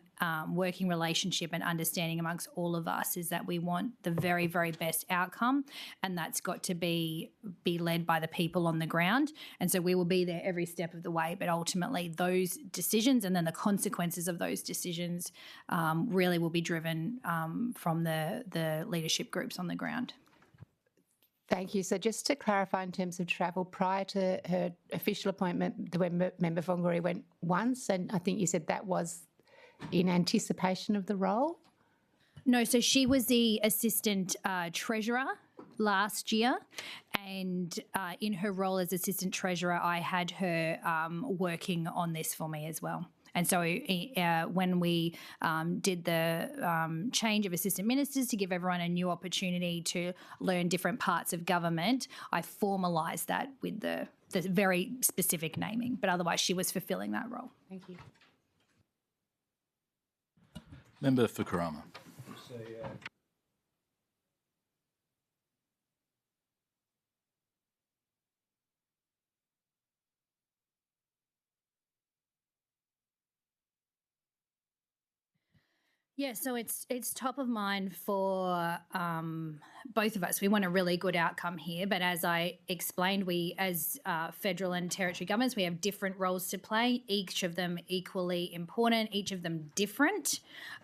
working relationship and understanding amongst all of us, is that we want the very, very best outcome, and that's got to be led by the people on the ground. And so we will be there every step of the way, but ultimately those decisions, and then the consequences of those decisions really will be driven from the leadership groups on the ground. Thank you. So just to clarify in terms of travel, prior to her official appointment, the member for Wangari went once, and I think you said that was in anticipation of the role? No, so she was the assistant treasurer last year, and in her role as assistant treasurer, I had her working on this for me as well. And so when we did the change of assistant ministers to give everyone a new opportunity to learn different parts of government, I formalised that with the very specific naming. But otherwise, she was fulfilling that role. Thank you. Member for Karama. Yeah, so it's top of mind for both of us. We want a really good outcome here, but as I explained, we as federal and territory governments, we have different roles to play, each of them equally important, each of them different.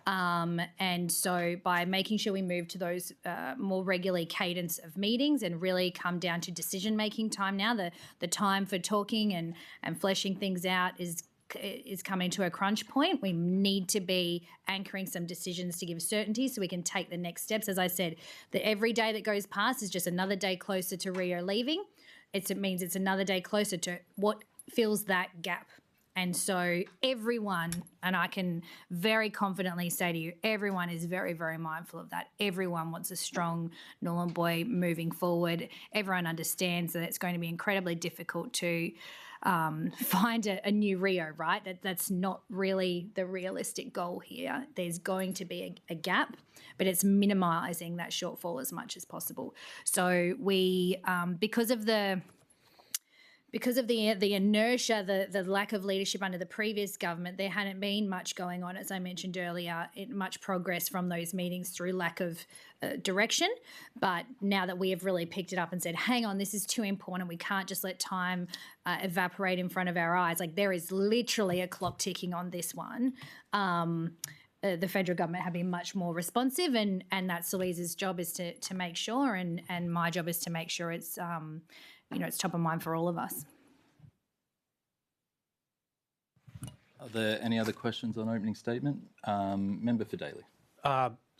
And so by making sure we move to those more regularly cadence of meetings and really come down to decision-making time now, the time for talking and fleshing things out is coming to a crunch point. We need to be anchoring some decisions to give certainty so we can take the next steps. As I said, that every day that goes past is just another day closer to Rio leaving. It means it's another day closer to what fills that gap. And so everyone, and I can very confidently say to you, everyone is very, very mindful of that. Everyone wants a strong Nhulunbuy moving forward. Everyone understands that it's going to be incredibly difficult to find a new Rio, right? That's not really the realistic goal here. There's going to be a gap, but it's minimising that shortfall as much as possible. So we, because of the inertia, the lack of leadership under the previous government, there hadn't been much going on, as I mentioned earlier, much progress from those meetings through lack of direction. But now that we have really picked it up and said, hang on, this is too important, we can't just let time evaporate in front of our eyes. Like, there is literally a clock ticking on this one. The federal government have been much more responsive, and that's Louise's job, is to make sure, and my job is to make sure it's it's top of mind for all of us. Are there any other questions on opening statement? Member for Daly.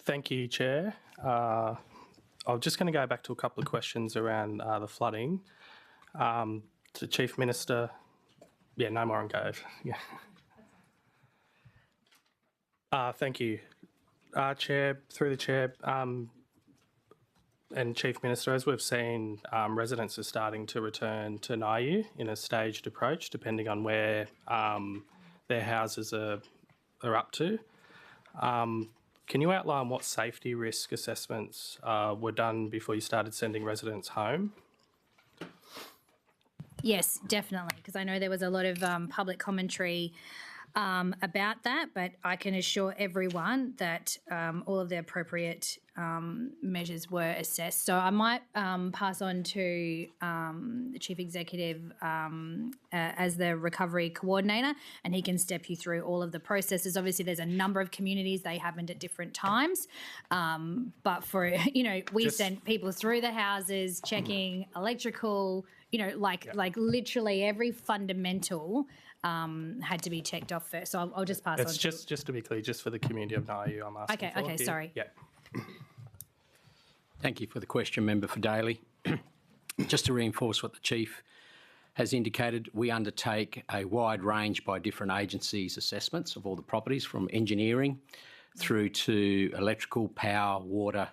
Thank you, Chair. I'm just going to go back to a couple of questions around the flooding. To Chief Minister, no more on Gove. Thank you. Chair, through the Chair, and Chief Minister, as we've seen, residents are starting to return to Nayu in a staged approach, depending on where their houses are up to. Can you outline what safety risk assessments were done before you started sending residents home? Yes, definitely, because I know there was a lot of public commentary about that, but I can assure everyone that all of the appropriate measures were assessed. So I might pass on to the Chief Executive as the recovery coordinator, and he can step you through all of the processes. Obviously, there's a number of communities, they happened at different times, but for, we sent people through the houses, checking electrical, like literally every fundamental had to be checked off first. So I'll just pass on. It's just to be clear, just for the community of Nayu, I'm asking for. Okay, sorry. Yeah. Thank you for the question, Member for Daly. Just to reinforce what the Chief has indicated, we undertake a wide range by different agencies' assessments of all the properties, from engineering through to electrical, power, water,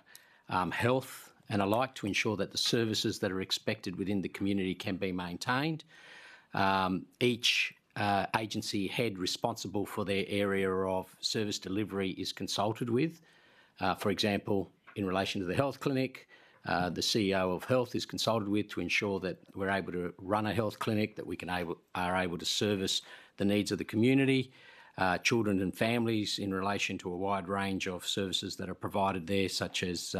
health and alike, to ensure that the services that are expected within the community can be maintained. Each agency head responsible for their area of service delivery is consulted with. For example, in relation to the health clinic, the CEO of health is consulted with to ensure that we're able to run a health clinic, that we are able to service the needs of the community, children and families in relation to a wide range of services that are provided there, such as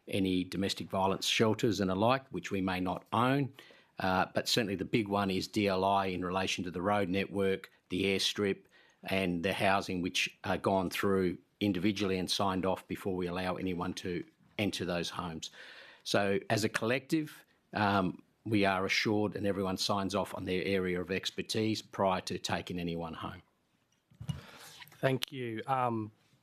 any domestic violence shelters and alike, which we may not own. But certainly the big one is DLI in relation to the road network, the airstrip, and the housing which are gone through individually and signed off before we allow anyone to enter those homes. So as a collective, we are assured and everyone signs off on their area of expertise prior to taking anyone home. Thank you.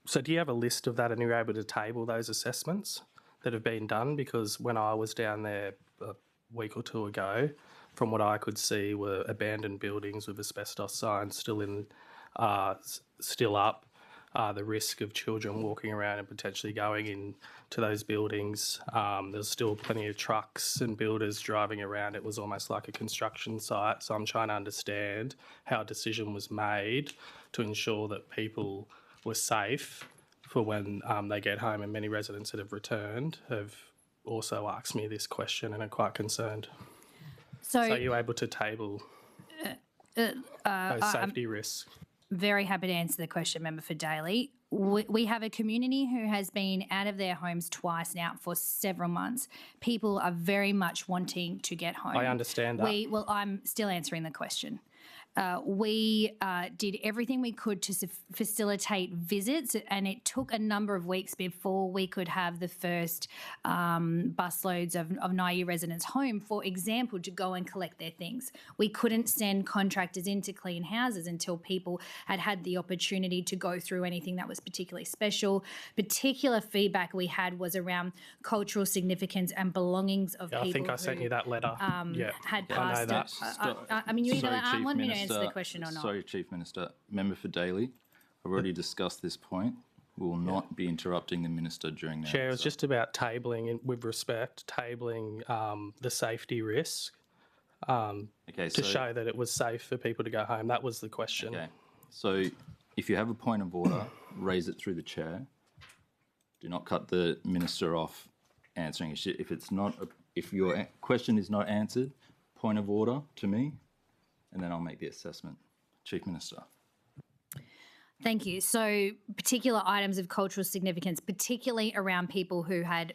So do you have a list of that and you're able to table those assessments that have been done? Because when I was down there a week or two ago, from what I could see were abandoned buildings with asbestos signs still up. The risk of children walking around and potentially going into those buildings. There's still plenty of trucks and builders driving around. It was almost like a construction site. So I'm trying to understand how a decision was made to ensure that people were safe for when they get home. And many residents that have returned have also asked me this question and are quite concerned. So are you able to table those safety risks? Very happy to answer the question, Member for Daly. We have a community who has been out of their homes twice now for several months. People are very much wanting to get home. I understand that. Well, I'm still answering the question. We did everything we could to facilitate visits, and it took a number of weeks before we could have the first busloads of Naiu residents home, for example, to go and collect their things. We couldn't send contractors in to clean houses until people had the opportunity to go through anything that was particularly special. Particular feedback we had was around cultural significance and belongings of people. I think I sent you that letter. Had passed. I know that. I mean, you either Sorry, want me to Minister. answer the question or not. Sorry, Chief Minister. Member for Daly, I've already discussed this point. We will not be interrupting the Minister during the Chair, answer. it's just about tabling, with respect, tabling the safety risk to show that it was safe for people to go home. That was the question. Okay. So if you have a point of order, raise it through the chair. Do not cut the Minister off answering. If your question is not answered, point of order to me, and then I'll make the assessment. Chief Minister. Thank you. So particular items of cultural significance, particularly around people who had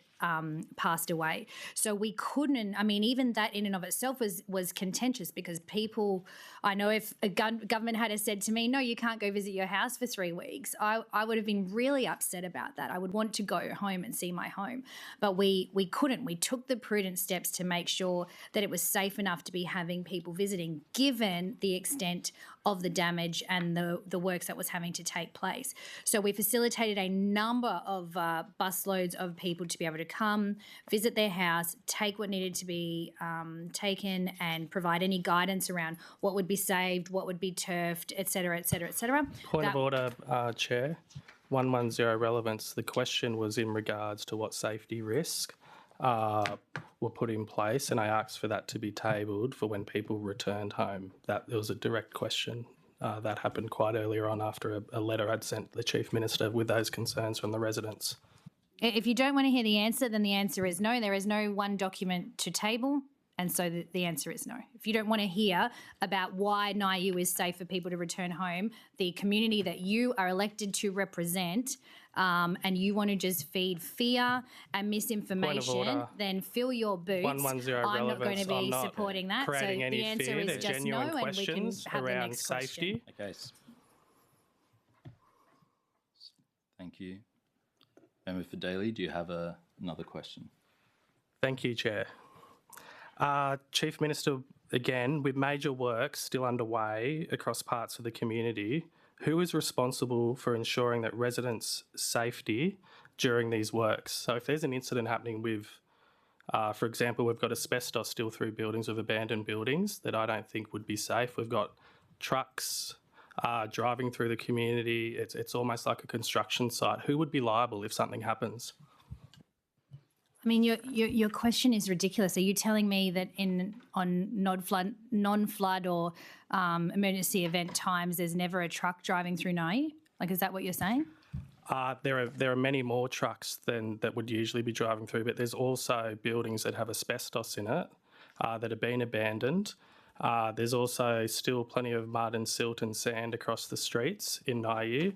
passed away. So we couldn't, I mean, even that in and of itself was contentious, because people, I know if a government had said to me, no, you can't go visit your house for 3 weeks, I would have been really upset about that. I would want to go home and see my home. But we couldn't. We took the prudent steps to make sure that it was safe enough to be having people visiting, given the extent of the damage and the works that was having to take place. So we facilitated a number of busloads of people to be able to come, visit their house, take what needed to be taken, and provide any guidance around what would be saved, what would be turfed, et cetera, et cetera, et cetera. Point of order, Chair. 110 relevance. The question was in regards to what safety risk were put in place, and I asked for that to be tabled for when people returned home. That there was a direct question that happened quite earlier on after a letter I'd sent the Chief Minister with those concerns from the residents. If you don't want to hear the answer, then the answer is no. There is no one document to table, and so the answer is no. If you don't want to hear about why Naiu is safe for people to return home, the community that you are elected to represent, and you want to just feed fear and misinformation, then fill your boots. 110 I'm not going relevance. to be I'm not supporting that. So creating any the answer fear. is They're just genuine no, and we can questions have the around next safety. question. Okay. Thank you. Member for Daly, do you have another question? Thank you, Chair. Chief Minister, again, with major works still underway across parts of the community, who is responsible for ensuring that residents' safety during these works? So if there's an incident happening with, for example, we've got asbestos still through buildings of abandoned buildings that I don't think would be safe. We've got trucks driving through the community. It's almost like a construction site. Who would be liable if something happens? I mean, your question is ridiculous. Are you telling me that on non-flood or emergency event times, there's never a truck driving through Naiu? Like, is that what you're saying? There are many more trucks than that would usually be driving through, but there's also buildings that have asbestos in it that have been abandoned. There's also still plenty of mud and silt and sand across the streets in Naiu.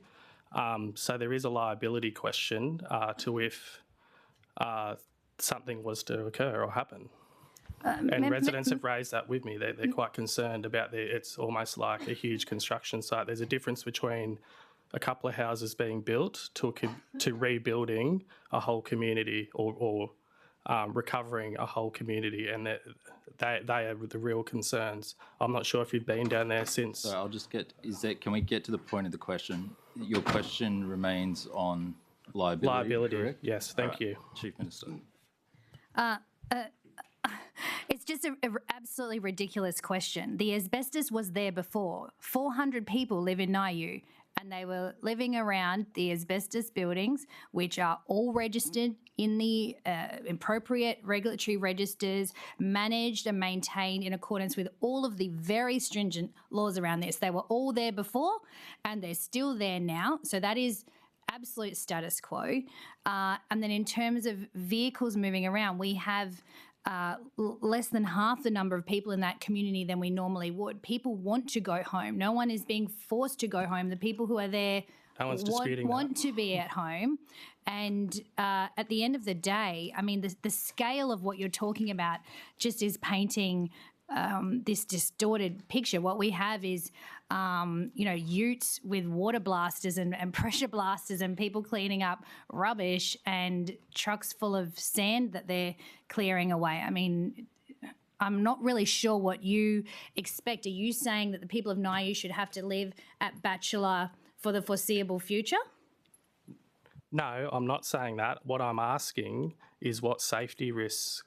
So there is a liability question to if something was to occur or happen. And residents have raised that with me. They're quite concerned about it's almost like a huge construction site. There's a difference between a couple of houses being built to rebuilding a whole community or recovering a whole community, and they are the real concerns. I'm not sure if you've been down there since. So I'll just can we get to the point of the question? Your question remains on liability, correct? Yes, thank you. Chief Minister. It's just an absolutely ridiculous question. The asbestos was there before. 400 people live in Niu, and they were living around the asbestos buildings, which are all registered in the appropriate regulatory registers, managed and maintained in accordance with all of the very stringent laws around this. They were all there before, and they're still there now. So that is absolute status quo. And then in terms of vehicles moving around, we have less than half the number of people in that community than we normally would. People want to go home. No one is being forced to go home. The people who are there want to be at home. And at the end of the day, I mean, the scale of what you're talking about just is painting this distorted picture. What we have is, utes with water blasters and pressure blasters and people cleaning up rubbish and trucks full of sand that they're clearing away. I mean, I'm not really sure what you expect. Are you saying that the people of Niu should have to live at Bachelor for the foreseeable future? No, I'm not saying that. What I'm asking is what safety risks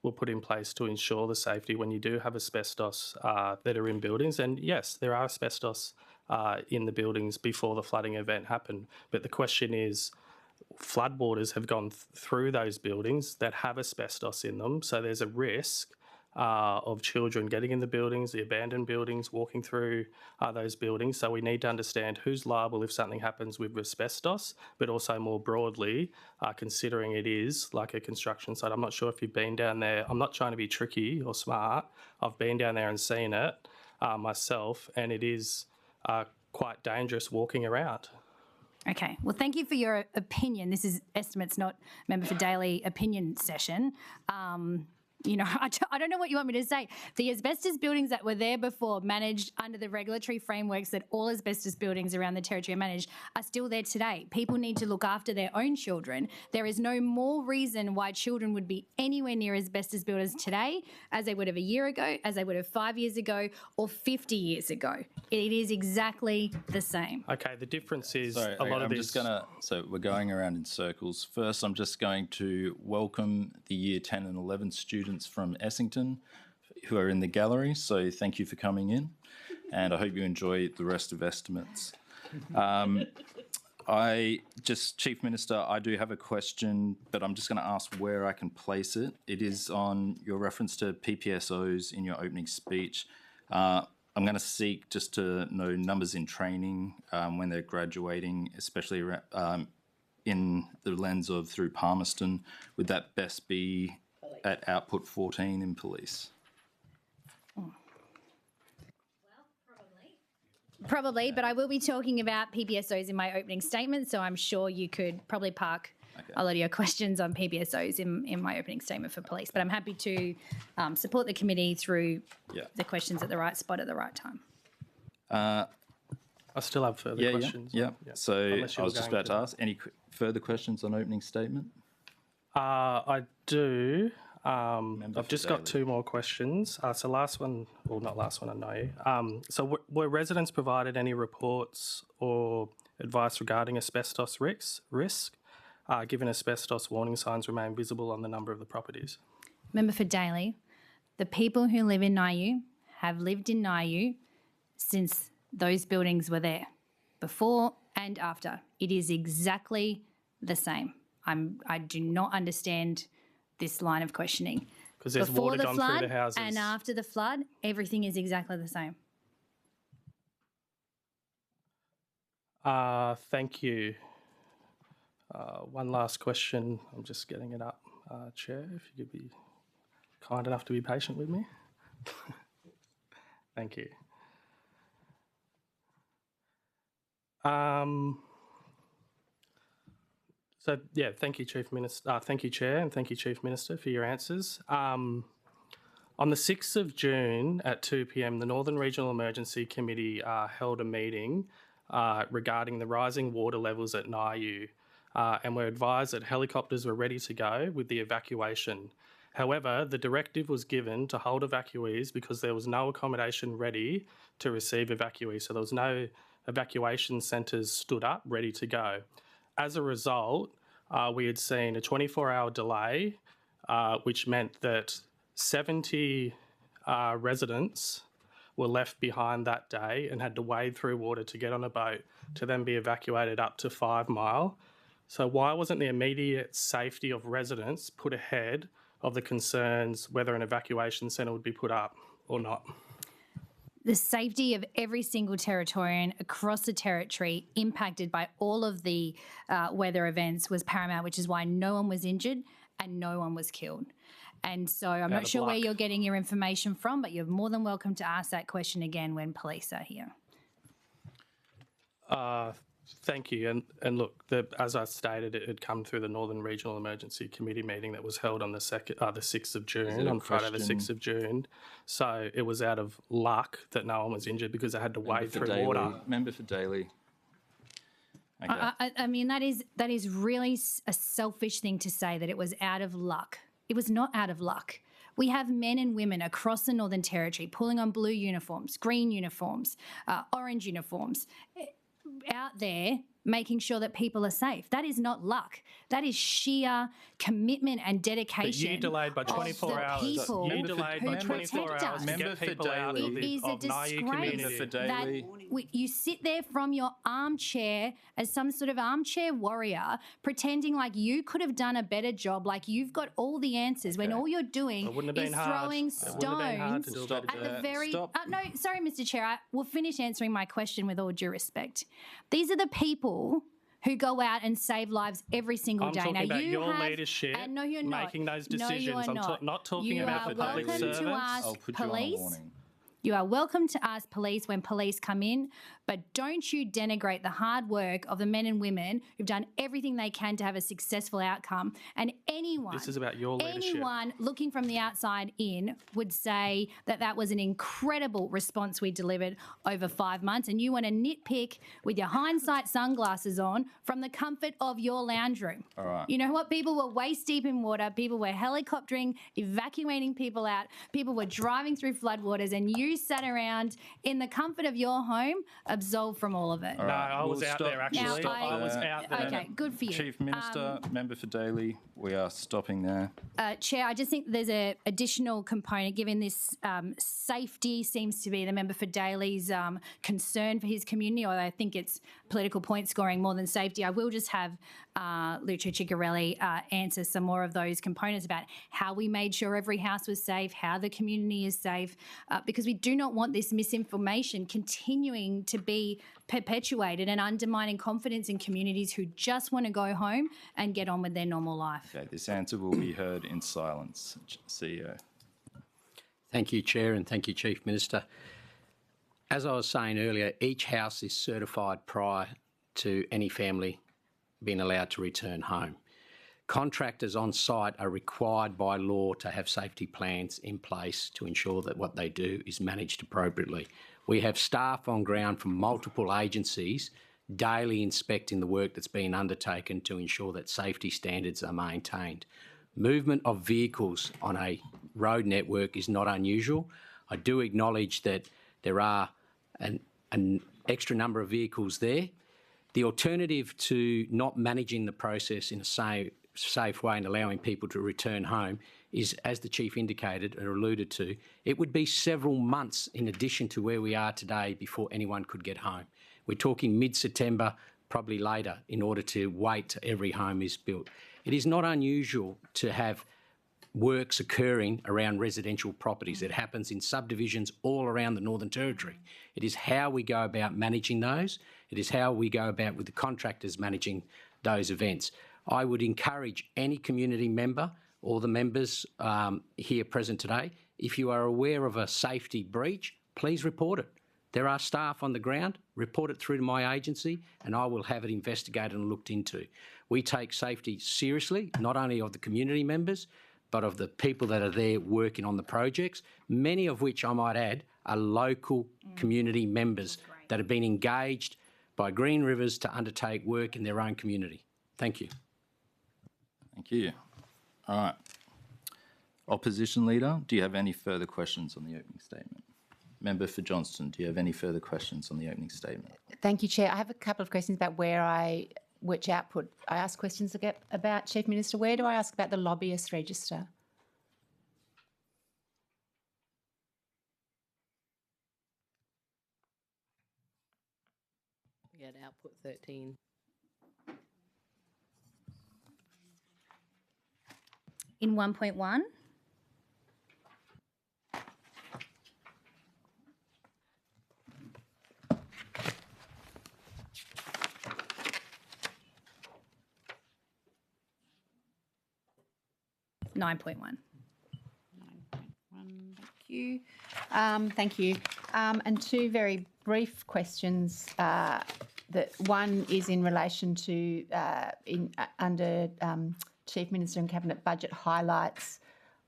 were put in place to ensure the safety when you do have asbestos that are in buildings. And yes, there are asbestos in the buildings before the flooding event happened. But the question is, floodwaters have gone through those buildings that have asbestos in them. So there's a risk of children getting in the buildings, the abandoned buildings, walking through those buildings. So we need to understand who's liable if something happens with asbestos, but also more broadly, considering it is like a construction site. I'm not sure if you've been down there. I'm not trying to be tricky or smart. I've been down there and seen it myself, and it is quite dangerous walking around. Okay. Well, thank you for your opinion. This is Estimates, not Member for Daily opinion session. I don't know what you want me to say. The asbestos buildings that were there before, managed under the regulatory frameworks that all asbestos buildings around the territory are managed, are still there today. People need to look after their own children. There is no more reason why children would be anywhere near asbestos buildings today as they would have a year ago, as they would have 5 years ago, or 50 years ago. It is exactly the same. Okay, the difference is So we're going around in circles. First, I'm just going to welcome the Year 10 and 11 students from Essington who are in the gallery. So thank you for coming in, and I hope you enjoy the rest of Estimates. Chief Minister, I do have a question, but I'm just going to ask where I can place it. It is on your reference to PPSOs in your opening speech. I'm going to seek just to know numbers in training when they're graduating, especially in the lens of through Palmerston. Would that best be at output 14 in police? Probably, but I will be talking about PPSOs in my opening statement, so I'm sure you could probably park a lot of your questions on PPSOs in my opening statement for police. But I'm happy to support the committee through the questions at the right spot at the right time. I still have further questions. Yeah. So I was just about to ask, any further questions on opening statement? I do. I've just got two more questions. So last one, well, not last one, I know. So were residents provided any reports or advice regarding asbestos risk, given asbestos warning signs remain visible on the number of the properties? Member for Daly, the people who live in Niu have lived in Niu since those buildings were there, before and after. It is exactly the same. I do not understand this line of questioning. Because there's water gone through the houses. And after the flood, everything is exactly the same. Thank you. One last question. I'm just getting it up. Chair, if you could be kind enough to be patient with me. Thank you. Thank you, Chief Minister. Thank you, Chair, and thank you, Chief Minister, for your answers. On the 6th of June at 2 p.m, the Northern Regional Emergency Committee held a meeting regarding the rising water levels at Niu, and were advised that helicopters were ready to go with the evacuation. However, the directive was given to hold evacuees because there was no accommodation ready to receive evacuees, so there was no evacuation centres stood up ready to go. As a result, we had seen a 24-hour delay, which meant that 70 residents were left behind that day and had to wade through water to get on a boat to then be evacuated up to 5 Mile. So why wasn't the immediate safety of residents put ahead of the concerns whether an evacuation centre would be put up or not? The safety of every single Territorian across the territory impacted by all of the weather events was paramount, which is why no one was injured and no one was killed. And so I'm not sure where you're getting your information from, but you're more than welcome to ask that question again when police are here. Thank you. And look, as I stated, it had come through the Northern Regional Emergency Committee meeting that was held on the 6th of June, on Friday the 6th of June. So it was out of luck that no one was injured because they had to wade through water. Member for Daly. Okay. I mean, that is really a selfish thing to say, that it was out of luck. It was not out of luck. We have men and women across the Northern Territory pulling on blue uniforms, green uniforms, orange uniforms, out there making sure that people are safe. That is not luck. That is sheer commitment and dedication. But you delayed by 24 hours. You delayed by 24 hours to get people out of It is a disgrace that you sit there from your armchair as some sort of armchair warrior, pretending like you could have done a better job, like you've got all the answers, when all you're doing is throwing stones at the very... no, sorry, Mr Chair, I will finish answering my question with all due respect. These are the people who go out and save lives every single day. I'm talking about your have, leadership no, you're not. making those decisions. No, you are not. I'm not talking about the public servants. I'll put you on a warning. You are welcome to ask police when police come in, but don't you denigrate the hard work of the men and women who've done everything they can to have a successful outcome. And anyone, this is about your leadership. Anyone looking from the outside in would say that that was an incredible response we delivered over 5 months, and you want to nitpick with your hindsight sunglasses on from the comfort of your lounge room. All right. You know what? People were waist deep in water. People were helicoptering, evacuating people out. People were driving through floodwaters, and you sat around in the comfort of your home, absolved from all of it. No, I was out there actually. I was out there. Okay, good for you. Chief Minister, Member for Daly, we are stopping there. Chair, I just think there's an additional component, given this safety seems to be the Member for Daly's concern for his community, although I think it's political point scoring more than safety. I will just have Lucio Ciccarelli answer some more of those components about how we made sure every house was safe, how the community is safe, because we do not want this misinformation continuing to be perpetuated and undermining confidence in communities who just want to go home and get on with their normal life. Okay, this answer will be heard in silence. CEO. Thank you, Chair, and thank you, Chief Minister. As I was saying earlier, each house is certified prior to any family being allowed to return home. Contractors on site are required by law to have safety plans in place to ensure that what they do is managed appropriately. We have staff on ground from multiple agencies daily inspecting the work that's been undertaken to ensure that safety standards are maintained. Movement of vehicles on a road network is not unusual. I do acknowledge that there are an extra number of vehicles there. The alternative to not managing the process in a safe way and allowing people to return home is, as the Chief indicated or alluded to, it would be several months in addition to where we are today before anyone could get home. We're talking mid-September, probably later, in order to wait till every home is built. It is not unusual to have works occurring around residential properties. It happens in subdivisions all around the Northern Territory. It is how we go about managing those. It is how we go about with the contractors managing those events. I would encourage any community member or the members here present today, if you are aware of a safety breach, please report it. There are staff on the ground, report it through to my agency and I will have it investigated and looked into. We take safety seriously, not only of the community members, but of the people that are there working on the projects, many of which, I might add, are local community members that have been engaged by Green Rivers to undertake work in their own community. Thank you. Thank you. All right. Opposition Leader, do you have any further questions on the opening statement? Member for Johnston, do you have any further questions on the opening statement? Thank you, Chair. I have a couple of questions about which output I ask questions about, Chief Minister. Where do I ask about the lobbyist register? We had output 13. In 1.1. Thank you. And two very brief questions. That one is in relation to under Chief Minister and Cabinet budget highlights.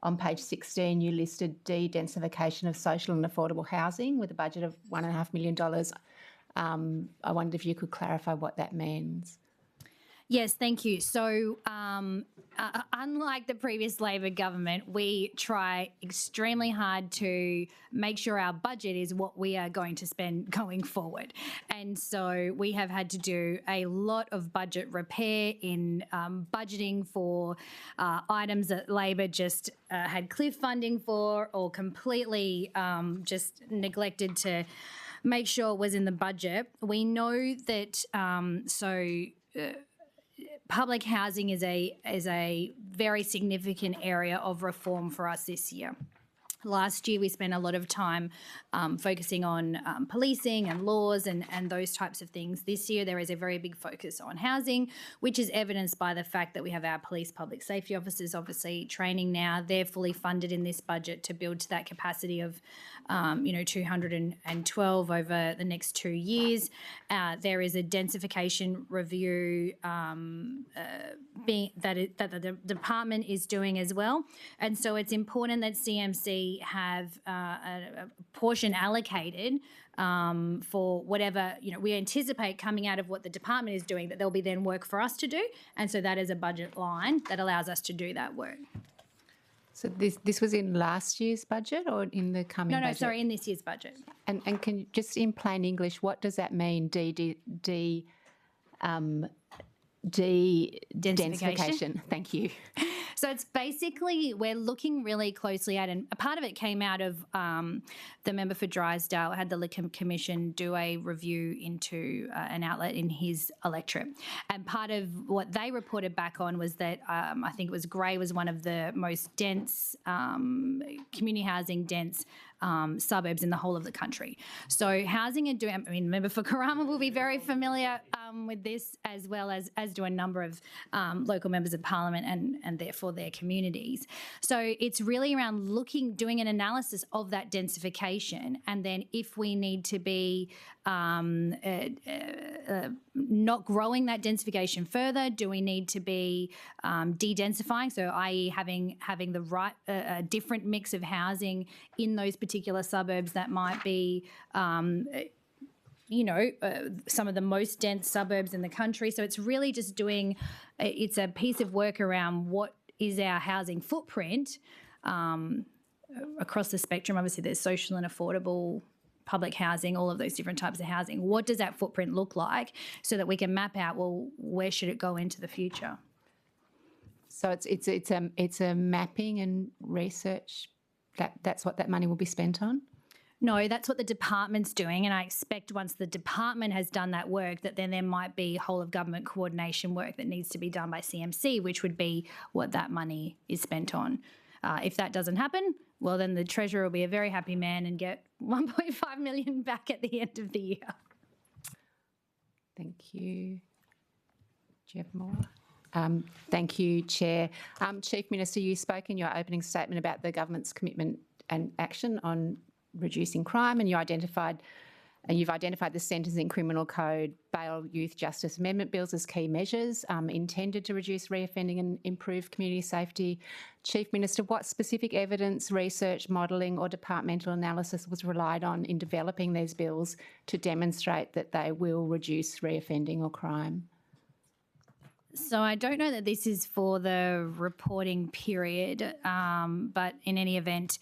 On page 16, you listed de-densification of social and affordable housing with a budget of $1.5 million. I wondered if you could clarify what that means. Yes, thank you. So unlike the previous Labor government, we try extremely hard to make sure our budget is what we are going to spend going forward. And so we have had to do a lot of budget repair in budgeting for items that Labor just had cliff funding for or completely just neglected to make sure was in the budget. We know that public housing is a very significant area of reform for us this year. Last year, we spent a lot of time focusing on policing and laws and those types of things. This year, there is a very big focus on housing, which is evidenced by the fact that we have our police public safety officers obviously training now. They're fully funded in this budget to build to that capacity of 212 over the next 2 years. There is a densification review that the department is doing as well. And so it's important that CMC have a portion allocated for whatever, we anticipate coming out of what the department is doing, that there'll be then work for us to do. And so that is a budget line that allows us to do that work. So this was in last year's budget or in the coming budget? No, sorry, in this year's budget. And can you, just in plain English, what does that mean, de-densification? Thank you. So it's basically, we're looking really closely at, and a part of it came out of the member for Drysdale had the Electoral Commission do a review into an outlet in his electorate. And part of what they reported back on was that I think it was Grey was one of the most dense, community housing dense suburbs in the whole of the country. So housing and doing, member for Karama will be very familiar with this, as well as do a number of local members of parliament and therefore their communities. So it's really around doing an analysis of that densification, and then if we need to be not growing that densification further, do we need to be de-densifying, so i.e. having the right a different mix of housing in those particular suburbs that might be some of the most dense suburbs in the country. So it's really just it's a piece of work around what is our housing footprint across the spectrum. Obviously, there's social and affordable, public housing, all of those different types of housing. What does that footprint look like so that we can map out, well, where should it go into the future? So it's a mapping and research, that's what that money will be spent on? No, that's what the department's doing, and I expect once the department has done that work that then there might be whole of government coordination work that needs to be done by CMC, which would be what that money is spent on. If that doesn't happen, well, then the Treasurer will be a very happy man and get $1.5 million back at the end of the year. Thank you. Do you have more? Thank you, Chair. Chief Minister, you spoke in your opening statement about the government's commitment and action on reducing crime, and you identified And you've identified the Sentencing Criminal Code, Bail Youth Justice Amendment Bills as key measures intended to reduce reoffending and improve community safety. Chief Minister, what specific evidence, research, modelling or departmental analysis was relied on in developing these bills to demonstrate that they will reduce reoffending or crime? So I don't know that this is for the reporting period, but in any event,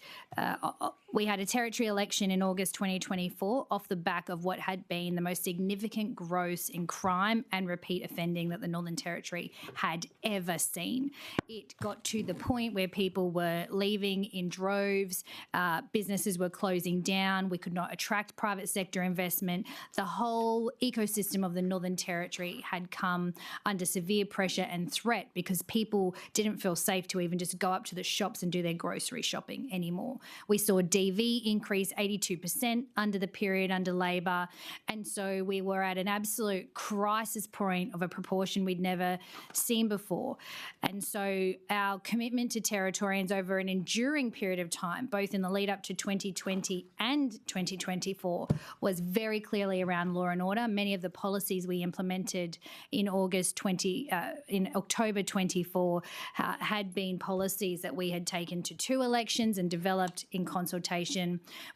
we had a territory election in August 2024 off the back of what had been the most significant growth in crime and repeat offending that the Northern Territory had ever seen. It got to the point where people were leaving in droves, businesses were closing down, we could not attract private sector investment. The whole ecosystem of the Northern Territory had come under severe pressure and threat because people didn't feel safe to even just go up to the shops and do their grocery shopping anymore. We saw DV increase 82% under the period under Labor, and so we were at an absolute crisis point of a proportion we'd never seen before. And so our commitment to Territorians over an enduring period of time, both in the lead up to 2020 and 2024, was very clearly around law and order. Many of the policies we implemented in October 24 had been policies that we had taken to 2 elections and developed in consultation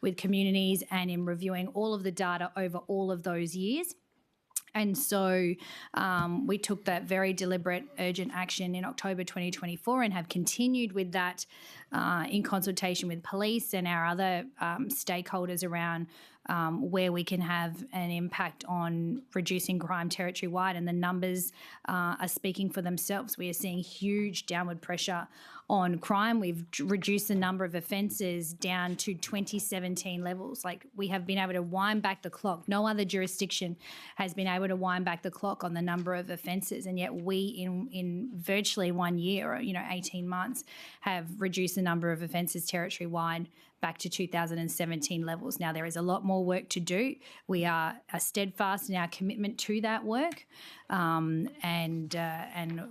with communities and in reviewing all of the data over all of those years. And so we took that very deliberate, urgent action in October 2024 and have continued with that in consultation with police and our other stakeholders around where we can have an impact on reducing crime territory-wide, and the numbers are speaking for themselves. We are seeing huge downward pressure on crime. We've reduced the number of offences down to 2017 levels. Like, we have been able to wind back the clock. No other jurisdiction has been able to wind back the clock on the number of offences, and yet we, in virtually 1 year, or 18 months, have reduced the number of offences territory-wide back to 2017 levels. Now, there is a lot more work to do. We are steadfast in our commitment to that work, and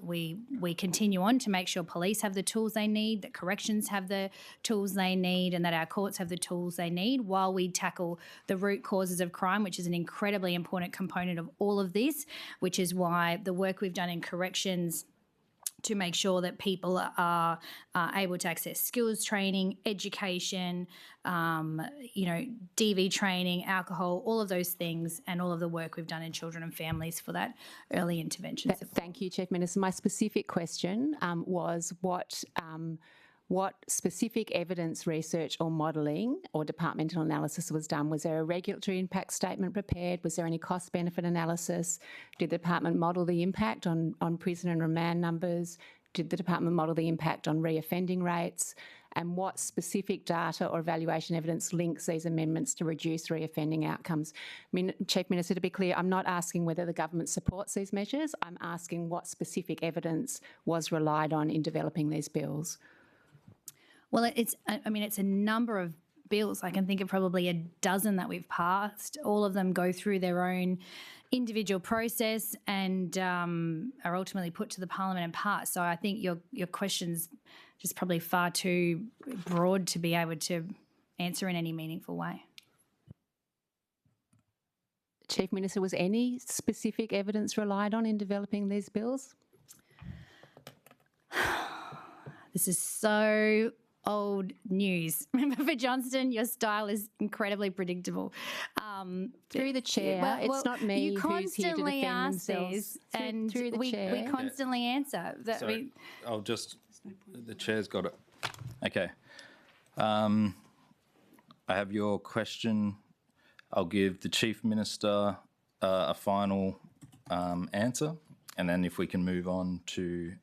we continue on to make sure police have the tools they need, that corrections have the tools they need, and that our courts have the tools they need while we tackle the root causes of crime, which is an incredibly important component of all of this, which is why the work we've done in corrections to make sure that people are able to access skills training, education, DV training, alcohol, all of those things, and all of the work we've done in children and families for that early intervention support. Thank you, Chief Minister. My specific question was what specific evidence, research or modelling or departmental analysis was done? Was there a regulatory impact statement prepared? Was there any cost-benefit analysis? Did the department model the impact on prison and remand numbers? Did the department model the impact on reoffending rates? And what specific data or evaluation evidence links these amendments to reduce reoffending outcomes? Chief Minister, to be clear, I'm not asking whether the government supports these measures. I'm asking what specific evidence was relied on in developing these bills. Well, it's a number of bills. I can think of probably a dozen that we've passed. All of them go through their own individual process and are ultimately put to the Parliament and passed. So I think your question's just probably far too broad to be able to answer in any meaningful way. Chief Minister, was any specific evidence relied on in developing these bills? This is so old news. Remember, for Johnston, your style is incredibly predictable. Through the chair, it's not me who's here to defend themselves. And through the chair. We constantly answer. The chair's got it. Okay. I have your question. I'll give the Chief Minister a final answer, and then if we can move on to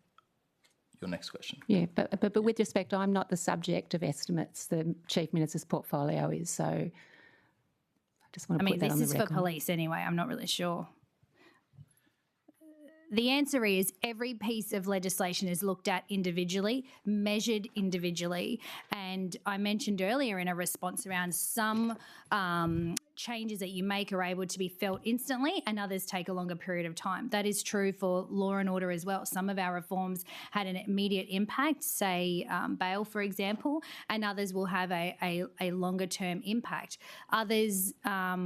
your next question. Yeah, but with respect, I'm not the subject of estimates. The Chief Minister's portfolio is, so I just want to put that on the record. This is for police anyway. I'm not really sure. The answer is every piece of legislation is looked at individually, measured individually. And I mentioned earlier in a response around some changes that you make are able to be felt instantly and others take a longer period of time. That is true for law and order as well. Some of our reforms had an immediate impact, say bail, for example, and others will have a longer term impact. Others are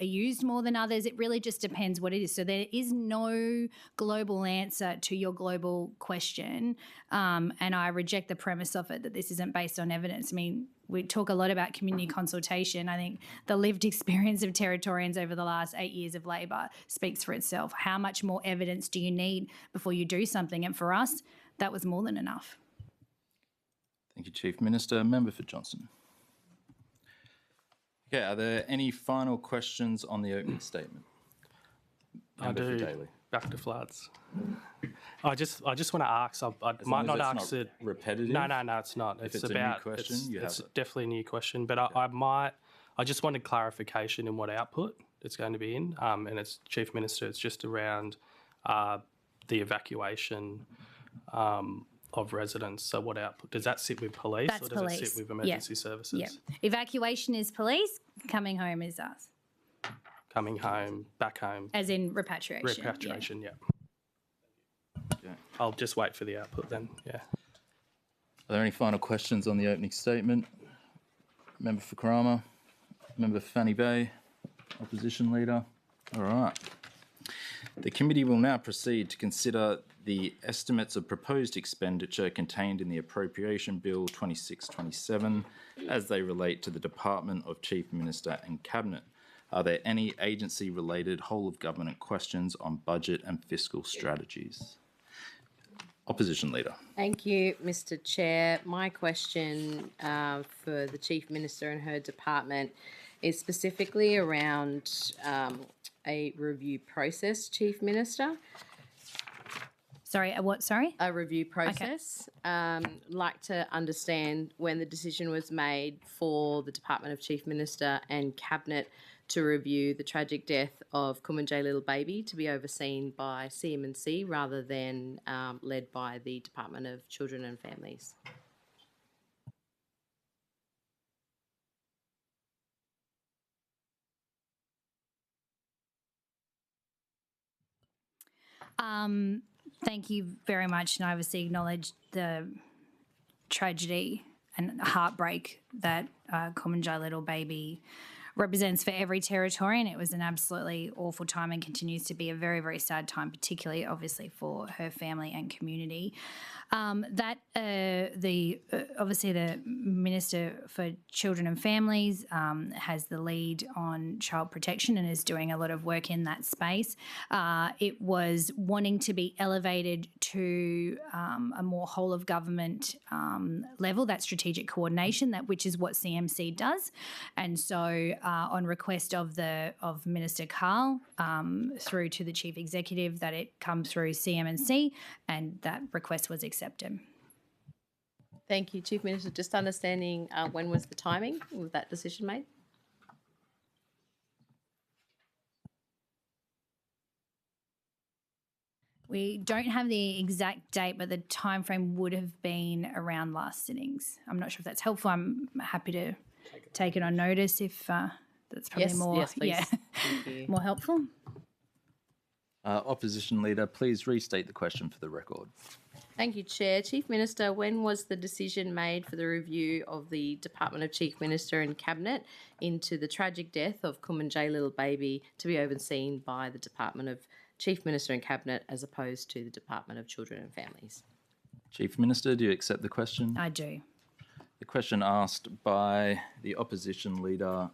used more than others. It really just depends what it is. So there is no global answer to your global question, and I reject the premise of it that this isn't based on evidence. I mean, we talk a lot about community consultation. I think the lived experience of Territorians over the last 8 years of Labor speaks for itself. How much more evidence do you need before you do something? And for us, that was more than enough. Thank you, Chief Minister. Member for Johnson. Okay, are there any final questions on the opening statement? Member for Daly. Back to floods. I just want to ask. I might not ask it repetitive. No, it's not. If it's about a new question, it's definitely a new question. But I just wanted clarification in what output it's going to be in. And it's Chief Minister. It's just around the evacuation of residents. So what output does that sit with police, That's or does police. it sit with emergency services? Yeah. Evacuation is police. Coming home is us. Coming home, back home. As in repatriation. Repatriation, yeah. I'll just wait for the output then, yeah. Are there any final questions on the opening statement? Member for Karama, Member for Fanny Bay, Opposition Leader. All right. The committee will now proceed to consider the estimates of proposed expenditure contained in the Appropriation Bill 2627 as they relate to the Department of Chief Minister and Cabinet. Are there any agency-related whole-of-government questions on budget and fiscal strategies? Opposition Leader. Thank you, Mr. Chair. My question for the Chief Minister and her department is specifically around a review process, Chief Minister. Sorry, what? Sorry? A review process. Okay. Like to understand when the decision was made for the Department of Chief Minister and Cabinet to review the tragic death of Kumanjay little baby to be overseen by CM&C rather than led by the Department of Children and Families. Thank you very much, and I obviously acknowledge the tragedy and heartbreak that Kumanjay little baby represents for every Territorian. It was an absolutely awful time and continues to be a very, very sad time, particularly obviously for her family and community. Obviously the Minister for Children and Families has the lead on child protection and is doing a lot of work in that space. It was wanting to be elevated to a more whole of government level, that strategic coordination, which is what CMC does. And so on request of Minister Carl through to the Chief Executive, that it come through CM&C, and that request was accepted. Thank you, Chief Minister. Just understanding when was the timing of that decision made? We don't have the exact date, but the timeframe would have been around last sittings. I'm not sure if that's helpful. I'm happy to take it on notice if that's probably more more helpful. Opposition Leader, please restate the question for the record. Thank you, Chair. Chief Minister, when was the decision made for the review of the Department of Chief Minister and Cabinet into the tragic death of Kumanjay little baby to be overseen by the Department of Chief Minister and Cabinet as opposed to the Department of Children and Families? Chief Minister, do you accept the question? I do. The question asked by the Opposition Leader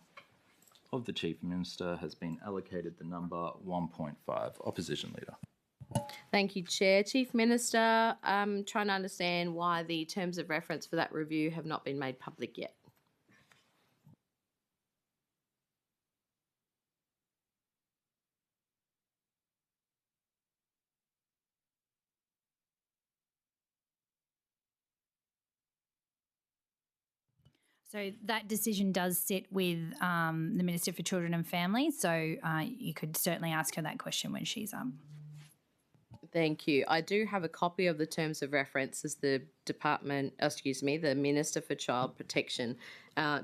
of the Chief Minister has been allocated the number 1.5. Opposition Leader. Thank you, Chair. Chief Minister, I'm trying to understand why the terms of reference for that review have not been made public yet. So that decision does sit with the Minister for Children and Families, so you could certainly ask her that question when she's Thank you. I do have a copy of the terms of reference as the the Minister for Child Protection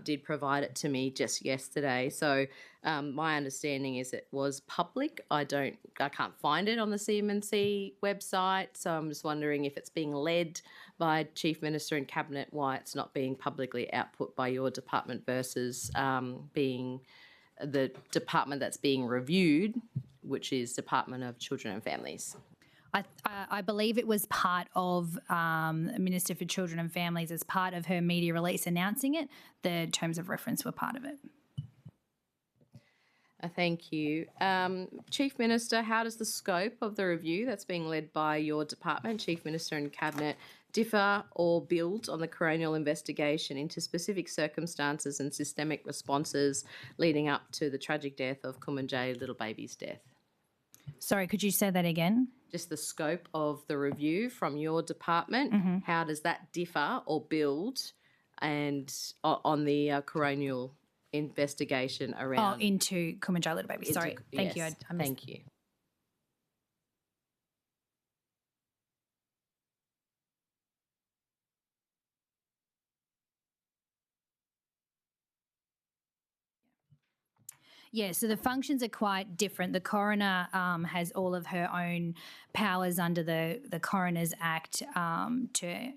did provide it to me just yesterday. So my understanding is it was public. I can't find it on the CMNC website. So I'm just wondering if it's being led by Chief Minister and Cabinet, why it's not being publicly output by your department versus being the department that's being reviewed, which is Department of Children and Families. I believe it was part of Minister for Children and Families as part of her media release announcing it. The terms of reference were part of it. Thank you. Chief Minister, how does the scope of the review that's being led by your department, Chief Minister and Cabinet, differ or build on the coronial investigation into specific circumstances and systemic responses leading up to the tragic death of Kumanjayi little baby's death? Sorry, could you say that again? Just the scope of the review from your department, how does that differ or build and on the coronial investigation around... into Kumanjayi little baby. Sorry, thank you. I missed. Thank you. Yeah, so the functions are quite different. The coroner has all of her own powers under the Coroners Act to,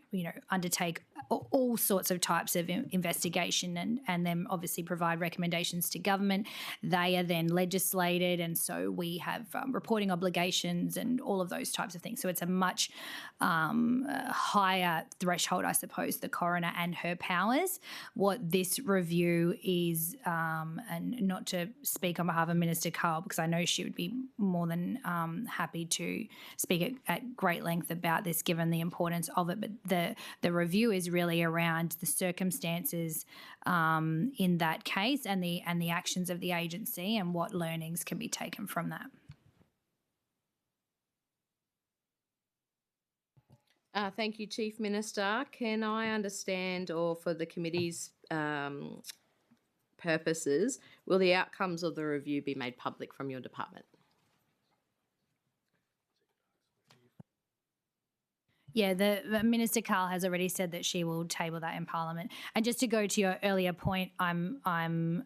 undertake all sorts of types of investigation and then obviously provide recommendations to government. They are then legislated, and so we have reporting obligations and all of those types of things. So it's a much higher threshold, I suppose, the coroner and her powers. What this review is, and not to speak on behalf of Minister Carl, because I know she would be more than happy to speak at great length about this, given the importance of it. But the review is really around the circumstances in that case and the actions of the agency and what learnings can be taken from that. Thank you, Chief Minister. Can I understand, or for the committee's purposes, will the outcomes of the review be made public from your department? Yeah, the Minister Carl has already said that she will table that in Parliament. And just to go to your earlier point, I'm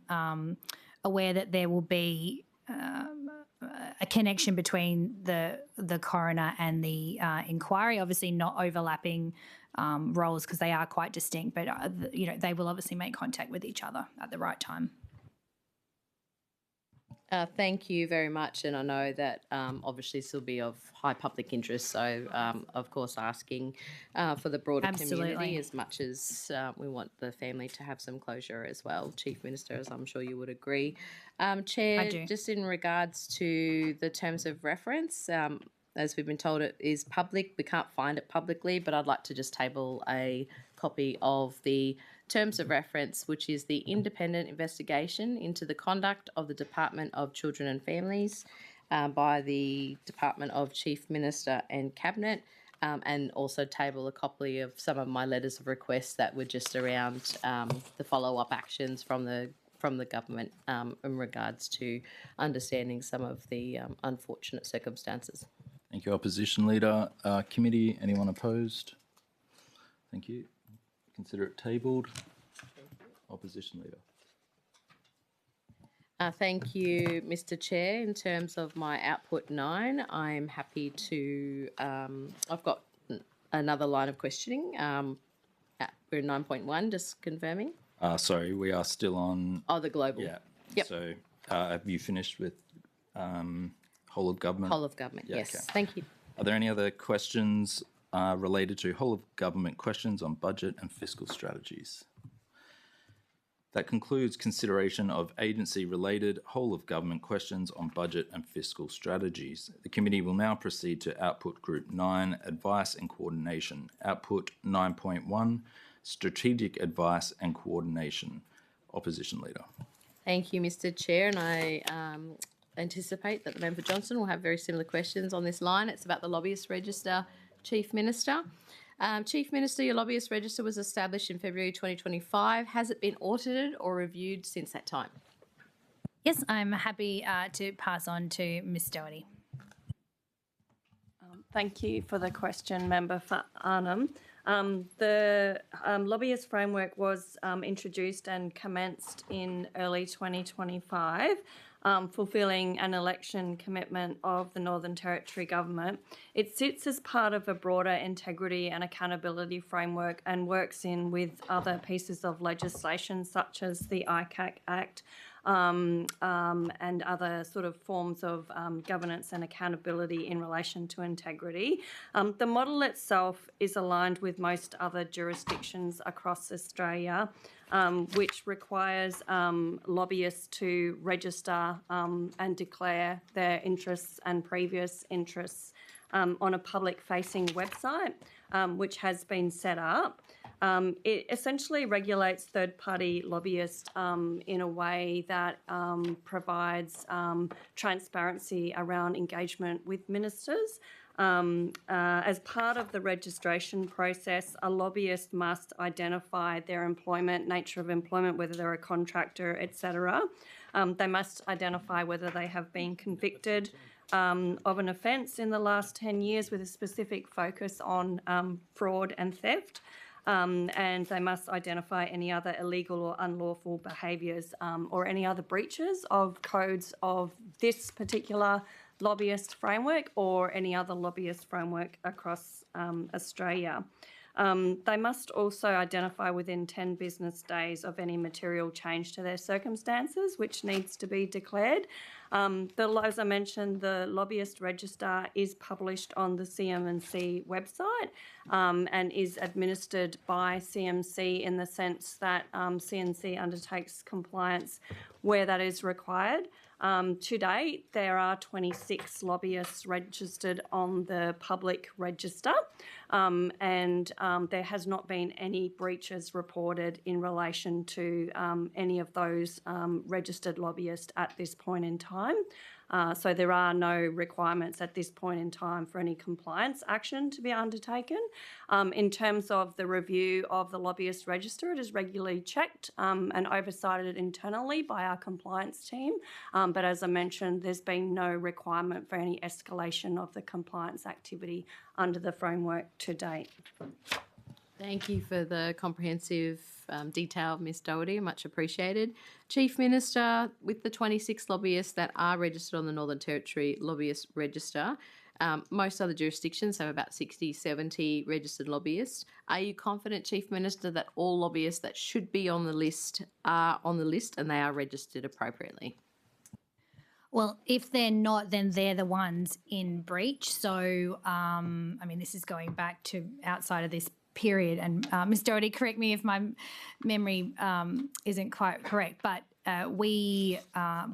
aware that there will be a connection between the coroner and the inquiry, obviously not overlapping roles because they are quite distinct, but they will obviously make contact with each other at the right time. Thank you very much, and I know that obviously this will be of high public interest, so of course asking for the broader community as much as we want the family to have some closure as well, Chief Minister, as I'm sure you would agree. Chair, just in regards to the terms of reference, as we've been told it is public, we can't find it publicly, but I'd like to just table a copy of the terms of reference, which is the independent investigation into the conduct of the Department of Children and Families by the Department of Chief Minister and Cabinet, and also table a copy of some of my letters of request that were just around the follow-up actions from the government in regards to understanding some of the unfortunate circumstances. Thank you, Opposition Leader. Committee, anyone opposed? Thank you. Consider it tabled. Opposition Leader. Thank you, Mr. Chair. In terms of my output 9, I'm happy to. I've got another line of questioning. We're in 9.1, just confirming. Sorry, we are still on. Oh, the global. Yeah. Yep. So have you finished with whole of government? Whole of government, Yeah, yes. okay. Thank you. Are there any other questions related to whole of government questions on budget and fiscal strategies? That concludes consideration of agency-related whole of government questions on budget and fiscal strategies. The committee will now proceed to Output Group 9, Advice and Coordination. Output 9.1, Strategic Advice and Coordination. Opposition Leader. Thank you, Mr. Chair, and I anticipate that the member Johnson will have very similar questions on this line. It's about the Lobbyist Register, Chief Minister. Chief Minister, your Lobbyist Register was established in February 2025. Has it been audited or reviewed since that time? Yes, I'm happy to pass on to Ms. Doherty. Thank you for the question, Member for Arnhem. The lobbyist framework was introduced and commenced in early 2025, fulfilling an election commitment of the Northern Territory Government. It sits as part of a broader integrity and accountability framework and works in with other pieces of legislation such as the ICAC Act, and other sort of forms of governance and accountability in relation to integrity. The model itself is aligned with most other jurisdictions across Australia, which requires lobbyists to register and declare their interests and previous interests on a public-facing website, which has been set up. It essentially regulates third-party lobbyists in a way that provides transparency around engagement with ministers. As part of the registration process, a lobbyist must identify their employment, nature of employment, whether they're a contractor, etc. They must identify whether they have been convicted of an offence in the last 10 years with a specific focus on fraud and theft. And they must identify any other illegal or unlawful behaviours or any other breaches of codes of this particular lobbyist framework or any other lobbyist framework across Australia. They must also identify within 10 business days of any material change to their circumstances, which needs to be declared. As I mentioned, the lobbyist register is published on the CMC website and is administered by CMC in the sense that CMC undertakes compliance where that is required. To date, there are 26 lobbyists registered on the public register, and there has not been any breaches reported in relation to any of those registered lobbyists at this point in time. So there are no requirements at this point in time for any compliance action to be undertaken. In terms of the review of the lobbyist register, it is regularly checked and oversighted internally by our compliance team. But as I mentioned, there's been no requirement for any escalation of the compliance activity under the framework to date. Thank you for the comprehensive detail, Ms Doherty, much appreciated. Chief Minister, with the 26 lobbyists that are registered on the Northern Territory Lobbyist Register, most other jurisdictions have about 60, 70 registered lobbyists. Are you confident, Chief Minister, that all lobbyists that should be on the list are on the list and they are registered appropriately? Well, if they're not, then they're the ones in breach. So, I mean, this is going back to outside of this period. And Ms Doherty, correct me if my memory isn't quite correct, but we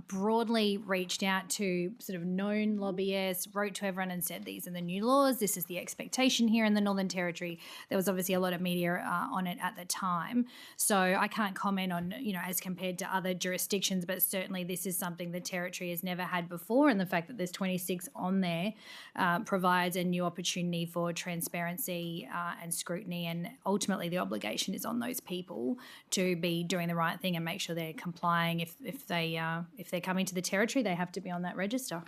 broadly reached out to sort of known lobbyists, wrote to everyone and said these are the new laws, this is the expectation here in the Northern Territory. There was obviously a lot of media on it at the time. So I can't comment on, as compared to other jurisdictions, but certainly this is something the Territory has never had before, and the fact that there's 26 on there provides a new opportunity for transparency and scrutiny, and ultimately the obligation is on those people to be doing the right thing and make sure they're complying. If they're coming to the Territory, they have to be on that register.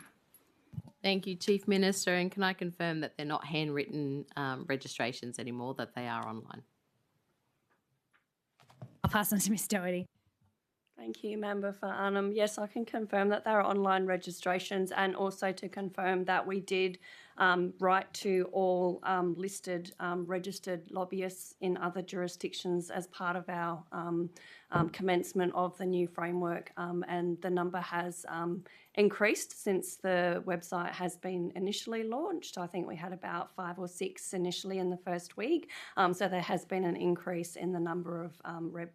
Thank you, Chief Minister. And can I confirm that they're not handwritten registrations anymore, that they are online? I'll pass on to Ms Doherty. Thank you, Member for Arnhem. Yes, I can confirm that there are online registrations, and also to confirm that we did write to all listed registered lobbyists in other jurisdictions as part of our commencement of the new framework, and the number has increased since the website has been initially launched. I think we had about 5 or 6 initially in the first week, so there has been an increase in the number of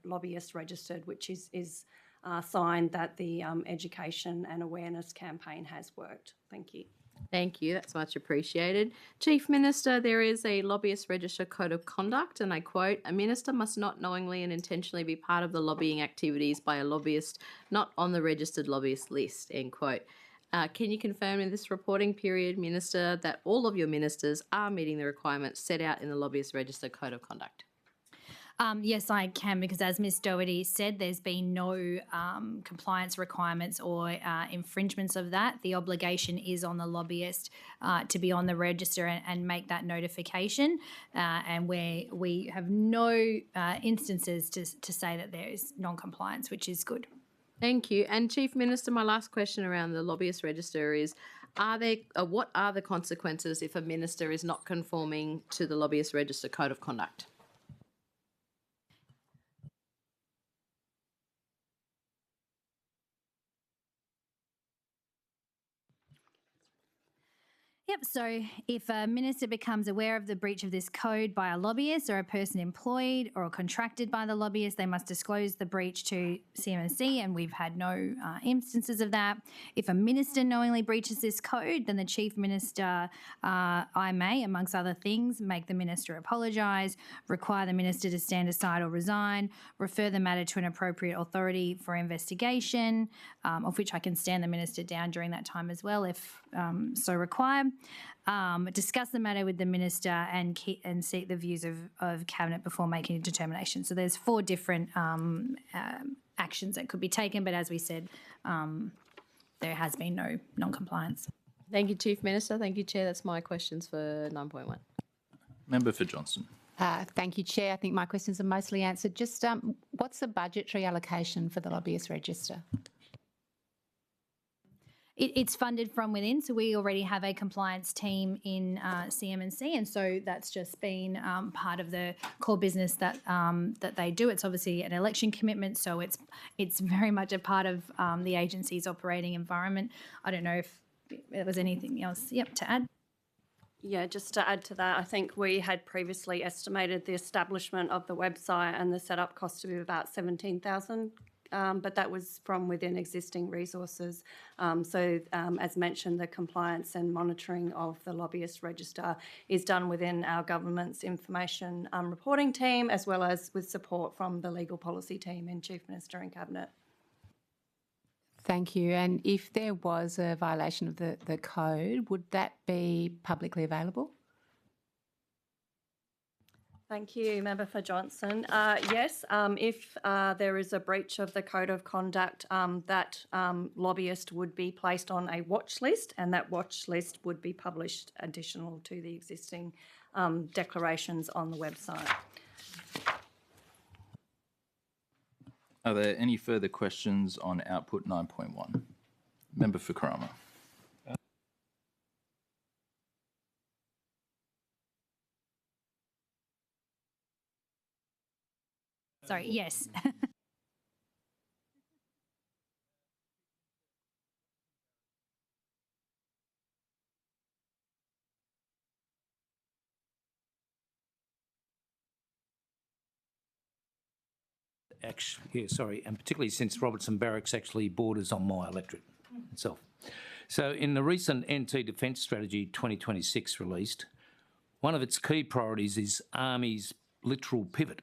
lobbyists registered, which is a sign that the education and awareness campaign has worked. Thank you. Thank you. That's much appreciated. Chief Minister, there is a lobbyist register code of conduct, and I quote, "A minister must not knowingly and intentionally be part of the lobbying activities by a lobbyist not on the registered lobbyist list," end quote. Can you confirm in this reporting period, Minister, that all of your ministers are meeting the requirements set out in the lobbyist register code of conduct? Yes, I can, because as Ms Doherty said, there's been no compliance requirements or infringements of that. The obligation is on the lobbyist to be on the register and make that notification, and where we have no instances to say that there is non-compliance, which is good. Thank you. And Chief Minister, my last question around the lobbyist register is, what are the consequences if a minister is not conforming to the lobbyist register code of conduct? Yep, so if a minister becomes aware of the breach of this code by a lobbyist or a person employed or contracted by the lobbyist, they must disclose the breach to CMC, and we've had no instances of that. If a minister knowingly breaches this code, then the Chief Minister, I may, amongst other things, make the minister apologise, require the minister to stand aside or resign, refer the matter to an appropriate authority for investigation, of which I can stand the minister down during that time as well if so required. Discuss the matter with the minister and seek the views of Cabinet before making a determination. So there's 4 different actions that could be taken, but as we said, there has been no non-compliance. Thank you, Chief Minister. Thank you, Chair. That's my questions for 9.1. Member for Johnston. Thank you, Chair. I think my questions are mostly answered. Just what's the budgetary allocation for the lobbyist register? It's funded from within, so we already have a compliance team in CMC, and so that's just been part of the core business that that they do. It's obviously an election commitment, so it's very much a part of the agency's operating environment. I don't know if there was anything else, to add. Yeah, just to add to that, I think we had previously estimated the establishment of the website and the setup cost to be about $17,000. But that was from within existing resources. As mentioned, the compliance and monitoring of the lobbyist register is done within our government's information reporting team, as well as with support from the legal policy team in Chief Minister and Cabinet. Thank you. And if there was a violation of the code, would that be publicly available? Thank you, Member for Johnson. Yes, if there is a breach of the code of conduct, that lobbyist would be placed on a watch list, and that watch list would be published additional to the existing declarations on the website. Are there any further questions on output 9.1? Member for Karama. Sorry, yes. And particularly since Robertson Barracks actually borders on my electorate itself. So in the recent NT Defence Strategy 2026 released, one of its key priorities is Army's littoral pivot.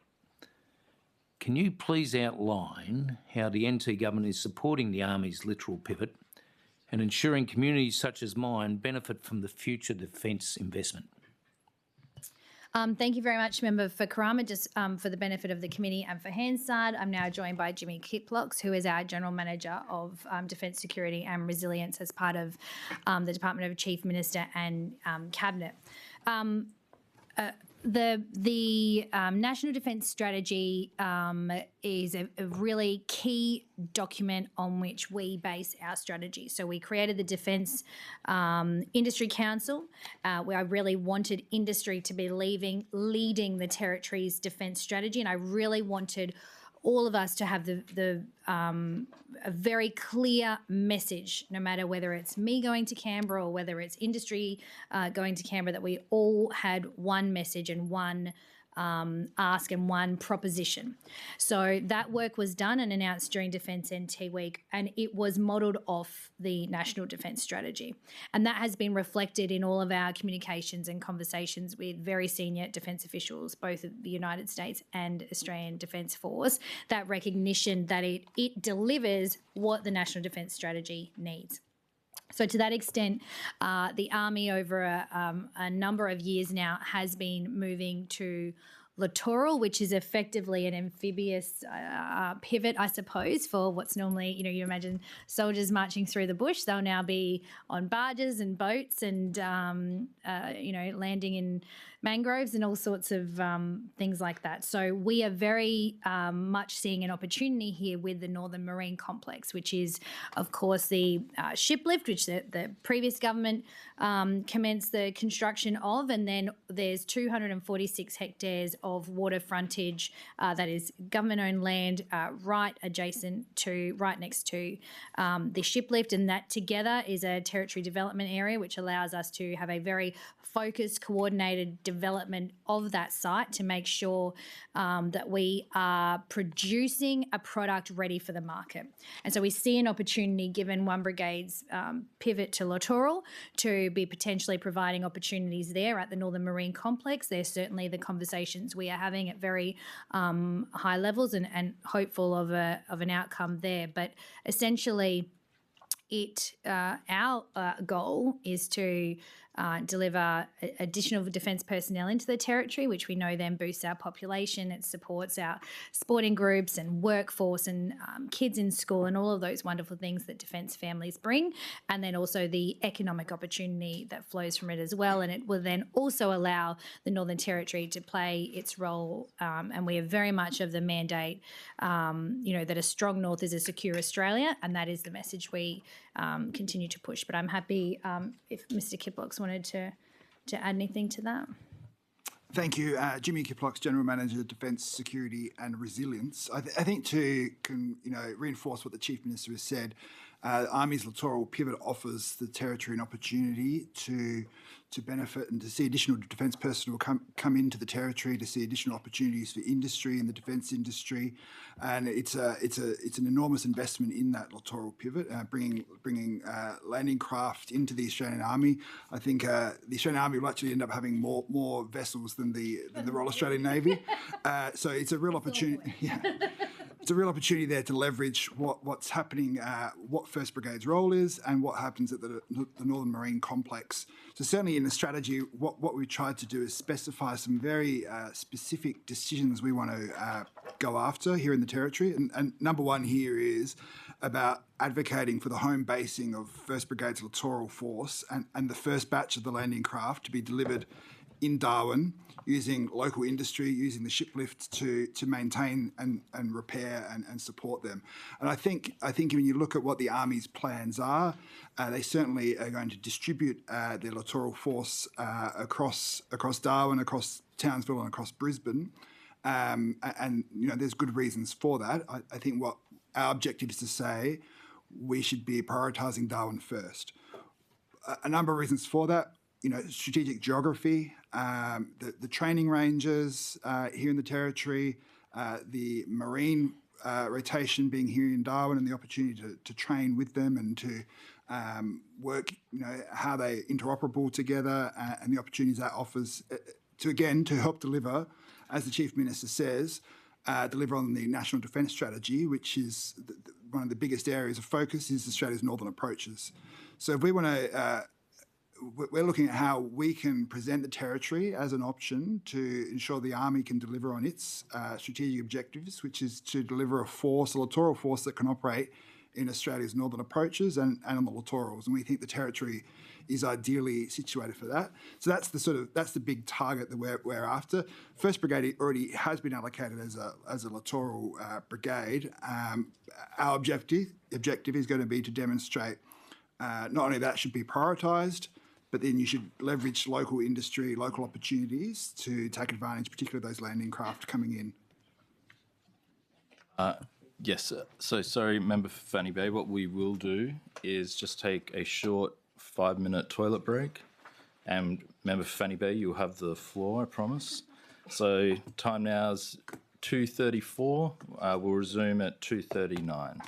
Can you please outline how the NT government is supporting the Army's littoral pivot and ensuring communities such as mine benefit from the future defence investment? Thank you very much, Member for Karama. Just for the benefit of the committee and for Hansard, I'm now joined by Jimmy Kiplocks, who is our General Manager of Defence Security and Resilience as part of the Department of Chief Minister and Cabinet. The National Defence Strategy is a really key document on which we base our strategy. So we created the Defence Industry Council, where I really wanted industry to be leading the Territory's defence strategy, and I really wanted all of us to have a very clear message, no matter whether it's me going to Canberra or whether it's industry going to Canberra, that we all had one message and one ask and one proposition. So that work was done and announced during Defence NT Week, and it was modelled off the National Defence Strategy. And that has been reflected in all of our communications and conversations with very senior defence officials, both of the United States and Australian Defence Force, that recognition that it delivers what the National Defence Strategy needs. So to that extent, the Army over a number of years now has been moving to littoral, which is effectively an amphibious pivot, I suppose, for what's normally, you imagine soldiers marching through the bush. They'll now be on barges and boats and, landing in mangroves and all sorts of things like that. So we are very much seeing an opportunity here with the Northern Marine Complex, which is, of course, the ship lift, which the previous government commenced the construction of, and then there's 246 hectares of water frontage that is government-owned land right next to the ship lift, and that together is a territory development area which allows us to have a very focused, coordinated development of that site to make sure that we are producing a product ready for the market. And so we see an opportunity, given One Brigade's pivot to littoral, to be potentially providing opportunities there at the Northern Marine Complex. There's certainly the conversations we are having at very high levels and hopeful of an outcome there. But essentially, our goal is to deliver additional defence personnel into the territory, which we know then boosts our population. It supports our sporting groups and workforce and kids in school and all of those wonderful things that defence families bring, and then also the economic opportunity that flows from it as well. And it will then also allow the Northern Territory to play its role, and we are very much of the mandate, that a strong North is a secure Australia, and that is the message we continue to push. But I'm happy if Mr. Kiplox wanted to add anything to that. Thank you. Jimmy Kiplox, General Manager, Defence, Security and Resilience. I think to reinforce what the Chief Minister has said, Army's littoral pivot offers the Territory an opportunity to benefit and to see additional defence personnel come into the Territory, to see additional opportunities for industry and the defence industry, and it's an enormous investment in that littoral pivot, bringing landing craft into the Australian Army. I think the Australian Army will actually end up having more vessels than the Royal Australian Navy, so it's a real opportunity. Yeah. It's a real opportunity there to leverage what's happening, what 1st Brigade's role is, and what happens at the Northern Marine Complex. So certainly in the strategy, what we've tried to do is specify some very specific decisions we want to go after here in the Territory. And number one here is about advocating for the home basing of 1st Brigade's littoral force and the first batch of the landing craft to be delivered in Darwin, using local industry, using the ship lift to maintain and repair and support them. And I think when you look at what the Army's plans are, they certainly are going to distribute their littoral force across Darwin, across Townsville and across Brisbane. And there's good reasons for that. I think what our objective is to say, we should be prioritising Darwin first. A number of reasons for that. Strategic geography, the training ranges here in the Territory, the marine rotation being here in Darwin, and the opportunity to train with them and to work, how they interoperable together, and the opportunities that offers to help deliver, as the Chief Minister says, deliver on the National Defence Strategy, which is one of the biggest areas of focus is Australia's northern approaches. So if we want to we're looking at how we can present the Territory as an option to ensure the Army can deliver on its strategic objectives, which is to deliver a littoral force that can operate in Australia's northern approaches and on the littorals. And we think the Territory is ideally situated for that. So that's the big target that we're after. 1st Brigade already has been allocated as a littoral brigade. Our objective is going to be to demonstrate not only that should be prioritised, but then you should leverage local industry, local opportunities to take advantage, particularly those landing craft coming in. Yes, so sorry, Member for Fanny Bay. What we will do is just take a short 5-minute toilet break. And Member for Fanny Bay, you'll have the floor, I promise. So time now is 2:34. We'll resume at 2:39.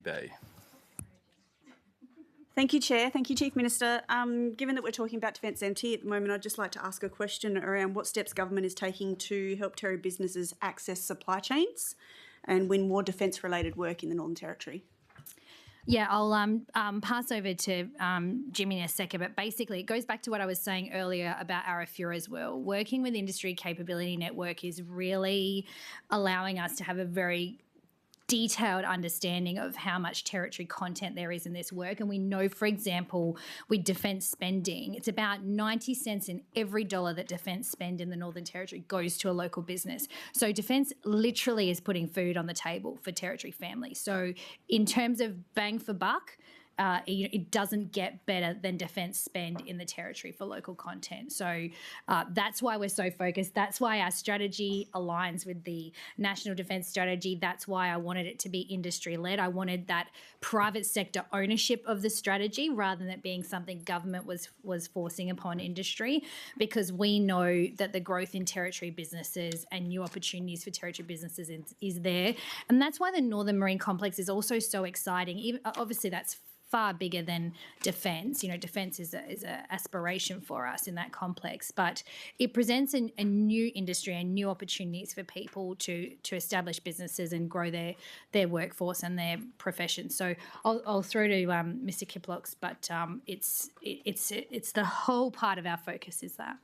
Bay. Thank you, Chair. Thank you, Chief Minister. Given that we're talking about Defence NT at the moment, I'd just like to ask a question around what steps government is taking to help Territory businesses access supply chains and win more defence-related work in the Northern Territory. Yeah, I'll pass over to Jimmy in a second, but basically it goes back to what I was saying earlier about Arafura as well. Working with Industry Capability Network is really allowing us to have a very detailed understanding of how much territory content there is in this work. And we know, for example, with defence spending, it's about 90 cents in every dollar that defence spend in the Northern Territory goes to a local business. So defence literally is putting food on the table for Territory families. So in terms of bang for buck, it doesn't get better than defence spend in the Territory for local content. So that's why we're so focused. That's why our strategy aligns with the National Defence Strategy. That's why I wanted it to be industry-led. I wanted that private sector ownership of the strategy rather than it being something government was forcing upon industry, because we know that the growth in Territory businesses and new opportunities for Territory businesses is there. And that's why the Northern Marine Complex is also so exciting. Obviously, that's far bigger than defence. You know, defence is an aspiration for us in that complex, but it presents a new industry and new opportunities for people to establish businesses and grow their workforce and their profession. So I'll throw to Mr. Kiplox, but it's the whole part of our focus is that.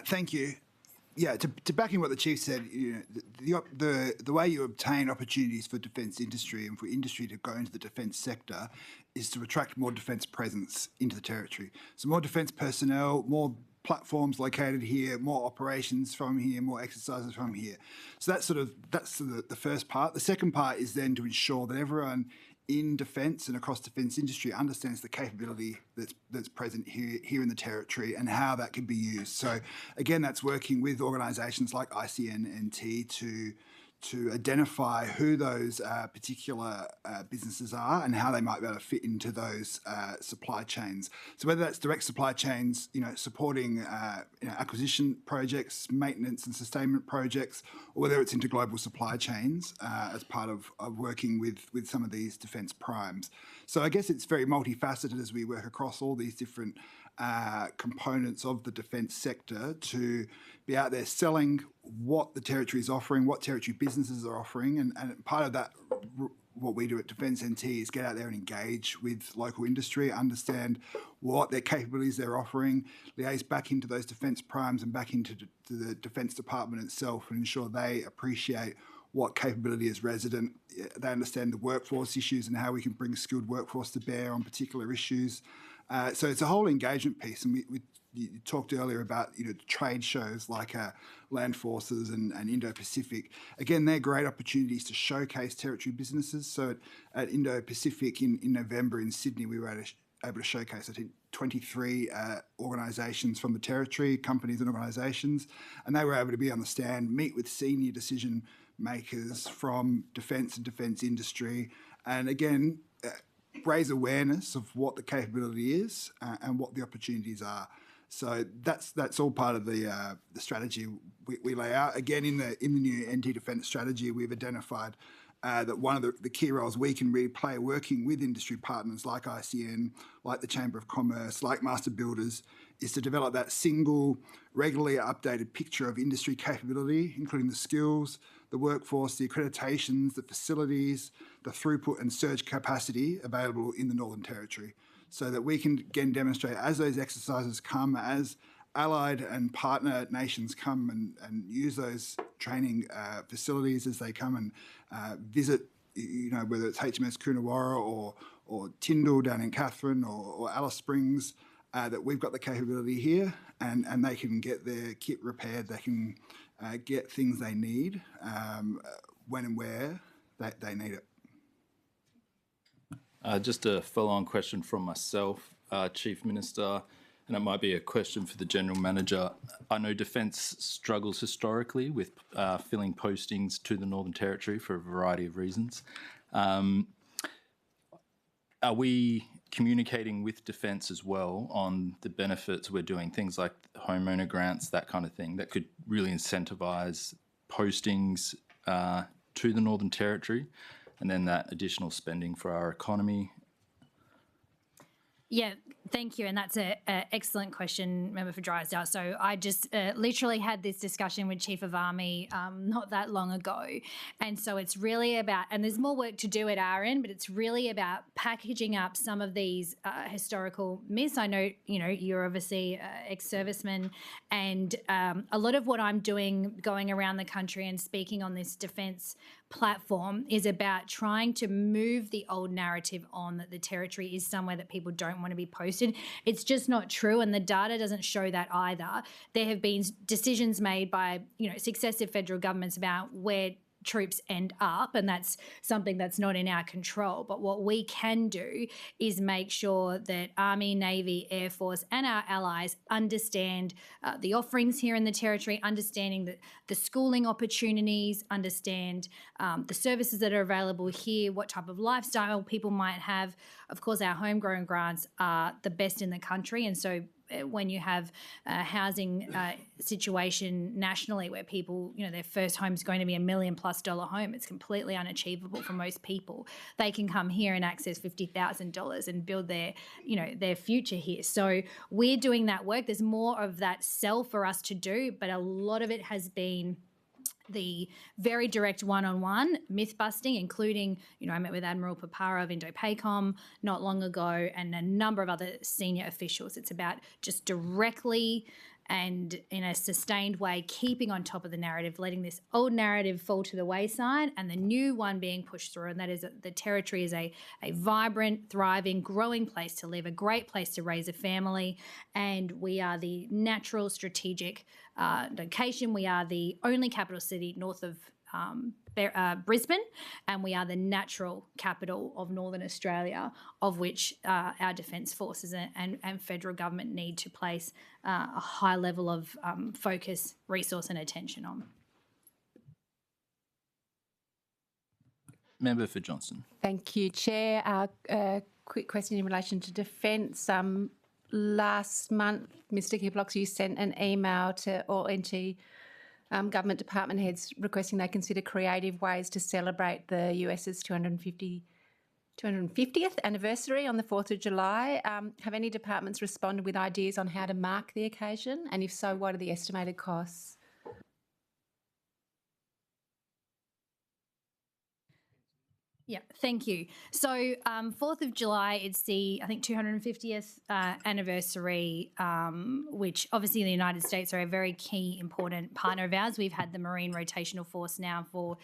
Thank you. Yeah, to back in what the Chief said, you know, the way you obtain opportunities for defence industry and for industry to go into the defence sector is to attract more defence presence into the Territory. So more defence personnel, more platforms located here, more operations from here, more exercises from here. So that's the first part. The second part is then to ensure that everyone in defence and across defence industry understands the capability that's present here in the Territory and how that can be used. So again, that's working with organisations like ICN-NT to identify who those particular businesses are and how they might be able to fit into those supply chains. So whether that's direct supply chains, you know, supporting acquisition projects, maintenance and sustainment projects, or whether it's into global supply chains as part of working with some of these defence primes. So I guess it's very multifaceted as we work across all these different components of the defence sector to be out there selling what the Territory is offering, what Territory businesses are offering, and part of that, what we do at Defence NT is get out there and engage with local industry, understand what their capabilities they're offering, liaise back into those defence primes and back into the Defence Department itself and ensure they appreciate what capability is resident. They understand the workforce issues and how we can bring skilled workforce to bear on particular issues. So it's a whole engagement piece, and you talked earlier about, you know, trade shows like Land Forces and Indo-Pacific. Again, they're great opportunities to showcase Territory businesses. So at Indo-Pacific in November in Sydney, we were able to showcase, I think, 23 organisations from the Territory, companies and organisations, and they were able to be on the stand, meet with senior decision makers from defence and defence industry, and again, raise awareness of what the capability is and what the opportunities are. So that's all part of the strategy we lay out. Again, in the new NT Defence strategy, we've identified that one of the key roles we can really play working with industry partners like ICN, like the Chamber of Commerce, like Master Builders, is to develop that single, regularly updated picture of industry capability, including the skills, the workforce, the accreditations, the facilities, the throughput and surge capacity available in the Northern Territory, so that we can again demonstrate as those exercises come, as allied and partner nations come and use those training facilities as they come and visit, you know, whether it's HMS Coonawarra or Tyndall down in Katherine or Alice Springs, that we've got the capability here and they can get their kit repaired, they can get things they need when and where they need it. Just a follow-on question from myself, Chief Minister, and it might be a question for the General Manager. I know Defence struggles historically with filling postings to the Northern Territory for a variety of reasons. Are we communicating with Defence as well on the benefits we're doing, things like homeowner grants, that kind of thing, that could really incentivise postings to the Northern Territory? and then that additional spending for our economy. Yeah, thank you. And that's an excellent question, Member for Drysdale. So I just literally had this discussion with Chief of Army not that long ago. And so it's really about, and there's more work to do at our end, but it's really about packaging up some of these historical myths. I know, you know, you're obviously ex-serviceman, and a lot of what I'm doing going around the country and speaking on this defence platform is about trying to move the old narrative on that the territory is somewhere that people don't want to be posted. It's just not true, and the data doesn't show that either. There have been decisions made by, you know, successive federal governments about where troops end up, and that's something that's not in our control. But what we can do is make sure that Army, Navy, Air Force and our allies understand the offerings here in the territory, understanding the schooling opportunities, understand the services that are available here, what type of lifestyle people might have. Of course, our homegrown grants are the best in the country, and so when you have a housing situation nationally where people, you know, their first home is going to be $1 million+ home, it's completely unachievable for most people. They can come here and access $50,000 and build their, you know, their future here. So we're doing that work. There's more of that sell for us to do, but a lot of it has been the very direct one-on-one myth busting, including, you know, I met with Admiral Papara of Indo-PACOM not long ago and a number of other senior officials. It's about just directly and in a sustained way keeping on top of the narrative, letting this old narrative fall to the wayside and the new one being pushed through, and that is that the territory is a vibrant, thriving, growing place to live, a great place to raise a family, and we are the natural strategic location. We are the only capital city north of Brisbane, and we are the natural capital of Northern Australia, of which our Defence Forces and federal government need to place a high level of focus, resource and attention on. Member for Johnston. Thank you, Chair. A quick question in relation to defence. Last month, Mr. Kiplox, you sent an email to all NT government department heads requesting they consider creative ways to celebrate the US's 250th anniversary on the 4th of July. Have any departments responded with ideas on how to mark the occasion? And if so, what are the estimated costs? Yeah, thank you. So 4th of July, it's the, I think, 250th anniversary, which obviously the United States are a very key, important partner of ours. We've had the Marine Rotational Force now for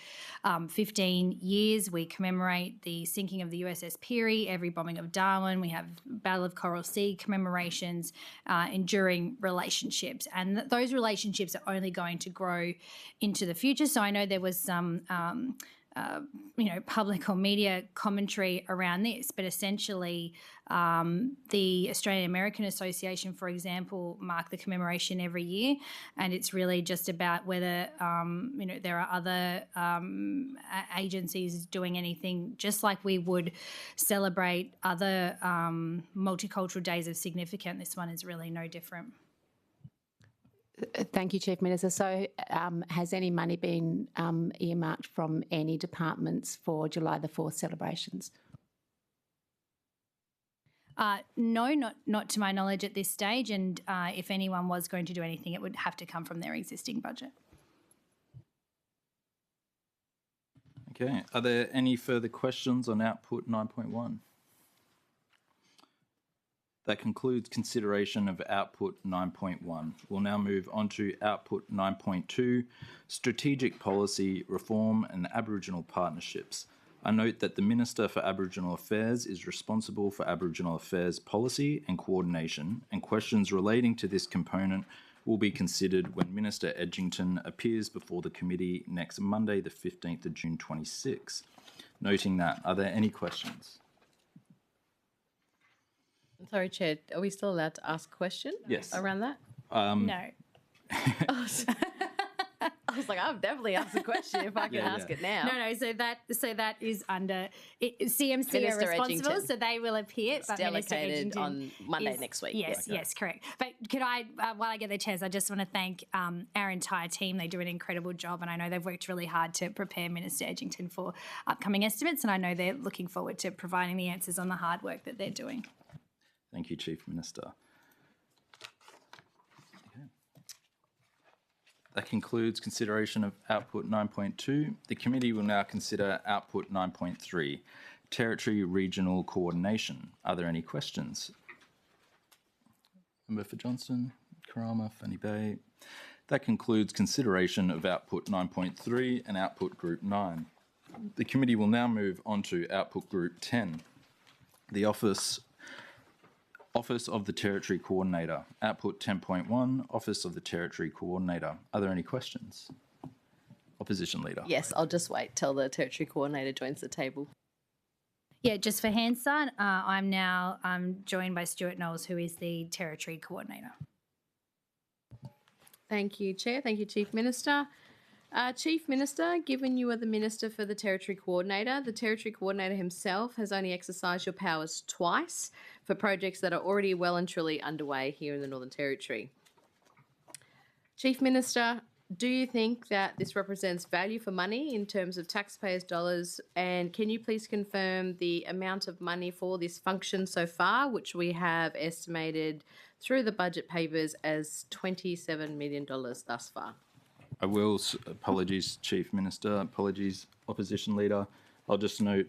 15 years. We commemorate the sinking of the USS Peary, every bombing of Darwin. We have Battle of Coral Sea commemorations, enduring relationships. And those relationships are only going to grow into the future. So I know there was some public or media commentary around this, but essentially the Australian American Association, for example, mark the commemoration every year, and it's really just about whether there are other agencies doing anything, just like we would celebrate other multicultural days of significance. This one is really no different. Thank you, Chief Minister. So has any money been earmarked from any departments for July the 4th celebrations? No, not to my knowledge at this stage, and if anyone was going to do anything, it would have to come from their existing budget. Okay, are there any further questions on Output 9.1? That concludes consideration of Output 9.1. We'll now move on to Output 9.2, Strategic Policy, Reform and Aboriginal Partnerships. I note that the Minister for Aboriginal Affairs is responsible for Aboriginal Affairs policy and coordination, and questions relating to this component will be considered when Minister Edgington appears before the committee next Monday, the 15th of June 26. Noting that, are there any questions? Sorry, Chair, are we still allowed to ask a question? Yes. Around that? No. was like, I've definitely asked a question if I can ask it now. No. So that is under CMC are Minister responsible, Edgington. so they will appear. It's but Minister delegated Edgington on Monday next week. Yes, correct. But could I, while I get the chance, I just want to thank our entire team. They do an incredible job, and I know they've worked really hard to prepare Minister Edgington for upcoming estimates, and I know they're looking forward to providing the answers on the hard work that they're doing. Thank you, Chief Minister. That concludes consideration of Output 9.2. The committee will now consider Output 9.3, Territory Regional Coordination. Are there any questions? Member for Johnston, Karama, Fanny Bay. That concludes consideration of Output 9.3 and Output Group 9. The committee will now move on to Output Group 10, the Office of the Territory Coordinator. Output 10.1, Office of the Territory Coordinator. Are there any questions? Opposition Leader. Yes, I'll just wait till the Territory Coordinator joins the table. Yeah, just for Hansard, I'm joined by Stuart Knowles, who is the Territory Coordinator. Thank you, Chair. Thank you, Chief Minister. Chief Minister, given you are the Minister for the Territory Coordinator, the Territory Coordinator himself has only exercised your powers twice for projects that are already well and truly underway here in the Northern Territory. Chief Minister, do you think that this represents value for money in terms of taxpayers' dollars? And can you please confirm the amount of money for this function so far, which we have estimated through the budget papers as $27 million thus far? I will. Apologies, Chief Minister. Apologies, Opposition Leader. I'll just note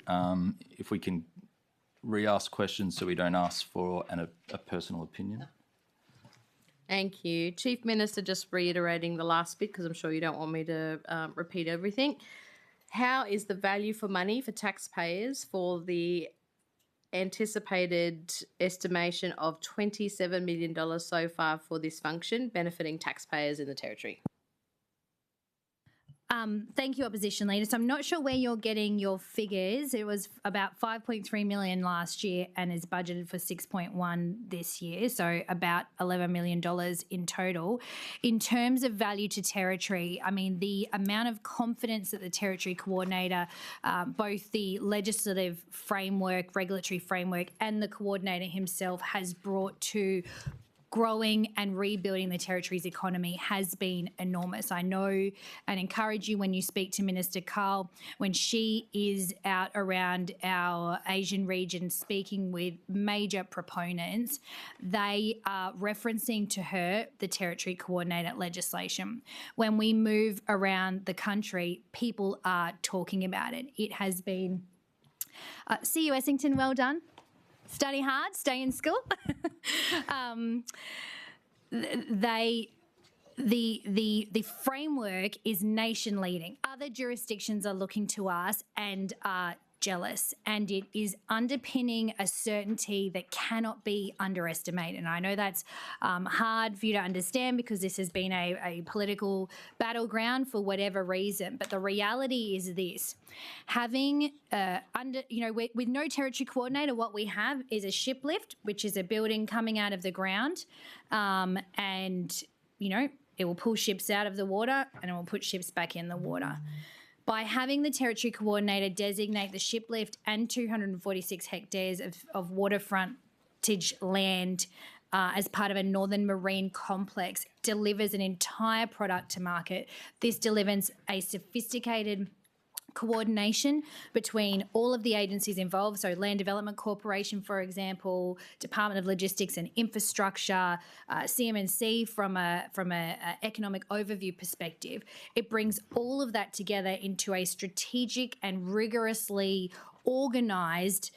if we can re-ask questions so we don't ask for a personal opinion. Thank you. Chief Minister, just reiterating the last bit because I'm sure you don't want me to repeat everything. How is the value for money for taxpayers for the anticipated estimation of $27 million so far for this function benefiting taxpayers in the Territory? Thank you, Opposition Leader. So I'm not sure where you're getting your figures. It was about 5.3 million last year and is budgeted for 6.1 this year, so about $11 million in total. In terms of value to Territory, I mean, the amount of confidence that the Territory Coordinator, both the legislative framework, regulatory framework, and the Coordinator himself has brought to growing and rebuilding the Territory's economy has been enormous. I know and encourage you when you speak to Minister Carl, when she is out around our Asian region speaking with major proponents, they are referencing to her the Territory Coordinator legislation. When we move around the country, people are talking about it. It has been... see you, Essington, well done. Study hard, stay in school. The framework is nation leading. Other jurisdictions are looking to us and are jealous, and it is underpinning a certainty that cannot be underestimated. And I know that's hard for you to understand because this has been a political battleground for whatever reason. But the reality is this: having with no Territory Coordinator, what we have is a ship lift, which is a building coming out of the ground, and it will pull ships out of the water and it will put ships back in the water. By having the Territory Coordinator designate the ship lift and 246 hectares of waterfrontage land as part of a Northern Marine Complex delivers an entire product to market. This delivers a sophisticated coordination between all of the agencies involved, so Land Development Corporation, for example, Department of Logistics and Infrastructure, CMNC from a economic overview perspective. It brings all of that together into a strategic and rigorously organised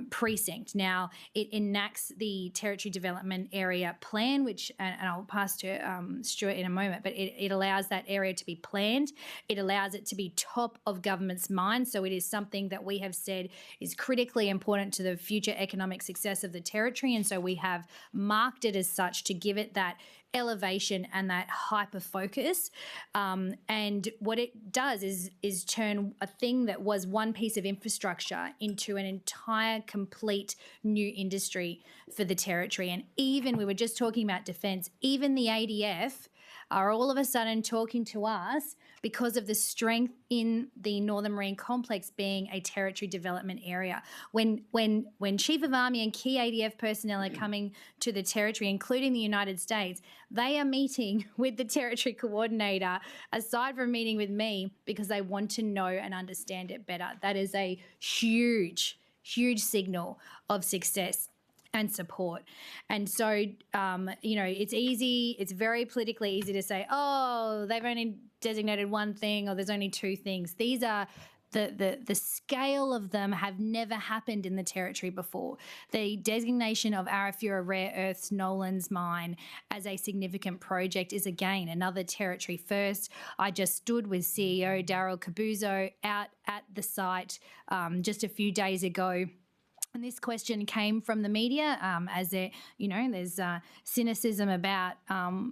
precinct. Now, it enacts the Territory Development Area Plan, which, and I'll pass to Stuart in a moment, but it allows that area to be planned. It allows it to be top of government's mind. So it is something that we have said is critically important to the future economic success of the Territory. And so we have marked it as such to give it that elevation and that hyper focus. And what it does is turn a thing that was one piece of infrastructure into an entire complete new industry for the Territory. And even, we were just talking about defence, even the ADF are all of a sudden talking to us because of the strength in the Northern Marine Complex being a territory development area. When Chief of Army and key ADF personnel are coming to the territory, including the United States, they are meeting with the territory coordinator, aside from meeting with me, because they want to know and understand it better. That is a huge signal of success and support. And so, it's very politically easy to say, oh, they've only designated one thing or there's only two things. These are the scale of them have never happened in the territory before. The designation of Arafura Rare Earths Nolan's mine as a significant project is again another territory first. I just stood with CEO Daryl Cabuzo out at the site just a few days ago. And this question came from the media, as there's cynicism about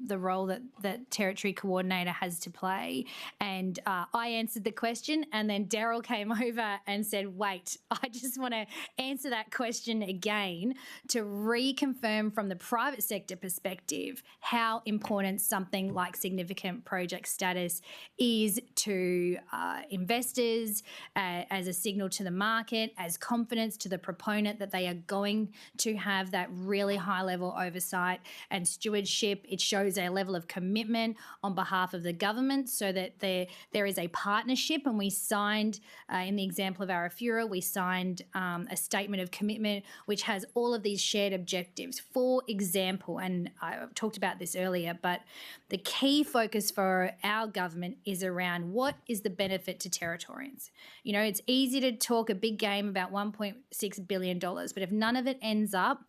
the role that Territory Coordinator has to play. And I answered the question, and then Daryl came over and said, wait, I just want to answer that question again to reconfirm from the private sector perspective how important something like significant project status is to investors, as a signal to the market, as confidence to the proponent that they are going to have that really high level oversight and stewardship. It shows a level of commitment on behalf of the government so that there is a partnership, and we signed, in the example of Arafura, we signed a statement of commitment which has all of these shared objectives. For example, and I talked about this earlier, but the key focus for our government is around what is the benefit to Territorians. It's easy to talk a big game about $1.6 billion, but if none of it ends up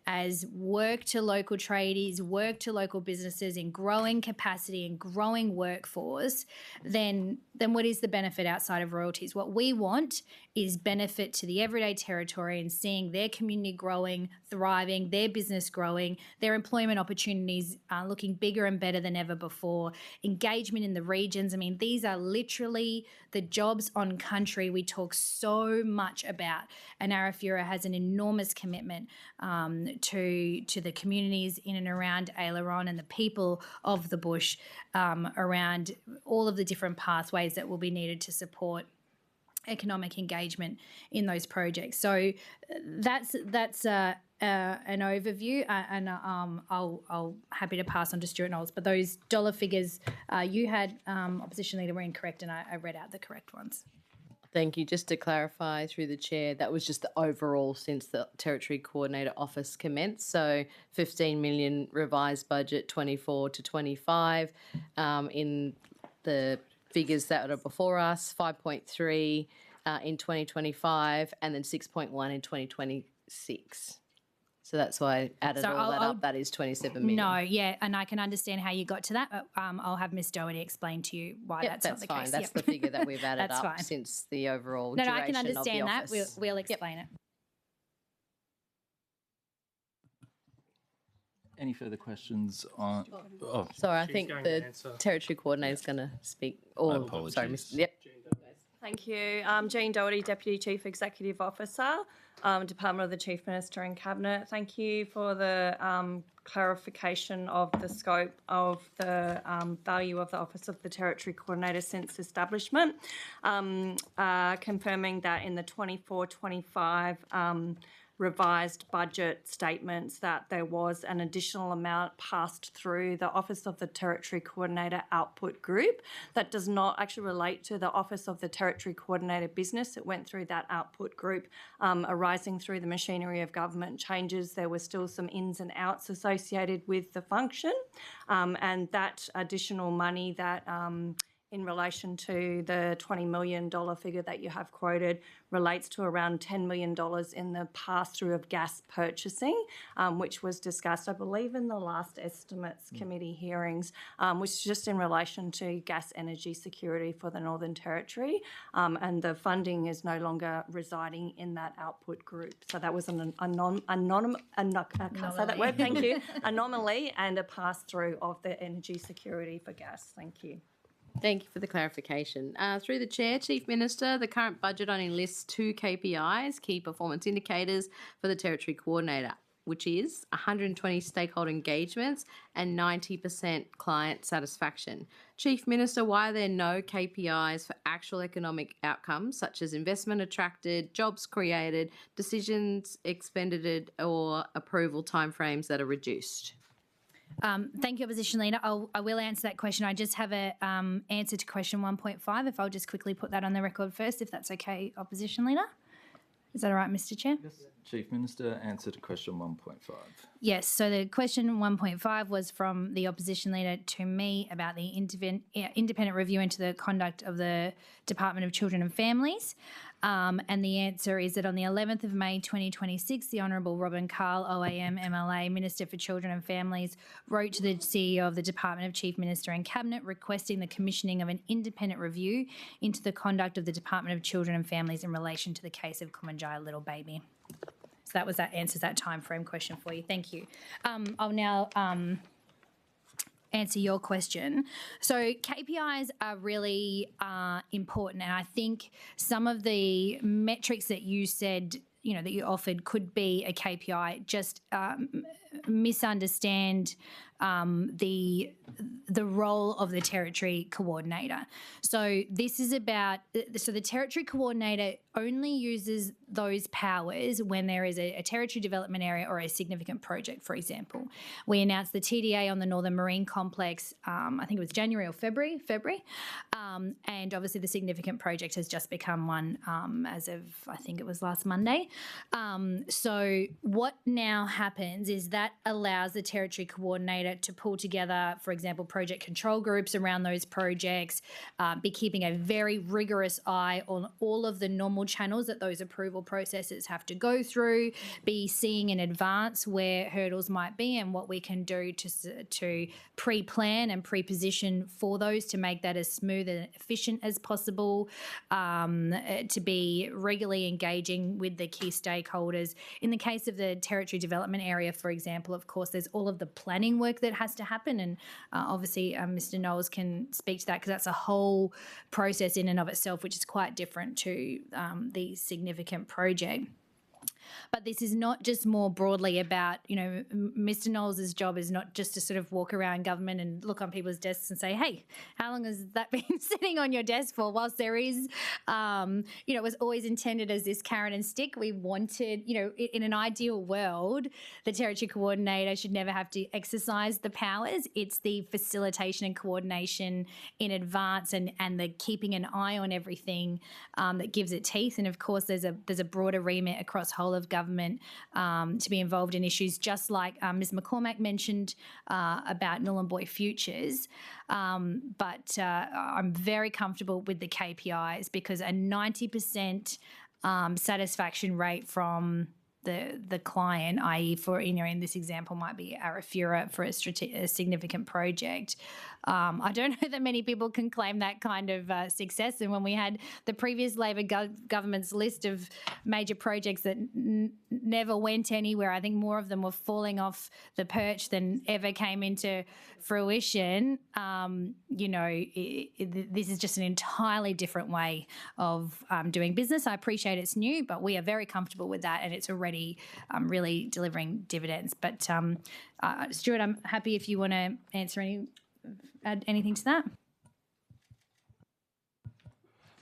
as work to local tradies, work to local businesses in growing capacity and growing workforce, then what is the benefit outside of royalties? What we want is benefit to the everyday Territorian, seeing their community growing, thriving, their business growing, their employment opportunities looking bigger and better than ever before, engagement in the regions. I mean, these are literally the jobs on country we talk so much about, and Arafura has an enormous commitment to the communities in and around Aileron and the people of the bush around all of the different pathways that will be needed to support economic engagement in those projects. So that's an overview, and I'll happy to pass on to Stuart Knowles. But those dollar figures you had, opposition leader, were incorrect, and I read out the correct ones. Thank you. Just to clarify through the chair, that was just the overall since the Territory Coordinator Office commenced. So 15 million revised budget 24 to 25 in the figures that are before us, 5.3 in 2025 and then 6.1 in 2026. So that's why I added all that up. That is 27 million. No, yeah, and I can understand how you got to that. But, I'll have Ms Doherty explain to you why that's not the fine. case. That's the figure that we've added up since the overall duration I can understand of the that. office. We'll explain it. Any further questions on? Oh, sorry, I think the Territory Coordinator is going to speak. Or, apologies. Sorry, Yep. Thank you. Jean Doherty, Deputy Chief Executive Officer, Department of the Chief Minister and Cabinet. Thank you for the clarification of the scope of the value of the Office of the Territory Coordinator since establishment, confirming that in the 24-25 revised budget statements that there was an additional amount passed through the Office of the Territory Coordinator Output Group that does not actually relate to the Office of the Territory Coordinator Business. It went through that output group arising through the machinery of government changes. There were still some ins and outs associated with the function, and that additional money that in relation to the $20 million figure that you have quoted relates to around $10 million in the pass-through of gas purchasing, which was discussed, I believe, in the last Estimates Committee hearings, which is just in relation to gas energy security for the Northern Territory, and the funding is no longer residing in that output group. So that was an anomaly and a pass-through of the energy security for gas. Thank you. Thank you for the clarification. Through the Chair, Chief Minister, the current budget only lists 2 KPIs, key performance indicators, for the Territory Coordinator. which is 120 stakeholder engagements and 90% client satisfaction. Chief Minister, why are there no KPIs for actual economic outcomes such as investment attracted, jobs created, decisions expended or approval timeframes that are reduced? Thank you, Opposition Leader. I will answer that question. I just have a answer to question 1.5. If I'll just quickly put that on the record first, if that's okay, Opposition Leader. Is that all right, Mr. Chair? Yes. Chief Minister, answer to question 1.5. Yes, so the question 1.5 was from the Opposition Leader to me about the independent review into the conduct of the Department of Children and Families. And the answer is that on the 11th of May 2026, the Honourable Robin Carl, OAM MLA, Minister for Children and Families, wrote to the CEO of the Department of Chief Minister and Cabinet requesting the commissioning of an independent review into the conduct of the Department of Children and Families in relation to the case of Kumanjaya little baby. So that answers that time frame question for you. Thank you. I'll now answer your question. So KPIs are really important, and I think some of the metrics that you said, that you offered could be a KPI, just misunderstand the role of the territory coordinator. So this is about, so the territory coordinator only uses those powers when there is a territory development area or a significant project, for example. We announced the TDA on the Northern Marine Complex, I think it was January or February, and obviously the significant project has just become one as of, I think it was last Monday. So what now happens is that allows the territory coordinator to pull together, for example, project control groups around those projects, be keeping a very rigorous eye on all of the normal channels that those approval processes have to go through, be seeing in advance where hurdles might be and what we can do to pre-plan and pre-position for those to make that as smooth and efficient as possible, to be regularly engaging with the key stakeholders. In the case of the territory development area, for example, of course, there's all of the planning work that has to happen, and obviously Mr. Knowles can speak to that because that's a whole process in and of itself, which is quite different to the significant project. But this is not just more broadly about, Mr. Knowles' job is not just to sort of walk around government and look on people's desks and say, hey, how long has that been sitting on your desk for? Whilst there is, it was always intended as this carrot and stick. We wanted, in an ideal world, the territory coordinator should never have to exercise the powers. It's the facilitation and coordination in advance and the keeping an eye on everything that gives it teeth. And of course, there's a broader remit across whole of government to be involved in issues, just like Ms McCormack mentioned about Nhulunbuy Futures. But I'm very comfortable with the KPIs because a 90% satisfaction rate from the client, i.e. for, in this example might be Arafura for a significant project. I don't know that many people can claim that kind of success. And when we had the previous Labor government's list of major projects that never went anywhere, I think more of them were falling off the perch than ever came into fruition. This is just an entirely different way of doing business. I appreciate it's new, but we are very comfortable with that, and it's already really delivering dividends. But Stuart, I'm happy if you want to add anything to that.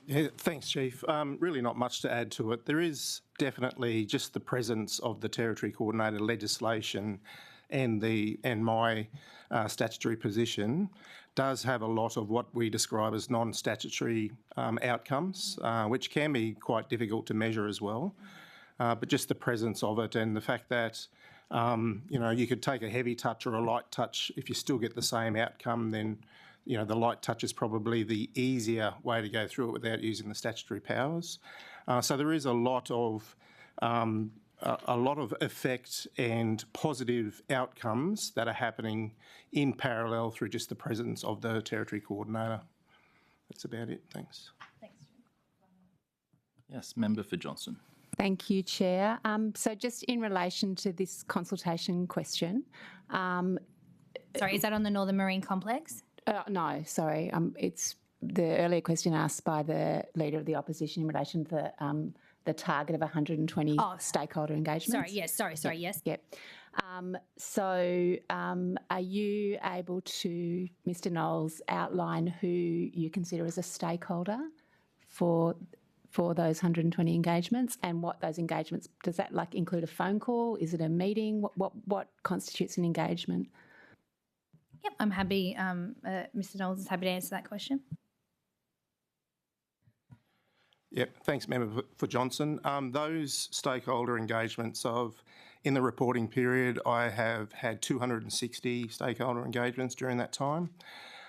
Yeah, thanks, Chief. Really not much to add to it. There is definitely just the presence of the Territory Coordinator legislation and my statutory position does have a lot of what we describe as non-statutory outcomes, which can be quite difficult to measure as well. But just the presence of it and the fact that, you could take a heavy touch or a light touch. If you still get the same outcome, then, the light touch is probably the easier way to go through it without using the statutory powers. So there is a lot of effect and positive outcomes that are happening in parallel through just the presence of the Territory Coordinator. That's about it. Thanks. Thanks. Yes, Member for Johnson. Thank you, Chair. So just in relation to this consultation question. Sorry, is that on the Northern Marine Complex? No, sorry. It's the earlier question asked by the Leader of the Opposition in relation to the target of 120 stakeholder engagements. Sorry, yes. Yep. Are you able to, Mr Knowles, outline who you consider as a stakeholder for those 120 engagements, and what those engagements, does that include a phone call? Is it a meeting? What constitutes an engagement? Yep, I'm happy. Mr Knowles is happy to answer that question. Yep, thanks, Member for Johnson. Those stakeholder engagements in the reporting period, I have had 260 stakeholder engagements during that time.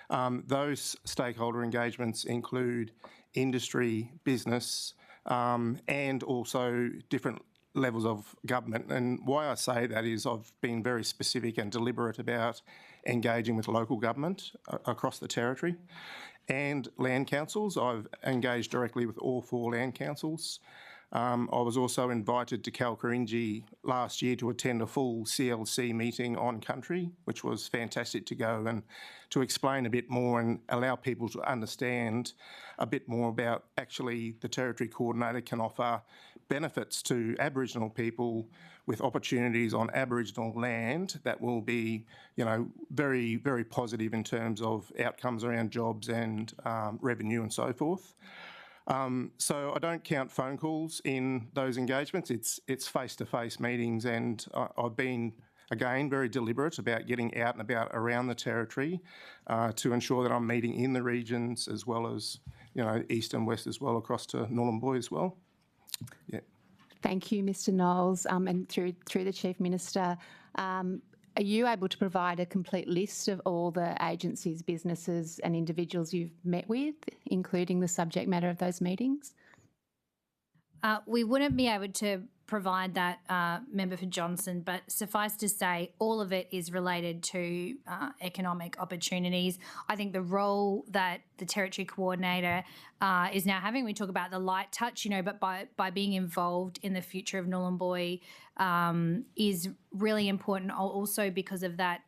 Those stakeholder engagements include industry, business, and also different levels of government. And why I say that is I've been very specific and deliberate about engaging with local government across the territory and land councils. I've engaged directly with all 4 land councils. I was also invited to Kalkarinji last year to attend a full CLC meeting on country, which was fantastic to go and to explain a bit more and allow people to understand a bit more about actually the Territory Coordinator can offer benefits to Aboriginal people with opportunities on Aboriginal land that will be, very, very positive in terms of outcomes around jobs and revenue and so forth. So I don't count phone calls in those engagements. It's face-to-face meetings, and I've been, again, very deliberate about getting out and about around the Territory to ensure that I'm meeting in the regions as well as, east and west as well, across to Nhulunbuy as well. Yeah. Thank you, Mr Knowles. And through the Chief Minister, are you able to provide a complete list of all the agencies, businesses and individuals you've met with, including the subject matter of those meetings? We wouldn't be able to provide that, Member for Johnson, but suffice to say all of it is related to economic opportunities. I think the role that the Territory Coordinator is now having, we talk about the light touch, but by being involved in the future of Nhulunbuy is really important also because of that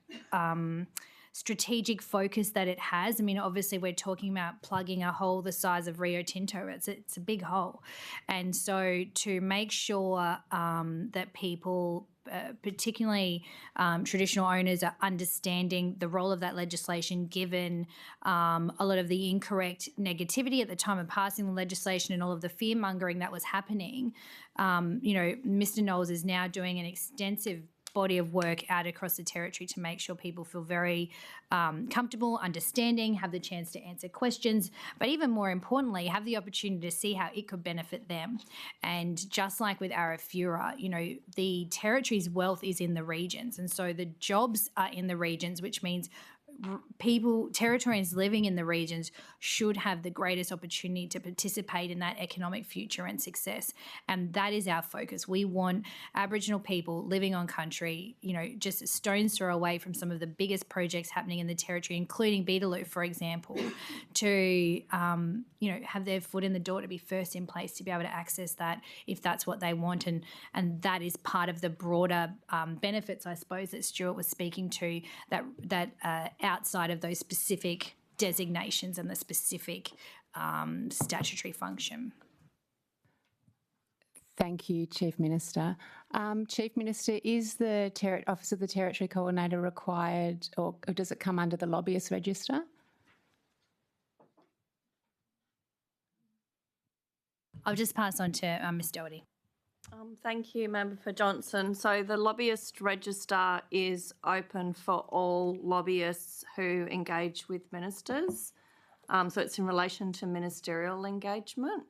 strategic focus that it has. I mean, obviously we're talking about plugging a hole the size of Rio Tinto. It's a big hole. And so to make sure that people, particularly traditional owners, are understanding the role of that legislation, given a lot of the incorrect negativity at the time of passing the legislation and all of the fear-mongering that was happening, Mr Knowles is now doing an extensive body of work out across the Territory to make sure people feel very comfortable, understanding, have the chance to answer questions, but even more importantly, have the opportunity to see how it could benefit them. And just like with Arafura, the Territory's wealth is in the regions, and so the jobs are in the regions, which means Territorians living in the regions should have the greatest opportunity to participate in that economic future and success. And that is our focus. We want Aboriginal people living on country, just a stone's throw away from some of the biggest projects happening in the Territory, including Beetaloo, for example, to, have their foot in the door, to be first in place, to be able to access that if that's what they want. And that is part of the broader benefits, I suppose, that Stuart was speaking to, that outside of those specific designations and the specific statutory function. Thank you, Chief Minister. Chief Minister, is the Office of the Territory Coordinator required, or does it come under the Lobbyist Register? I'll just pass on to Ms Doherty. Thank you, Member for Johnson. So the Lobbyist Register is open for all lobbyists who engage with ministers. So it's in relation to ministerial engagement.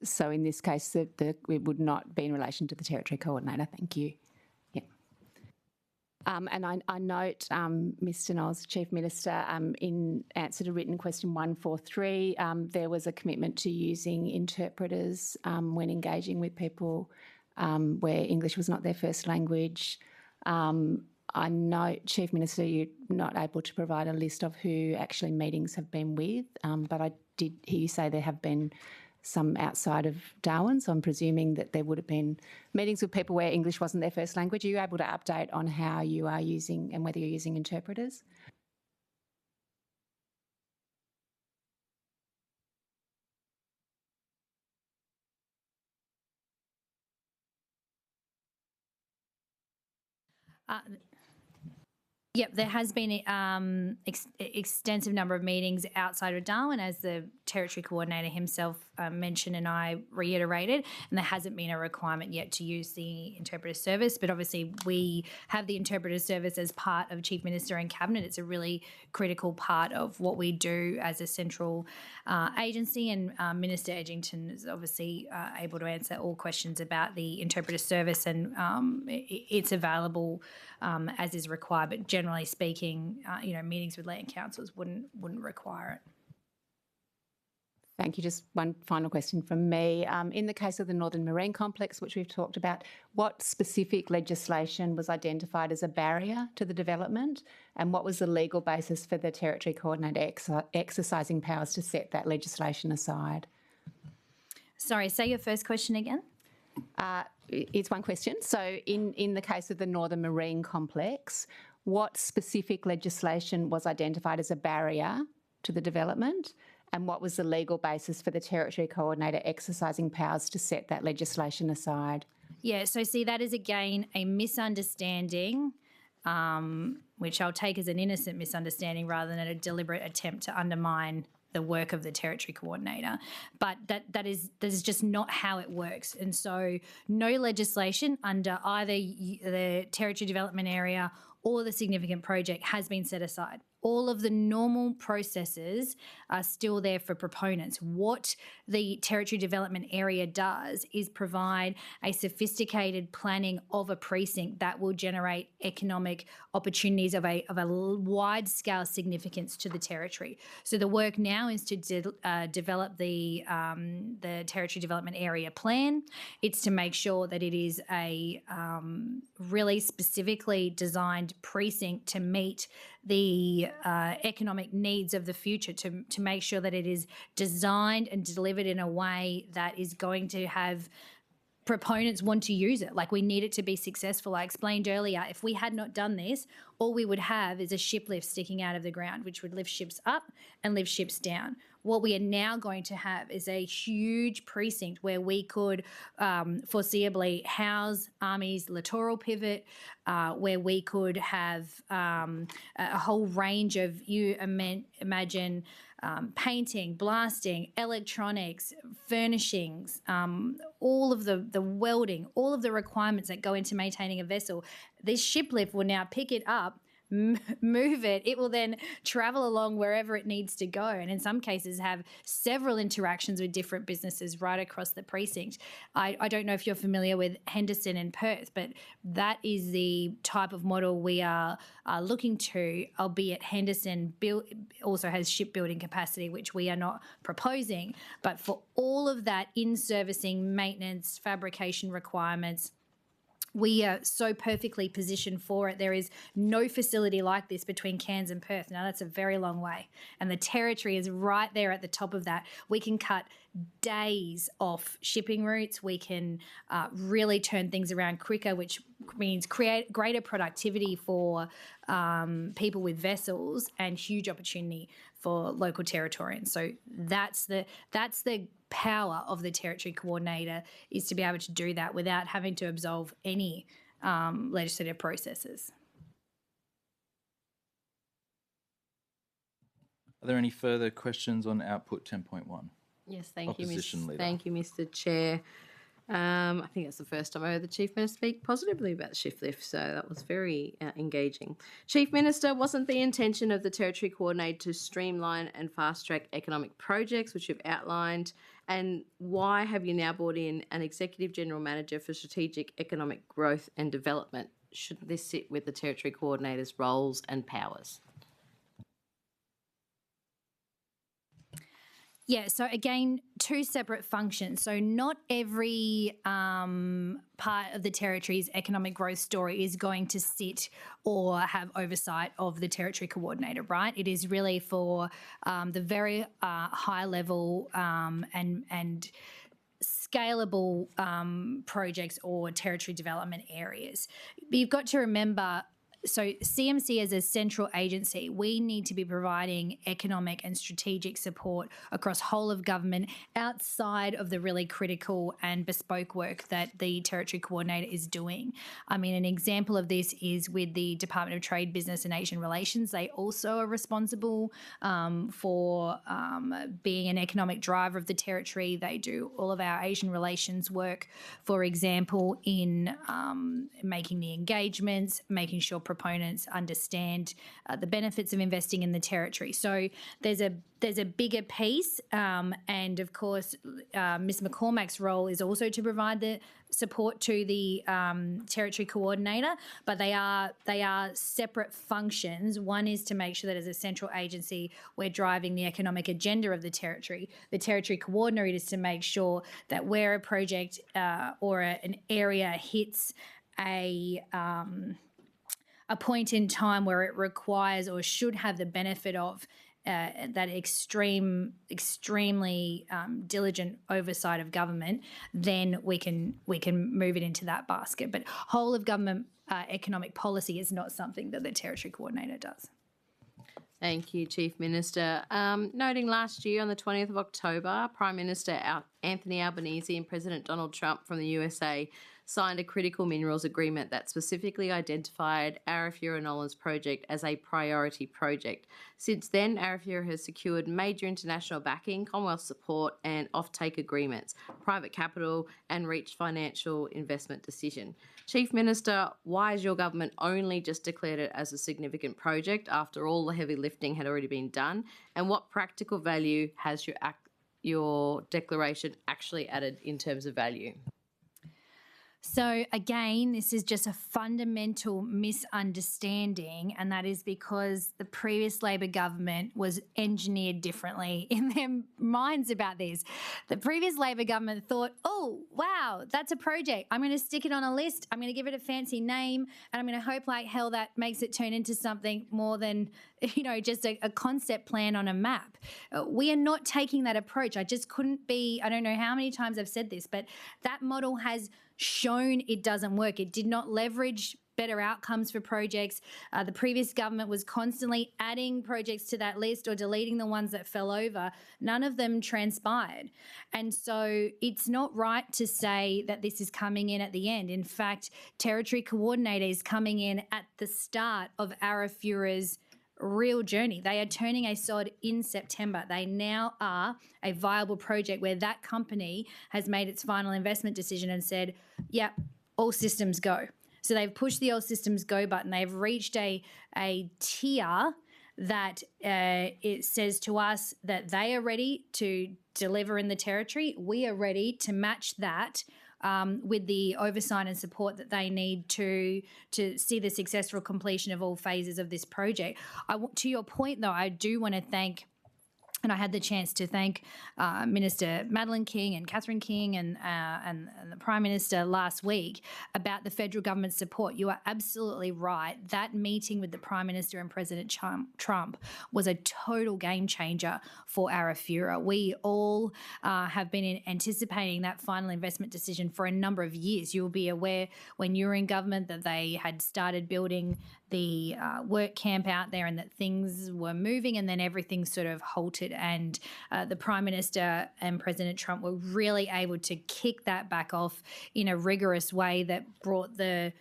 So in this case, it would not be in relation to the Territory Coordinator. Thank you. Yeah. And I note, Mr Knowles, Chief Minister, in answer to written question 143, there was a commitment to using interpreters when engaging with people where English was not their first language. I note, Chief Minister, you're not able to provide a list of who actually meetings have been with, but I did hear you say there have been some outside of Darwin, so I'm presuming that there would have been meetings with people where English wasn't their first language. Are you able to update on how you are using and whether you're using interpreters? Yep, there has been extensive number of meetings outside of Darwin, as the Territory Coordinator himself mentioned and I reiterated, and there hasn't been a requirement yet to use the interpreter service. But obviously we have the interpreter service as part of Chief Minister and Cabinet. It's a really critical part of what we do as a central agency, and Minister Edgington is obviously able to answer all questions about the interpreter service, and it's available as is required. But generally speaking, meetings with land councils wouldn't require it. Thank you. Just one final question from me. In the case of the Northern Marine Complex, which we've talked about, what specific legislation was identified as a barrier to the development, and what was the legal basis for the Territory Coordinator exercising powers to set that legislation aside? Sorry, say your first question again. It's one question. So in the case of the Northern Marine Complex, what specific legislation was identified as a barrier to the development, and what was the legal basis for the Territory Coordinator exercising powers to set that legislation aside? Yeah, so see, that is again a misunderstanding, which I'll take as an innocent misunderstanding rather than a deliberate attempt to undermine the work of the Territory Coordinator. But that is just not how it works. And so no legislation under either the Territory Development Area or the significant project has been set aside. All of the normal processes are still there for proponents. What the Territory Development Area does is provide a sophisticated planning of a precinct that will generate economic opportunities of a wide-scale significance to the Territory. So the work now is to develop the Territory Development Area plan. It's to make sure that it is a really specifically designed precinct to meet the economic needs of the future, to make sure that it is designed and delivered in a way that is going to have proponents want to use it. Like, we need it to be successful. I explained earlier, if we had not done this, all we would have is a ship lift sticking out of the ground, which would lift ships up and lift ships down. What we are now going to have is a huge precinct where we could foreseeably house Army's littoral pivot, where we could have a whole range of, imagine painting, blasting, electronics, furnishings, all of the welding, all of the requirements that go into maintaining a vessel. This ship lift will now pick it up, move it. It will then travel along wherever it needs to go, and in some cases have several interactions with different businesses right across the precinct. I don't know if you're familiar with Henderson and Perth, but that is the type of model we are looking to, albeit Henderson also has shipbuilding capacity, which we are not proposing. But for all of that in-servicing, maintenance, fabrication requirements, we are so perfectly positioned for it. There is no facility like this between Cairns and Perth. Now, that's a very long way. And the Territory is right there at the top of that. We can cut days off shipping routes. We can really turn things around quicker, which means create greater productivity for people with vessels and huge opportunity for local Territorians. So that's the power of the Territory Coordinator, is to be able to do that without having to absolve any legislative processes. Are there any further questions on output 10.1? Yes, thank you, Opposition Leader. Thank you, Mr. Chair. I think that's the first time I heard the Chief Minister speak positively about the shift lift, so that was very engaging. Chief Minister, wasn't the intention of the Territory Coordinator to streamline and fast-track economic projects, which you've outlined, and why have you now brought in an Executive General Manager for Strategic Economic Growth and Development? Shouldn't this sit with the Territory Coordinator's roles and powers? Yeah, so again, two separate functions. So not every part of the Territory's economic growth story is going to sit or have oversight of the Territory Coordinator, right? It is really for the very high level and scalable projects or territory development areas. But you've got to remember, so CMC as a central agency, we need to be providing economic and strategic support across whole of government outside of the really critical and bespoke work that the Territory Coordinator is doing. I mean, an example of this is with the Department of Trade, Business and Asian Relations. They also are responsible for being an economic driver of the Territory. They do all of our Asian relations work, for example, in making the engagements, making sure proponents understand the benefits of investing in the Territory. So there's a bigger piece, and of course, Ms McCormack's role is also to provide the support to the Territory Coordinator, but they are separate functions. One is to make sure that as a central agency we're driving the economic agenda of the Territory. The Territory Coordinator is to make sure that where a project or an area hits a point in time where it requires or should have the benefit of that extremely diligent oversight of government, then we can move it into that basket. But whole of government economic policy is not something that the Territory Coordinator does. Thank you, Chief Minister. Noting last year on the 20th of October, Prime Minister Anthony Albanese and President Donald Trump from the USA signed a critical minerals agreement that specifically identified Arafura Nolans project as a priority project. Since then, Arafura has secured major international backing, Commonwealth support and offtake agreements, private capital and reached financial investment decision. Chief Minister, why has your government only just declared it as a significant project after all the heavy lifting had already been done? And what practical value has your declaration actually added in terms of value? So again, this is just a fundamental misunderstanding, and that is because the previous Labor government was engineered differently in their minds about this. The previous Labor government thought, oh, wow, that's a project. I'm going to stick it on a list. I'm going to give it a fancy name, and I'm going to hope like hell that makes it turn into something more than, just a concept plan on a map. We are not taking that approach. I just couldn't be, I don't know how many times I've said this, but that model has shown it doesn't work. It did not leverage better outcomes for projects. The previous government was constantly adding projects to that list or deleting the ones that fell over. None of them transpired. And so it's not right to say that this is coming in at the end. In fact, Territory Coordinator is coming in at the start of Arafura's real journey. They are turning a sod in September. They now are a viable project where that company has made its final investment decision and said, yeah, all systems go. So they've pushed the all systems go button. They've reached a tier that it says to us that they are ready to deliver in the Territory. We are ready to match that with the oversight and support that they need to see the successful completion of all phases of this project. To your point, though, I do want to thank, and I had the chance to thank Minister Madeleine King and Catherine King and the Prime Minister last week about the federal government's support. You are absolutely right. That meeting with the Prime Minister and President Trump was a total game changer for Arafura. We all have been anticipating that final investment decision for a number of years. You'll be aware when you were in government that they had started building the work camp out there and that things were moving, and then everything sort of halted, and the Prime Minister and President Trump were really able to kick that back off in a rigorous way that brought the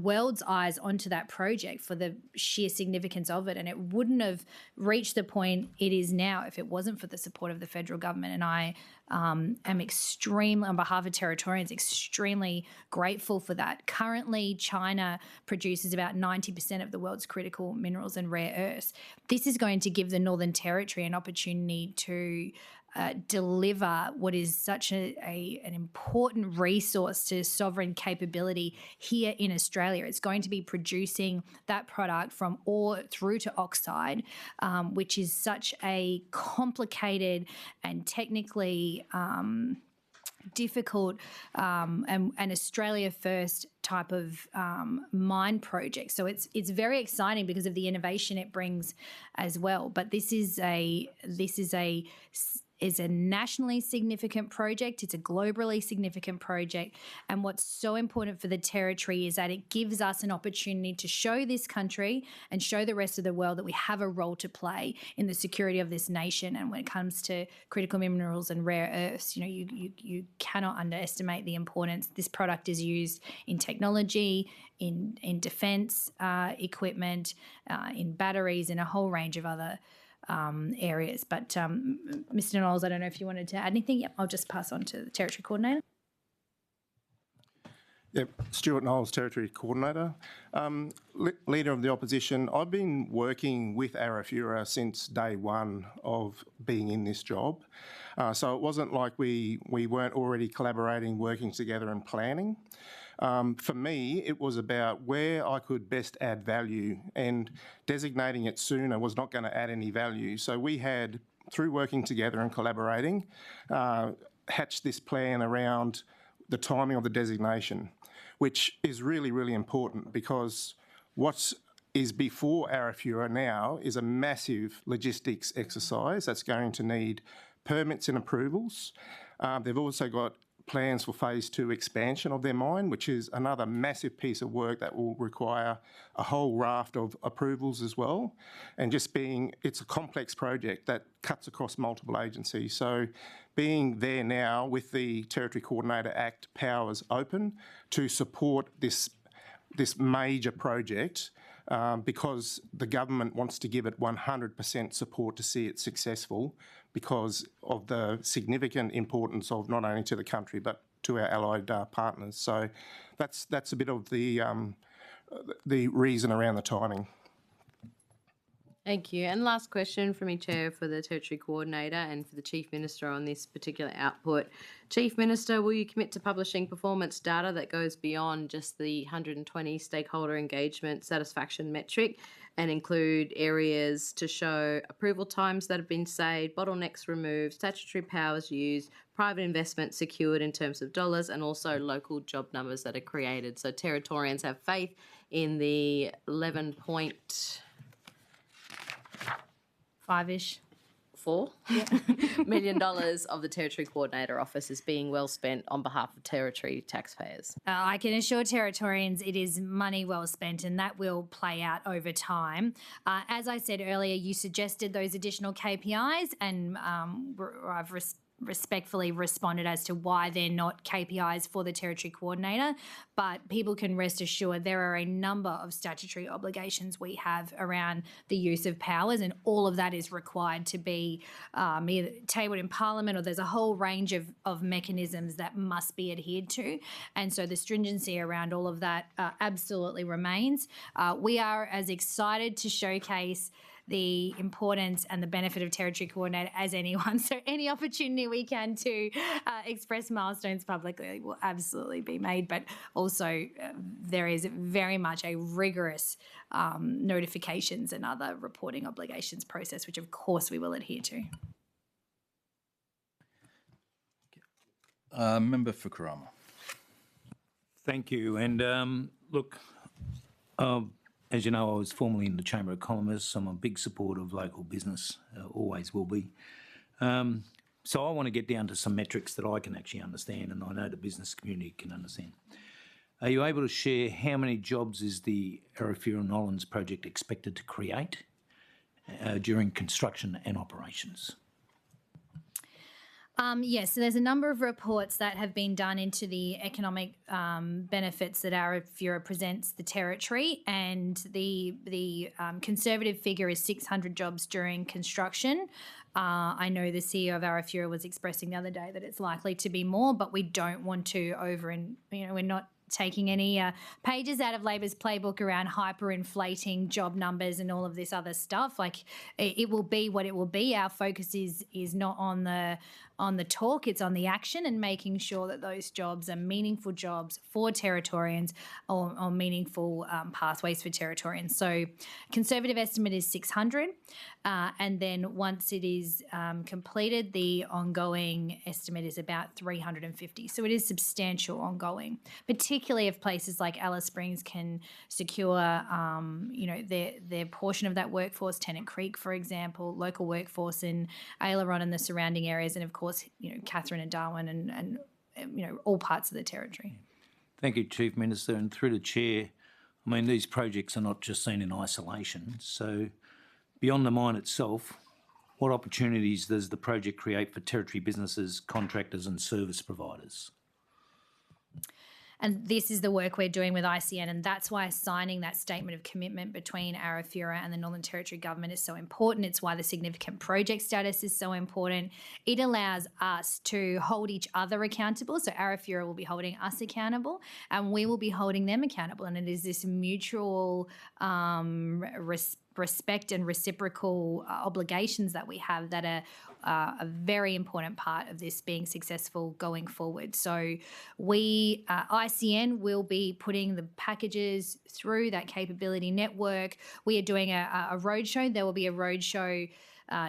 world's eyes onto that project for the sheer significance of it. And it wouldn't have reached the point it is now if it wasn't for the support of the federal government. And I am extremely, on behalf of Territorians, extremely grateful for that. Currently, China produces about 90% of the world's critical minerals and rare earths. This is going to give the Northern Territory an opportunity to deliver what is such an important resource to sovereign capability here in Australia. It's going to be producing that product from ore through to oxide, which is such a complicated and technically difficult and Australia first type of mine project. So it's very exciting because of the innovation it brings as well. But this is a is a nationally significant project. It's a globally significant project. And what's so important for the Territory is that it gives us an opportunity to show this country and show the rest of the world that we have a role to play in the security of this nation. And when it comes to critical minerals and rare earths, you cannot underestimate the importance. This product is used in technology, in defence equipment, in batteries, in a whole range of other areas. But Mr. Knowles, I don't know if you wanted to add anything. Yep, I'll just pass on to the Territory Coordinator. Yep, Stuart Knowles, Territory Coordinator. Leader of the Opposition, I've been working with Arafura since day one of being in this job. So it wasn't like we weren't already collaborating, working together and planning. For me, it was about where I could best add value, and designating it sooner was not going to add any value. So we had, through working together and collaborating, hatched this plan around the timing of the designation, which is really, really important, because what is before Arafura now is a massive logistics exercise that's going to need permits and approvals. They've also got plans for phase 2 expansion of their mine, which is another massive piece of work that will require a whole raft of approvals as well. And it's a complex project that cuts across multiple agencies. So being there now with the Territory Coordinator Act powers open to support this major project, because the government wants to give it 100% support to see it successful, because of the significant importance of not only to the country but to our allied partners. So that's a bit of the reason around the timing. Thank you. And last question from me, Chair, for the Territory Coordinator and for the Chief Minister on this particular output. Chief Minister, will you commit to publishing performance data that goes beyond just the 120 stakeholder engagement satisfaction metric and include areas to show approval times that have been saved, bottlenecks removed, statutory powers used, private investment secured in terms of dollars, and also local job numbers that are created? So Territorians have faith in the 5-ish. $4 million dollars of the Territory Coordinator Office is being well spent on behalf of Territory taxpayers. I can assure Territorians it is money well spent, and that will play out over time. As I said earlier, you suggested those additional KPIs, and I've respectfully responded as to why they're not KPIs for the Territory Coordinator, but people can rest assured there are a number of statutory obligations we have around the use of powers, and all of that is required to be either tabled in Parliament, or there's a whole range of mechanisms that must be adhered to. And so the stringency around all of that absolutely remains. We are as excited to showcase the importance and the benefit of Territory Coordinator as anyone. So any opportunity we can to express milestones publicly will absolutely be made. But also there is very much a rigorous notifications and other reporting obligations process, which of course we will adhere to. Member for Karama. Thank you. And look, as you know, I was formerly in the Chamber of Commerce. I'm a big supporter of local business, always will be. So I want to get down to some metrics that I can actually understand, and I know the business community can understand. Are you able to share how many jobs is the Arafura Nolans project expected to create during construction and operations? Yes, so there's a number of reports that have been done into the economic benefits that Arafura presents the Territory, and the conservative figure is 600 jobs during construction. I know the CEO of Arafura was expressing the other day that it's likely to be more, but we don't want to we're not taking any pages out of Labor's playbook around hyperinflating job numbers and all of this other stuff. Like, it will be what it will be. Our focus is not on the on the talk, it's on the action, and making sure that those jobs are meaningful jobs for Territorians or meaningful pathways for Territorians. So conservative estimate is 600, and then once it is completed, the ongoing estimate is about 350. So it is substantial ongoing, particularly if places like Alice Springs can secure, their portion of that workforce, Tennant Creek, for example, local workforce in Aileron and the surrounding areas, and of course, Katherine and Darwin and all parts of the territory. Thank you, Chief Minister. And through the Chair, I mean, these projects are not just seen in isolation. So beyond the mine itself, what opportunities does the project create for Territory businesses, contractors and service providers? And this is the work we're doing with ICN, and that's why signing that statement of commitment between Arafura and the Northern Territory Government is so important. It's why the significant project status is so important. It allows us to hold each other accountable. So Arafura will be holding us accountable, and we will be holding them accountable. And it is this mutual respect and reciprocal obligations that we have that are a very important part of this being successful going forward. So we, ICN, will be putting the packages through that capability network. We are doing a roadshow. There will be a roadshow,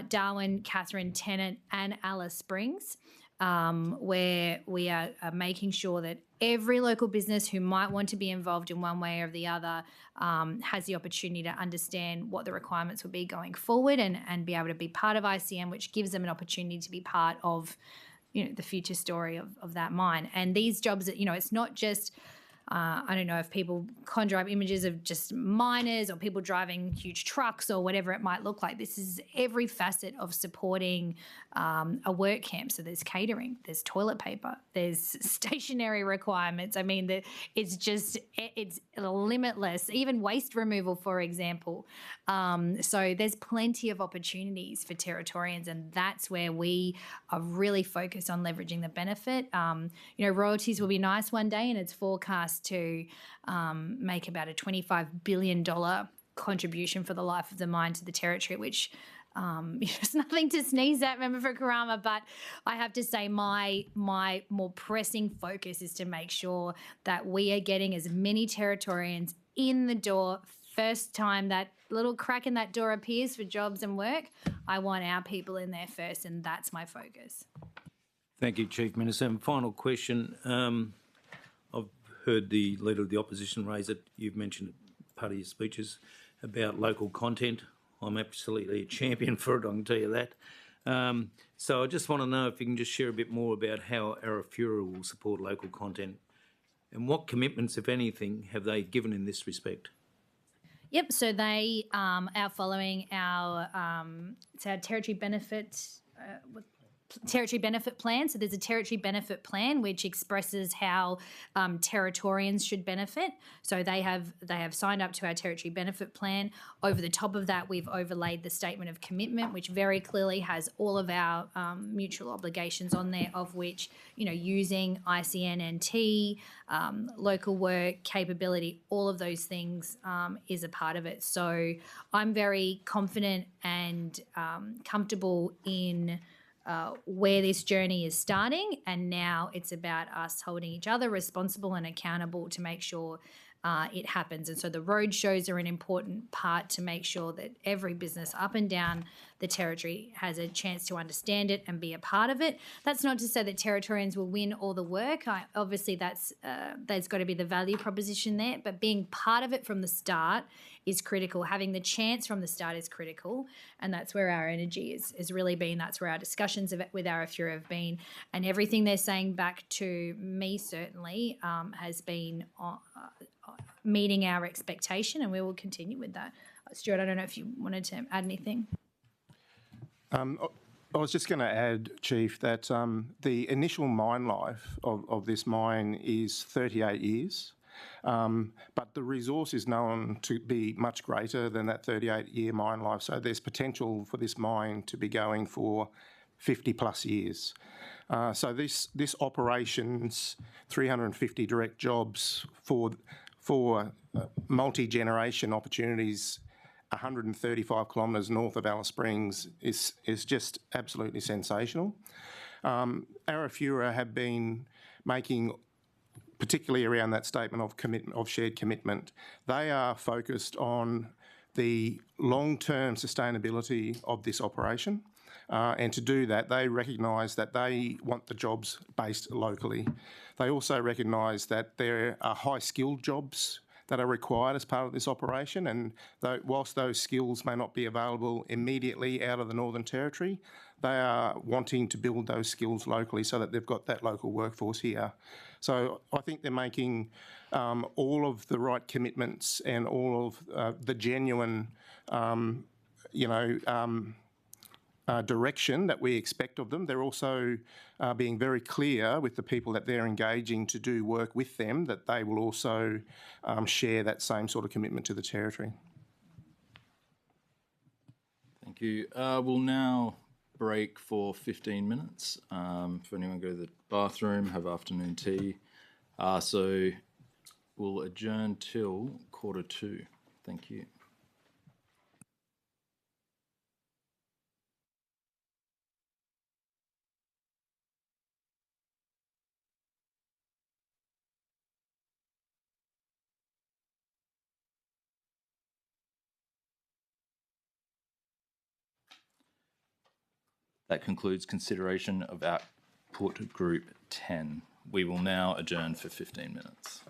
Darwin, Katherine, Tennant and Alice Springs, where we are making sure that every local business who might want to be involved in one way or the other has the opportunity to understand what the requirements will be going forward and be able to be part of ICM, which gives them an opportunity to be part of, the future story of that mine. And these jobs, it's not just I don't know if people conjure up images of just miners or people driving huge trucks or whatever it might look like. This is every facet of supporting a work camp. So there's catering, there's toilet paper, there's stationary requirements. I mean, it's limitless, even waste removal, for example. So there's plenty of opportunities for Territorians, and that's where we are really focused on leveraging the benefit. Royalties will be nice one day, and it's forecast to make about a $25 billion contribution for the life of the mine to the Territory, which it's nothing to sneeze at, member for Karama, but I have to say my more pressing focus is to make sure that we are getting as many Territorians in the door first time that little crack in that door appears for jobs and work. I want our people in there first, and that's my focus. Thank you, Chief Minister. And final question. I've heard the Leader of the Opposition raise it. You've mentioned it, part of your speeches, about local content. I'm absolutely a champion for it, I can tell you that. So I just want to know if you can just share a bit more about how Arafura will support local content and what commitments, if anything, have they given in this respect? Yep, so they are following our Territory benefit plan. So there's a Territory benefit plan which expresses how Territorians should benefit. So they have signed up to our Territory benefit plan. Over the top of that, we've overlaid the statement of commitment, which very clearly has all of our mutual obligations on there, of which, using ICNNT, local work, capability, all of those things is a part of it. So I'm very confident and comfortable in where this journey is starting, and now it's about us holding each other responsible and accountable to make sure it happens. And so the road shows are an important part to make sure that every business up and down the Territory has a chance to understand it and be a part of it. That's not to say that Territorians will win all the work. Obviously, there's got to be the value proposition there, but being part of it from the start is critical. Having the chance from the start is critical, and that's where our energy has really been. That's where our discussions with Arafura have been, and everything they're saying back to me certainly has been meeting our expectation, and we will continue with that. Stuart, I don't know if you wanted to add anything. I was just going to add, Chief, that the initial mine life of this mine is 38 years, but the resource is known to be much greater than that 38-year mine life. So there's potential for this mine to be going for 50 plus years. So this operations 350 direct jobs for multi-generation opportunities 135 kilometres north of Alice Springs is just absolutely sensational. Arafura have been making, particularly around that statement of shared commitment, they are focused on the long-term sustainability of this operation. And to do that, they recognise that they want the jobs based locally. They also recognise that there are high-skilled jobs that are required as part of this operation, and whilst those skills may not be available immediately out of the Northern Territory, they are wanting to build those skills locally so that they've got that local workforce here. So I think they're making all of the right commitments and all of the genuine, direction that we expect of them. They're also being very clear with the people that they're engaging to do work with them that they will also share that same sort of commitment to the Territory. Thank you. We'll now break for 15 minutes for anyone to go to the bathroom, have afternoon tea. So we'll adjourn till 1:45. Thank you. That concludes consideration of Output Group 10. We will now adjourn for 15 minutes.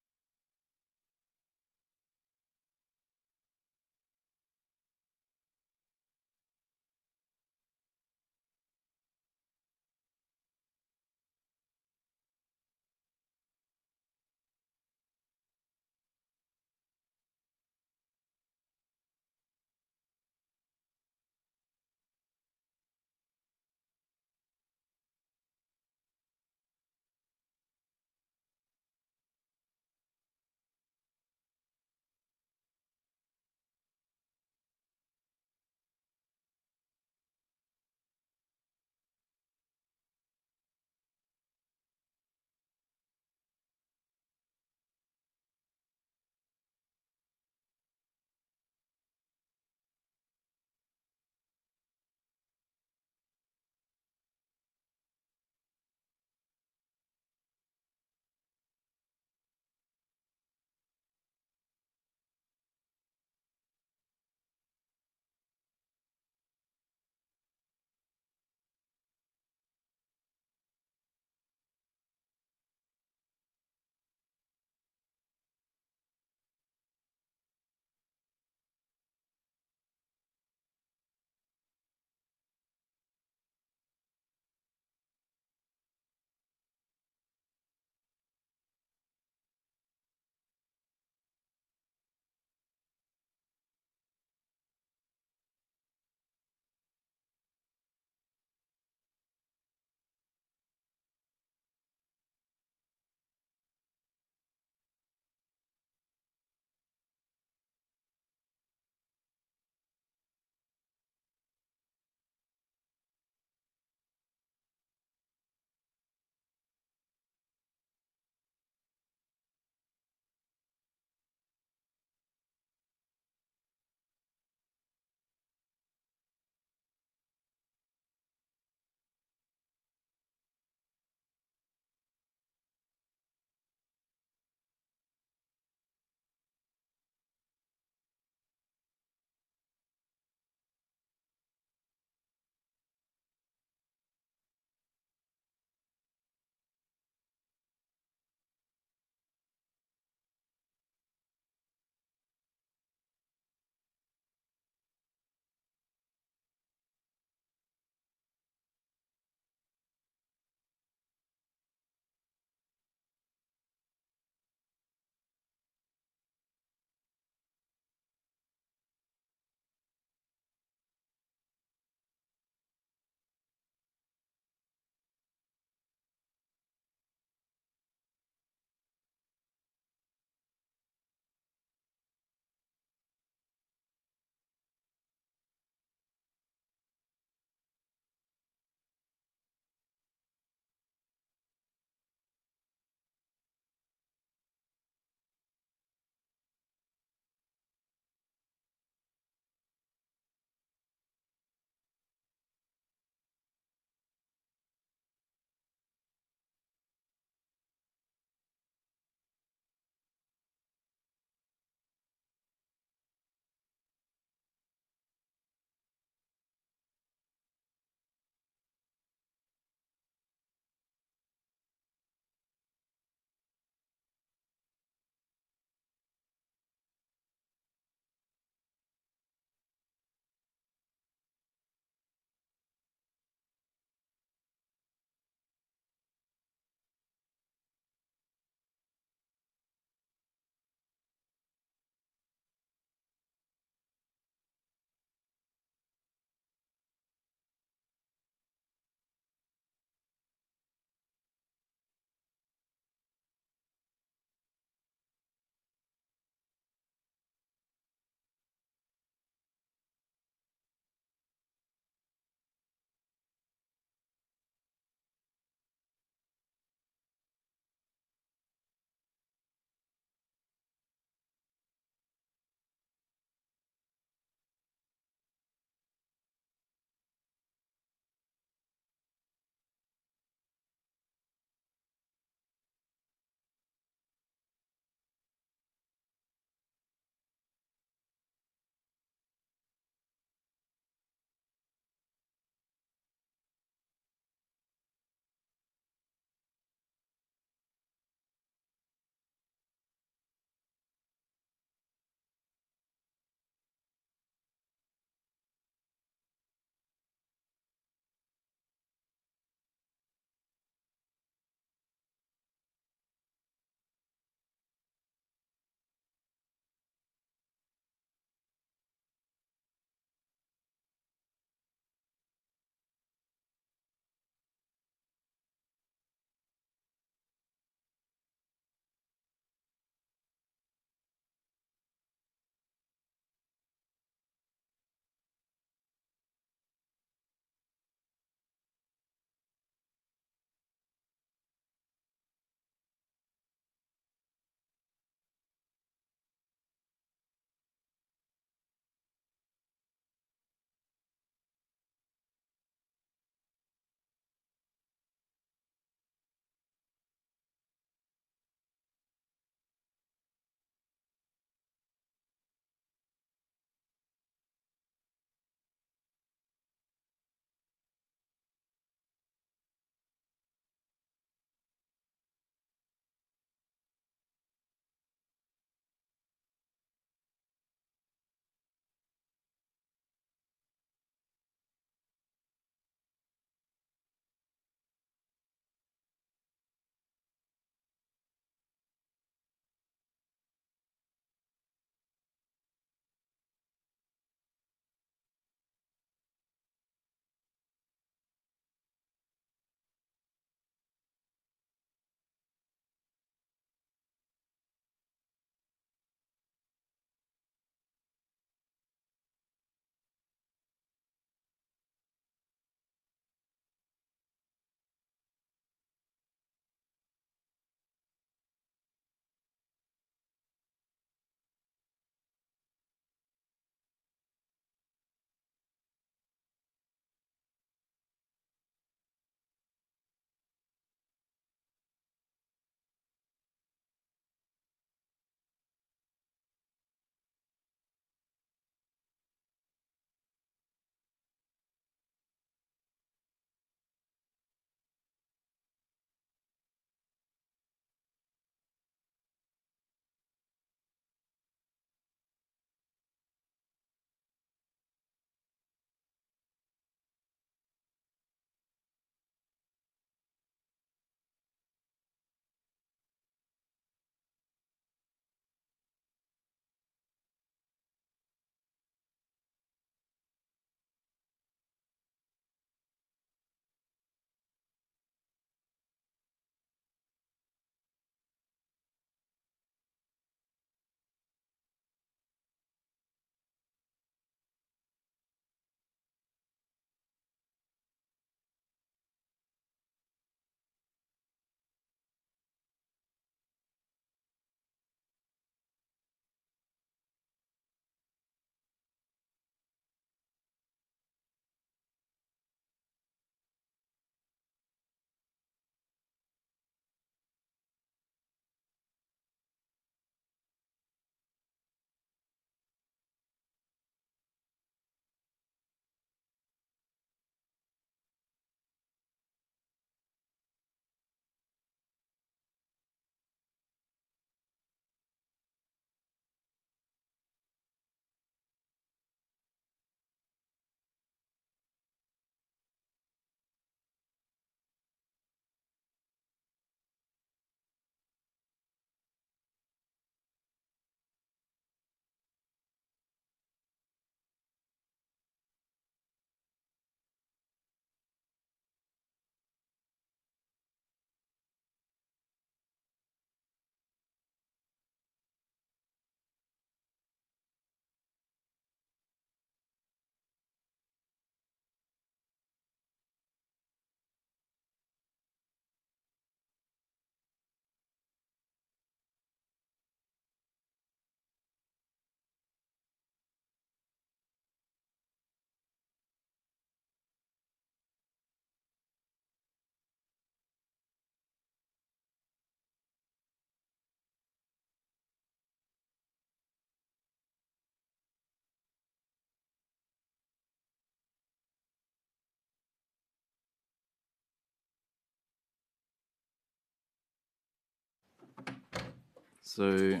So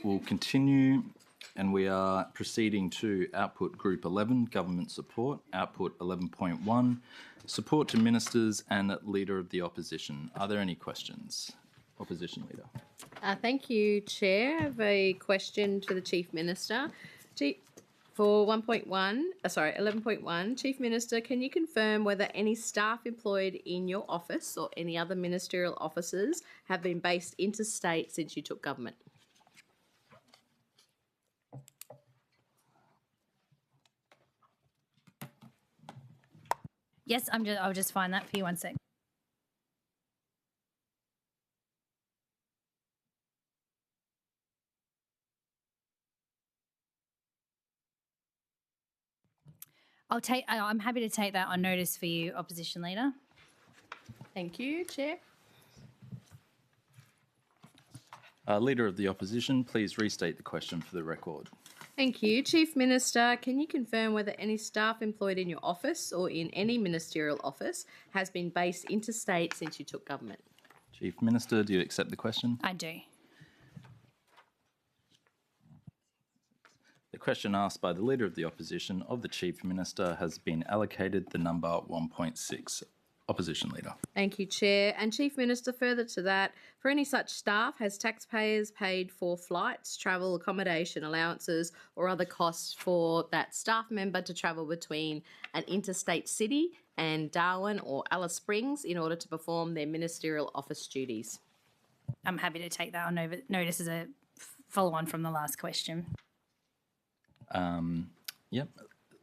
we'll continue, and we are proceeding to Output Group 11, Government Support, Output 11.1, Support to Ministers and Leader of the Opposition. Are there any questions? Opposition Leader. Thank you, Chair. I have a question to the Chief Minister. For 11.1, Chief Minister, can you confirm whether any staff employed in your office or any other ministerial offices have been based interstate since you took government? Yes, I'll just find that for you 1 sec. I'm happy to take that on notice for you, Opposition Leader. Thank you, Chair. Leader of the Opposition, please restate the question for the record. Thank you. Chief Minister, can you confirm whether any staff employed in your office or in any ministerial office has been based interstate since you took government? Chief Minister, do you accept the question? I do. The question asked by the Leader of the Opposition of the Chief Minister has been allocated the number 1.6. Opposition Leader. Thank you, Chair. And Chief Minister, further to that, for any such staff, has taxpayers paid for flights, travel, accommodation, allowances or other costs for that staff member to travel between an interstate city and Darwin or Alice Springs in order to perform their ministerial office duties? I'm happy to take that on notice as a follow-on from the last question. Yep.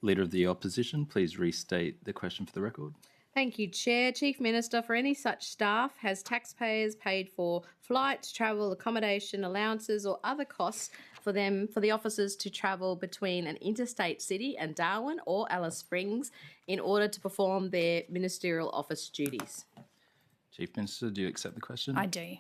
Leader of the Opposition, please restate the question for the record. Thank you, Chair. Chief Minister, for any such staff, has taxpayers paid for flights, travel, accommodation, allowances or other costs for the officers to travel between an interstate city and Darwin or Alice Springs in order to perform their ministerial office duties? Chief Minister, do you accept the question? I do.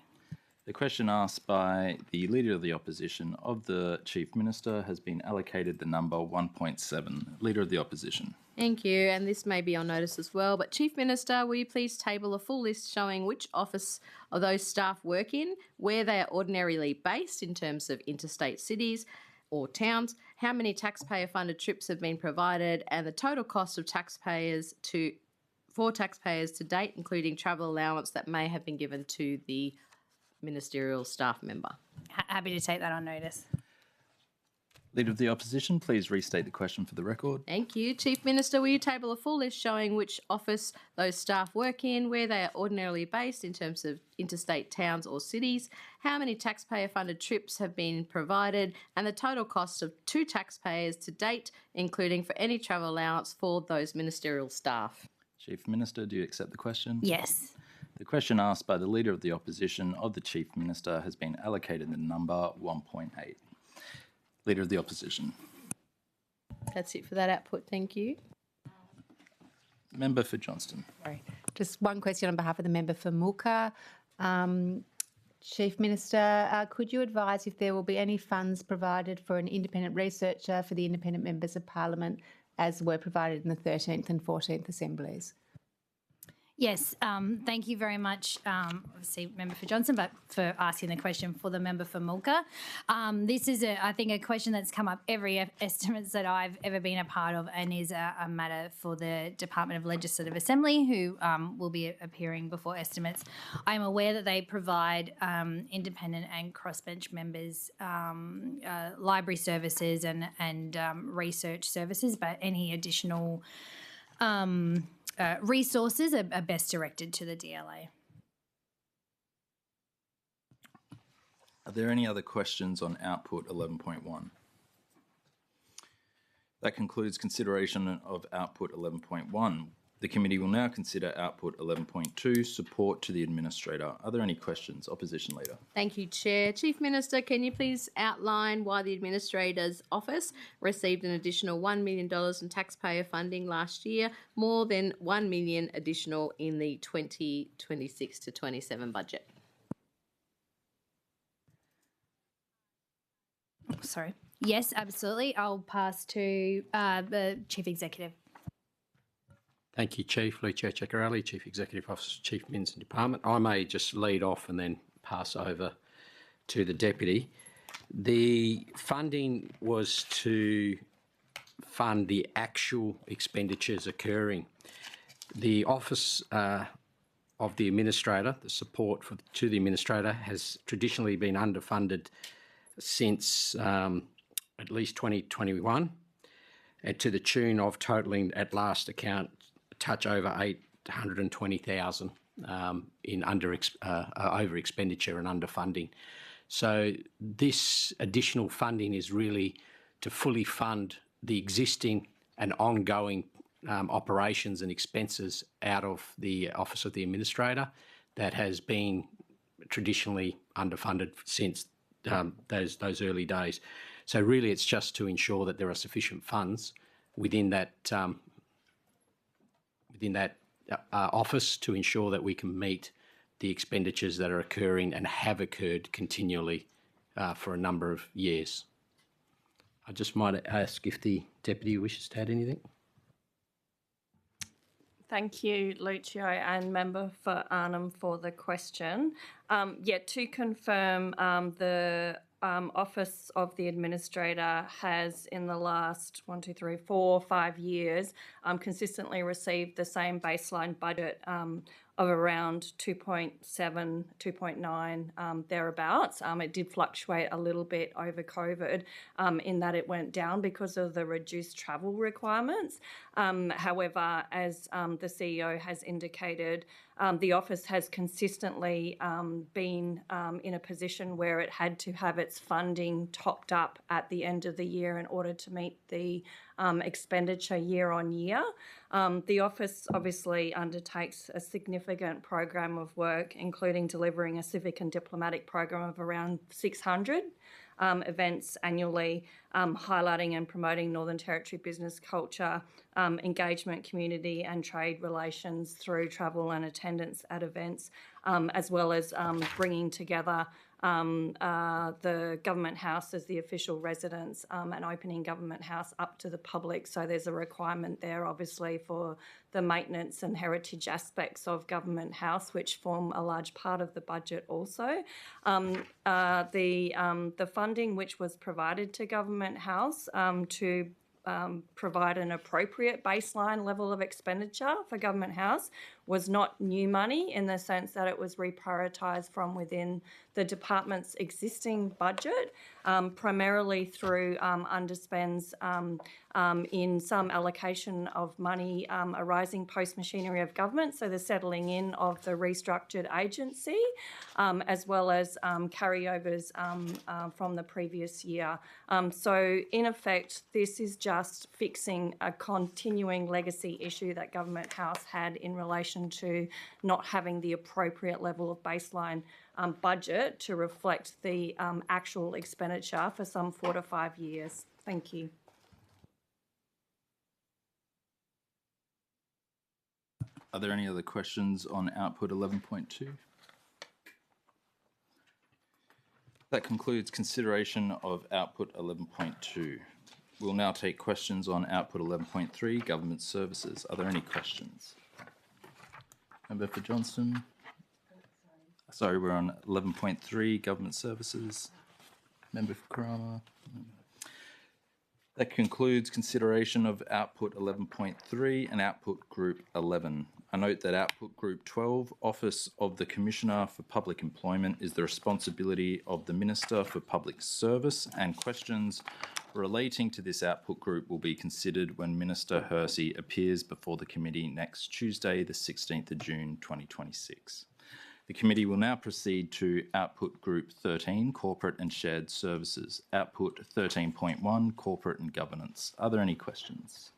The question asked by the Leader of the Opposition of the Chief Minister has been allocated the number 1.7. Leader of the Opposition. Thank you, and this may be on notice as well, but Chief Minister, will you please table a full list showing which office of those staff work in, where they are ordinarily based in terms of interstate cities or towns, how many taxpayer-funded trips have been provided, and the total cost of for taxpayers to date, including travel allowance that may have been given to the ministerial staff member? Happy to take that on notice. Leader of the Opposition, please restate the question for the record. Thank you. Chief Minister, will you table a full list showing which office those staff work in, where they are ordinarily based in terms of interstate towns or cities, how many taxpayer-funded trips have been provided, and the total cost to taxpayers to date, including for any travel allowance for those ministerial staff? Chief Minister, do you accept the question? Yes. The question asked by the Leader of the Opposition of the Chief Minister has been allocated the number 1.8. Leader of the Opposition. That's it for that output. Thank you. Member for Johnston. Sorry. Just one question on behalf of the member for Mulka. Chief Minister, could you advise if there will be any funds provided for an independent researcher for the independent members of Parliament as were provided in the 13th and 14th Assemblies? Yes, thank you very much, obviously, Member for Johnson, but for asking the question for the Member for Mulka. This is, I think, a question that's come up every estimates that I've ever been a part of and is a matter for the Department of Legislative Assembly, who will be appearing before estimates. I'm aware that they provide independent and crossbench members library services and research services, but any additional resources are best directed to the DLA. Are there any other questions on Output 11.1? That concludes consideration of Output 11.1. The committee will now consider Output 11.2, Support to the Administrator. Are there any questions? Opposition Leader. Thank you, Chair. Chief Minister, can you please outline why the Administrator's Office received an additional $1 million in taxpayer funding last year, more than $1 million additional in the 2026 to 27 budget? Sorry. Yes, absolutely. I'll pass to the Chief Executive. Thank you, Chief. Lia Finocchiaro, Chief Executive Officer, Chief Mins and Department. I may just lead off and then pass over to the Deputy. The funding was to fund the actual expenditures occurring. The Office of the Administrator, the support to the Administrator, has traditionally been underfunded since at least 2021, and to the tune of totalling at last account a touch over 820,000 in over expenditure and underfunding. So this additional funding is really to fully fund the existing and ongoing operations and expenses out of the Office of the Administrator that has been traditionally underfunded since those early days. So really it's just to ensure that there are sufficient funds within that office to ensure that we can meet the expenditures that are occurring and have occurred continually for a number of years. I just might ask if the Deputy wishes to add anything. Thank you, Lucio, and Member for Arnhem for the question. To confirm, the Office of the Administrator has, in the last 5 years, consistently received the same baseline budget of around 2.7, 2.9, thereabouts. It did fluctuate a little bit over COVID in that it went down because of the reduced travel requirements. However, as the CEO has indicated, the office has consistently been in a position where it had to have its funding topped up at the end of the year in order to meet the expenditure year on year. The office obviously undertakes a significant program of work, including delivering a civic and diplomatic program of around 600 events annually, highlighting and promoting Northern Territory business culture, engagement, community and trade relations through travel and attendance at events, as well as bringing together the Government House as the official residence and opening Government House up to the public. So there's a requirement there, obviously, for the maintenance and heritage aspects of Government House, which form a large part of the budget also. The funding which was provided to Government House to provide an appropriate baseline level of expenditure for Government House was not new money, in the sense that it was reprioritised from within the department's existing budget, primarily through underspends in some allocation of money arising post-machinery of government, so the settling in of the restructured agency, as well as carryovers from the previous year. So in effect, this is just fixing a continuing legacy issue that Government House had in relation to not having the appropriate level of baseline budget to reflect the actual expenditure for some 4 to 5 years. Thank you. Are there any other questions on output 11.2? That concludes consideration of output 11.2. We'll now take questions on output 11.3, government services. Are there any questions? Member for Johnston. Sorry, we're on 11.3, government services. Member for Karama. That concludes consideration of output 11.3 and output group 11. I note that output group 12, Office of the Commissioner for Public Employment, is the responsibility of the Minister for Public Service, and questions relating to this output group will be considered when Minister Hersey appears before the committee next Tuesday, the 16th of June 2026. The committee will now proceed to output group 13, corporate and shared services. Output 13.1, corporate and governance. Are there any questions?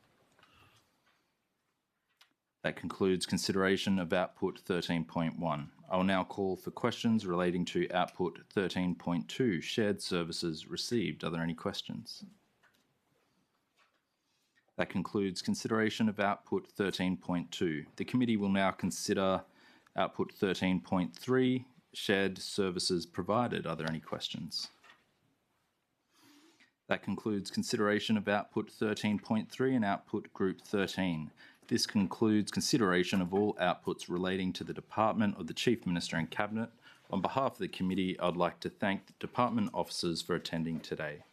That concludes consideration of output 13.1. I will now call for questions relating to output 13.2, shared services received. Are there any questions? That concludes consideration of output 13.2. The committee will now consider output 13.3, shared services provided. Are there any questions? That concludes consideration of output 13.3 and output group 13. This concludes consideration of all outputs relating to the Department of the Chief Minister and Cabinet. On behalf of the committee, I'd like to thank the department officers for attending today.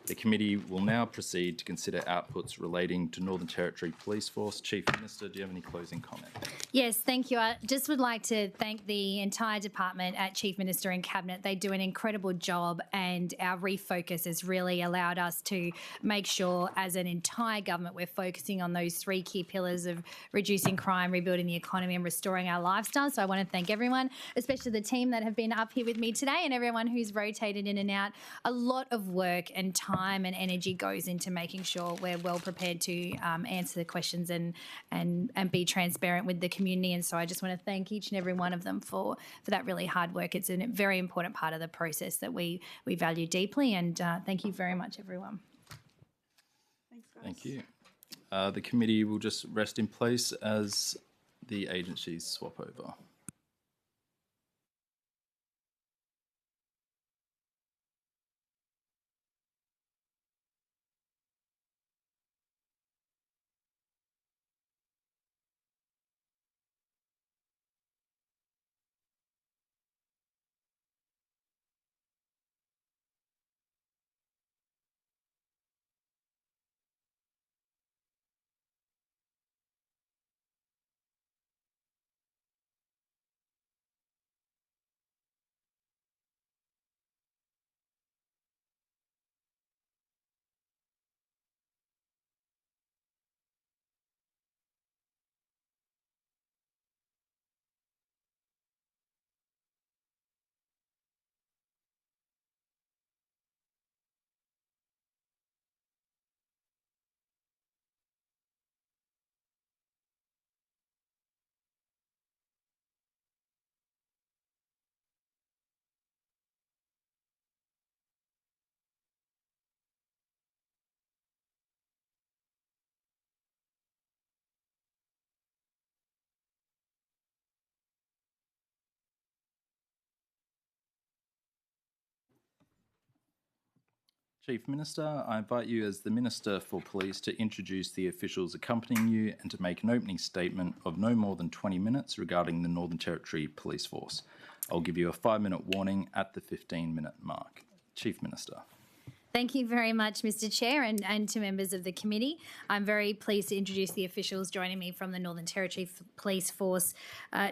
The committee will now proceed to consider outputs relating to Northern Territory Police Force. Chief Minister, do you have any closing comment? Yes, thank you. I just would like to thank the entire department at Chief Minister and Cabinet. They do an incredible job, and our refocus has really allowed us to make sure as an entire government we're focusing on those three key pillars of reducing crime, rebuilding the economy and restoring our lifestyle. So I want to thank everyone, especially the team that have been up here with me today and everyone who's rotated in and out. A lot of work and time and energy goes into making sure we're well prepared to answer the questions and be transparent with the community. And so I just want to thank each and every one of them for that really hard work. It's a very important part of the process that we value deeply. And thank you very much, everyone. Thanks, guys. Thank you. The committee will just rest in place as the agencies swap over. Chief Minister, I invite you as the Minister for Police to introduce the officials accompanying you and to make an opening statement of no more than 20 minutes regarding the Northern Territory Police Force. I'll give you a 5-minute warning at the 15-minute mark. Chief Minister. Thank you very much, Mr. Chair, and to members of the committee. I'm very pleased to introduce the officials joining me from the Northern Territory Police Force.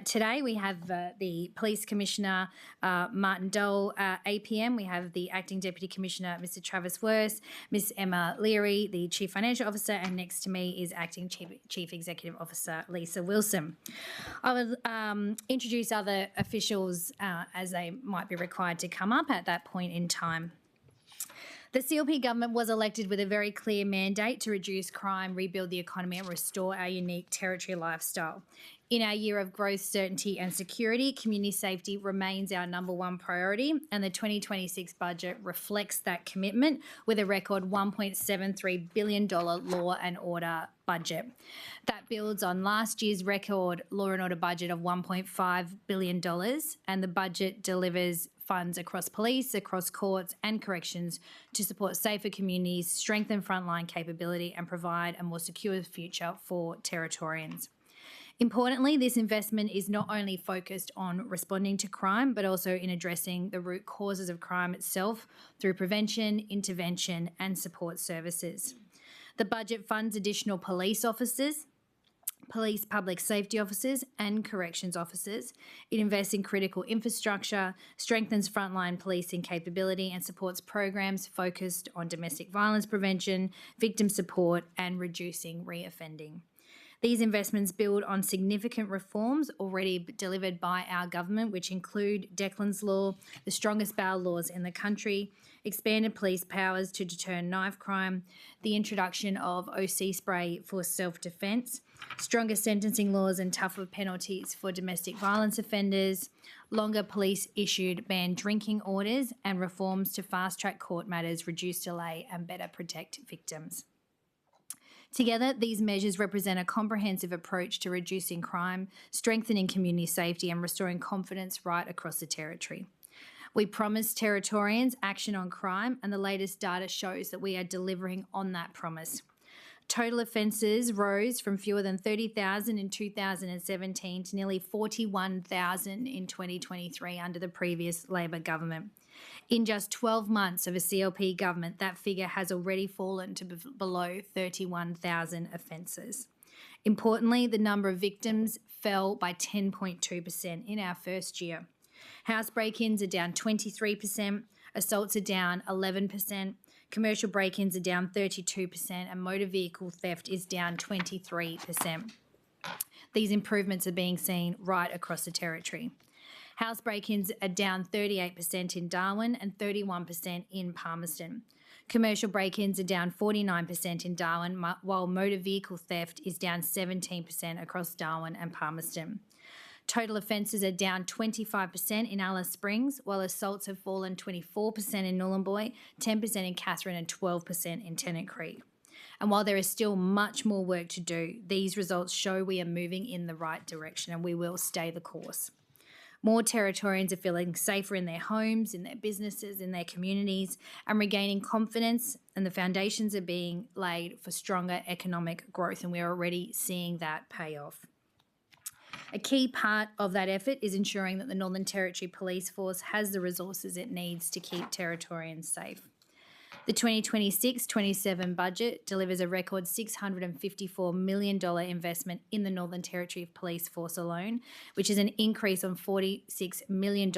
Today we have the Police Commissioner, Martin Dole, APM. We have the Acting Deputy Commissioner, Mr. Travis Worth, Ms. Emma Leary, the Chief Financial Officer, and next to me is Acting Chief Executive Officer, Lisa Wilson. I will introduce other officials as they might be required to come up at that point in time. The CLP government was elected with a very clear mandate to reduce crime, rebuild the economy and restore our unique territory lifestyle. In our year of growth, certainty and security, community safety remains our #1 priority, and the 2026 budget reflects that commitment with a record $1.73 billion law and order budget. That builds on last year's record law and order budget of $1.5 billion, and the budget delivers funds across police, across courts and corrections to support safer communities, strengthen frontline capability and provide a more secure future for Territorians. Importantly, this investment is not only focused on responding to crime, but also in addressing the root causes of crime itself through prevention, intervention and support services. The budget funds additional police officers, police public safety officers and corrections officers. It invests in critical infrastructure, strengthens frontline policing capability and supports programs focused on domestic violence prevention, victim support and reducing reoffending. These investments build on significant reforms already delivered by our government, which include Declan's Law, the strongest bail laws in the country, expanded police powers to deter knife crime, the introduction of OC spray for self-defence, stronger sentencing laws and tougher penalties for domestic violence offenders, longer police-issued banned drinking orders, and reforms to fast-track court matters, reduce delay and better protect victims. Together, these measures represent a comprehensive approach to reducing crime, strengthening community safety and restoring confidence right across the Territory. We promise Territorians action on crime, and the latest data shows that we are delivering on that promise. Total offences rose from fewer than 30,000 in 2017 to nearly 41,000 in 2023 under the previous Labor government. In just 12 months of a CLP government, that figure has already fallen to below 31,000 offences. Importantly, the number of victims fell by 10.2% in our first year. House break-ins are down 23%, assaults are down 11%, commercial break-ins are down 32%, and motor vehicle theft is down 23%. These improvements are being seen right across the territory. House break-ins are down 38% in Darwin and 31% in Palmerston. Commercial break-ins are down 49% in Darwin, while motor vehicle theft is down 17% across Darwin and Palmerston. Total offences are down 25% in Alice Springs, while assaults have fallen 24% in Nhulunbuy, 10% in Katherine and 12% in Tennant Creek. And while there is still much more work to do, these results show we are moving in the right direction and we will stay the course. More Territorians are feeling safer in their homes, in their businesses, in their communities, and regaining confidence, and the foundations are being laid for stronger economic growth, and we're already seeing that pay off. A key part of that effort is ensuring that the Northern Territory Police Force has the resources it needs to keep Territorians safe. The 2026-27 budget delivers a record $654 million investment in the Northern Territory Police Force alone, which is an increase on $46 million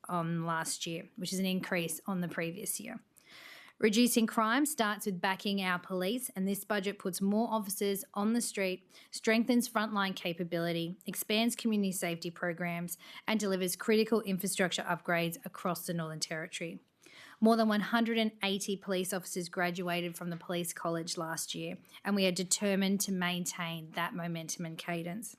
on last year, which is an increase on the previous year. Reducing crime starts with backing our police, and this budget puts more officers on the street, strengthens frontline capability, expands community safety programs, and delivers critical infrastructure upgrades across the Northern Territory. More than 180 police officers graduated from the Police College last year, and we are determined to maintain that momentum and cadence.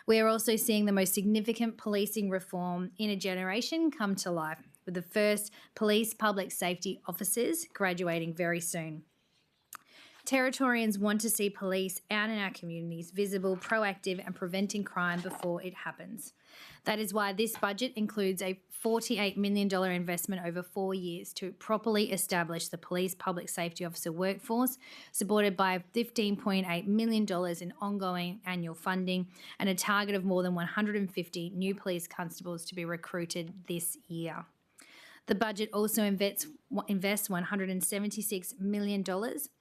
We are also seeing the most significant policing reform in a generation come to life, with the first police public safety officers graduating very soon. Territorians want to see police out in our communities, visible, proactive, and preventing crime before it happens. That is why this budget includes a $48 million investment over 4 years to properly establish the police public safety officer workforce, supported by $15.8 million in ongoing annual funding and a target of more than 150 new police constables to be recruited this year. The budget also invests $176 million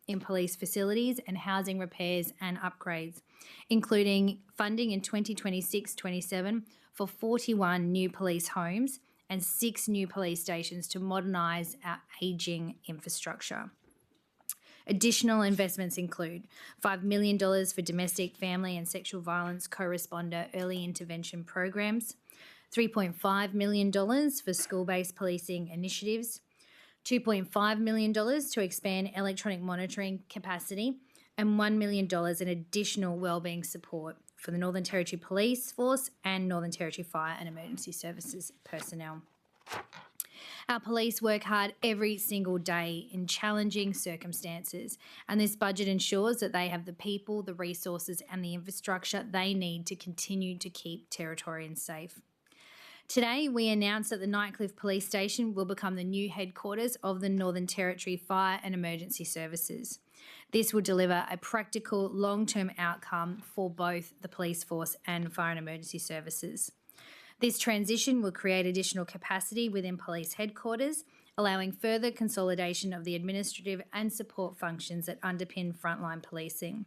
in police facilities and housing repairs and upgrades, including funding in 2026-27 for 41 new police homes and 6 new police stations to modernise our ageing infrastructure. Additional investments include $5 million for domestic, family and sexual violence co-responder early intervention programs, $3.5 million for school-based policing initiatives, $2.5 million to expand electronic monitoring capacity, and $1 million in additional wellbeing support for the Northern Territory Police Force and Northern Territory Fire and Emergency Services personnel. Our police work hard every single day in challenging circumstances, and this budget ensures that they have the people, the resources and the infrastructure they need to continue to keep Territorians safe. Today, we announced that the Nightcliff Police Station will become the new headquarters of the Northern Territory Fire and Emergency Services. This will deliver a practical, long-term outcome for both the police force and fire and emergency services. This transition will create additional capacity within police headquarters, allowing further consolidation of the administrative and support functions that underpin frontline policing.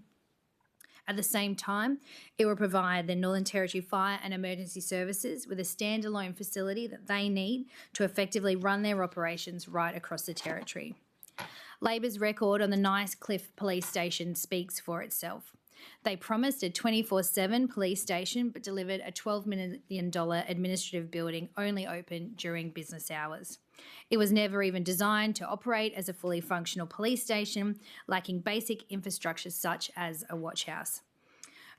At the same time, it will provide the Northern Territory Fire and Emergency Services with a standalone facility that they need to effectively run their operations right across the Territory. Labor's record on the Nightcliff Police Station speaks for itself. They promised a 24/7 police station but delivered a $12 million administrative building only open during business hours. It was never even designed to operate as a fully functional police station, lacking basic infrastructure such as a watch house.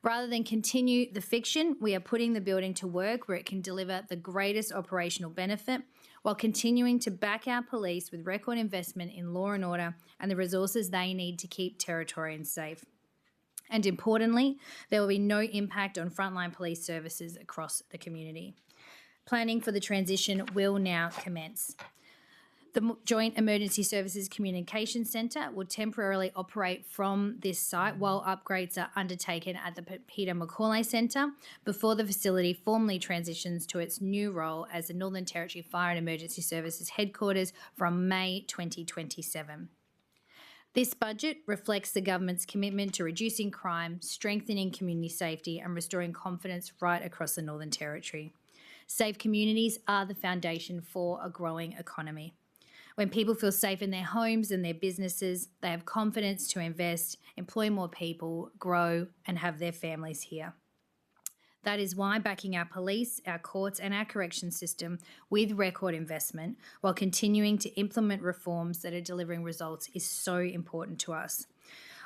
Rather than continue the fiction, we are putting the building to work where it can deliver the greatest operational benefit while continuing to back our police with record investment in law and order and the resources they need to keep Territorians safe. And importantly, there will be no impact on frontline police services across the community. Planning for the transition will now commence. The Joint Emergency Services Communication Centre will temporarily operate from this site while upgrades are undertaken at the Peter Macaulay Centre before the facility formally transitions to its new role as the Northern Territory Fire and Emergency Services Headquarters from May 2027. This budget reflects the government's commitment to reducing crime, strengthening community safety and restoring confidence right across the Northern Territory. Safe communities are the foundation for a growing economy. When people feel safe in their homes and their businesses, they have confidence to invest, employ more people, grow, and have their families here. That is why backing our police, our courts, and our correction system with record investment while continuing to implement reforms that are delivering results is so important to us.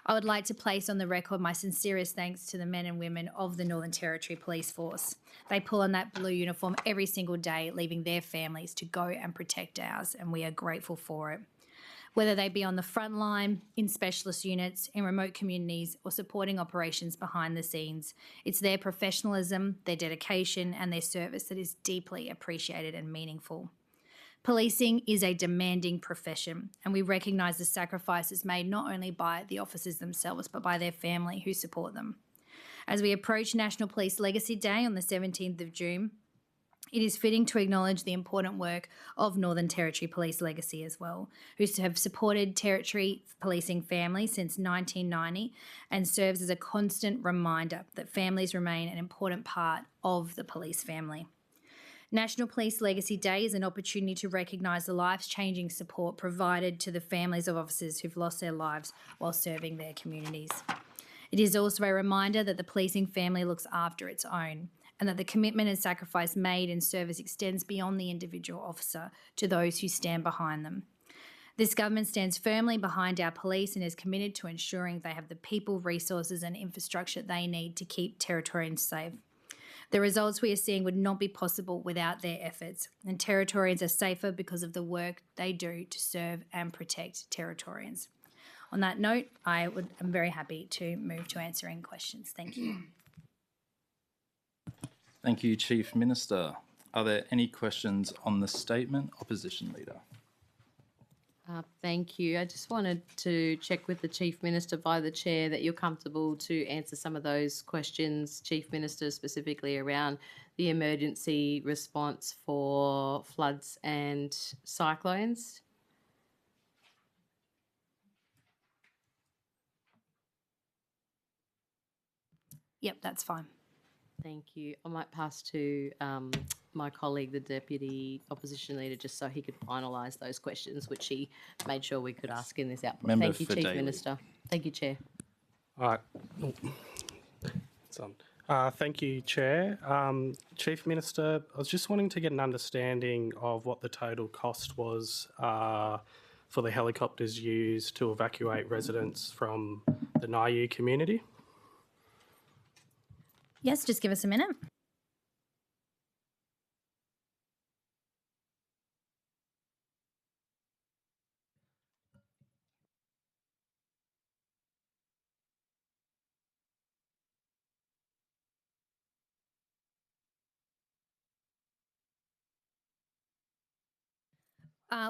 I would like to place on the record my sincerest thanks to the men and women of the Northern Territory Police Force. They pull on that blue uniform every single day, leaving their families to go and protect ours, and we are grateful for it. Whether they be on the front line, in specialist units, in remote communities, or supporting operations behind the scenes, it's their professionalism, their dedication, and their service that is deeply appreciated and meaningful. Policing is a demanding profession, and we recognise the sacrifices made not only by the officers themselves, but by their family who support them. As we approach National Police Legacy Day on the 17th of June, it is fitting to acknowledge the important work of Northern Territory Police Legacy as well, who have supported Territory policing families since 1990 and serves as a constant reminder that families remain an important part of the police family. National Police Legacy Day is an opportunity to recognise the life-changing support provided to the families of officers who've lost their lives while serving their communities. It is also a reminder that the policing family looks after its own and that the commitment and sacrifice made in service extends beyond the individual officer to those who stand behind them. This government stands firmly behind our police and is committed to ensuring they have the people, resources and infrastructure they need to keep Territorians safe. The results we are seeing would not be possible without their efforts, and Territorians are safer because of the work they do to serve and protect Territorians. On that note, I'm very happy to move to answering questions. Thank you. Thank you, Chief Minister. Are there any questions on the statement? Opposition Leader. Thank you. I just wanted to check with the Chief Minister via the Chair that you're comfortable to answer some of those questions, Chief Minister, specifically around the emergency response for floods and cyclones. Yep, that's fine. Thank you. I might pass to my colleague, the Deputy Opposition Leader, just so he could finalise those questions, which he made sure we could ask in this output. Member Thank you, for Chief Daly. Minister. Thank you, Chair. All right. It's on. Thank you, Chair. Chief Minister, I was just wanting to get an understanding of what the total cost was for the helicopters used to evacuate residents from the Nayu community. Yes, just give us a minute.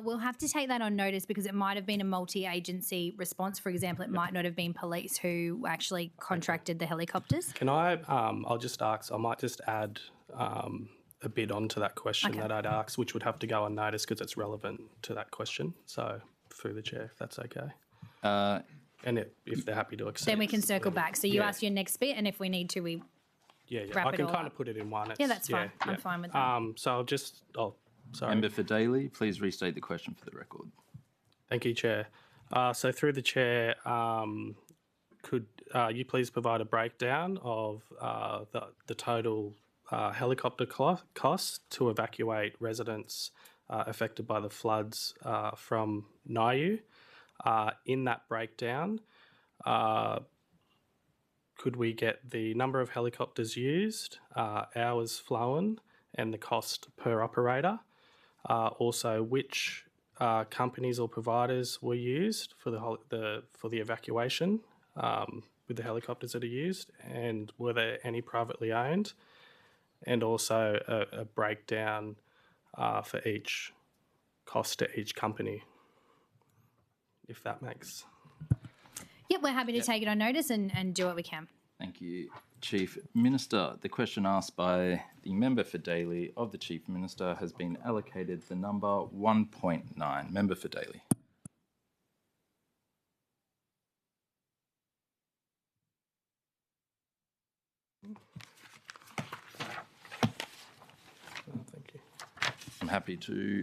We'll have to take that on notice because it might have been a multi-agency response. For example, it might not have been police who actually contracted the helicopters. Can I, I'll just ask, I might just add a bit onto that question that I'd asked, which would have to go on notice because it's relevant to that question. So through the Chair, if that's okay. And if they're happy to accept. Then we can circle back. So you ask your next bit, and if we need to, we wrap I it can all kind up. of put it in one. Yeah, that's fine. I'm fine with that. So sorry. Member for Daly, please restate the question for the record. Thank you, Chair. So through the Chair, could you please provide a breakdown of the total helicopter costs to evacuate residents affected by the floods from Nayu? In that breakdown, could we get the number of helicopters used, hours flown, and the cost per operator? Also, which companies or providers were used for the evacuation with the helicopters that are used, and were there any privately owned? And also a breakdown for each cost to each company, if that makes. Yep, we're happy to take it on notice and do what we can. Thank you, Chief Minister. The question asked by the member for Daly of the Chief Minister has been allocated the number 1.9. Member for Daly. Thank you. I'm happy to.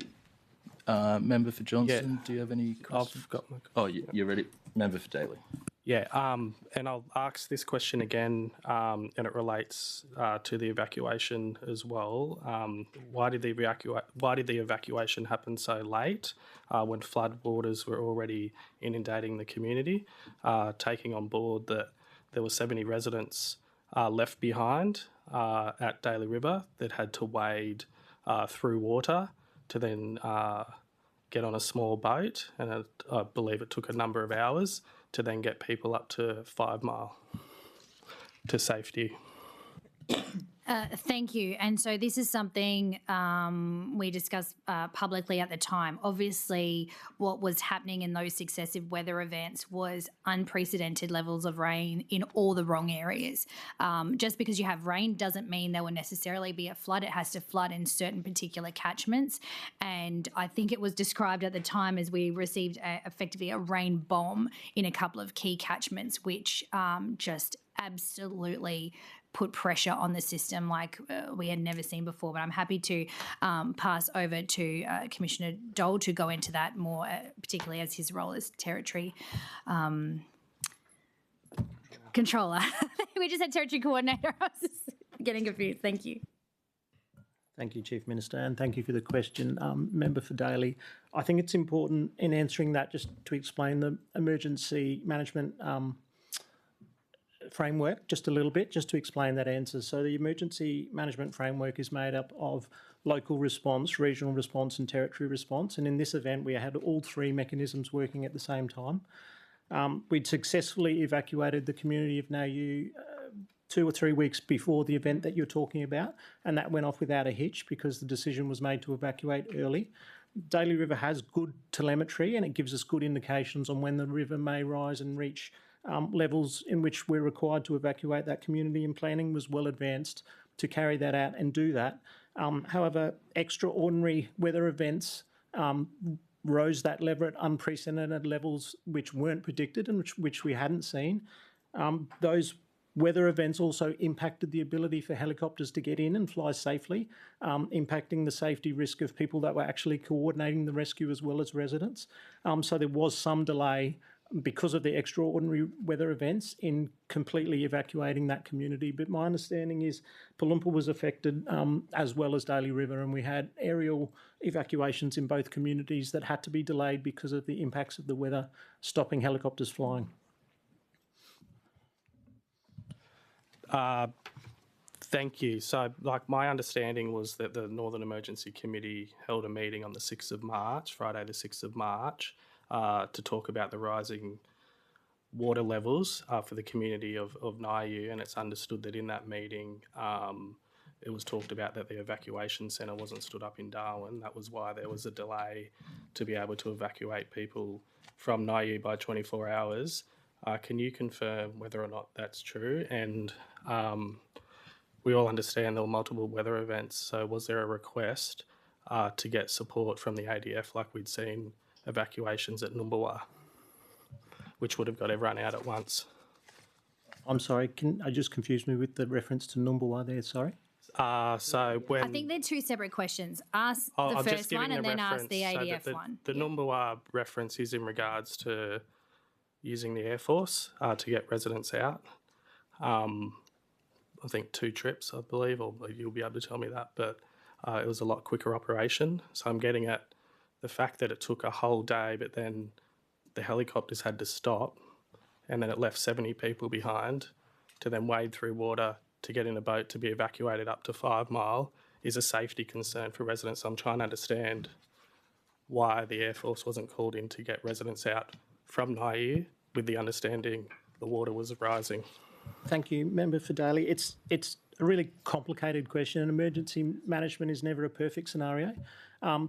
Member for Johnson, do you have any questions? I've got my... Oh, you're ready. Member for Daly. Yeah, and I'll ask this question again, and it relates to the evacuation as well. Why did the evacuation happen so late when flood waters were already inundating the community? Taking on board that there were 70 residents left behind at Daly River that had to wade through water to then get on a small boat, and I believe it took a number of hours to then get people up to 5 Mile to safety. Thank you. And so this is something we discussed publicly at the time. Obviously, what was happening in those successive weather events was unprecedented levels of rain in all the wrong areas. Just because you have rain doesn't mean there will necessarily be a flood. It has to flood in certain particular catchments. And I think it was described at the time as we received effectively a rain bomb in a couple of key catchments, which just absolutely put pressure on the system like we had never seen before. But I'm happy to pass over to Commissioner Dole to go into that more, particularly as his role as Territory Controller. We just had Territory Coordinator. I was just getting confused. Thank you. Thank you, Chief Minister, and thank you for the question. Member for Daly, I think it's important in answering that just to explain the emergency management framework just a little bit, just to explain that answer. So the emergency management framework is made up of local response, regional response and territory response. And in this event, we had all three mechanisms working at the same time. We'd successfully evacuated the community of Nauru 2 or 3 weeks before the event that you're talking about, and that went off without a hitch because the decision was made to evacuate early. Daly River has good telemetry and it gives us good indications on when the river may rise and reach levels in which we're required to evacuate that community, and planning was well advanced to carry that out and do that. However, extraordinary weather events rose that level at unprecedented levels which weren't predicted and which we hadn't seen. Those weather events also impacted the ability for helicopters to get in and fly safely, impacting the safety risk of people that were actually coordinating the rescue as well as residents. So there was some delay because of the extraordinary weather events in completely evacuating that community. But my understanding is Palumpa was affected as well as Daly River, and we had aerial evacuations in both communities that had to be delayed because of the impacts of the weather stopping helicopters flying. Thank you. So, my understanding was that the Northern Emergency Committee held a meeting on the 6th of March, Friday the 6th of March, to talk about the rising water levels for the community of Nauru, and it's understood that in that meeting it was talked about that the evacuation centre wasn't stood up in Darwin. That was why there was a delay to be able to evacuate people from Nauru by 24 hours. Can you confirm whether or not that's true? And we all understand there were multiple weather events, so was there a request to get support from the ADF like we'd seen evacuations at Numbawa, which would have got everyone out at once? I'm sorry, I just confused me with the reference to Numbawa there, sorry. So when I think they're two separate questions. Ask the I'm just first giving one and a then ask the reference. ADF one. The Numbawa reference is in regards to using the Air Force to get residents out. I think 2 trips, I believe, or you'll be able to tell me that, but it was a lot quicker operation. So I'm getting at the fact that it took a whole day, but then the helicopters had to stop, and then it left 70 people behind to then wade through water to get in a boat to be evacuated up to 5 Mile is a safety concern for residents. I'm trying to understand why the Air Force wasn't called in to get residents out from Nauru with the understanding the water was rising. Thank you, Member for Daly. It's a really complicated question, and emergency management is never a perfect scenario.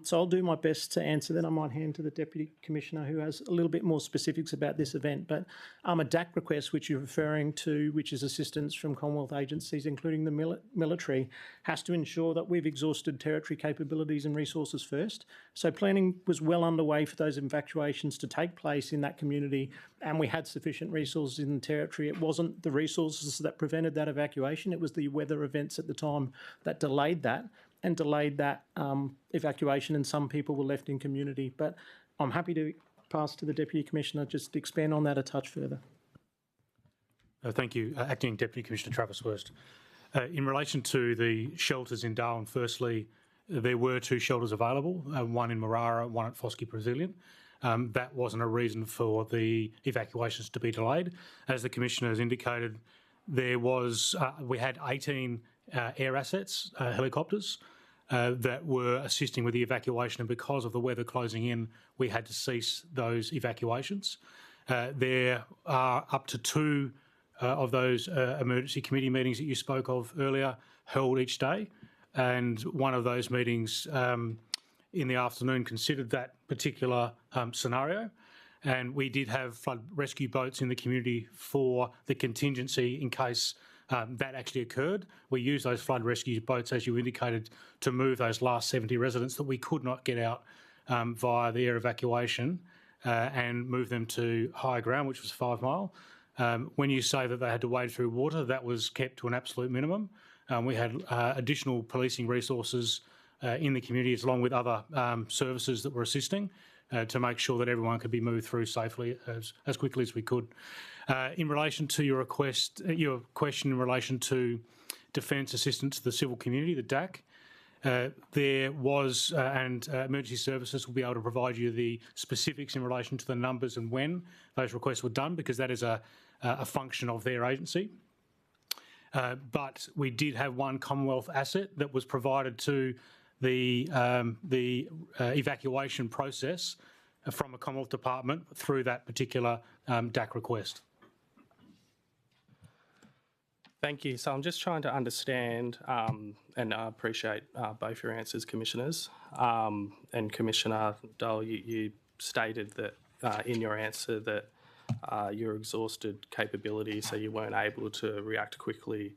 So I'll do my best to answer that. I might hand to the Deputy Commissioner who has a little bit more specifics about this event. But a DAC request, which you're referring to, which is assistance from Commonwealth agencies, including the military, has to ensure that we've exhausted territory capabilities and resources first. So planning was well underway for those evacuations to take place in that community, and we had sufficient resources in the territory. It wasn't the resources that prevented that evacuation, it was the weather events at the time that delayed that evacuation, and some people were left in community. But I'm happy to pass to the Deputy Commissioner, just expand on that a touch further. Thank you. Acting Deputy Commissioner Travis Worst. In relation to the shelters in Darwin, firstly, there were 2 shelters available, one in Marara, one at Foskey Pavilion. That wasn't a reason for the evacuations to be delayed. As the Commissioner has indicated, there was we had 18 air assets, helicopters, that were assisting with the evacuation, and because of the weather closing in, we had to cease those evacuations. There are up to 2 of those emergency committee meetings that you spoke of earlier held each day, and one of those meetings in the afternoon considered that particular scenario. And we did have flood rescue boats in the community for the contingency in case that actually occurred. We used those flood rescue boats, as you indicated, to move those last 70 residents that we could not get out via the air evacuation and move them to higher ground, which was 5 Mile. When you say that they had to wade through water, that was kept to an absolute minimum. We had additional policing resources in the communities, along with other services that were assisting to make sure that everyone could be moved through safely as quickly as we could. In relation to your question in relation to defence assistance to the civil community, the DAC, there was, and emergency services will be able to provide you the specifics in relation to the numbers and when those requests were done, because that is a function of their agency. But we did have one Commonwealth asset that was provided to the evacuation process from a Commonwealth department through that particular DAC request. Thank you. So I'm just trying to understand, and I appreciate both your answers, Commissioners. And Commissioner Dole, you stated that in your answer that your exhausted capability, so you weren't able to react quickly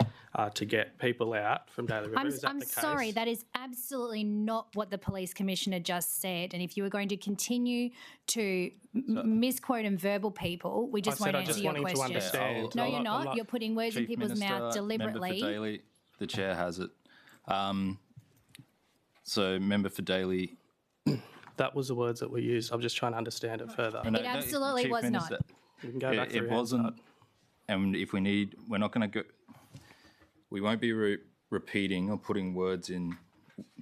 to get people out from Daly River. Is that I'm the case? sorry, that is absolutely not what the Police Commissioner just said. And if you were going to continue to misquote and verbal people, we just won't answer your question. To understand. No, you're not. You're putting words in people's mouth deliberately. Member for Daly, the chair has it. So, member for Daly. That was the words that were used. I'm just trying to understand it further. It absolutely was not. You can go back through it wasn't. And if we need, we're not going to go. We won't be repeating or putting words in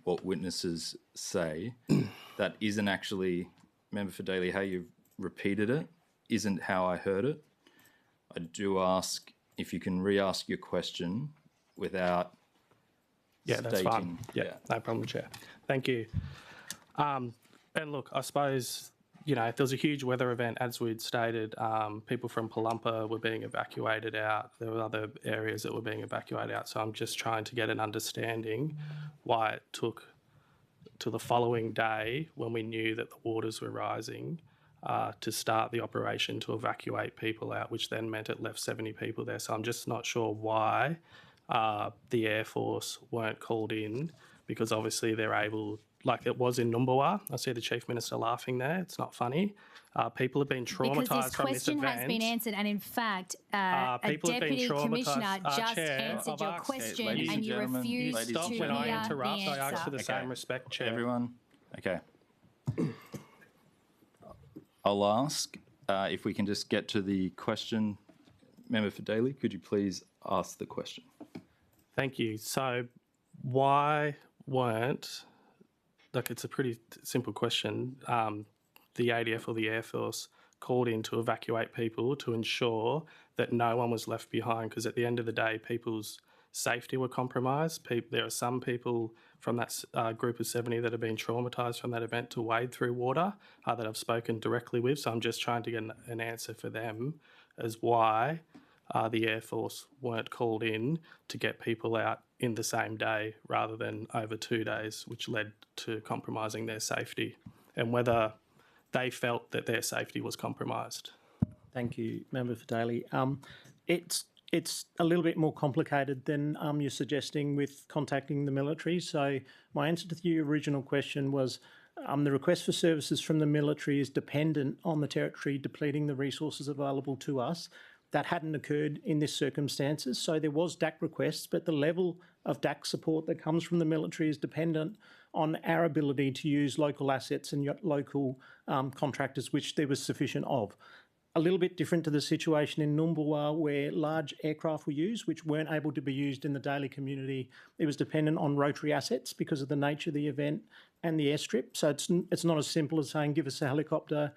what witnesses say. That isn't actually, member for Daly, how you've repeated it isn't how I heard it. I do ask if you can re-ask your question without stating. That's fine. Yeah, no problem, Chair. Thank you. And look, I suppose, you know, if there was a huge weather event, as we'd stated, people from Palumpa were being evacuated out. There were other areas that were being evacuated out. So I'm just trying to get an understanding why it took to the following day, when we knew that the waters were rising, to start the operation to evacuate people out, which then meant it left 70 people there. So I'm just not sure why the Air Force weren't called in, because obviously they're able, like it was in Numbulwar. I see the Chief Minister laughing there. It's not funny. People have been traumatised from this event. Because this question has been answered, and in fact, a Deputy Commissioner just answered your question, and you refused to hear when I interrupt. the answer. I ask for the same respect, Chair. Everyone, okay. I'll ask if we can just get to the question. Member for Daly, could you please ask the question? Thank you. So why weren't, like, it's a pretty simple question, the ADF or the Air Force called in to evacuate people to ensure that no one was left behind? Because at the end of the day, people's safety were compromised. There are some people from that group of 70 that have been traumatised from that event to wade through water that I've spoken directly with. So I'm just trying to get an answer for them as why the Air Force weren't called in to get people out in the same day rather than over 2 days, which led to compromising their safety, and whether they felt that their safety was compromised. Thank you, Member for Daly. It's a little bit more complicated than you're suggesting with contacting the military. So my answer to your original question was the request for services from the military is dependent on the territory depleting the resources available to us. That hadn't occurred in this circumstances. So there was DAC requests, but the level of DAC support that comes from the military is dependent on our ability to use local assets and local contractors, which there was sufficient of. A little bit different to the situation in Numbulwar, where large aircraft were used, which weren't able to be used in the Daly community. It was dependent on rotary assets because of the nature of the event and the airstrip. So it's not as simple as saying, give us a helicopter.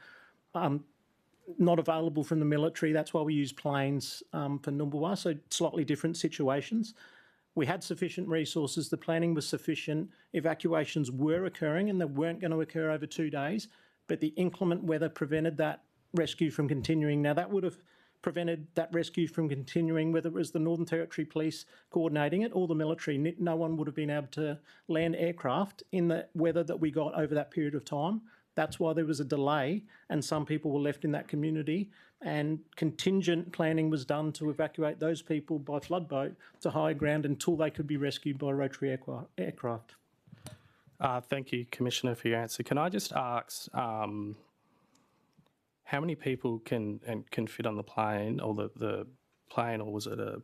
Not available from the military. That's why we use planes for Numbulwar. So slightly different situations. We had sufficient resources. The planning was sufficient. Evacuations were occurring and they weren't going to occur over 2 days, but the inclement weather prevented that rescue from continuing. Now, that would have prevented that rescue from continuing, whether it was the Northern Territory Police coordinating it or the military. No one would have been able to land aircraft in the weather that we got over that period of time. That's why there was a delay and some people were left in that community, and contingent planning was done to evacuate those people by flood boat to higher ground until they could be rescued by rotary aircraft. Thank you, Commissioner, for your answer. Can I just ask how many people can fit on the plane, or the plane, or was it a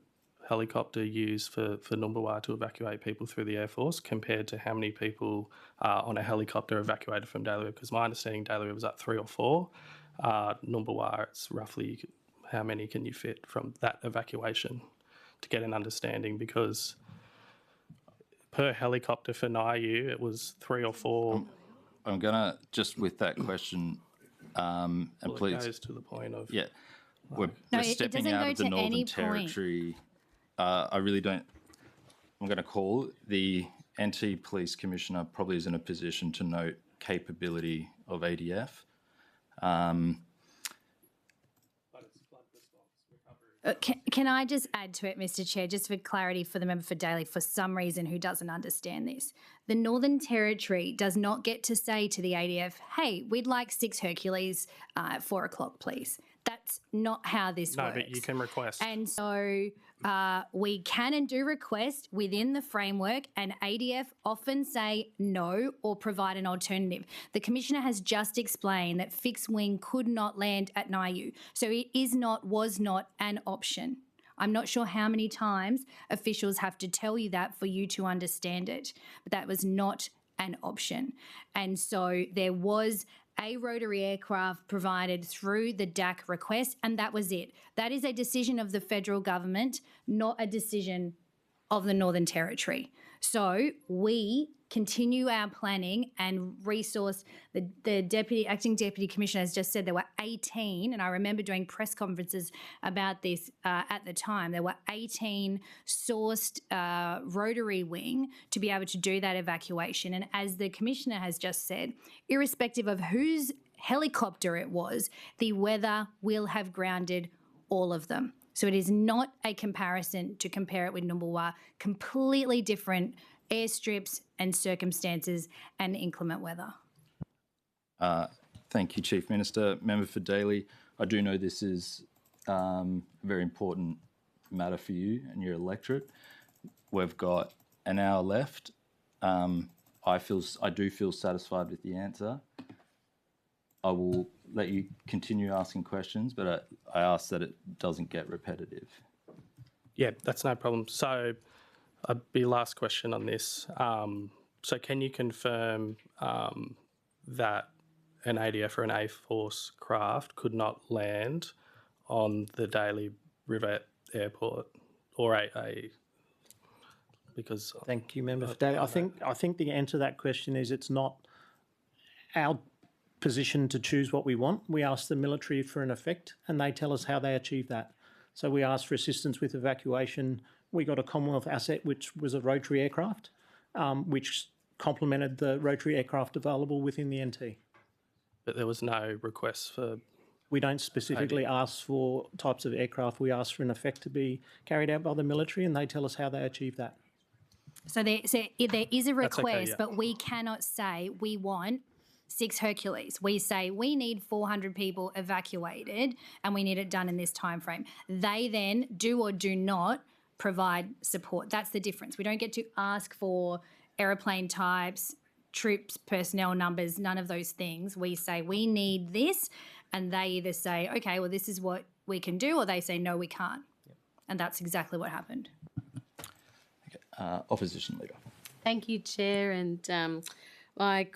helicopter used for Numbulwar to evacuate people through the Air Force, compared to how many people on a helicopter evacuated from Daly River? Because my understanding, Daly River was at 3 or 4. Numbulwar, it's roughly how many can you fit from that evacuation, to get an understanding, because per helicopter for Niu, it was 3 or 4. I'm going to, just with that question, and well, please. It goes to the point of... Yeah. We're stepping out of the Northern Territory. I really don't... I'm going to call the NT Police Commissioner probably is in a position to note capability of ADF. Can I just add to it, Mr. Chair, just for clarity for the member for Daly, for some reason who doesn't understand this. The Northern Territory does not get to say to the ADF, hey, we'd like 6 Hercules at 4 o'clock, please. That's not how this works. No, but you can request. And so we can and do request within the framework, and ADF often say no or provide an alternative. The Commissioner has just explained that fixed wing could not land at Niu. So it was not an option. I'm not sure how many times officials have to tell you that for you to understand it, but that was not an option. And so there was a rotary aircraft provided through the DAC request, and that was it. That is a decision of the federal government, not a decision of the Northern Territory. So we continue our planning and resource. The acting deputy commissioner has just said there were 18, and I remember doing press conferences about this at the time. There were 18 sourced rotary wing to be able to do that evacuation. And as the commissioner has just said, irrespective of whose helicopter it was, the weather will have grounded all of them. So it is not a comparison to compare it with Numbulwar. Completely different airstrips and circumstances and inclement weather. Thank you, Chief Minister. Member for Daly, I do know this is a very important matter for you and your electorate. We've got an hour left. I do feel satisfied with the answer. I will let you continue asking questions, but I ask that it doesn't get repetitive. Yeah, that's no problem. So, be last question on this. So, can you confirm that an ADF or an Air Force craft could not land on the Daly River Airport, or because? Thank you, Member for Daly. I think the answer to that question is it's not our position to choose what we want. We ask the military for an effect, and they tell us how they achieve that. So we asked for assistance with evacuation. We got a Commonwealth asset, which was a rotary aircraft, which complemented the rotary aircraft available within the NT. But there was no request for We don't specifically ask for types of aircraft. We ask for an effect to be carried out by the military, and they tell us how they achieve that. So there is a request, yeah. but we cannot say we want 6 Hercules. We say we need 400 people evacuated and we need it done in this time frame. They then do or do not provide support. That's the difference. We don't get to ask for aeroplane types, troops, personnel numbers, none of those things. We say we need this, and they either say, okay, well, this is what we can do, or they say, no, we can't. Yep. And that's exactly what happened. Opposition Leader. Thank you, Chair. And my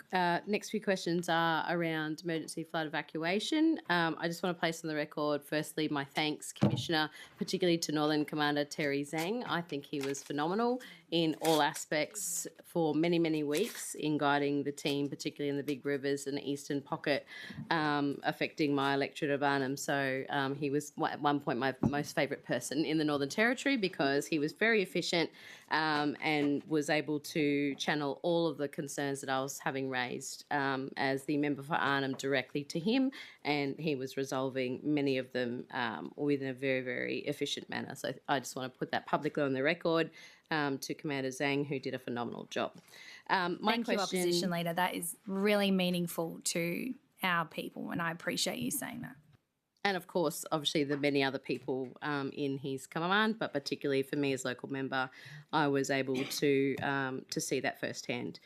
next few questions are around emergency flood evacuation. I just want to place on the record, firstly, my thanks, Commissioner, particularly to Northern Commander Terry Zhang. I think he was phenomenal in all aspects for many, many weeks in guiding the team, particularly in the big rivers and the eastern pocket affecting my electorate of Arnhem. So he was at one point my most favourite person in the Northern Territory because he was very efficient and was able to channel all of the concerns that I was having raised as the member for Arnhem directly to him, and he was resolving many of them within a very, very efficient manner. So I just want to put that publicly on the record to Commander Zhang, who did a phenomenal job. Thank you, Opposition Leader. That is really meaningful to our people, and I appreciate you saying that. And of course, obviously, the many other people in his command, but particularly for me as local member, I was able to see that firsthand.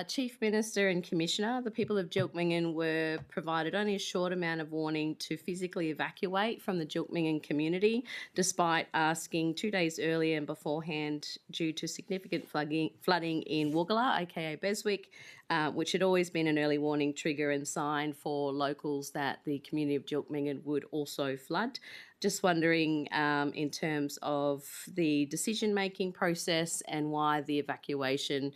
Chief Minister and Commissioner, the people of Gilkmingan were provided only a short amount of warning to physically evacuate from the Gilkmingan community, despite asking 2 days earlier and beforehand due to significant flooding in Woogala, aka Beswick, which had always been an early warning trigger and sign for locals that the community of Gilkmingan would also flood. Just wondering in terms of the decision-making process and why the evacuation,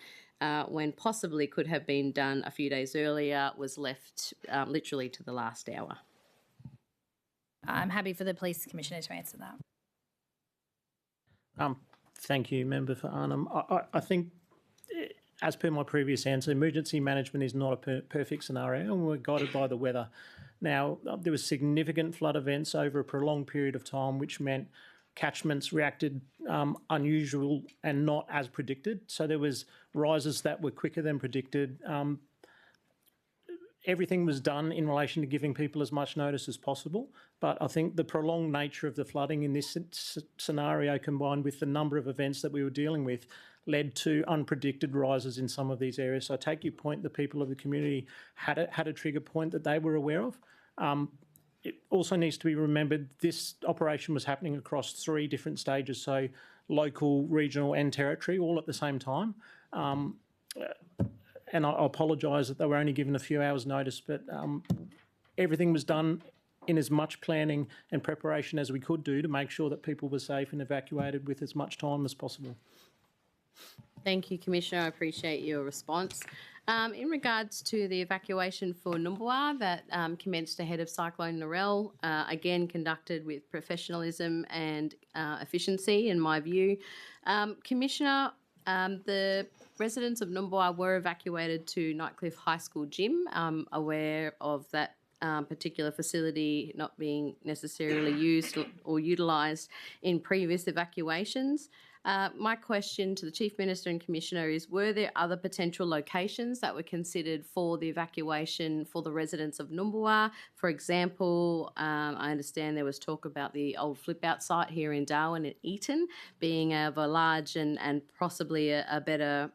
when possibly could have been done a few days earlier, was left literally to the last hour. I'm happy for the Police Commissioner to answer that. Thank you, Member for Arnhem. I think, as per my previous answer, emergency management is not a perfect scenario, and we're guided by the weather. Now, there were significant flood events over a prolonged period of time, which meant catchments reacted unusual and not as predicted. So there was rises that were quicker than predicted. Everything was done in relation to giving people as much notice as possible. But I think the prolonged nature of the flooding in this scenario, combined with the number of events that we were dealing with, led to unpredicted rises in some of these areas. So I take your point, the people of the community had a trigger point that they were aware of. It also needs to be remembered this operation was happening across 3 different stages, so local, regional and territory, all at the same time. And I apologise that they were only given a few hours' notice, but everything was done in as much planning and preparation as we could do to make sure that people were safe and evacuated with as much time as possible. Thank you, Commissioner. I appreciate your response. In regards to the evacuation for Numbwa that commenced ahead of Cyclone Narelle, again conducted with professionalism and efficiency, in my view. Commissioner, the residents of Numbwa were evacuated to Nightcliff High School gym, aware of that particular facility not being necessarily used or utilised in previous evacuations. My question to the Chief Minister and Commissioner is, were there other potential locations that were considered for the evacuation for the residents of Numbwa? For example, I understand there was talk about the old flip-out site here in Darwin at Eaton being of a large and possibly a better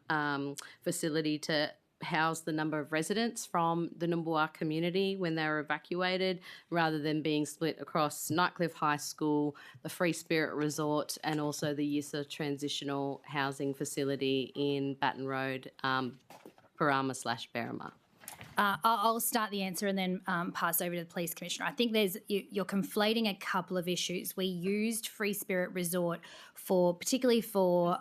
facility to house the number of residents from the Numbwa community when they were evacuated, rather than being split across Nightcliff High School, the Free Spirit Resort, and also the Yissa Transitional Housing Facility in Baton Road, Parama/Berrima. I'll start the answer and then pass over to the Police Commissioner. I think you're conflating a couple of issues. We used Free Spirit Resort particularly for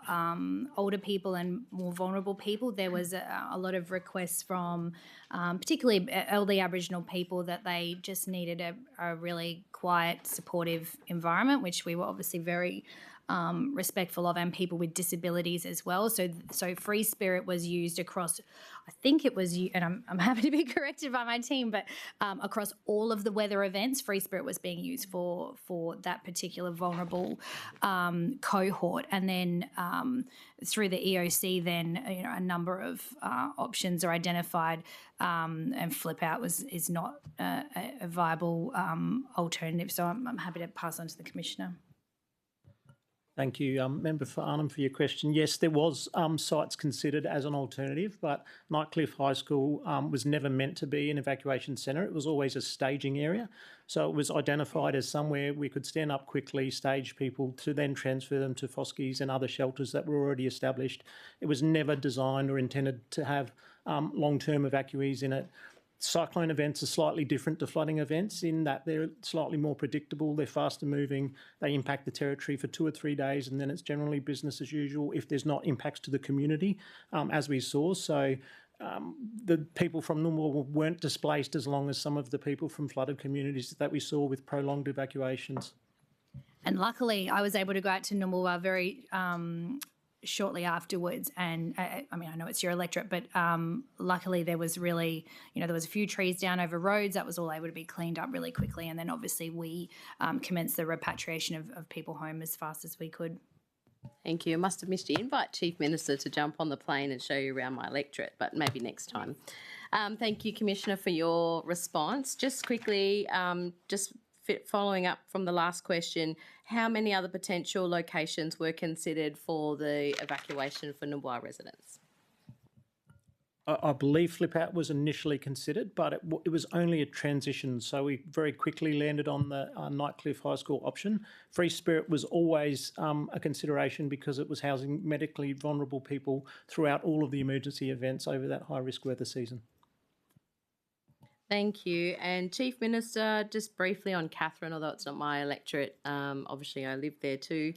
older people and more vulnerable people. There was a lot of requests from particularly elderly Aboriginal people that they just needed a really quiet, supportive environment, which we were obviously very respectful of, and people with disabilities as well. So free spirit was used across, I think it was, and I'm happy to be corrected by my team, but across all of the weather events, free spirit was being used for that particular vulnerable cohort. And then through the EOC, then a number of options are identified, and flip out is not a viable alternative. So I'm happy to pass on to the Commissioner. Thank you, Member for Arnhem, for your question. Yes, there was sites considered as an alternative, but Nightcliff High School was never meant to be an evacuation centre. It was always a staging area. So it was identified as somewhere we could stand up quickly, stage people to then transfer them to Foskies and other shelters that were already established. It was never designed or intended to have long-term evacuees in it. Cyclone events are slightly different to flooding events in that they're slightly more predictable, they're faster moving, they impact the territory for 2 or 3 days, and then it's generally business as usual if there's not impacts to the community, as we saw. So the people from Numbulwar weren't displaced as long as some of the people from flooded communities that we saw with prolonged evacuations. And luckily, I was able to go out to Numbulwar very shortly afterwards, and I mean, I know it's your electorate, but luckily there was really, there was a few trees down over roads that was all able to be cleaned up really quickly, and then obviously we commenced the repatriation of people home as fast as we could. Thank you. I must have missed your invite, Chief Minister, to jump on the plane and show you around my electorate, but maybe next time. Thank you, Commissioner, for your response. Just quickly, following up from the last question, how many other potential locations were considered for the evacuation for Numbulwar residents? I believe flip out was initially considered, but it was only a transition. So we very quickly landed on the Nightcliff High School option. Free spirit was always a consideration because it was housing medically vulnerable people throughout all of the emergency events over that high risk weather season. Thank you. And Chief Minister, just briefly on Katherine, although it's not my electorate, obviously I live there too.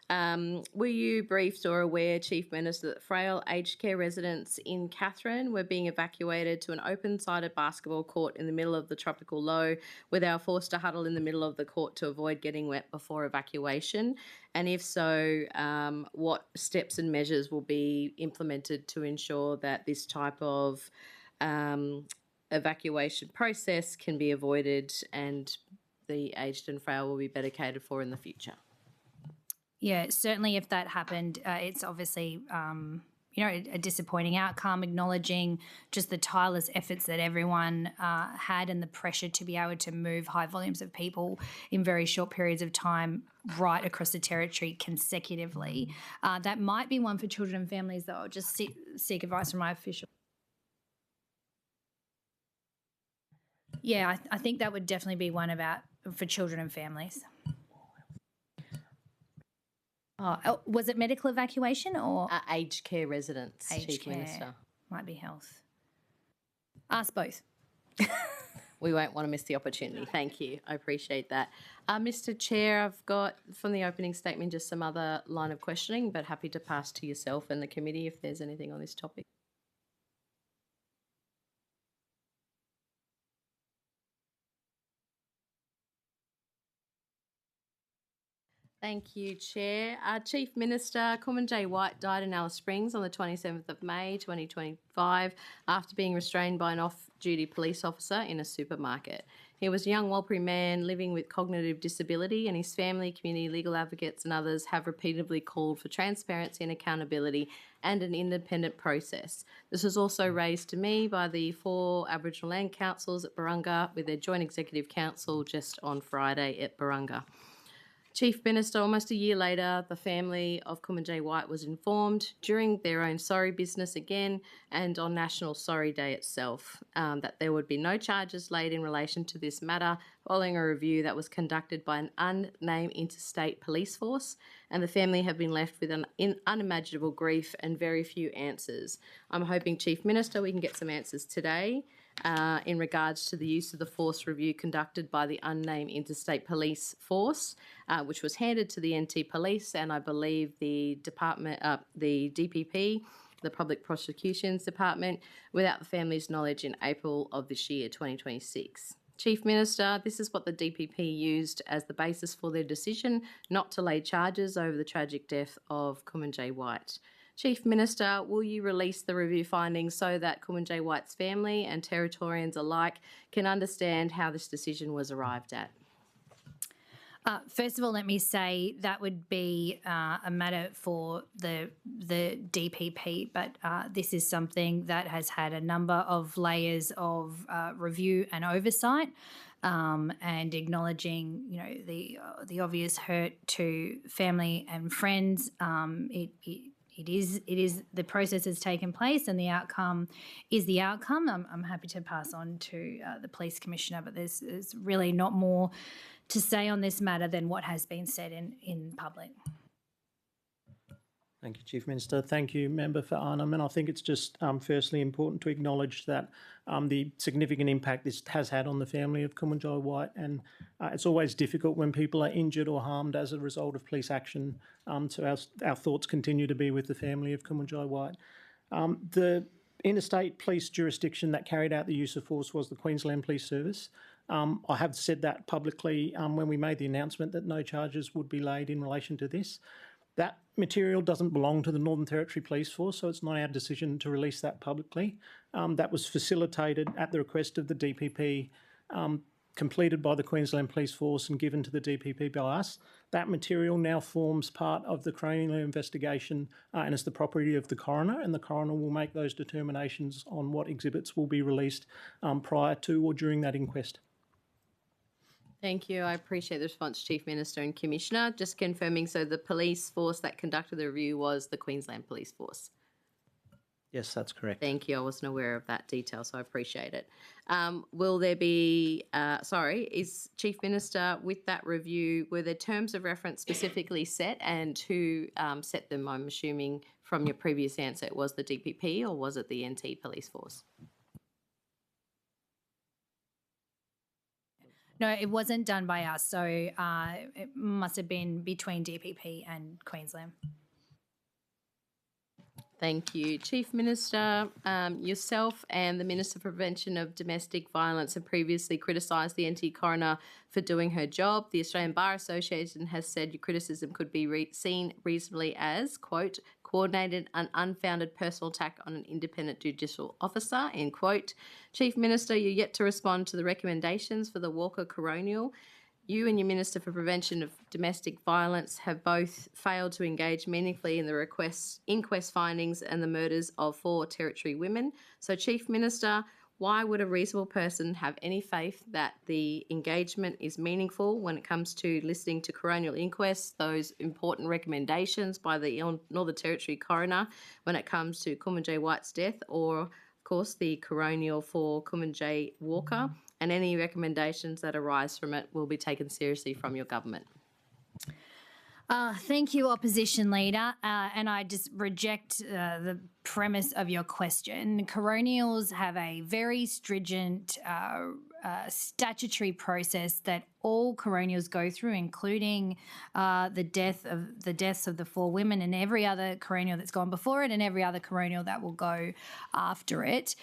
Were you briefed or aware, Chief Minister, that frail aged care residents in Katherine were being evacuated to an open-sided basketball court in the middle of the tropical low, where they were forced to huddle in the middle of the court to avoid getting wet before evacuation? And if so, what steps and measures will be implemented to ensure that this type of evacuation process can be avoided and the aged and frail will be better catered for in the future? Yeah, certainly if that happened, it's obviously, a disappointing outcome, acknowledging just the tireless efforts that everyone had and the pressure to be able to move high volumes of people in very short periods of time right across the territory consecutively. That might be one for children and families, though. I'll just seek advice from my official. Yeah, I think that would definitely be one for children and families. Was it medical evacuation or aged care residents? Chief Minister, might be health. Ask both. We won't want to miss the opportunity. Thank you. I appreciate that. Mr. Chair, I've got from the opening statement just some other line of questioning, but happy to pass to yourself and the committee if there's anything on this topic. Thank you, Chair. Chief Minister, Kumanjay White died in Alice Springs on the 27th of May 2025 after being restrained by an off-duty police officer in a supermarket. He was a young Warlpiri man living with cognitive disability, and his family, community, legal advocates and others have repeatedly called for transparency and accountability and an independent process. This was also raised to me by the 4 Aboriginal Land Councils at Barunga with their Joint Executive Council just on Friday at Barunga. Chief Minister, almost a year later, the family of Kumanjay White was informed during their own sorry business again and on National Sorry Day itself that there would be no charges laid in relation to this matter following a review that was conducted by an unnamed interstate police force, and the family have been left with an unimaginable grief and very few answers. I'm hoping, Chief Minister, we can get some answers today in regards to the use of the force review conducted by the unnamed interstate police force, which was handed to the NT Police and I believe the department, the DPP, the Public Prosecutions Department, without the family's knowledge in April of this year, 2026. Chief Minister, this is what the DPP used as the basis for their decision not to lay charges over the tragic death of Kumanjay White. Chief Minister, will you release the review findings so that Kumanjay White's family and Territorians alike can understand how this decision was arrived at? First of all, let me say that would be a matter for the DPP, but this is something that has had a number of layers of review and oversight, and acknowledging, you know, the obvious hurt to family and friends. It is the process has taken place, and the outcome is the outcome. I'm happy to pass on to the Police Commissioner, but there's really not more to say on this matter than what has been said in public. Thank you, Chief Minister. Thank you, Member for Arnhem. And I think it's just firstly important to acknowledge that the significant impact this has had on the family of Kumanjay White, and it's always difficult when people are injured or harmed as a result of police action. So our thoughts continue to be with the family of Kumanjay White. The interstate police jurisdiction that carried out the use of force was the Queensland Police Service. I have said that publicly when we made the announcement that no charges would be laid in relation to this. That material doesn't belong to the Northern Territory Police Force, so it's not our decision to release that publicly. That was facilitated at the request of the DPP, completed by the Queensland Police Force and given to the DPP by us. That material now forms part of the coronial investigation and is the property of the coroner, and the coroner will make those determinations on what exhibits will be released prior to or during that inquest. Thank you. I appreciate the response, Chief Minister and Commissioner. Just confirming, so the police force that conducted the review was the Queensland Police Force? Yes, that's correct. Thank you. I wasn't aware of that detail, so I appreciate it. Will there be, is Chief Minister, with that review, were there terms of reference specifically set, and who set them? I'm assuming from your previous answer it was the DPP, or was it the NT Police Force? No, it wasn't done by us, so it must have been between DPP and Queensland. Thank you. Chief Minister, yourself and the Minister for Prevention of Domestic Violence have previously criticised the NT Coroner for doing her job. The Australian Bar Association has said your criticism could be seen reasonably as, quote, coordinated and unfounded personal attack on an independent judicial officer, end quote. Chief Minister, you're yet to respond to the recommendations for the Walker Coronial. You and your Minister for Prevention of Domestic Violence have both failed to engage meaningfully in the inquest findings and the murders of 4 Territory women. So, Chief Minister, why would a reasonable person have any faith that the engagement is meaningful when it comes to listening to coronial inquests, those important recommendations by the Northern Territory coroner when it comes to Kumanjay White's death, or, of course, the coronial for Kumanjay Walker, and any recommendations that arise from it will be taken seriously from your government? Thank you, Opposition Leader, and I just reject the premise of your question. Coronials have a very stringent statutory process that all coronials go through, including the deaths of the 4 women and every other coronial that's gone before it and every other coronial that will go after it.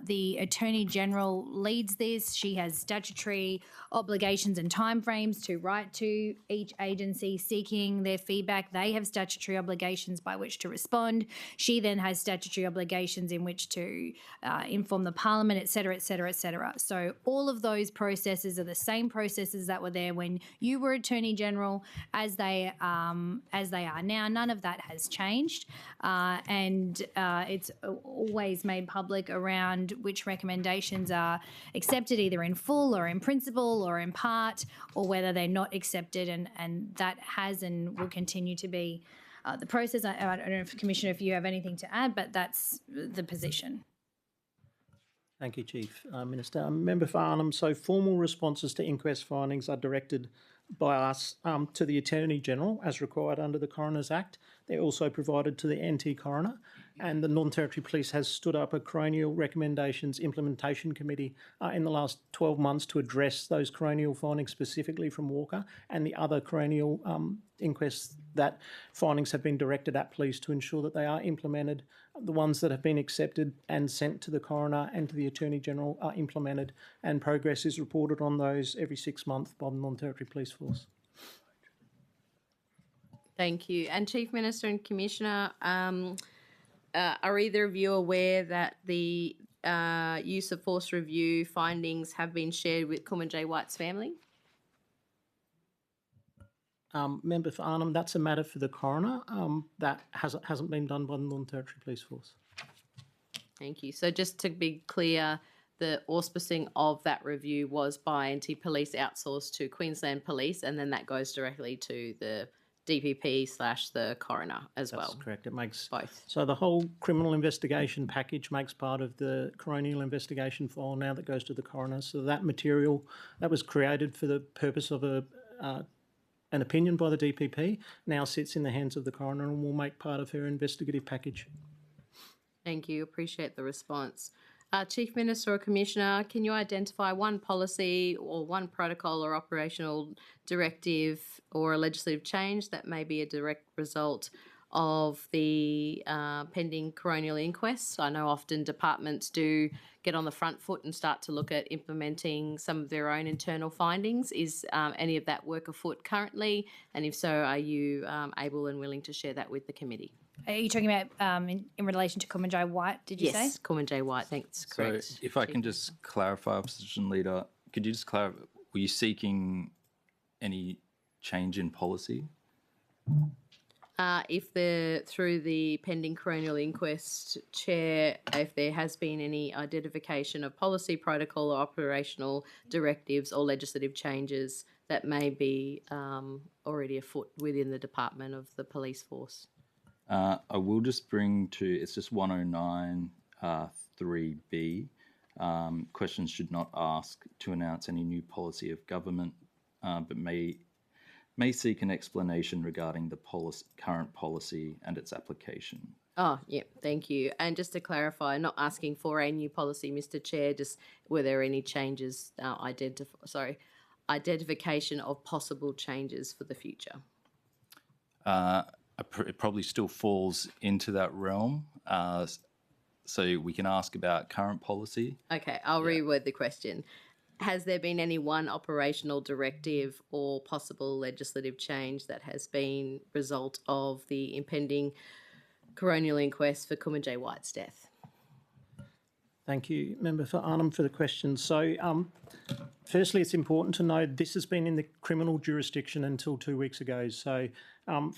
The Attorney General leads this. She has statutory obligations and timeframes to write to each agency seeking their feedback. They have statutory obligations by which to respond. She then has statutory obligations in which to inform the Parliament, et cetera, et cetera, et cetera. So all of those processes are the same processes that were there when you were Attorney General as they are now. None of that has changed, and it's always made public around which recommendations are accepted either in full or in principle or in part, or whether they're not accepted, and that has and will continue to be the process. I don't know, Commissioner, if you have anything to add, but that's the position. Thank you, Chief Minister. Member for Arnhem, so formal responses to inquest findings are directed by us to the Attorney General as required under the Coroners Act. They're also provided to the NT Coroner, and the Northern Territory Police has stood up a coronial recommendations implementation committee in the last 12 months to address those coronial findings specifically from Walker and the other coronial inquests that findings have been directed at police to ensure that they are implemented The ones that have been accepted and sent to the coroner and to the Attorney General are implemented, and progress is reported on those every 6 months by the Northern Territory Police Force. Thank you. And Chief Minister and Commissioner, are either of you aware that the use of force review findings have been shared with Kumanjay White's family? Member for Arnhem, that's a matter for the coroner. That hasn't been done by the Northern Territory Police Force. Thank you. So just to be clear, the auspicing of that review was by Anti-Police outsourced to Queensland Police, and then that goes directly to the DPP / the coroner as well. That's correct. It makes both. So the whole criminal investigation package makes part of the coronial investigation file now that goes to the coroner. So that material that was created for the purpose of an opinion by the DPP now sits in the hands of the coroner and will make part of her investigative package. Thank you. Appreciate the response. Chief Minister or Commissioner, can you identify one policy or one protocol or operational directive or a legislative change that may be a direct result of the pending coronial inquests? I know often departments do get on the front foot and start to look at implementing some of their own internal findings. Is any of that work afoot currently? And if so, are you able and willing to share that with the committee? Are you talking about in relation to Kumanjay White, did you say? Yes, Kumanjay White, thanks, correct. So if I can just clarify, Opposition Leader, could you just clarify, were you seeking any change in policy? If through the pending coronial inquest, Chair, if there has been any identification of policy, protocol or operational directives or legislative changes that may be already afoot within the Department of the Police Force. I will just bring to, it's just 109 3B. Questions should not ask to announce any new policy of government, but may seek an explanation regarding the current policy and its application. Oh, yeah, thank you. And just to clarify, not asking for a new policy, Mr. Chair, just were there any changes, identification of possible changes for the future? It probably still falls into that realm. So we can ask about current policy. Okay, I'll reword the question. Has there been any one operational directive or possible legislative change that has been result of the impending coronial inquest for Kumanjay White's death? Thank you, Member for Arnhem, for the question. So, firstly, it's important to know this has been in the criminal jurisdiction until 2 weeks ago. So,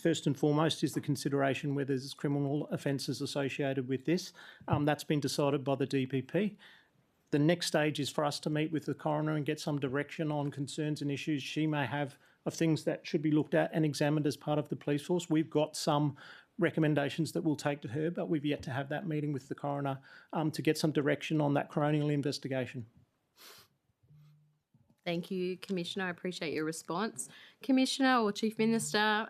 first and foremost is the consideration whether there's criminal offences associated with this. That's been decided by the DPP. The next stage is for us to meet with the coroner and get some direction on concerns and issues she may have of things that should be looked at and examined as part of the police force. We've got some recommendations that we'll take to her, but we've yet to have that meeting with the coroner to get some direction on that coronial investigation. Thank you, Commissioner. I appreciate your response. Commissioner or Chief Minister,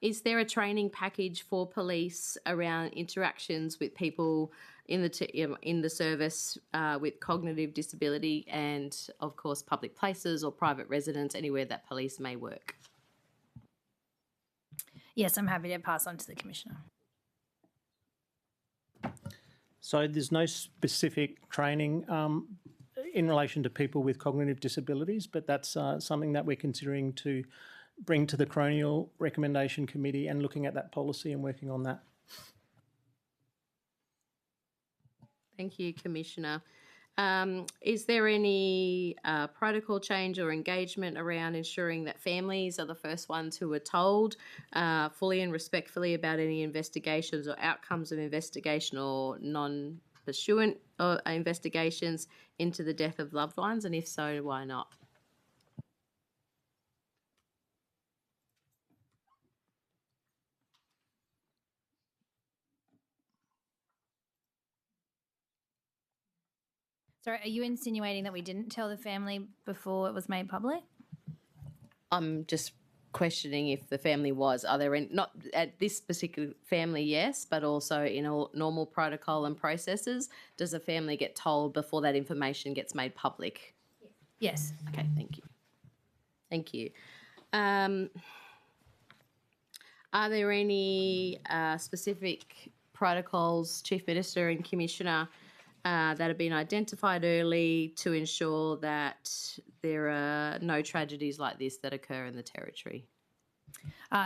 is there a training package for police around interactions with people in the service with cognitive disability and, of course, public places or private residence, anywhere that police may work? Yes, I'm happy to pass on to the Commissioner. So there's no specific training in relation to people with cognitive disabilities, but that's something that we're considering to bring to the coronial recommendation committee and looking at that policy and working on that. Thank you, Commissioner. Is there any protocol change or engagement around ensuring that families are the first ones who are told fully and respectfully about any investigations or outcomes of investigation or non-pursuant investigations into the death of loved ones? And if so, why not? Sorry, are you insinuating that we didn't tell the family before it was made public? I'm just questioning if the family was. Are there any, not at this particular family, yes, but also in all normal protocol and processes, does a family get told before that information gets made public? Yes. Okay, thank you. Thank you. Are there any specific protocols, Chief Minister and Commissioner, that have been identified early to ensure that there are no tragedies like this that occur in the Territory?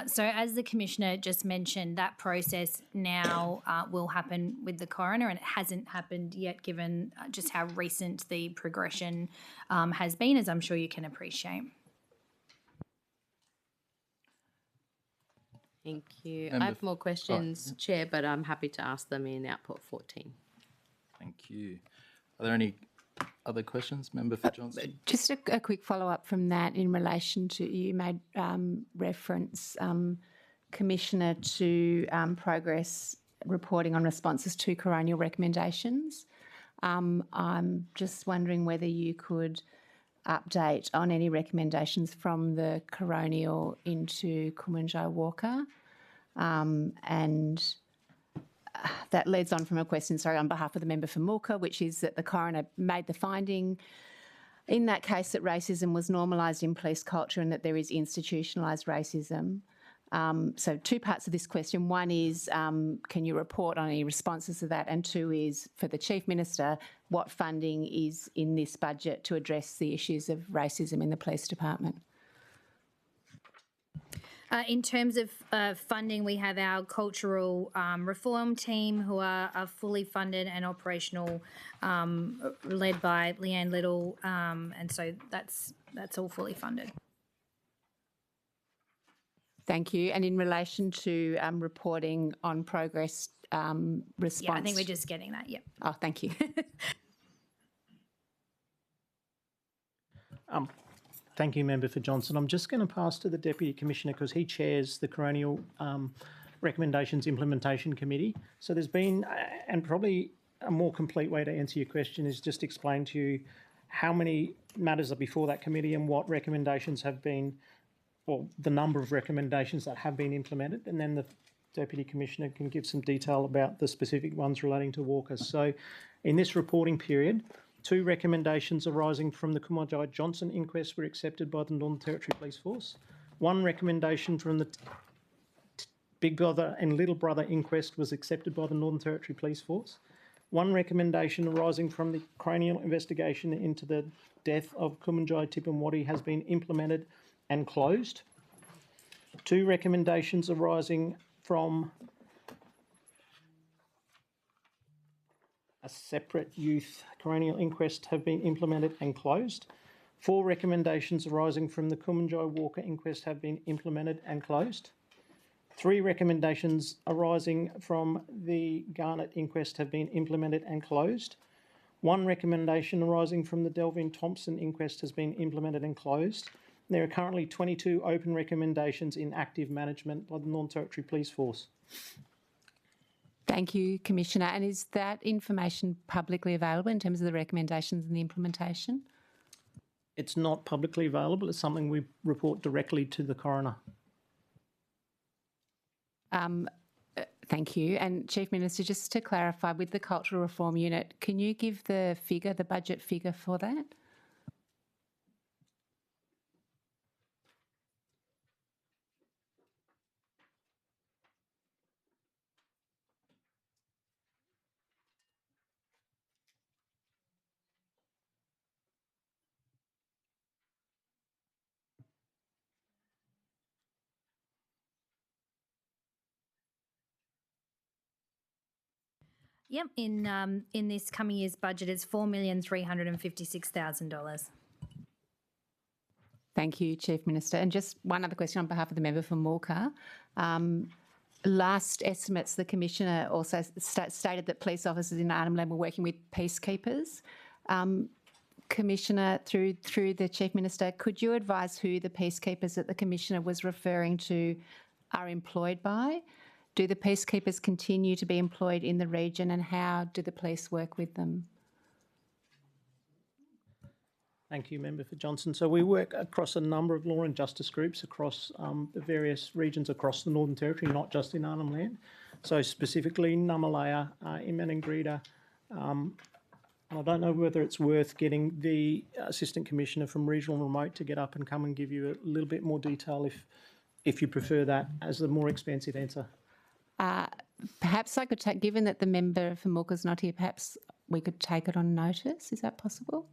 So as the Commissioner just mentioned, that process now will happen with the coroner, and it hasn't happened yet given just how recent the progression has been, as I'm sure you can appreciate. Thank you. I have more questions, Chair, but I'm happy to ask them in Output 14. Thank you. Are there any other questions, Member for Johnson? Just a quick follow-up from that in relation to, you made reference, Commissioner, to progress reporting on responses to coronial recommendations. I'm just wondering whether you could update on any recommendations from the coronial into Kumanjai Walker. And that leads on from a question, on behalf of the member for Mooka, which is that the coroner made the finding in that case that racism was normalised in police culture and that there is institutionalised racism. So two parts of this question. One is, can you report on any responses to that? And two is, for the Chief Minister, what funding is in this budget to address the issues of racism in the police department? In terms of funding, we have our cultural reform team who are fully funded and operational, led by Leanne Little, and so that's all fully funded. Thank you. And in relation to reporting on progress response? Yeah, I think we're just getting that, yep. Oh, thank you. Thank you, Member for Johnson. I'm just going to pass to the Deputy Commissioner because he chairs the Coronial Recommendations Implementation Committee. So there's been, and probably a more complete way to answer your question is just explain to you how many matters are before that committee and what recommendations have been, or the number of recommendations that have been implemented, and then the Deputy Commissioner can give some detail about the specific ones relating to walkers. So in this reporting period, 2 recommendations arising from the Kumanjai Johnson inquest were accepted by the Northern Territory Police Force. 1 recommendation from the Big Brother and Little Brother inquest was accepted by the Northern Territory Police Force. 1 recommendation arising from the coronial investigation into the death of Kumanjai Tipperwati has been implemented and closed. 2 recommendations arising from a separate youth coronial inquest have been implemented and closed. 4 recommendations arising from the Kumanjai Walker inquest have been implemented and closed. 3 recommendations arising from the Garnett inquest have been implemented and closed. 1 recommendation arising from the Delvin Thompson inquest has been implemented and closed. There are currently 22 open recommendations in active management by the Northern Territory Police Force. Thank you, Commissioner. And is that information publicly available in terms of the recommendations and the implementation? It's not publicly available. It's something we report directly to the coroner. Thank you. And Chief Minister, just to clarify, with the Cultural Reform Unit, can you give the figure, the budget figure for that? Yep, in this coming year's budget, it's $4,356,000. Thank you, Chief Minister. And just one other question on behalf of the member for Mooka. Last estimates, the Commissioner also stated that police officers in Arnhem Land were working with peacekeepers. Commissioner, through the Chief Minister, could you advise who the peacekeepers that the Commissioner was referring to are employed by? Do the peacekeepers continue to be employed in the region, and how do the police work with them? Thank you, Member for Johnson. So we work across a number of law and justice groups across the various regions across the Northern Territory, not just in Arnhem Land. So specifically Numalaya, Imanangrida. I don't know whether it's worth getting the Assistant Commissioner from Regional Remote to get up and come and give you a little bit more detail if you prefer that as the more expensive answer. Perhaps I could take, given that the member for Moore's not here, perhaps we could take it on notice. Is that possible?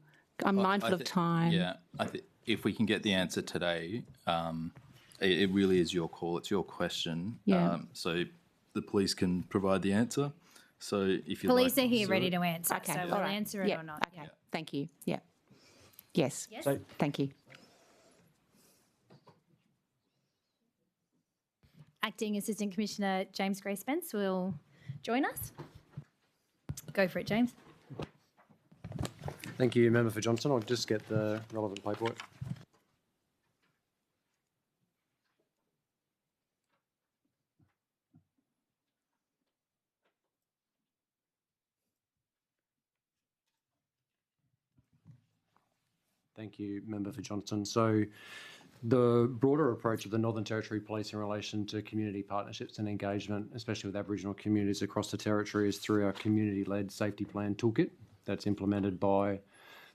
I'm mindful of time. Yeah, I think if we can get the answer today, it really is your call. It's your question. Yeah. So the police can provide the answer. So if you Police like, are here ready to answer, Okay, so all we'll right. answer it Yep, or not. Okay, thank you. Yeah. Yes. Yes? So, Thank you. Acting Assistant Commissioner James Gray Spence will join us. Go for it, James. Thank you, Member for Johnston. I'll just get the relevant paperwork. Thank you, Member for Johnston. So the broader approach of the Northern Territory Police in relation to community partnerships and engagement, especially with Aboriginal communities across the Territory, is through our community-led safety plan toolkit that's implemented by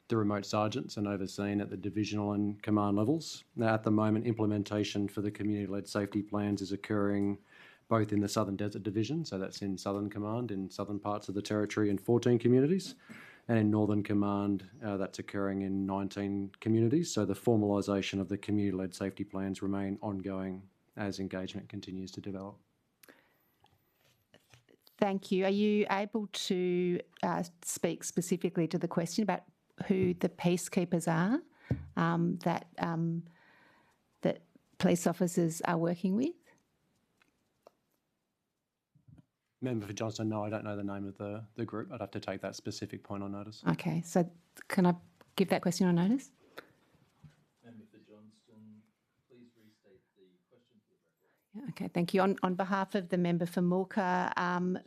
the remote sergeants and overseen at the divisional and command levels. Now, at the moment, implementation for the community-led safety plans is occurring both in the Southern Desert Division, so that's in Southern Command, in southern parts of the Territory in 14 communities, and in Northern Command, that's occurring in 19 communities. So the formalisation of the community-led safety plans remain ongoing as engagement continues to develop. Thank you. Are you able to speak specifically to the question about who the peacekeepers are that police officers are working with? Member for Johnston, no, I don't know the name of the group. I'd have to take that specific point on notice. Okay, so can I give that question on notice? Member for Johnston, please restate the question for the record. Okay, thank you. On behalf of the member for Mooka,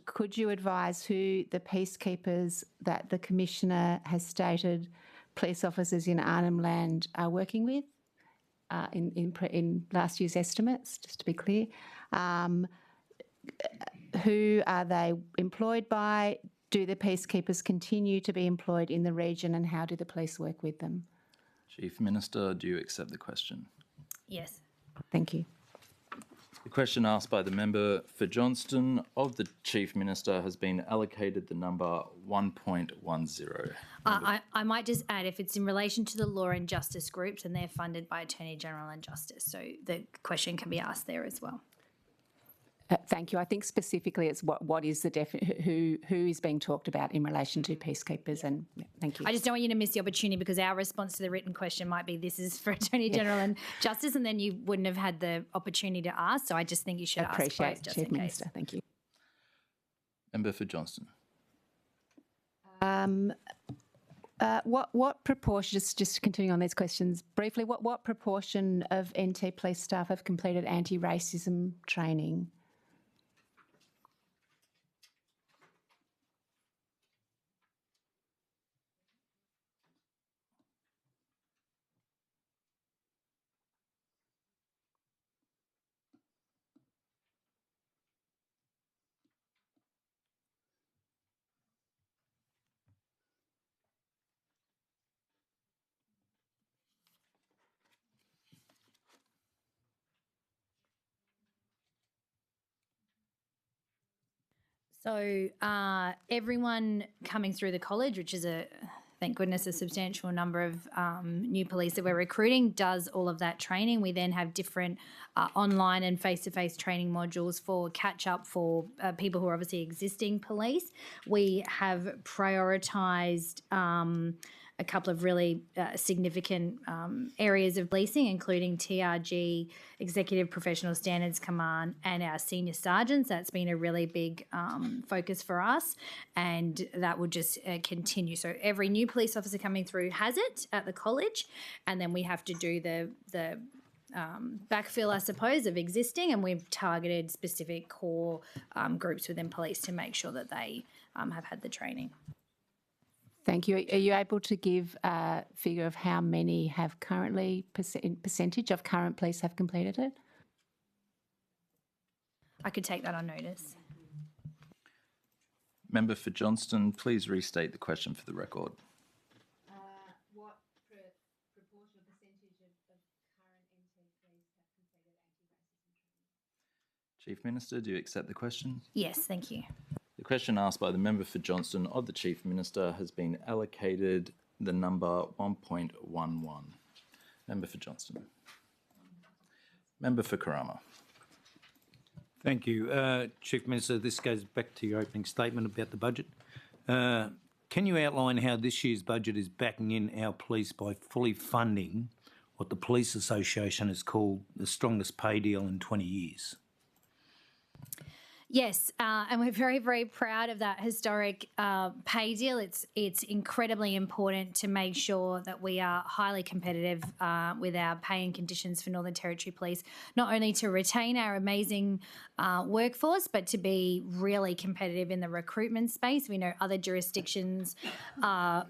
could you advise who the peacekeepers that the Commissioner has stated police officers in Arnhem Land are working with in last year's estimates, just to be clear? Who are they employed by? Do the peacekeepers continue to be employed in the region, and how do the police work with them? Chief Minister, do you accept the question? Yes. Thank you. The question asked by the member for Johnston of the Chief Minister has been allocated the number 1.10. I might just add, if it's in relation to the law and justice groups, and they're funded by Attorney General and Justice, so the question can be asked there as well. Thank you. I think specifically it's what is the who is being talked about in relation to peacekeepers, and thank you. I just don't want you to miss the opportunity, because our response to the written question might be this is for Attorney General and Justice, and then you wouldn't have had the opportunity to ask. So I just think you should ask both, just Chief in Minister. case. Thank you. Member for Johnston. What proportion, just continuing on these questions briefly, what proportion of NT police staff have completed anti-racism training? So everyone coming through the college, which is thank goodness, a substantial number of new police that we're recruiting, does all of that training. We then have different online and face-to-face training modules for catch-up for people who are obviously existing police. We have prioritised a couple of really significant areas of policing, including TRG, Executive Professional Standards Command, and our senior sergeants. That's been a really big focus for us, and that will just continue. So every new police officer coming through has it at the college, and then we have to do the backfill, I suppose, of existing, and we've targeted specific core groups within police to make sure that they have had the training. Thank you. Are you able to give a figure of how many have currently, percentage of current police have completed it? I could take that on notice. Member for Johnston, please restate the question for the record. What proportion or percentage of current NT police have completed anti-racism training? Chief Minister, do you accept the question? Yes, thank you. The question asked by the member for Johnston of the Chief Minister has been allocated the number 1.11. Member for Johnston. Member for Karama. Thank you. Chief Minister, this goes back to your opening statement about the budget. Can you outline how this year's budget is backing in our police by fully funding what the Police Association has called the strongest pay deal in 20 years? Yes, and we're very, very proud of that historic pay deal. It's incredibly important to make sure that we are highly competitive with our pay and conditions for Northern Territory Police, not only to retain our amazing workforce, but to be really competitive in the recruitment space. We know other jurisdictions are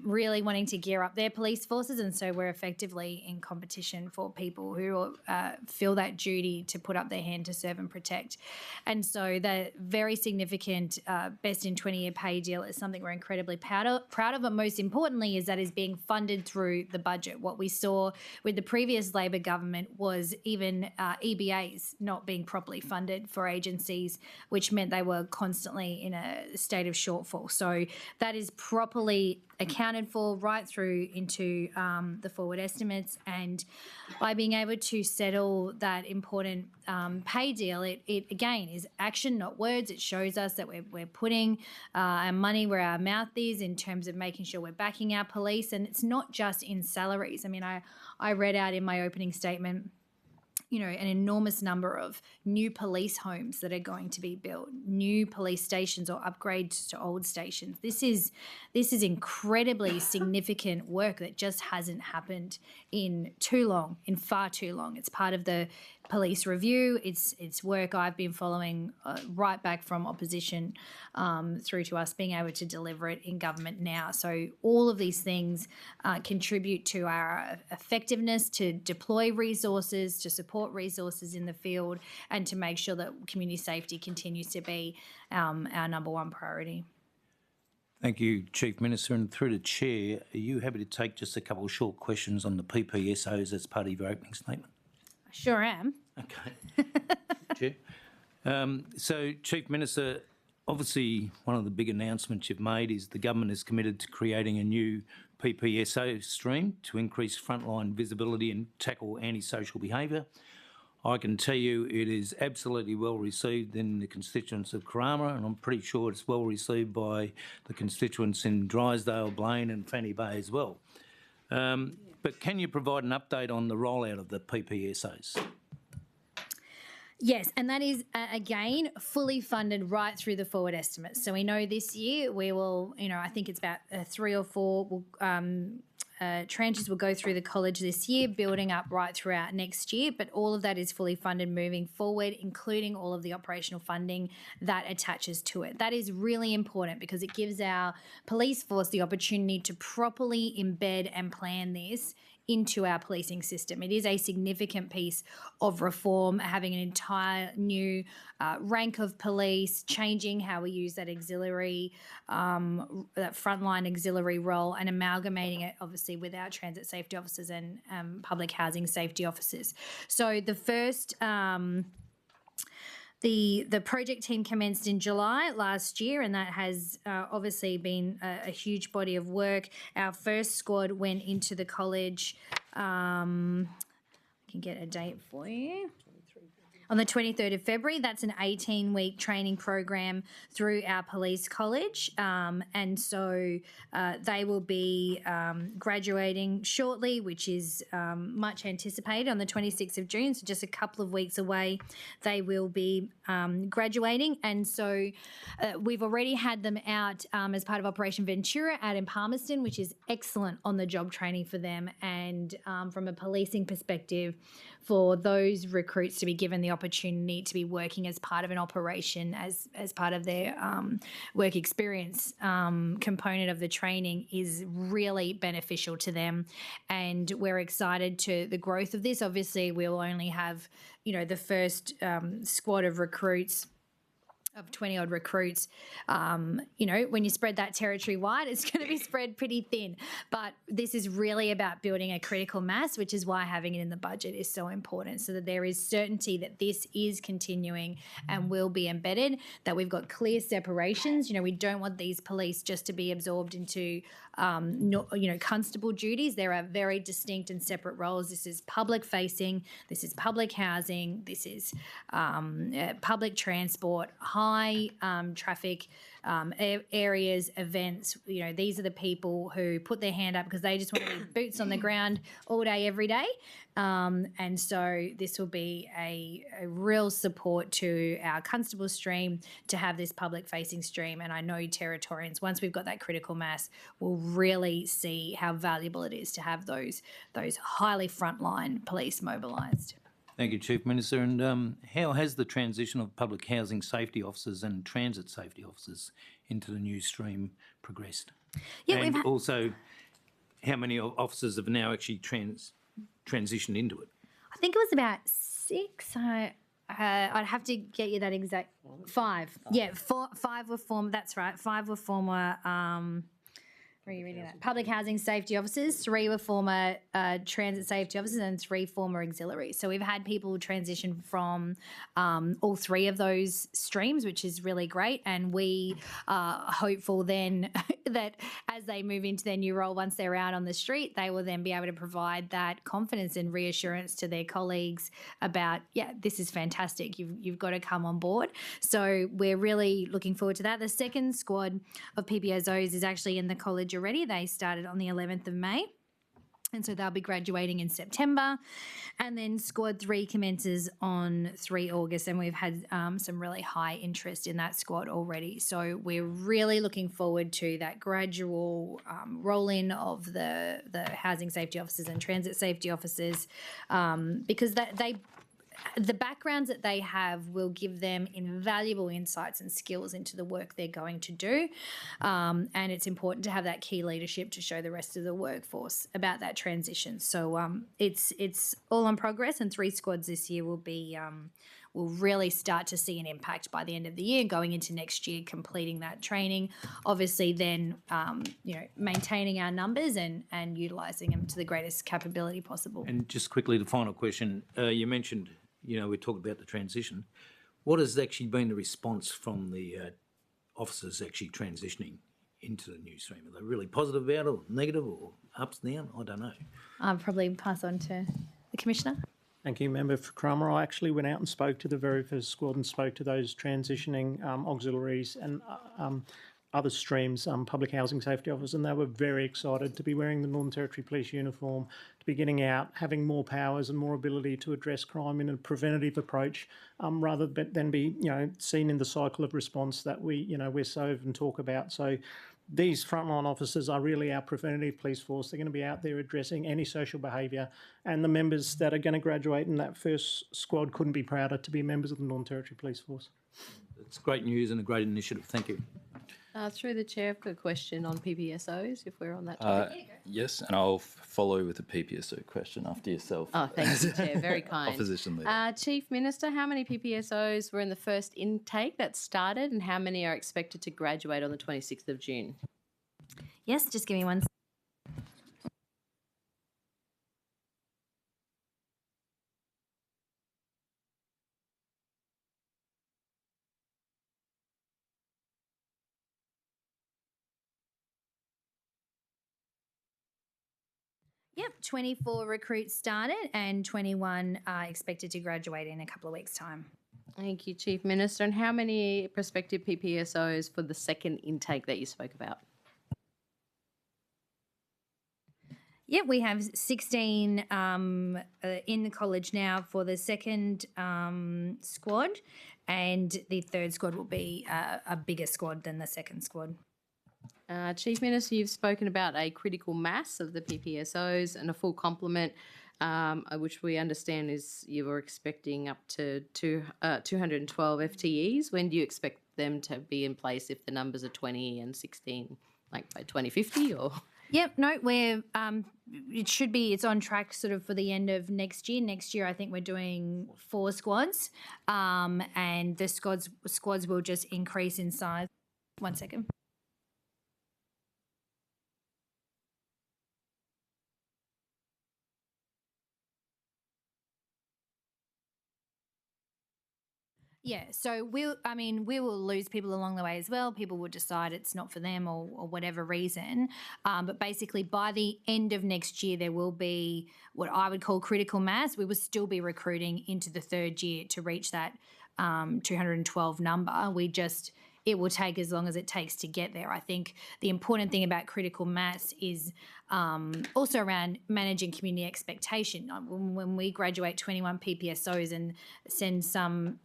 really wanting to gear up their police forces, and so we're effectively in competition for people who feel that duty to put up their hand to serve and protect. And so the very significant best in 20-year pay deal is something we're incredibly proud of, but most importantly is that is being funded through the budget. What we saw with the previous Labor government was even EBAs not being properly funded for agencies, which meant they were constantly in a state of shortfall. So that is properly accounted for right through into the forward estimates, and by being able to settle that important pay deal, it again is action, not words. It shows us that we're putting our money where our mouth is in terms of making sure we're backing our police, and it's not just in salaries. I mean, I read out in my opening statement, you know, an enormous number of new police homes that are going to be built, new police stations or upgrades to old stations. This is incredibly significant work that just hasn't happened in far too long. It's part of the police review. It's work I've been following right back from opposition through to us being able to deliver it in government now. So all of these things contribute to our effectiveness to deploy resources, to support resources in the field, and to make sure that community safety continues to be our number one priority. Thank you, Chief Minister. And through the Chair, are you happy to take just a couple of short questions on the PPSOs as part of your opening statement? I sure am. Okay. Chair. So, Chief Minister, obviously one of the big announcements you've made is the government is committed to creating a new PPSO stream to increase frontline visibility and tackle antisocial behaviour. I can tell you it is absolutely well received in the constituents of Karama, and I'm pretty sure it's well received by the constituents in Drysdale, Blaine and Fanny Bay as well. But can you provide an update on the rollout of the PPSOs? Yes, and that is, again, fully funded right through the forward estimates. So we know this year we will, I think it's about 3 or 4 tranches will go through the college this year, building up right throughout next year. But all of that is fully funded moving forward, including all of the operational funding that attaches to it. That is really important because it gives our police force the opportunity to properly embed and plan this into our policing system. It is a significant piece of reform, having an entire new rank of police, changing how we use that auxiliary, that frontline auxiliary role, and amalgamating it obviously with our transit safety officers and public housing safety officers. So the first The project team commenced in July last year, and that has obviously been a huge body of work. Our first squad went into the college. I can get a date for you. On the 23rd of February. That's an 18-week training program through our police college. And so they will be graduating shortly, which is much anticipated on the 26th of June, so just a couple of weeks away. They will be graduating. And so we've already had them out as part of Operation Ventura out in Palmerston, which is excellent on the job training for them. And from a policing perspective, for those recruits to be given the opportunity to be working as part of an operation as part of their work experience component of the training is really beneficial to them. And we're excited to the growth of this. Obviously, we'll only have, the first squad of recruits of 20 odd recruits, you know, when you spread that territory wide, it's going to be spread pretty thin. But this is really about building a critical mass, which is why having it in the budget is so important, so that there is certainty that this is continuing and will be embedded, that we've got clear separations. You know, we don't want these police just to be absorbed into, constable duties. There are very distinct and separate roles. This is public facing, this is public housing, this is public transport, high traffic areas, events. You know, these are the people who put their hand up because they just want to be boots on the ground all day, every day. And so this will be a real support to our constable stream to have this public facing stream. And I know Territorians, once we've got that critical mass, will really see how valuable it is to have those highly frontline police mobilised. Thank you, Chief Minister. And how has the transition of public housing safety officers and transit safety officers into the new stream progressed? Yeah, and also, how many officers have now actually transitioned into it? I think it was about 6. I'd have to get you that exact 5. Yeah, 5 were former. That's right. 5 were former. Where are you reading that? Public housing safety officers. 3 were former transit safety officers, and 3 former auxiliaries. So we've had people transition from all 3 of those streams, which is really great. And we are hopeful then that as they move into their new role, once they're out on the street, they will then be able to provide that confidence and reassurance to their colleagues about, yeah, this is fantastic. You've got to come on board. So we're really looking forward to that. The second squad of PPSOs is actually in the college already. They started on the 11th of May. And so they'll be graduating in September. And then Squad 3 commences on 3 August, and we've had some really high interest in that squad already. So we're really looking forward to that gradual roll-in of the housing safety officers and transit safety officers, because the backgrounds that they have will give them invaluable insights and skills into the work they're going to do. And it's important to have that key leadership to show the rest of the workforce about that transition. So it's all on progress, and 3 squads this year will really start to see an impact by the end of the year, going into next year, completing that training. Obviously then, maintaining our numbers and utilising them to the greatest capability possible. And just quickly, the final question, you mentioned, we talked about the transition. What has actually been the response from the officers actually transitioning into the new stream? Are they really positive about it, or negative, or ups and down? I don't know. I'll probably pass on to the Commissioner. Thank you, Member for Cromer. I actually went out and spoke to the very first squad and spoke to those transitioning auxiliaries and other streams, public housing safety officers, and they were very excited to be wearing the Northern Territory Police uniform, to be getting out, having more powers and more ability to address crime in a preventative approach, rather than be, seen in the cycle of response that we're so often talk about. So these frontline officers are really our preventative police force. They're going to be out there addressing antisocial behaviour, and the members that are going to graduate in that first squad couldn't be prouder to be members of the Northern Territory Police Force. It's great news and a great initiative. Thank you. Through the chair, I've got a question on PPSOs, if we're on that topic. Yes, and I'll follow with a PPSO question after yourself. Oh, thank you, Chair. Very kind. Opposition Leader. Chief Minister, how many PPSOs were in the first intake that started, and how many are expected to graduate on the 26th of June? Yes, just give me one. Yep, 24 recruits started and 21 are expected to graduate in a couple of weeks' time. Thank you, Chief Minister. And how many prospective PPSOs for the second intake that you spoke about? Yep, we have 16 in the college now for the second squad, and the third squad will be a bigger squad than the second squad. Chief Minister, you've spoken about a critical mass of the PPSOs and a full complement, which we understand is you were expecting up to 212 FTEs. When do you expect them to be in place if the numbers are 20 and 16, like by 2050 or...? Yep, no, it's on track sort of for the end of next year. Next year, I think we're doing 4 squads, and the squads will just increase in size. 1 second. Yeah, so we will lose people along the way as well. People will decide it's not for them or whatever reason. But basically, by the end of next year, there will be what I would call critical mass. We will still be recruiting into the 3rd year to reach that 212 number. It will take as long as it takes to get there. I think the important thing about critical mass is also around managing community expectation. When we graduate 21 PPSOs and send some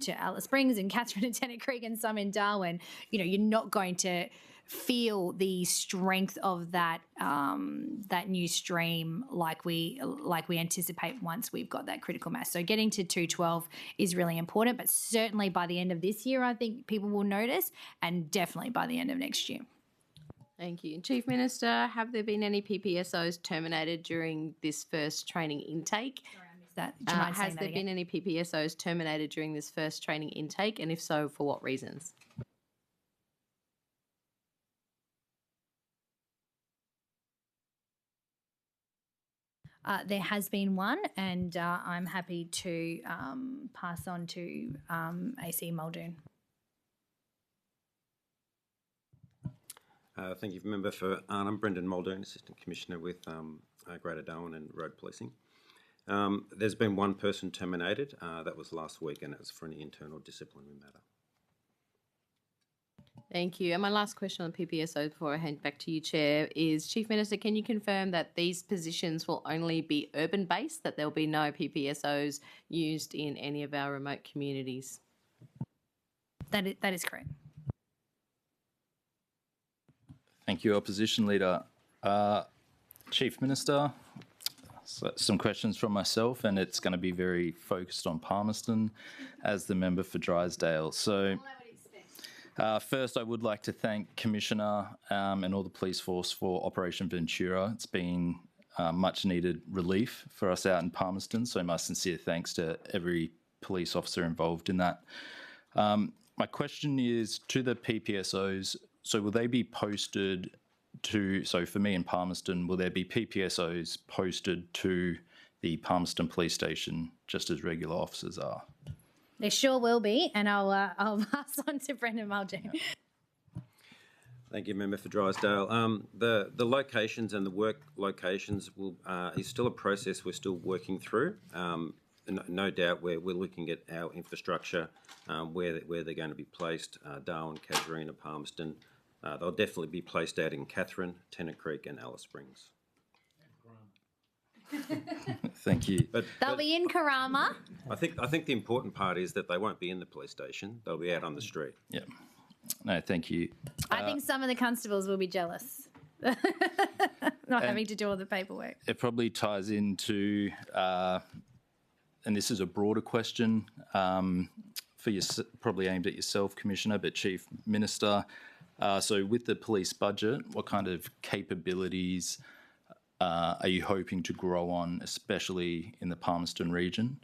to Alice Springs and Katherine and Tennant Creek and some in Darwin, you're not going to feel the strength of that new stream like we anticipate once we've got that critical mass. So getting to 212 is really important, but certainly by the end of this year, I think people will notice, and definitely by the end of next year. Thank you. Chief Minister, have there been any PPSOs terminated during this first training intake? Sorry, I missed that. Do you mind saying Has that there again? been any PPSOs terminated during this first training intake, and if so, for what reasons? There has been one, and I'm happy to pass on to AC Muldoon. Thank you, Member for Arnhem. Brendan Muldoon, Assistant Commissioner with Greater Darwin and Road Policing. There's been one person terminated. That was last week, and it was for an internal disciplinary matter. Thank you. And my last question on the PPSO before I hand back to you, Chair, is Chief Minister, can you confirm that these positions will only be urban-based, that there will be no PPSOs used in any of our remote communities? That is correct. Thank you, Opposition Leader. Chief Minister, so some questions from myself, and it's going to be very focused on Palmerston as the member for Drysdale. So first, I would like to thank Commissioner and all the police force for Operation Ventura. It's been much needed relief for us out in Palmerston, so my sincere thanks to every police officer involved in that. My question is to the PPSOs, so will they be posted to, so for me in Palmerston, will there be PPSOs posted to the Palmerston Police Station just as regular officers are? There sure will be, and I'll pass on to Brendan Muldoon. Thank you, Member for Drysdale. The locations and the work locations is still a process we're still working through. No doubt we're looking at our infrastructure, where they're going to be placed, Darwin, Casuarina, Palmerston. They'll definitely be placed out in Katherine, Tennant Creek and Alice Springs. Thank you. They'll be in Karama. I think the important part is that they won't be in the police station. They'll be out on the street. Yeah. No, thank you. I think some of the constables will be jealous. Not having to do all the paperwork. It probably ties into, and this is a broader question for you, probably aimed at yourself, Commissioner, but Chief Minister. So with the police budget, what kind of capabilities are you hoping to grow on, especially in the Palmerston region?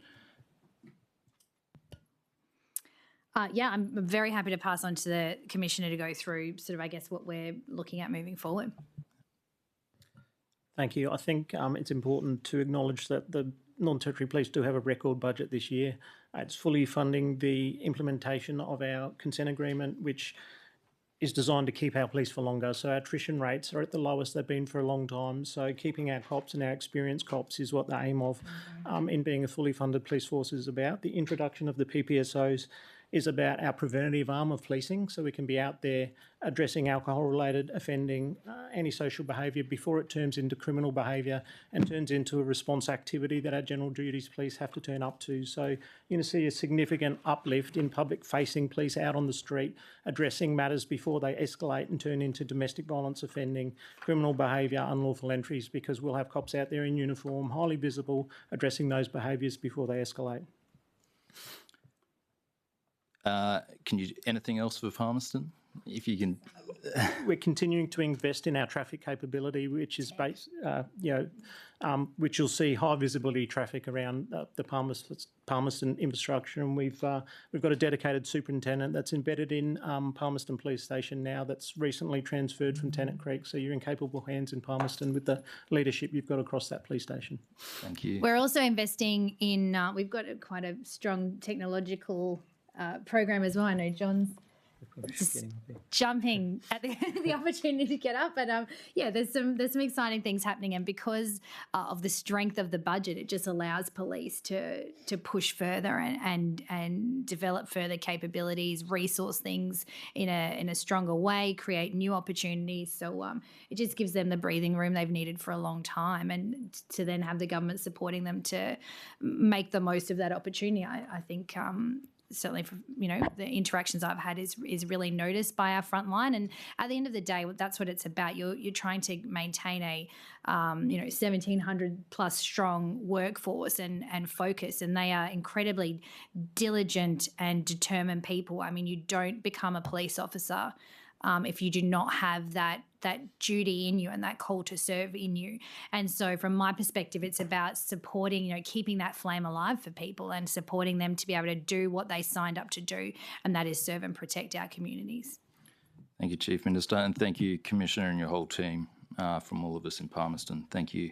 Yeah, I'm very happy to pass on to the Commissioner to go through sort of, I guess, what we're looking at moving forward. Thank you. I think it's important to acknowledge that the Northern Territory Police do have a record budget this year. It's fully funding the implementation of our consent agreement, which is designed to keep our police for longer. So our attrition rates are at the lowest they've been for a long time. So keeping our cops and our experienced cops is what the aim of in being a fully funded police force is about. The introduction of the PPSOs is about our preventative arm of policing, so we can be out there addressing alcohol-related offending, antisocial behaviour before it turns into criminal behaviour and turns into a response activity that our general duties police have to turn up to. So you're going to see a significant uplift in public-facing police out on the street, addressing matters before they escalate and turn into domestic violence offending, criminal behaviour, unlawful entries, because we'll have cops out there in uniform, highly visible, addressing those behaviours before they escalate. Can you anything else for Palmerston? if you can. We're continuing to invest in our traffic capability, which is based, which you'll see high visibility traffic around the Palmerston infrastructure, and we've got a dedicated superintendent that's embedded in Palmerston Police Station now. That's recently transferred from Tennant Creek, so you're in capable hands in Palmerston with the leadership you've got across that police station. Thank you. We're also investing in. We've got quite a strong technological program as well. I know John's just jumping at the opportunity to get up, but there's some exciting things happening, and because of the strength of the budget, it just allows police to push further and develop further capabilities, resource things in a stronger way, create new opportunities. So it just gives them the breathing room they've needed for a long time, and to then have the government supporting them to make the most of that opportunity. I think. Certainly, for the interactions I've had is really noticed by our frontline, and at the end of the day, that's what it's about. You're trying to maintain a 1,700 plus strong workforce and focus, and they are incredibly diligent and determined people. I mean, you don't become a police officer if you do not have that duty in you and that call to serve in you. And so from my perspective, it's about supporting, keeping that flame alive for people and supporting them to be able to do what they signed up to do, and that is serve and protect our communities. Thank you, Chief Minister, and thank you, Commissioner, and your whole team from all of us in Palmerston. Thank you.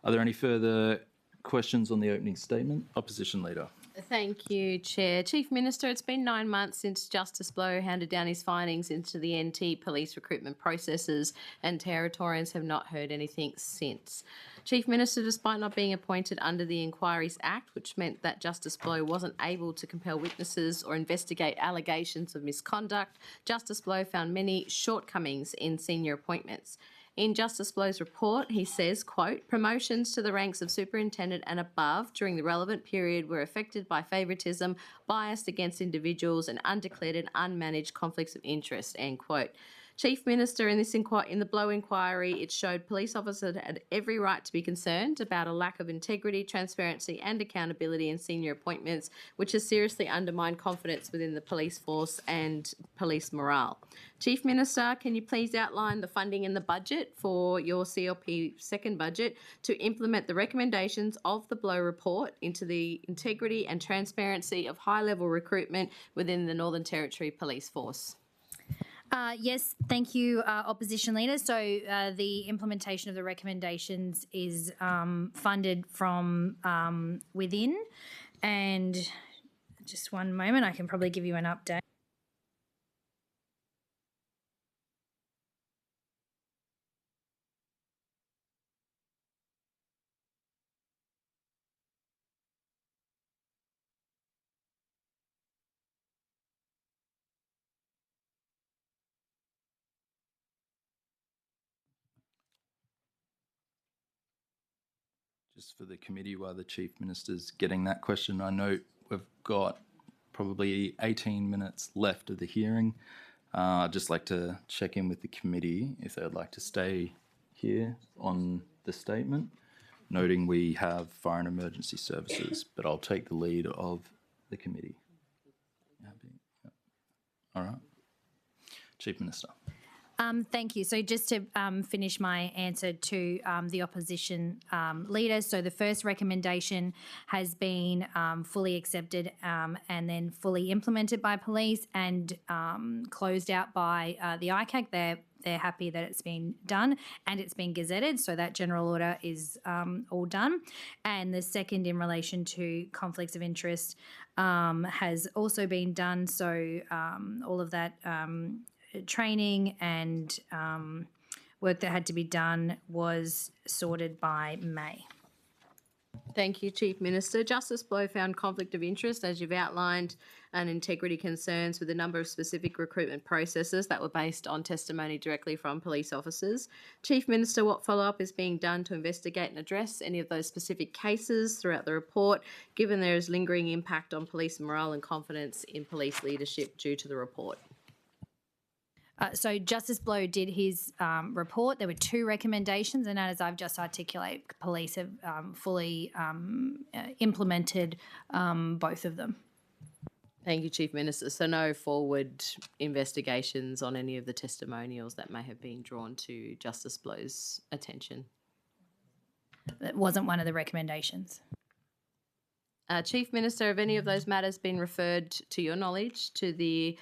Are there any further questions on the opening statement? Opposition Leader. Thank you, Chair. Chief Minister, it's been 9 months since Justice Blow handed down his findings into the NT police recruitment processes, and Territorians have not heard anything since. Chief Minister, despite not being appointed under the Inquiries Act, which meant that Justice Blow wasn't able to compel witnesses or investigate allegations of misconduct, Justice Blow found many shortcomings in senior appointments. In Justice Blow's report, he says, quote, promotions to the ranks of superintendent and above during the relevant period were affected by favouritism, biased against individuals and undeclared and unmanaged conflicts of interest, end quote. Chief Minister, in the Blow inquiry, it showed police officers had every right to be concerned about a lack of integrity, transparency and accountability in senior appointments, which has seriously undermined confidence within the police force and police morale. Chief Minister, can you please outline the funding in the budget for your CLP second budget to implement the recommendations of the Blow report into the integrity and transparency of high-level recruitment within the Northern Territory Police Force? Yes, thank you, Opposition Leader. So the implementation of the recommendations is funded from within. And just one moment, I can probably give you an update. Just for the committee, while the Chief Minister's getting that question, I know we've got probably 18 minutes left of the hearing. I'd just like to check in with the committee if they'd like to stay here on the statement, noting we have Fire and Emergency Services, but I'll take the lead of the committee. All right. Chief Minister. Thank you. So just to finish my answer to the opposition leader, so the first recommendation has been fully accepted and then fully implemented by police and closed out by the ICAC. They're happy that it's been done and it's been gazetted, so that general order is all done. And the second, in relation to conflicts of interest, has also been done, so all of that training and work that had to be done was sorted by May. Thank you, Chief Minister. Justice Blow found conflict of interest, as you've outlined, and integrity concerns with a number of specific recruitment processes that were based on testimony directly from police officers. Chief Minister, what follow-up is being done to investigate and address any of those specific cases throughout the report, given there is lingering impact on police morale and confidence in police leadership due to the report? So Justice Blow did his report. There were 2 recommendations, and as I've just articulated, police have fully implemented both of them. Thank you, Chief Minister. So no forward investigations on any of the testimonials that may have been drawn to Justice Blow's attention? That wasn't one of the recommendations. Chief Minister, have any of those matters been referred, to your knowledge, to the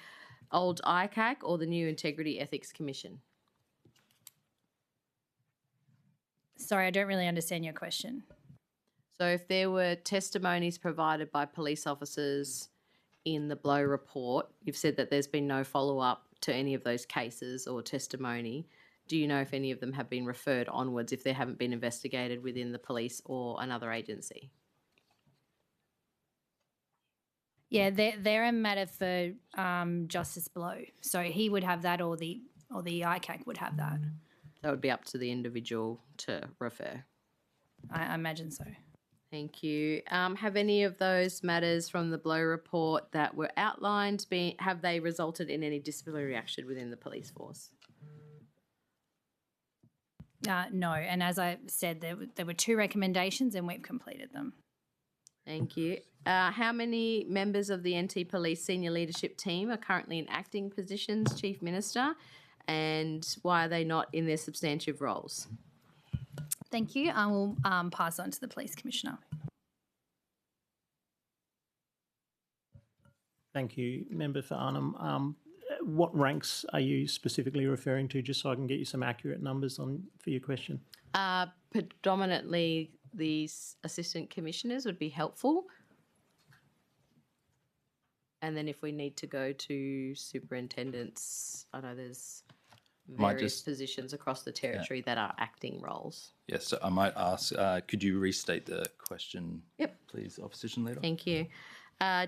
old ICAC or the new Integrity Ethics Commission? Sorry, I don't really understand your question. So if there were testimonies provided by police officers in the Blow report, you've said that there's been no follow-up to any of those cases or testimony. Do you know if any of them have been referred onwards if they haven't been investigated within the police or another agency? Yeah, they're a matter for Justice Blow. So he would have that, or the ICAC would have that. That would be up to the individual to refer. I imagine so. Thank you. Have any of those matters from the Blow report that were outlined, have they resulted in any disciplinary action within the police force? No, and as I said, there were 2 recommendations and we've completed them. Thank you. How many members of the NT Police senior leadership team are currently in acting positions, Chief Minister, and why are they not in their substantive roles? Thank you. I will pass on to the Police Commissioner. Thank you, Member for Arnhem. What ranks are you specifically referring to, just so I can get you some accurate numbers for your question? Predominantly these assistant commissioners would be helpful. And then if we need to go to superintendents, I know there's various positions across the territory that are acting roles. Yes, so I might ask, could you restate the question, please, Opposition Leader? Thank you.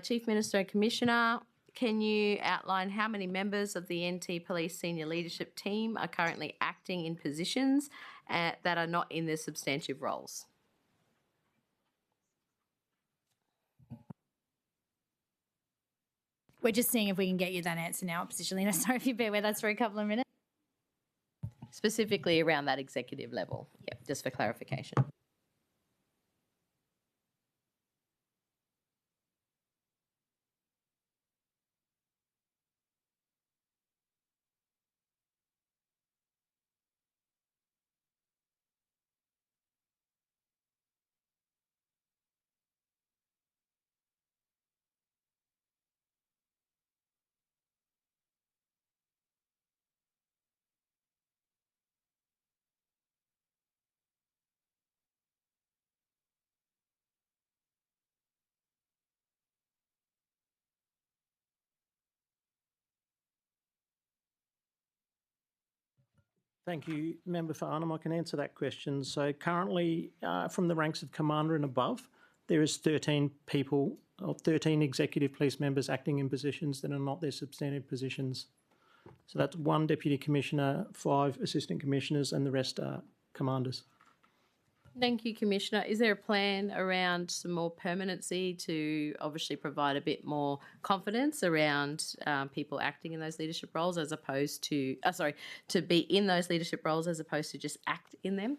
Chief Minister and Commissioner, can you outline how many members of the NT Police senior leadership team are currently acting in positions that are not in their substantive roles? We're just seeing if we can get you that answer now, Opposition Leader. Sorry if you bear with us for a couple of minutes. Specifically around that executive level, just for clarification. Thank you, Member for Arnhem. I can answer that question. So currently, from the ranks of Commander and above, there is 13 people, or 13 executive police members acting in positions that are not their substantive positions. So that's 1 Deputy Commissioner, 5 Assistant Commissioners, and the rest are Commanders. Thank you, Commissioner. Is there a plan around some more permanency to obviously provide a bit more confidence around people acting in those leadership roles as opposed to, to be in those leadership roles as opposed to just act in them?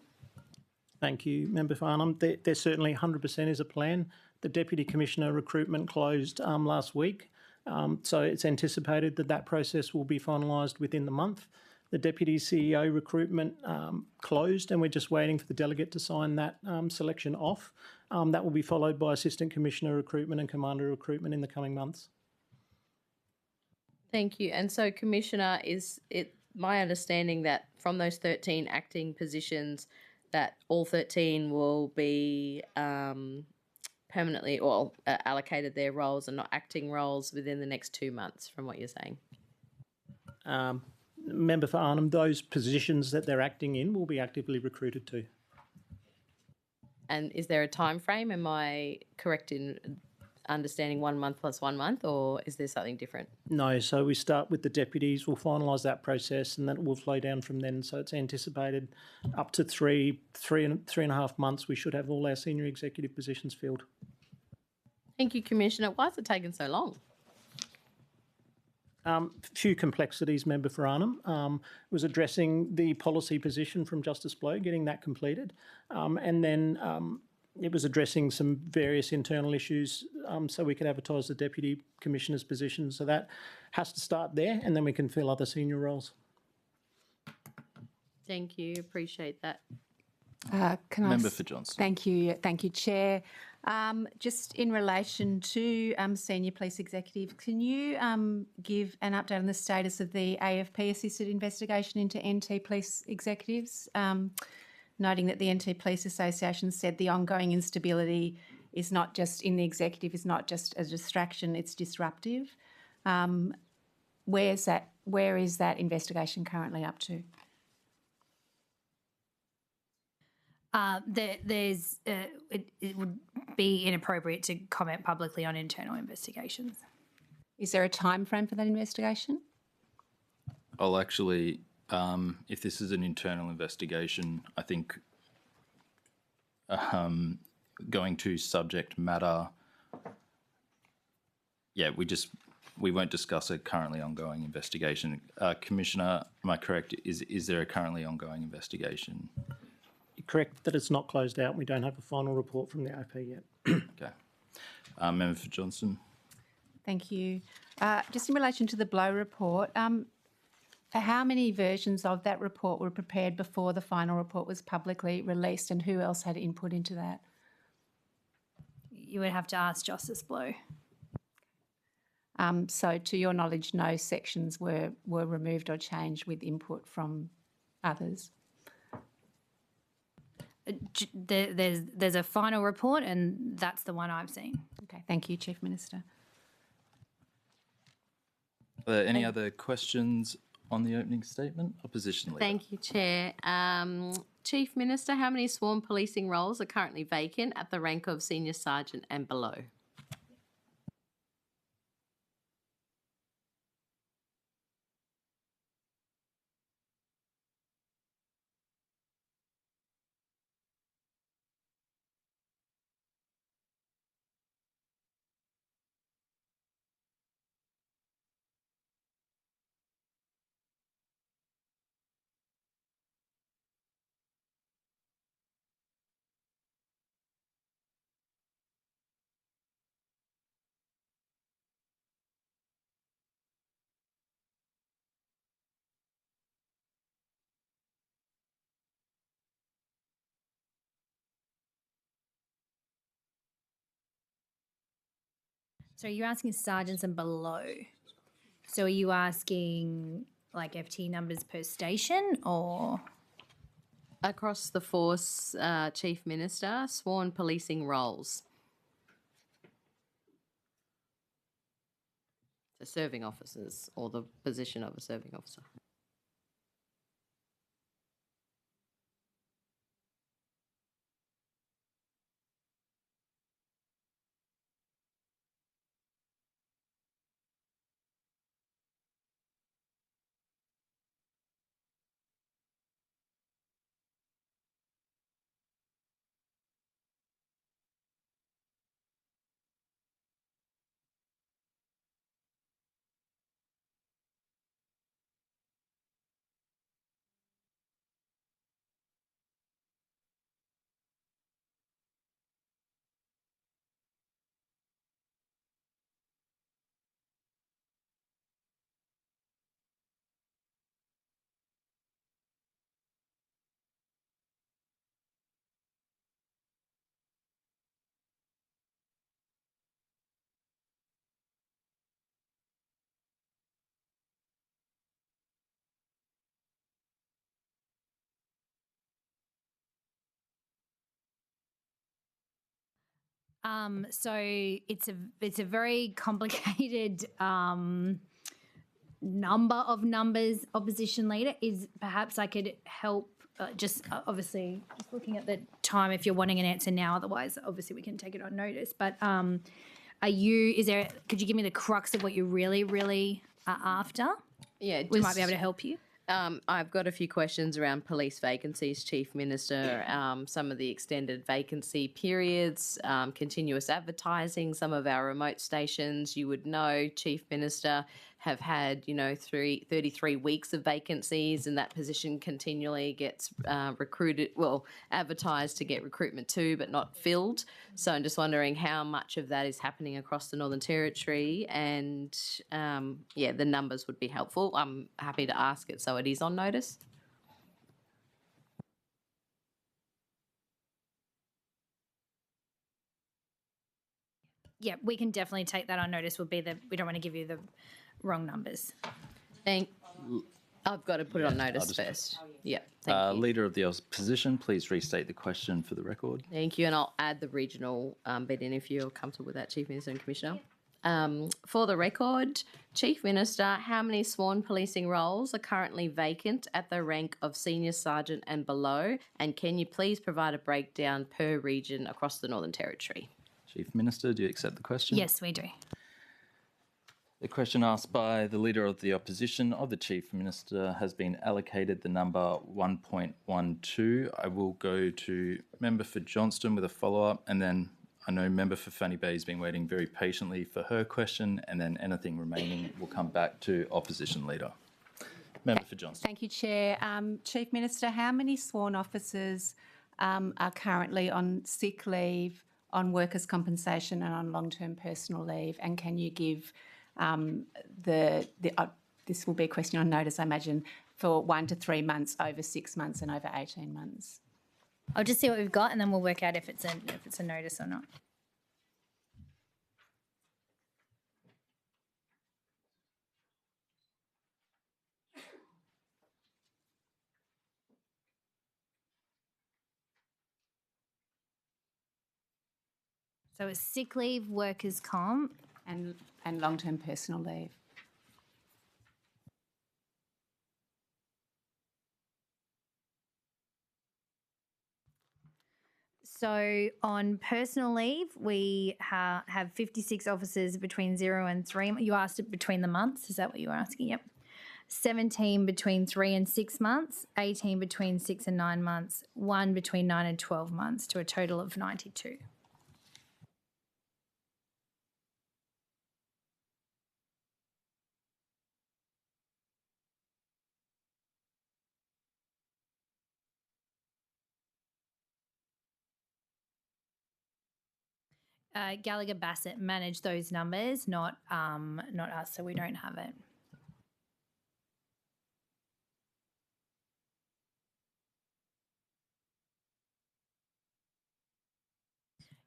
Thank you, Member for Arnhem. There certainly 100% is a plan. The Deputy Commissioner recruitment closed last week, so it's anticipated that process will be finalised within the month. The Deputy CEO recruitment closed and we're just waiting for the delegate to sign that selection off. That will be followed by Assistant Commissioner recruitment and Commander recruitment in the coming months. Thank you. And so, Commissioner, is it my understanding that from those 13 acting positions that all 13 will be permanently or allocated their roles and not acting roles within the next 2 months from what you're saying? Member for Arnhem, those positions that they're acting in will be actively recruited to. And is there a time frame? Am I correct in understanding 1 month plus 1 month, or is there something different? No, so we start with the deputies, we'll finalise that process and then it will flow down from then. So it's anticipated up to three and a half months we should have all our senior executive positions filled. Thank you, Commissioner. Why has it taken so long? Few complexities, Member for Arnhem. Was addressing the policy position from Justice Blow, getting that completed, and then it was addressing some various internal issues so we could advertise the Deputy Commissioner's position. So that has to start there, and then we can fill other senior roles. Thank you. Appreciate that. Member for Johnson. Thank you, Chair. Just in relation to senior police executives, can you give an update on the status of the AFP-assisted investigation into NT police executives? Noting that the NT Police Association said the ongoing instability is not just in the executive, is not just a distraction, it's disruptive. Where is that investigation currently up to? It would be inappropriate to comment publicly on internal investigations. Is there a time frame for that investigation? I'll actually, if this is an internal investigation, I think going to subject matter, we won't discuss a currently ongoing investigation. Commissioner, am I correct? Is there a currently ongoing investigation? Correct that it's not closed out. We don't have a final report from the AFP yet. Okay. Member for Johnson. Thank you. Just in relation to the Blow report, how many versions of that report were prepared before the final report was publicly released, and who else had input into that? You would have to ask Justice Blow. So to your knowledge, no sections were removed or changed with input from others? There's a final report, and that's the one I've seen. Okay, thank you, Chief Minister. Are there any other questions on the opening statement? Opposition Leader. Thank you, Chair. Chief Minister, how many sworn policing roles are currently vacant at the rank of Senior Sergeant and below? So you're asking sergeants and below. So are you asking like FT numbers per station or? Across the force, Chief Minister, sworn policing roles. So serving officers or the position of a serving officer. So it's a very complicated number of numbers. Opposition Leader, is perhaps I could help. Obviously just looking at the time. If you're wanting an answer now, otherwise obviously we can take it on notice. But could you give me the crux of what you really are after? Yeah, we might be able to help you. I've got a few questions around police vacancies, Chief Minister, some of the extended vacancy periods, continuous advertising, some of our remote stations, you would know, Chief Minister, have had, 33 weeks of vacancies, and that position continually gets advertised to get recruitment to, but not filled. So I'm just wondering how much of that is happening across the Northern Territory, and the numbers would be helpful. I'm happy to ask it so it is on notice. Yeah, we can definitely take that on notice. We don't want to give you the wrong numbers. I've got to put it on notice first. Yeah, thank you. Leader of the Opposition, please restate the question for the record. Thank you, and I'll add the regional bit in if you're comfortable with that, Chief Minister and Commissioner. For the record, Chief Minister, how many sworn policing roles are currently vacant at the rank of Senior Sergeant and below? And can you please provide a breakdown per region across the Northern Territory? Chief Minister, do you accept the question? Yes, we do. The question asked by the Leader of the Opposition of the Chief Minister has been allocated the number 1.12. I will go to Member for Johnston with a follow-up, and then I know Member for Fanny Bay has been waiting very patiently for her question, and then anything remaining will come back to Opposition Leader. Member for Johnston. Thank you, Chair. Chief Minister, how many sworn officers are currently on sick leave, on workers' compensation and on long-term personal leave? And can you give this will be a question on notice, I imagine, for 1 to 3 months, over 6 months and over 18 months? I'll just see what we've got, and then we'll work out if it's a notice or not. So it's sick leave, workers' comp, and long-term personal leave. So on personal leave, we have 56 officers between 0 and 3. You asked it between the months. Is that what you were asking? Yep. 17 between 3 and 6 months, 18 between 6 and 9 months, 1 between 9 and 12 months, to a total of 92. Gallagher Bassett managed those numbers, not us, so we don't have it.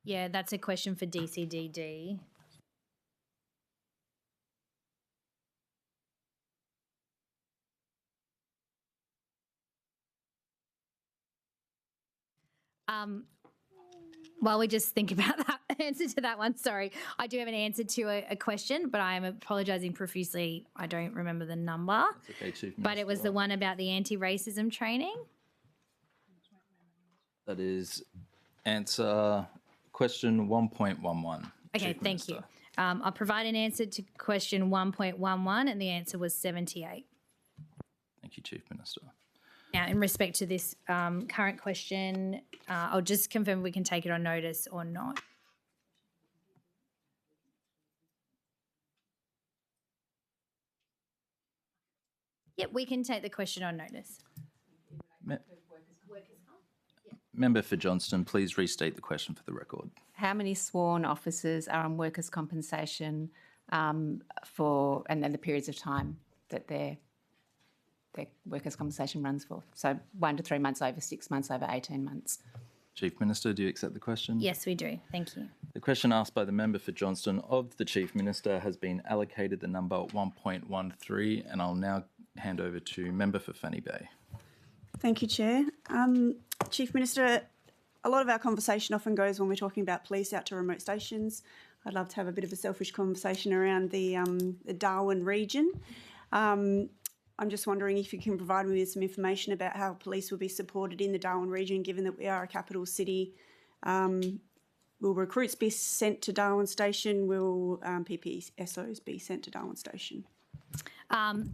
Yeah, that's a question for DCDD. While we just think about that answer to that one, sorry, I do have an answer to a question, but I am apologising profusely. I don't remember the number. That's okay, Chief Minister. But it was the one about the anti-racism training. That is answer question 1.11. Okay, thank you. I'll provide an answer to question 1.11, and the answer was 78. Thank you, Chief Minister. Now, in respect to this current question, I'll just confirm we can take it on notice or not. Yep, we can take the question on notice. Member for Johnston, please restate the question for the record. How many sworn officers are on workers' compensation and then the periods of time that their workers' compensation runs for? So 1 to 3 months, over 6 months, over 18 months. Chief Minister, do you accept the question? Yes, we do. Thank you. The question asked by the member for Johnston of the Chief Minister has been allocated the number 1.13, and I'll now hand over to member for Fanny Bay. Thank you, Chair. Chief Minister, a lot of our conversation often goes when we're talking about police out to remote stations. I'd love to have a bit of a selfish conversation around the Darwin region. I'm just wondering if you can provide me with some information about how police will be supported in the Darwin region, given that we are a capital city. Will recruits be sent to Darwin Station? Will PPSOs be sent to Darwin Station?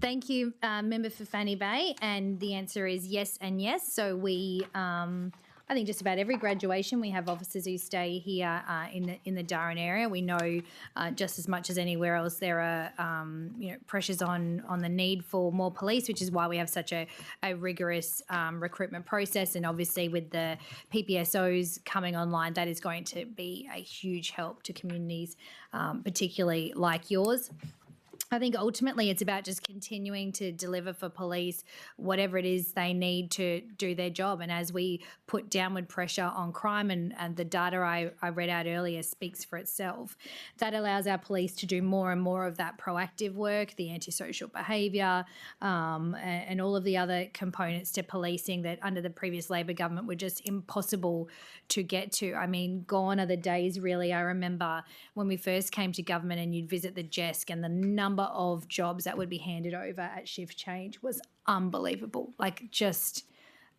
Thank you, Member for Fanny Bay, and the answer is yes and yes. So we I think just about every graduation we have officers who stay here in the Darwin area. We know just as much as anywhere else there are pressures on the need for more police, which is why we have such a rigorous recruitment process. And obviously with the PPSOs coming online, that is going to be a huge help to communities, particularly like yours. I think ultimately it's about just continuing to deliver for police whatever it is they need to do their job. And as we put downward pressure on crime, and the data I read out earlier speaks for itself, that allows our police to do more and more of that proactive work, the antisocial behaviour, and all of the other components to policing that under the previous Labor government were just impossible to get to. I mean, gone are the days, really. I remember when we first came to government and you'd visit the GESC, and the number of jobs that would be handed over at shift change was unbelievable. Like, just,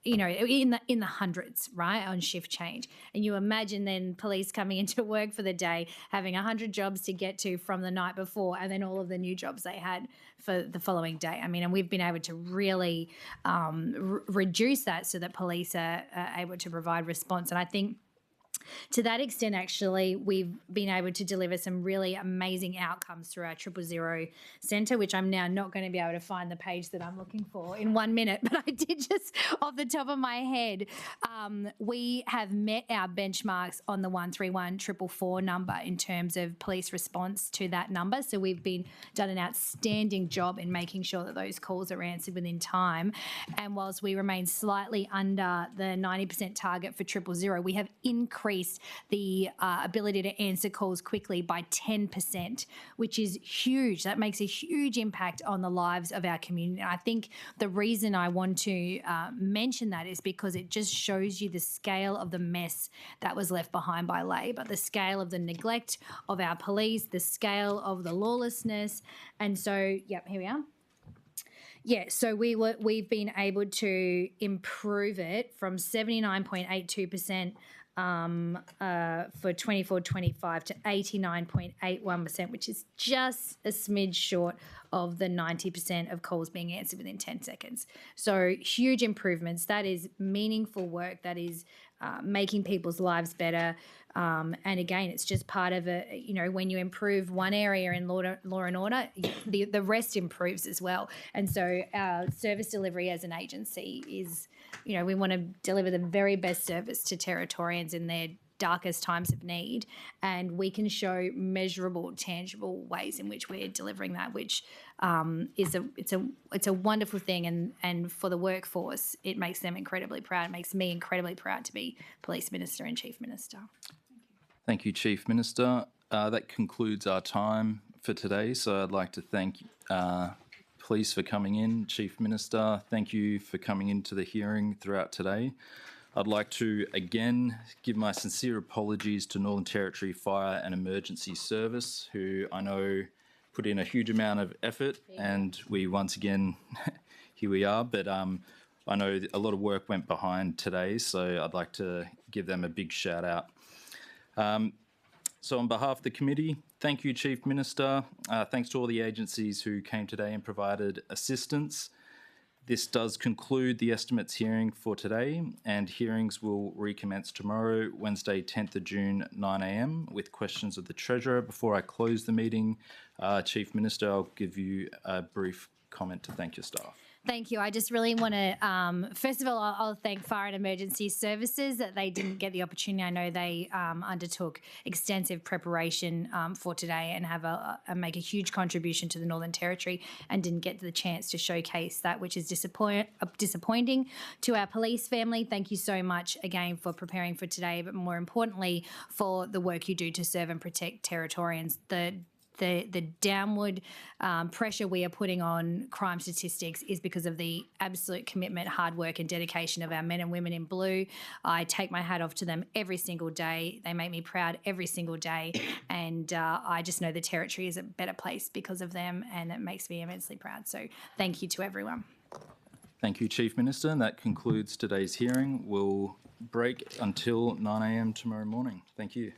in the hundreds, right, on shift change. And you imagine then police coming into work for the day, having 100 jobs to get to from the night before, and then all of the new jobs they had for the following day. I mean, and we've been able to really reduce that so that police are able to provide response. And I think to that extent, actually, we've been able to deliver some really amazing outcomes through our 000 centre, which I'm now not going to be able to find the page that I'm looking for in 1 minute, but I did just off the top of my head. We have met our benchmarks on the 131 444 number in terms of police response to that number. So we've done an outstanding job in making sure that those calls are answered within time. And whilst we remain slightly under the 90% target for 000, we have increased the ability to answer calls quickly by 10%, which is huge. That makes a huge impact on the lives of our community. And I think the reason I want to mention that is because it just shows you the scale of the mess that was left behind by Labor, the scale of the neglect of our police, the scale of the lawlessness. And so, yep, here we are. Yeah, so we've been able to improve it from 79.82% for 24-25 to 89.81%, which is just a smidge short of the 90% of calls being answered within 10 seconds. So huge improvements. That is meaningful work. That is making people's lives better. And again, it's just part of when you improve one area in law and order, the rest improves as well. And so our service delivery as an agency is, we want to deliver the very best service to Territorians in their darkest times of need, and we can show measurable, tangible ways in which we're delivering that, which it's a wonderful thing, and for the workforce, it makes them incredibly proud. It makes me incredibly proud to be Police Minister and Chief Minister. Thank you, Chief Minister. That concludes our time for today. So I'd like to thank Police for coming in. Chief Minister, thank you for coming into the hearing throughout today. I'd like to again give my sincere apologies to Northern Territory Fire and Emergency Service, who I know put in a huge amount of effort, and we once again, here we are. But I know a lot of work went behind today, so I'd like to give them a big shout out. So on behalf of the committee, thank you, Chief Minister. Thanks to all the agencies who came today and provided assistance. This does conclude the estimates hearing for today, and hearings will recommence tomorrow, Wednesday, 10th of June, 9 a.m, with questions of the Treasurer. Before I close the meeting, Chief Minister, I'll give you a brief comment to thank your staff. Thank you. I just really want to, first of all, I'll thank Fire and Emergency Services that they didn't get the opportunity. I know they undertook extensive preparation for today and make a huge contribution to the Northern Territory, and didn't get the chance to showcase that, which is disappointing to our police family. Thank you so much again for preparing for today, but more importantly for the work you do to serve and protect Territorians. The downward pressure we are putting on crime statistics is because of the absolute commitment, hard work and dedication of our men and women in blue. I take my hat off to them every single day. They make me proud every single day, and I just know the Territory is a better place because of them, and it makes me immensely proud. So thank you to everyone. Thank you, Chief Minister, and that concludes today's hearing. We'll break until 9 a.m. tomorrow morning. Thank you.